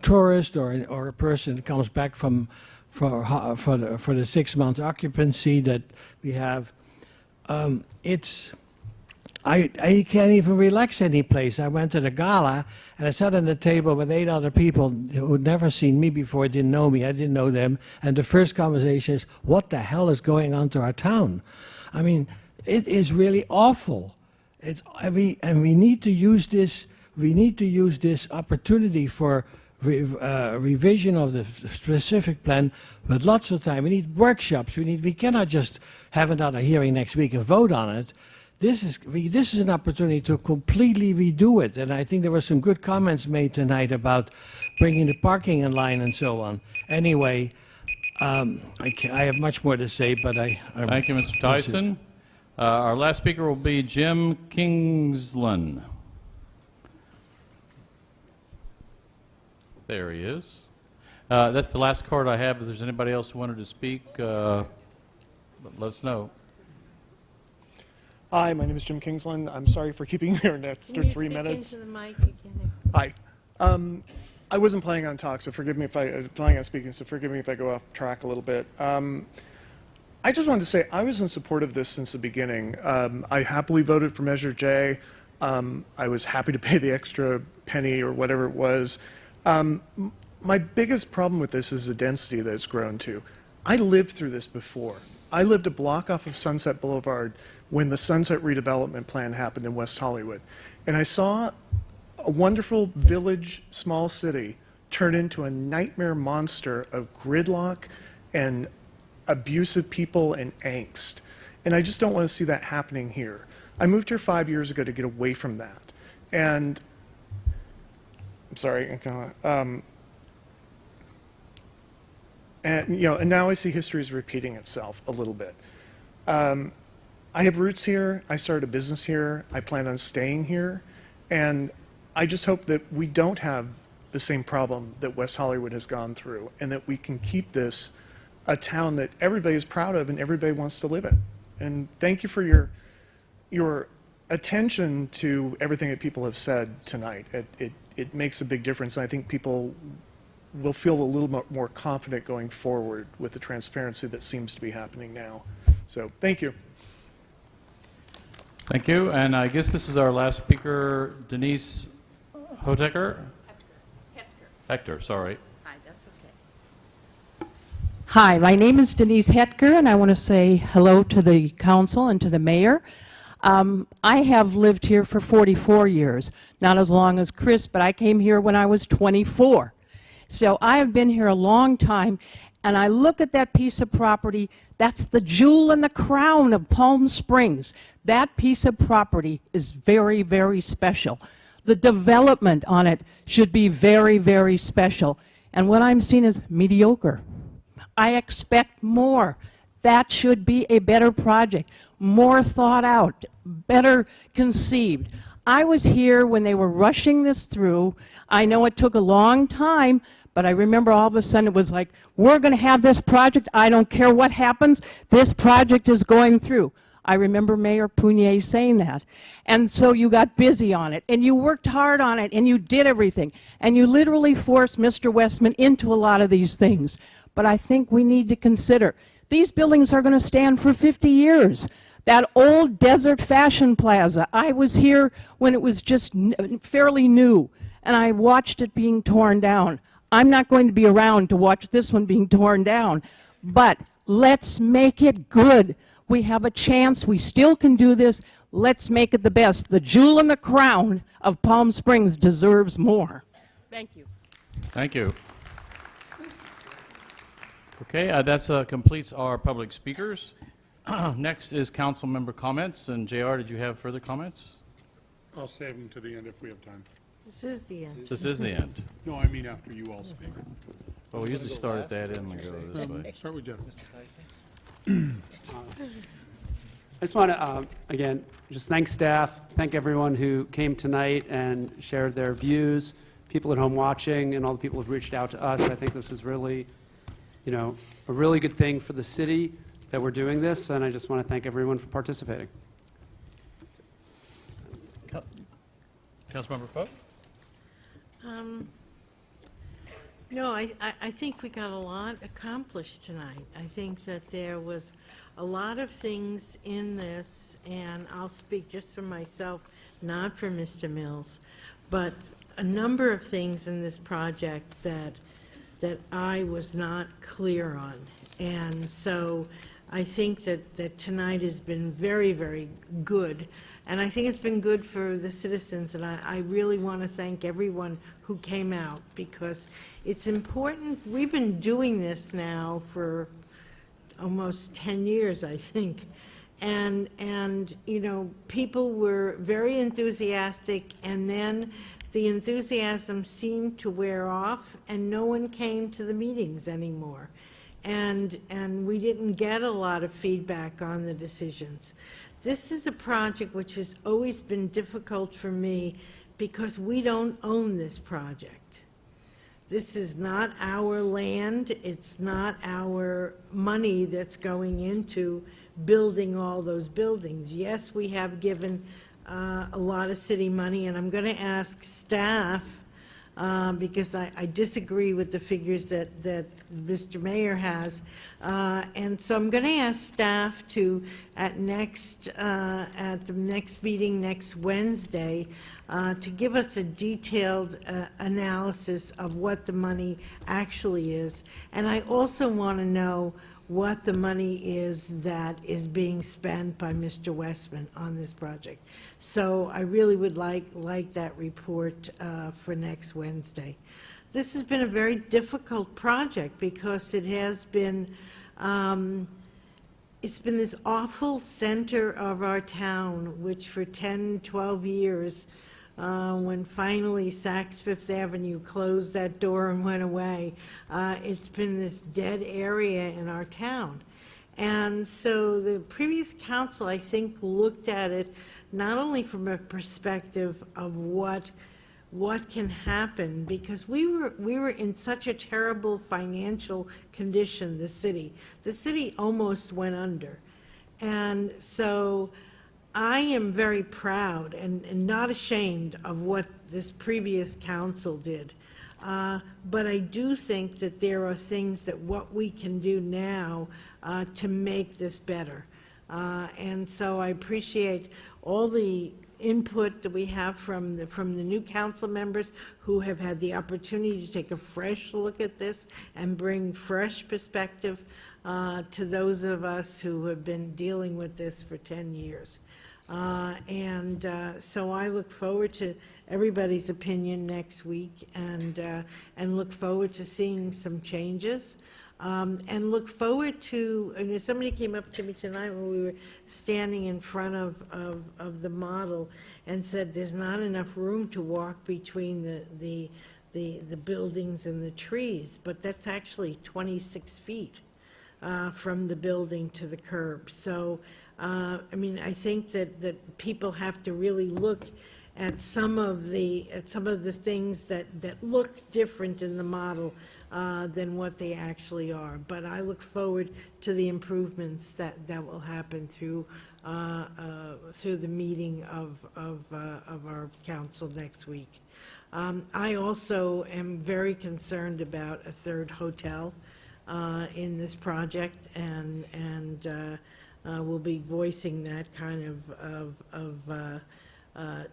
tourist or a person that comes back for the 6 month occupancy that we have. I can't even relax any place. I went to the gala and I sat on the table with 8 other people who had never seen me before, didn't know me, I didn't know them. And the first conversation is, what the hell is going on to our town? I mean, it is really awful. And we need to use this. We need to use this opportunity for revision of the specific plan with lots of time. We need workshops. We cannot just have another hearing next week and vote on it. This is an opportunity to completely redo it, and I think there were some good comments made tonight about bringing the parking in line and so on. Anyway, I have much more to say, but Thank you, Mr. Tyson. Our last speaker will be Jim Kingsland. There he is. That's the last card I have. If there's anybody else who wanted to speak, let us know. Hi, my name is Jim Kingsland. I'm sorry for keeping you here an extra 3 minutes. Into the mic again. Hi. I wasn't planning on talk, so forgive me if planning on speaking, so forgive me if I go off track a little bit. I just wanted to say I was in support of this since the beginning. I happily voted for Measure J. I was happy to pay the extra penny or whatever it was. My biggest problem with this is the density that it's grown to. I lived through this before. I lived a block off of Sunset Boulevard when the Sunset redevelopment plan happened in West Hollywood. And I saw a wonderful village, small city, turn into a nightmare monster of gridlock and abusive people and angst. And I just don't want to see that happening here. I moved here 5 years ago to get away from that. And I'm sorry, and you know, and now I see history is repeating itself a little bit. I have roots here. I started a business here. I plan on staying here. And I just hope that we don't have the same problem that West Hollywood has gone through, and that we can keep this a town that everybody is proud of and everybody wants to live in. And thank you for your attention to everything that people have said tonight. It makes a big difference, and I think people will feel a little more confident going forward with the transparency that seems to be happening now. So, thank you. Thank you. And I guess this is our last speaker, Denise Hotecker? Hector, sorry. Hi, my name is Denise Hetker, and I want to say hello to the council and to the mayor. I have lived here for 44 years, not as long as Chris, but I came here when I was 24. So I have been here a long time, and I look at that piece of property, that's the jewel in the crown of Palm Springs. That piece of property is very, very special. The development on it should be very, very special. And what I'm seeing is mediocre. I expect more. That should be a better project, more thought out, better conceived. I was here when they were rushing this through. I know it took a long time, but I remember all of a sudden it was like, we're going to have this project. I don't care what happens. This project is going through. I remember Mayor Punier saying that. And so you got busy on it, and you worked hard on it, and you did everything. And you literally forced Mr. Westman into a lot of these things. But I think we need to consider, these buildings are going to stand for 50 years. That old Desert Fashion Plaza, I was here when it was just fairly new, and I watched it being torn down. I'm not going to be around to watch this one being torn down, but let's make it good. We have a chance. We still can do this. Let's make it the best. The jewel in the crown of Palm Springs deserves more. Thank you. Thank you. Okay, that completes our public speakers. Next is council member comments. And JR, did you have further comments? I'll save them to the end if we have time. This is the end. This is the end. No, I mean after you all speak. Well, we usually start at that end and go this way. Start with Jeff. I just want to, again, just thank staff, thank everyone who came tonight and shared their views, people at home watching, and all the people who've reached out to us. I think this is really, a really good thing for the city that we're doing this, and I just want to thank everyone for participating. Councilmember Foat? No, I think we got a lot accomplished tonight. I think that there was a lot of things in this, and I'll speak just for myself, not for Mr. Mills, but a number of things in this project that I was not clear on. And so I think that tonight has been very, very good. And I think it's been good for the citizens, and I really want to thank everyone who came out, because it's important. We've been doing this now for almost 10 years, I think. And people were very enthusiastic, and then the enthusiasm seemed to wear off, and no one came to the meetings anymore. And we didn't get a lot of feedback on the decisions. This is a project which has always been difficult for me because we don't own this project. This is not our land. It's not our money that's going into building all those buildings. Yes, we have given a lot of city money, and I'm going to ask staff, because I disagree with the figures that Mr. Mayor has. And so I'm going to ask staff to, at the next meeting next Wednesday, to give us a detailed analysis of what the money actually is. And I also want to know what the money is that is being spent by Mr. Westman on this project. So I really would like that report for next Wednesday. This has been a very difficult project because it has been, it's been this awful center of our town, which for 10, 12 years, when finally Saks Fifth Avenue closed that door and went away, it's been this dead area in our town. And so the previous council, I think, looked at it not only from a perspective of what can happen, because we were in such a terrible financial condition, the city. The city almost went under. And so I am very proud and not ashamed of what this previous council did. But I do think that there are things that what we can do now to make this better. And so I appreciate all the input that we have from the new council members who have had the opportunity to take a fresh look at this and bring fresh perspective to those of us who have been dealing with this for 10 years. So I look forward to everybody's opinion next week and look forward to seeing some changes. And look forward to, and somebody came up to me tonight when we were standing in front of the model and said there's not enough room to walk between the buildings and the trees, but that's actually 26 feet from the building to the curb. So, I mean, I think that people have to really look at some of the things that look different in the model than what they actually are. But I look forward to the improvements that will happen through the meeting of our council next week. I also am very concerned about a third hotel in this project, and we'll be voicing that kind of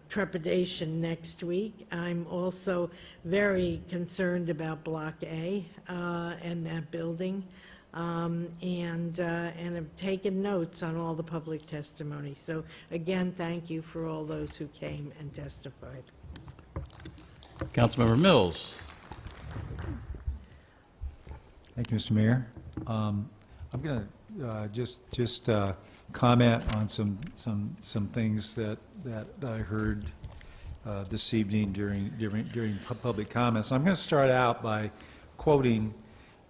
trepidation next week. I'm also very concerned about Block A and that building, and have taken notes on all the public testimony. So again, thank you for all those who came and testified. Councilmember Mills. Thank you, Mr. Mayor. I'm going to just comment on some things that I heard this evening during public comments. I'm going to start out by quoting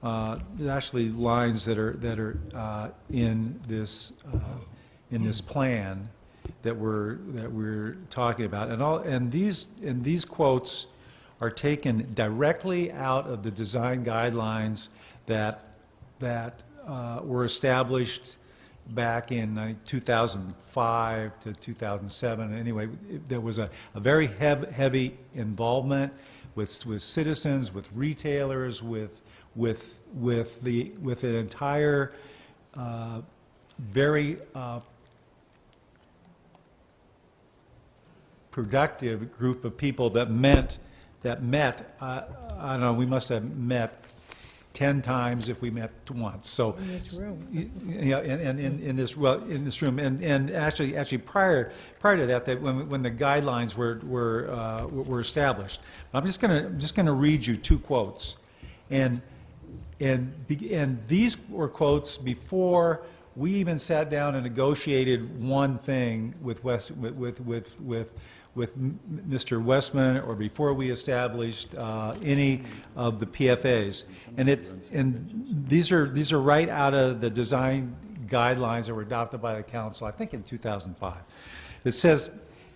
actually lines that are in this plan that we're talking about, and these quotes are taken directly out of the design guidelines that were established back in 2005 to 2007. Anyway, there was a very heavy involvement with citizens, with retailers, with an entire very productive group of people that met. I don't know. We must have met 10 times if we met once. So In this room. Yeah, and in this room, and actually prior to that when the guidelines were established. I'm just gonna read you two quotes, and these were quotes before we even sat down and negotiated one thing with Mr. Westman, or before we established any of the PFAs, and these are right out of the design guidelines that were adopted by the council, I think in 2005. It says,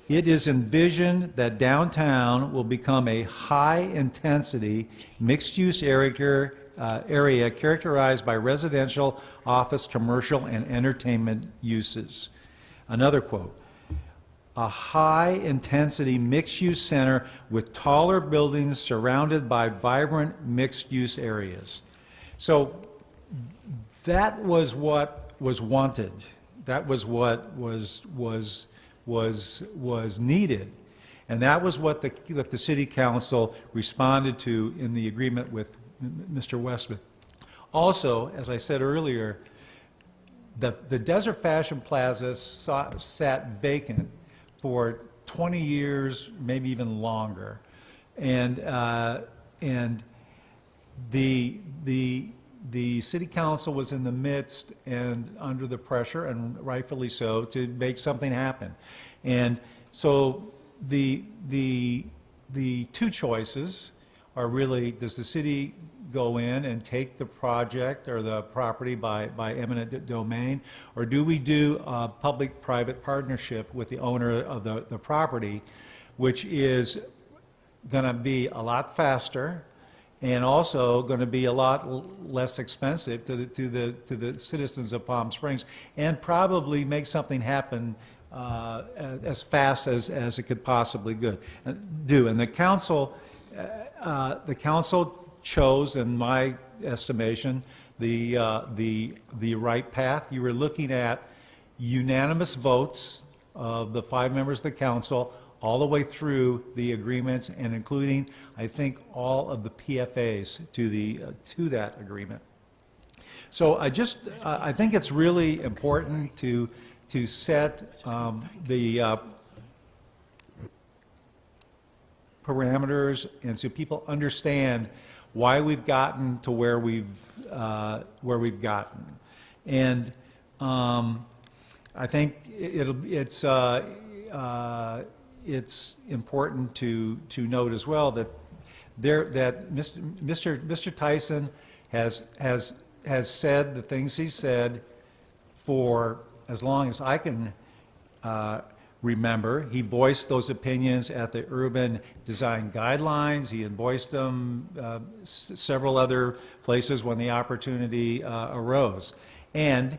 "It is envisioned that downtown will become a high-intensity, mixed-use area characterized by residential, office, commercial, and entertainment uses." Another quote, "A high-intensity mixed-use center with taller buildings surrounded by vibrant mixed-use areas." So that was what was wanted. That was what was needed, and that was what the city council responded to in the agreement with Mr. Westman. Also, as I said earlier, the Desert Fashion Plaza sat vacant for 20 years, maybe even longer, and the city council was in the midst and under the pressure, and rightfully so, to make something happen. And so the two choices are really: does the city go in and take the project or the property by eminent domain, or do we do a public-private partnership with the owner of the property, which is going to be a lot faster and also going to be a lot less expensive to the citizens of Palm Springs, and probably make something happen as fast as it could possibly do. And the council chose, in my estimation, the right path. You were looking at unanimous votes of the 5 members of the council all the way through the agreements, and including, I think, all of the PFAs to that agreement. So I think it's really important to set the parameters, and so people understand why we've gotten to where we've gotten. And I think it's important to note as well that Mr. Tyson has said the things he said for as long as I can remember. He voiced those opinions at the Urban Design Guidelines. He voiced them several other places when the opportunity arose. And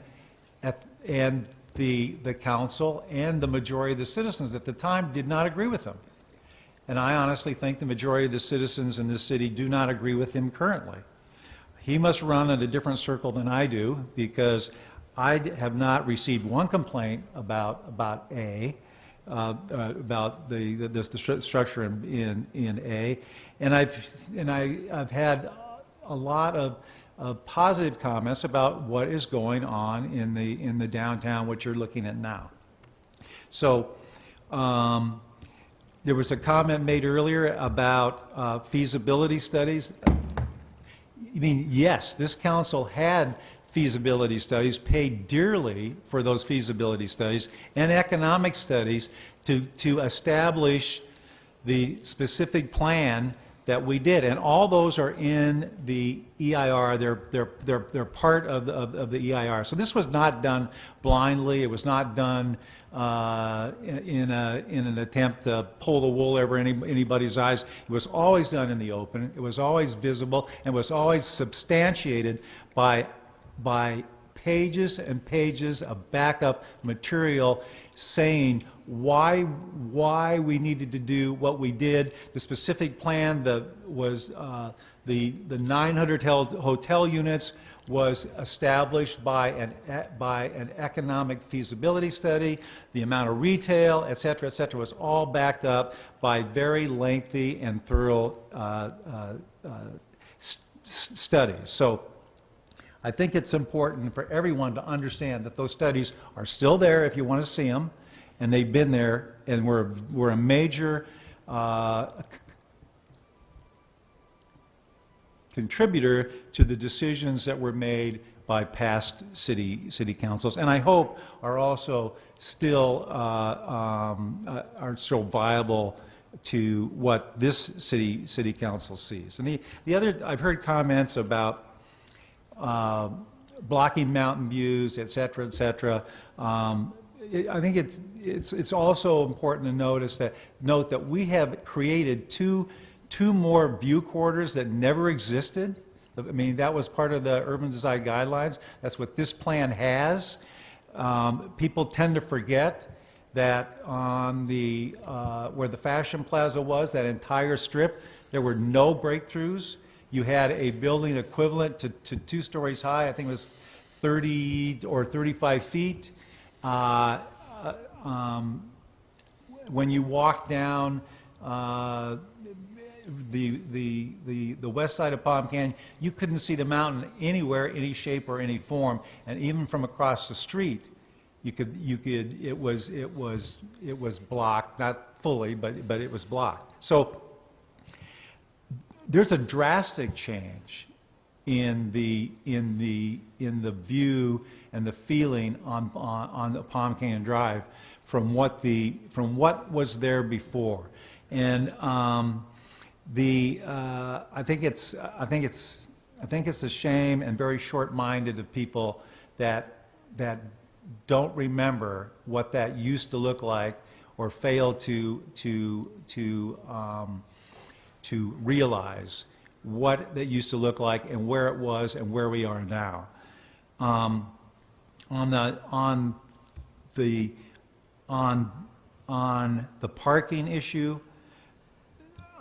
the council and the majority of the citizens at the time did not agree with him. And I honestly think the majority of the citizens in this city do not agree with him currently. He must run in a different circle than I do, because I have not received one complaint about A, about the structure in A, and I've had a lot of positive comments about what is going on in the downtown, what you're looking at now. So there was a comment made earlier about feasibility studies. I mean, yes, this council had feasibility studies, paid dearly for those feasibility studies, and economic studies to establish the specific plan that we did, and all those are in the EIR. They're part of the EIR. So this was not done blindly. It was not done in an attempt to pull the wool over anybody's eyes. It was always done in the open. It was always visible, and was always substantiated by pages and pages of backup material saying why we needed to do what we did. The specific plan that was the 900 hotel units was established by an economic feasibility study. The amount of retail, et cetera, was all backed up by very lengthy and thorough studies. So I think it's important for everyone to understand that those studies are still there if you want to see them, and they've been there, and we're a major contributor to the decisions that were made by past city councils, and I hope are also still viable to what this city council sees. And the other, I've heard comments about blocking mountain views, et cetera. I think it's also important to note that we have created two more view corridors that never existed. I mean, that was part of the Urban Design Guidelines. That's what this plan has. People tend to forget that on the where the Fashion Plaza was, that entire strip, there were no breakthroughs. You had a building equivalent to 2 stories high. I think it was 30 or 35 feet. When you walk down the west side of Palm Canyon, you couldn't see the mountain anywhere, any shape or any form, and even from across the street, it was blocked, not fully, but it was blocked. So there's a drastic change in the view and the feeling on the Palm Canyon Drive from what was there before, and I think it's a shame and very short-minded of people that don't remember what that used to look like, or fail to realize what that used to look like and where it was and where we are now. On the on the parking issue,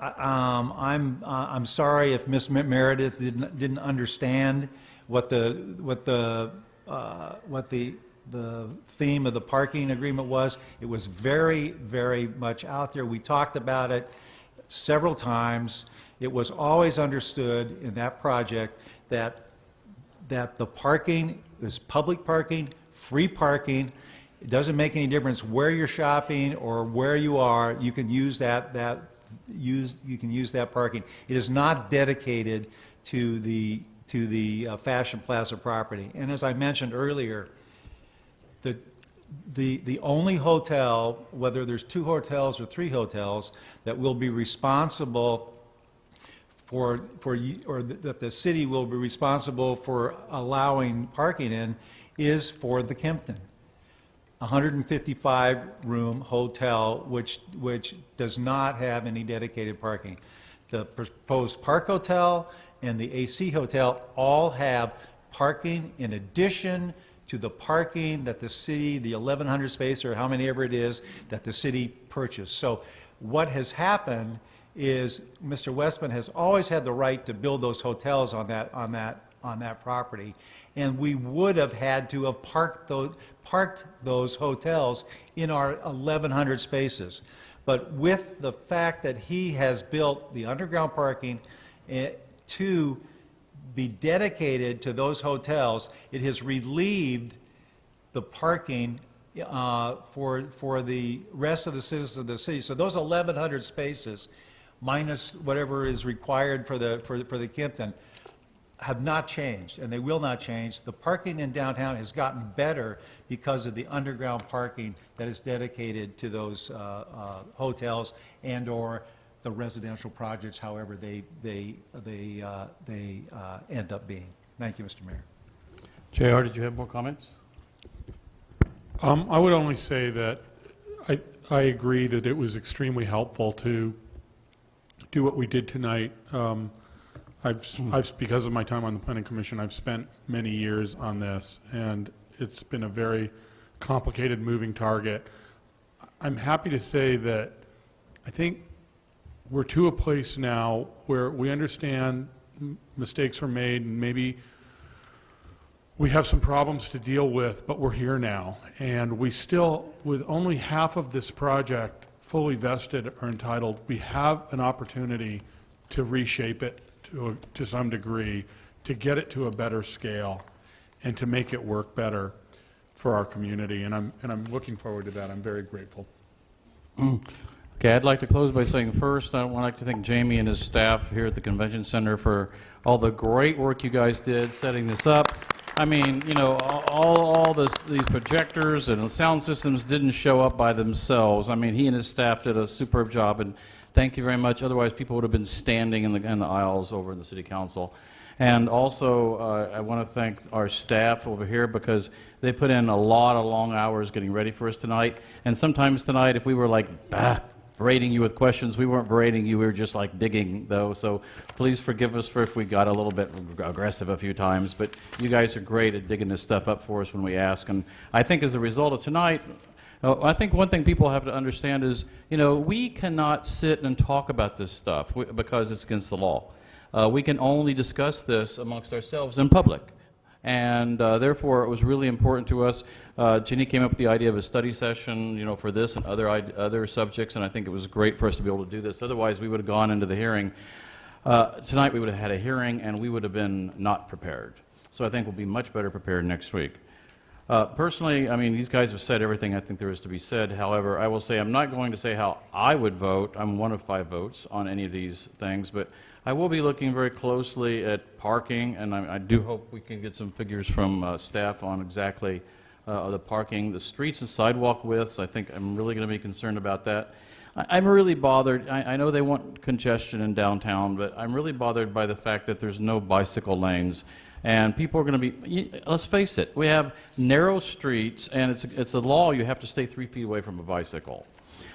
I'm sorry if Ms. Meredith didn't understand what the theme of the parking agreement was. It was very, very much out there. We talked about it several times. It was always understood in that project that the parking is public parking, free parking. It doesn't make any difference where you're shopping or where you are. You can use that parking. It is not dedicated to the Fashion Plaza property. And as I mentioned earlier, the only hotel, whether there's 2 hotels or 3 hotels, that will be responsible or that the city will be responsible for allowing parking in is for the Kimpton, 155-room hotel, which does not have any dedicated parking. The proposed Park Hotel and the AC Hotel all have parking in addition to the parking that the city, the 1,100 space or how many ever it is, that the city purchased. So what has happened is Mr. Westman has always had the right to build those hotels on that property, and we would have had to have parked those hotels in our 1,100 spaces. But with the fact that he has built the underground parking to be dedicated to those hotels, it has relieved the parking for the rest of the citizens of the city. So those 1,100 spaces, minus whatever is required for the Kimpton, have not changed, and they will not change. The parking in downtown has gotten better because of the underground parking that is dedicated to those hotels and/or the residential projects, however they end up being. Thank you, Mr. Mayor. JR, did you have more comments? I would only say that I agree that it was extremely helpful to do what we did tonight. Because of my time on the Planning Commission, I've spent many years on this, and it's been a very complicated moving target. I'm happy to say that I think we're to a place now where we understand mistakes were made and maybe we have some problems to deal with, but we're here now. And we still, with only half of this project fully vested or entitled, we have an opportunity to reshape it to some degree, to get it to a better scale and to make it work better for our community. And I'm looking forward to that. I'm very grateful. Okay, I'd like to close by saying first, I would like to thank Jamie and his staff here at the Convention Center for all the great work you guys did setting this up. I mean, you know, all these projectors and the sound systems didn't show up by themselves. I mean, he and his staff did a superb job, and thank you very much. Otherwise, people would have been standing in the aisles over in the City Council. And also, I want to thank our staff over here because they put in a lot of long hours getting ready for us tonight. And sometimes tonight, if we were like, berating you with questions, we weren't berating you, we were just like digging, though. So please forgive us for if we got a little bit aggressive a few times. But you guys are great at digging this stuff up for us when we ask. And I think as a result of tonight, I think one thing people have to understand is, you know, we cannot sit and talk about this stuff because it's against the law. We can only discuss this amongst ourselves in public. And therefore, it was really important to us. Ginny came up with the idea of a study session, you know, for this and other subjects, and I think it was great for us to be able to do this. Otherwise, we would have gone into the hearing. Tonight, we would have had a hearing, and we would have been not prepared. So I think we'll be much better prepared next week. Personally, I mean, these guys have said everything I think there is to be said. However, I will say I'm not going to say how I would vote. I'm one of 5 votes on any of these things, but I will be looking very closely at parking, and I do hope we can get some figures from staff on exactly the parking. The streets and sidewalk widths, I think I'm really going to be concerned about that. I'm really bothered. I know they want congestion in downtown, but I'm really bothered by the fact that there's no bicycle lanes. And people are going to be, let's face it, we have narrow streets, and it's a law you have to stay 3 feet away from a bicycle.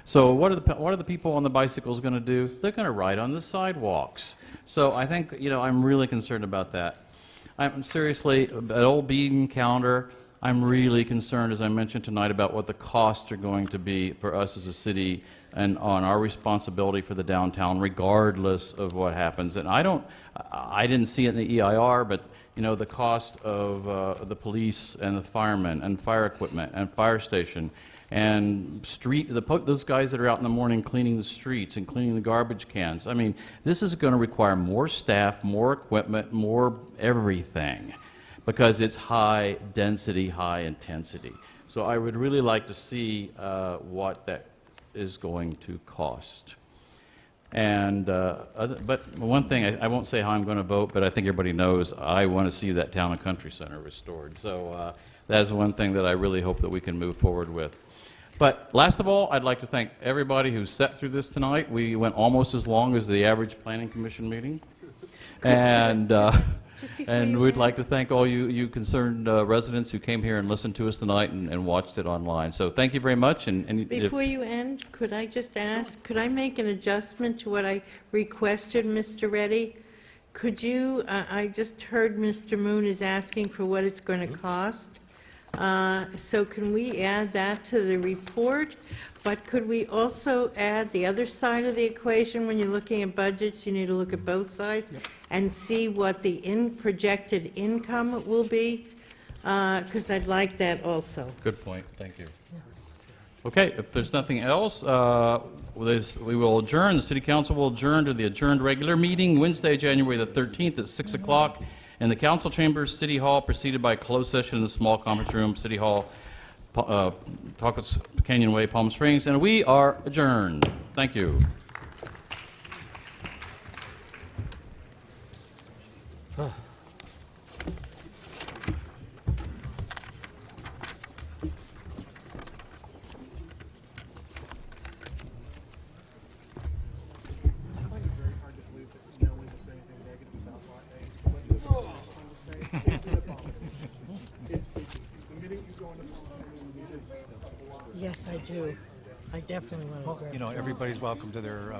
So what are the people on the bicycles going to do? They're going to ride on the sidewalks. So I think, you know, I'm really concerned about that. I'm seriously, an old bean counter, I'm really concerned, as I mentioned tonight, about what the costs are going to be for us as a city and on our responsibility for the downtown, regardless of what happens. And I didn't see it in the EIR, but the cost of the police and the firemen and fire equipment and fire station and those guys that are out in the morning cleaning the streets and cleaning the garbage cans. I mean, this is going to require more staff, more equipment, more everything, because it's high density, high intensity. So I would really like to see what that is going to cost. And but one thing, I won't say how I'm going to vote, but I think everybody knows I want to see that town and country center restored. So that is one thing that I really hope that we can move forward with. But last of all, I'd like to thank everybody who sat through this tonight. We went almost as long as the average planning commission meeting. And we'd like to thank all you concerned residents who came here and listened to us tonight and watched it online. So thank you very much. And Before you end, could I just ask, could I make an adjustment to what I requested, Mr. Reddy? Could you, I just heard Mr. Moon is asking for what it's going to cost. So can we add that to the report? But could we also add the other side of the equation? When you're looking at budgets, you need to look at both sides and see what the projected income will be, because I'd like that also. good point. Thank you. Okay, if there's nothing else, we will adjourn. The City Council will adjourn to the adjourned regular meeting Wednesday, January the 13th at 6 o'clock in the Council Chambers, City Hall, preceded by a closed session in the small conference room, City Hall, Talcott Canyon Way, Palm Springs, and we are adjourned. Thank you. Yes, I do. I definitely want to. Everybody's welcome to their